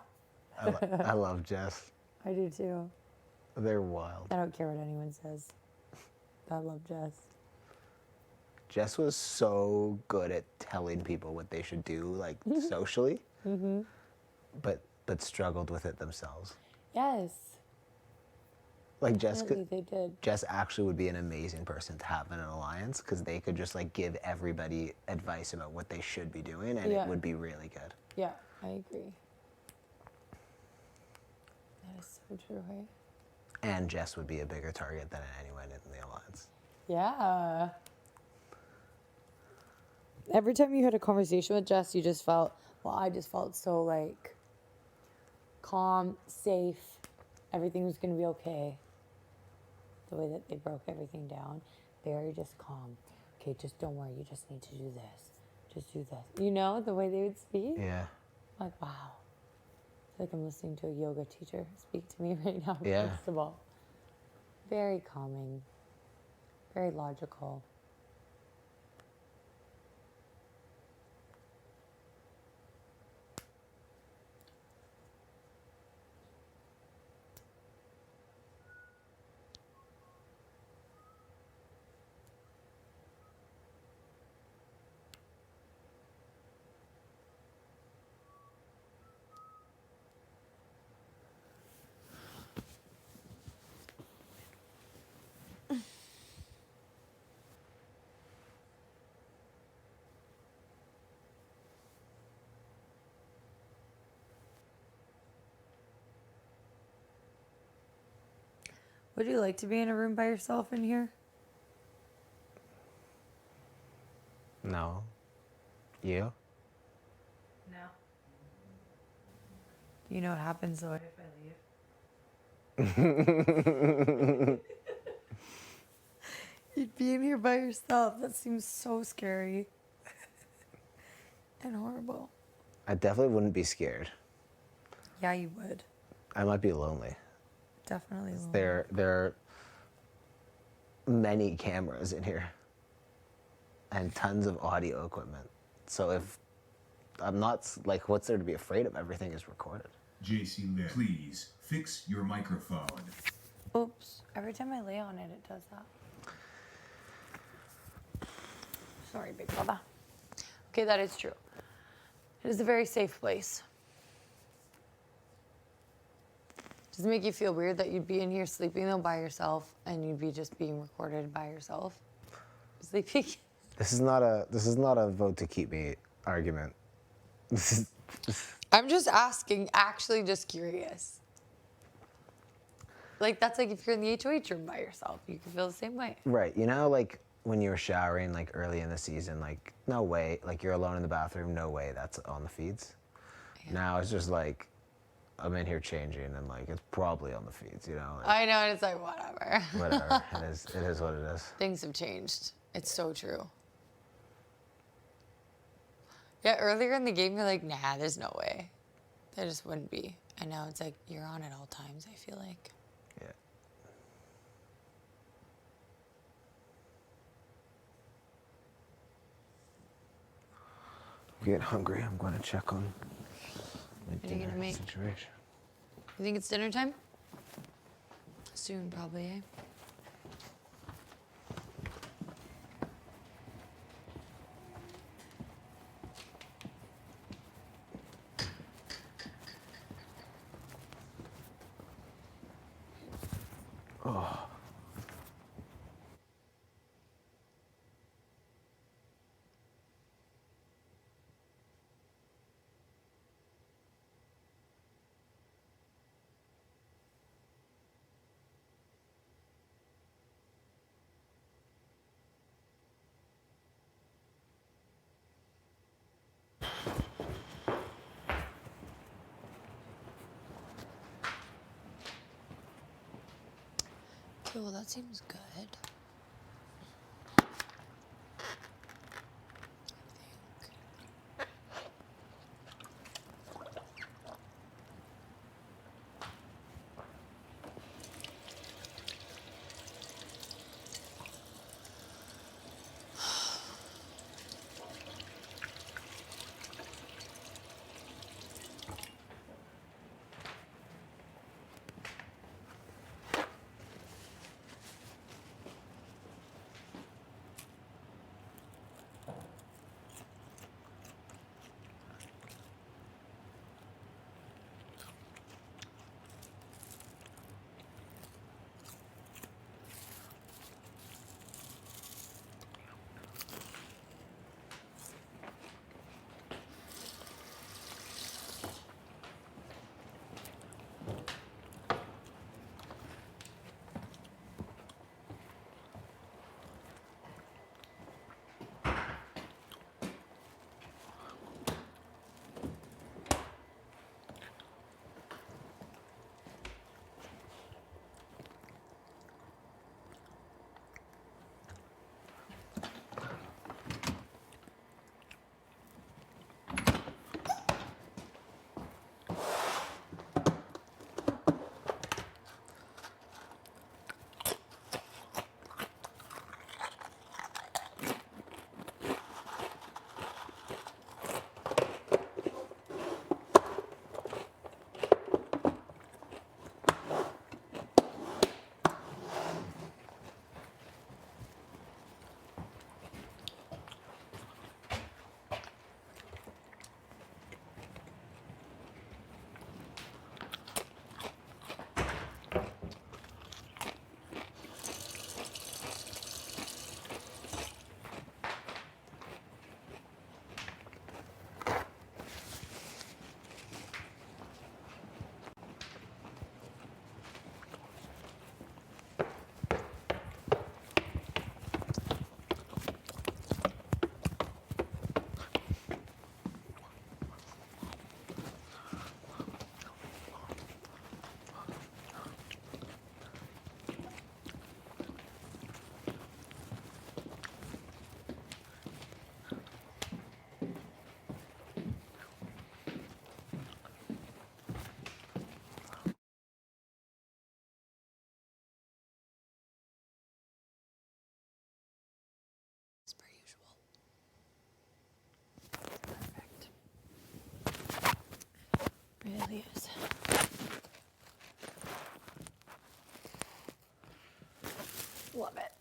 I love Jess. I do too. They're wild. I don't care what anyone says. I love Jess. Jess was so good at telling people what they should do, like socially, but struggled with it themselves. Yes. Like Jess, Definitely they did. Jess actually would be an amazing person to have in an alliance because they could just like give everybody advice about what they should be doing, and Yeah. it would be really good. Yeah, I agree. That is so true, right? And Jess would be a bigger target than anyone in the alliance. Yeah. Every time you had a conversation with Jess, you just felt, well, I just felt so like calm, safe, everything was going to be okay. The way that they broke everything down, very just calm. Okay, just don't worry, you just need to do this. Just do this. You know, the way they would speak? Yeah. Like, wow. It's like I'm listening to a yoga teacher speak to me right now, Yeah. first of all. Very calming, very logical. Would you like to be in a room by yourself in here? No. You? No. You know what happens though if I leave? You'd be in here by yourself. That seems so scary and horrible. I definitely wouldn't be scared. Yeah, you would. I might be lonely. Definitely. There are many cameras in here and tons of audio equipment. So if I'm not, like, what's there to be afraid of? Everything is recorded. JC Lynn, please fix your microphone. Oops. Every time I lay on it, it does that. Sorry, big brother. Okay, that is true. It is a very safe place. Does it make you feel weird that you'd be in here sleeping though by yourself and you'd be just being recorded by yourself? Sleeping? This is not a vote to keep me argument. I'm just asking, actually just curious. Like, that's like if you're in the HOH room by yourself, you can feel the same way. Right. You know, like when you were showering, like early in the season, like no way, like you're alone in the bathroom, no way that's on the feeds. Yeah. Now it's just like I'm in here changing and like it's probably on the feeds, you know. Like, I know, and it's like, whatever. whatever. It is what it is. Things have changed. It's so true. Yeah, earlier in the game, you're like, nah, there's no way. There just wouldn't be. And now it's like, you're on at all times, I feel like. Yeah. get hungry. I'm going to check on my What are you dinner gonna make? situation. You think it's dinner time? Soon, probably, eh? Oh. Okay, well, that seems good. As per usual. Perfect. Really is. Love it.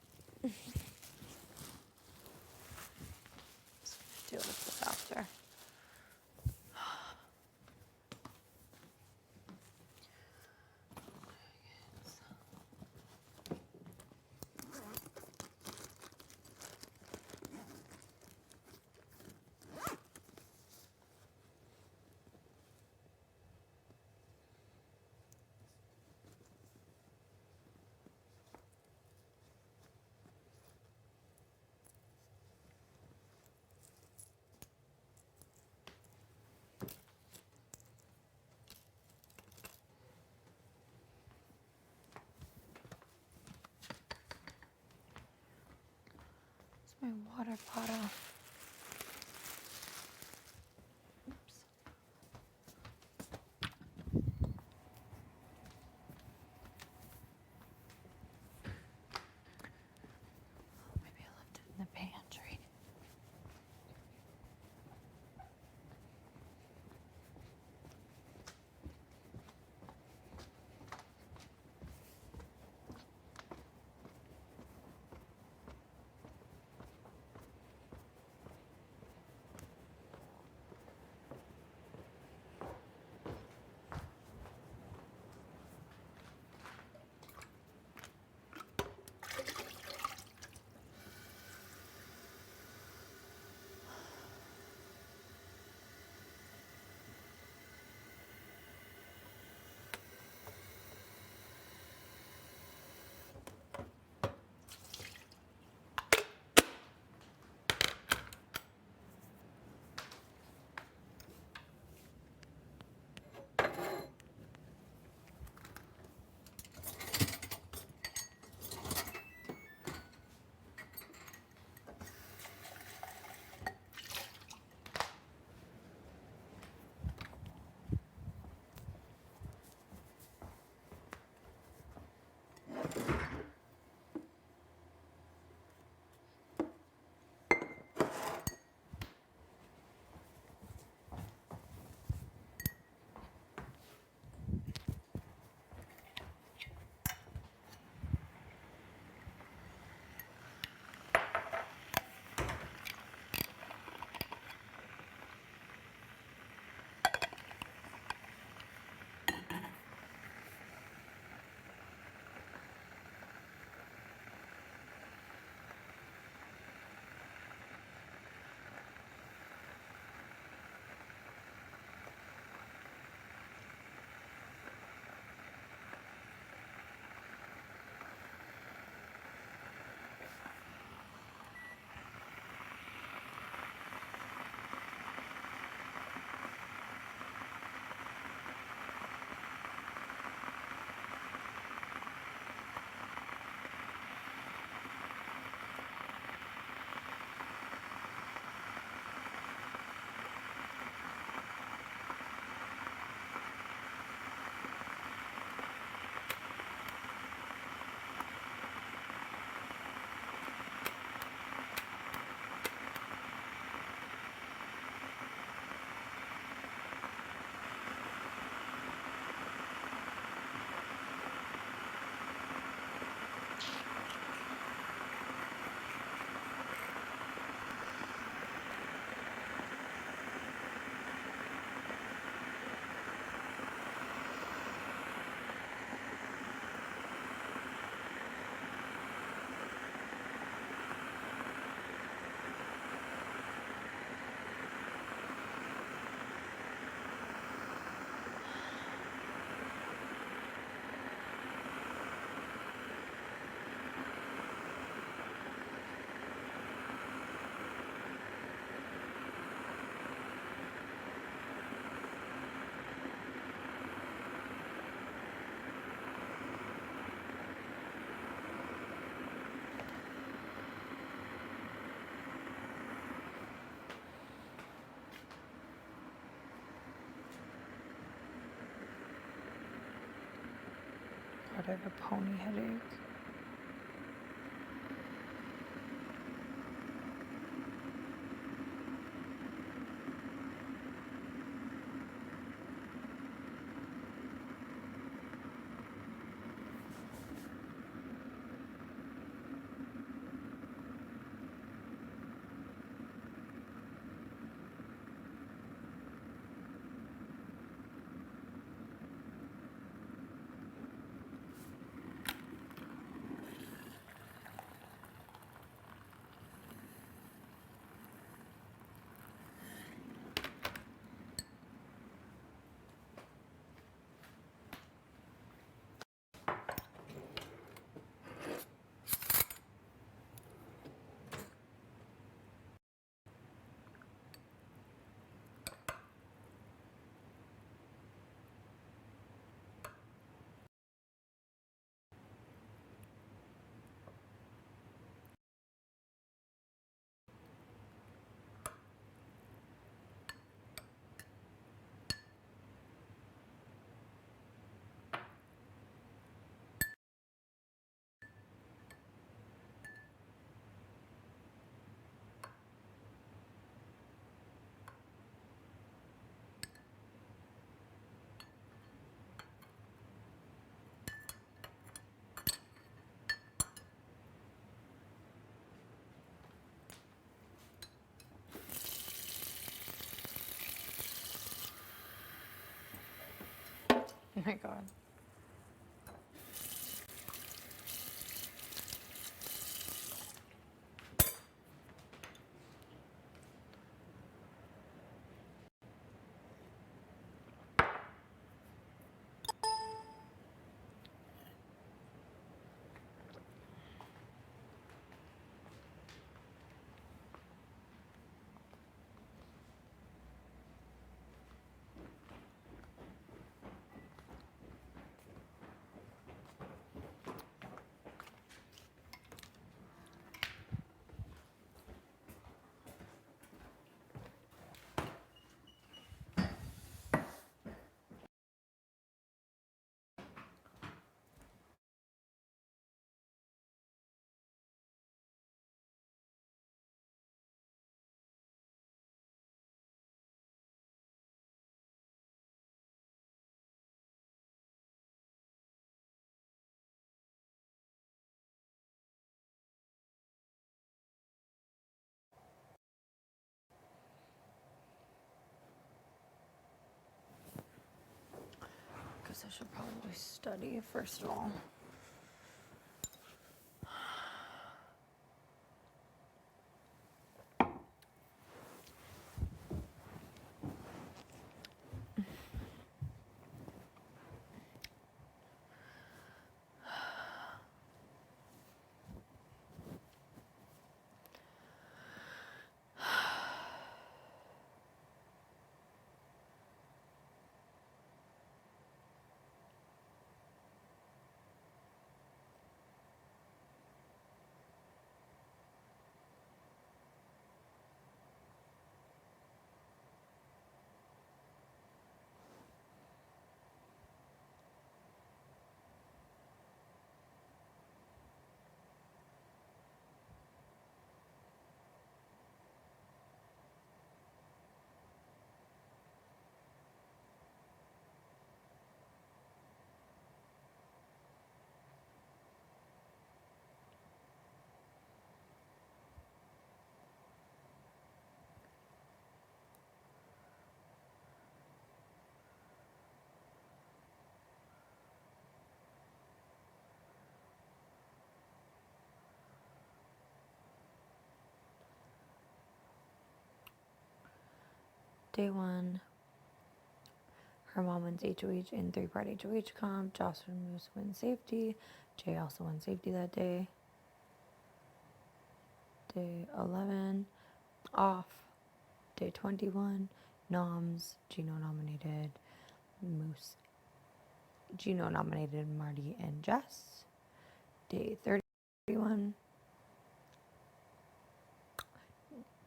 Just gonna deal with this after. My water bottle. Oops. Maybe I left it in the pantry. God, I have a pony headache. Oh my God. Guess I should probably study first of all. Day 1, her mom wins HOH in 3-part HOH comp. Jocelyn Moose wins safety. Jay also won safety that day. Day 11, off. Day 21, noms. Gino nominated Moose. Gino nominated Marty and Jess. Day 31,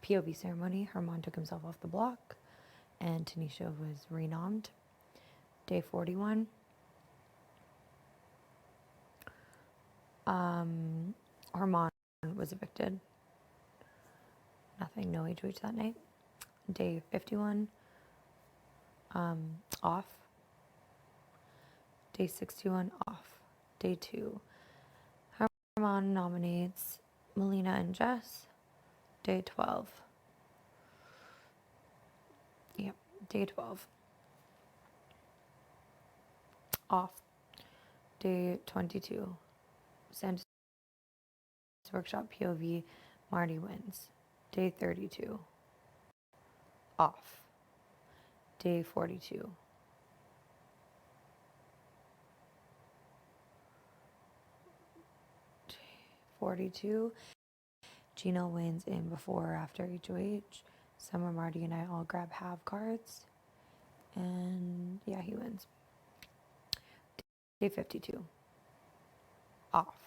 POV ceremony. Herman took himself off the block, and Tanisha was renommed. Day 41, Herman was evicted. Nothing, no HOH that night. Day 51, off. Day 61, off. Day 2, Herman nominates Melina and Jess. Day 12. Yep, day 12. Off. Day 22. Santa's Workshop POV, Marty wins. Day 32. Off. Day 42. Day 42. Gino wins in before or after HOH. Summer, Marty, and I all grab have cards. And yeah, he wins. Day 52. Off.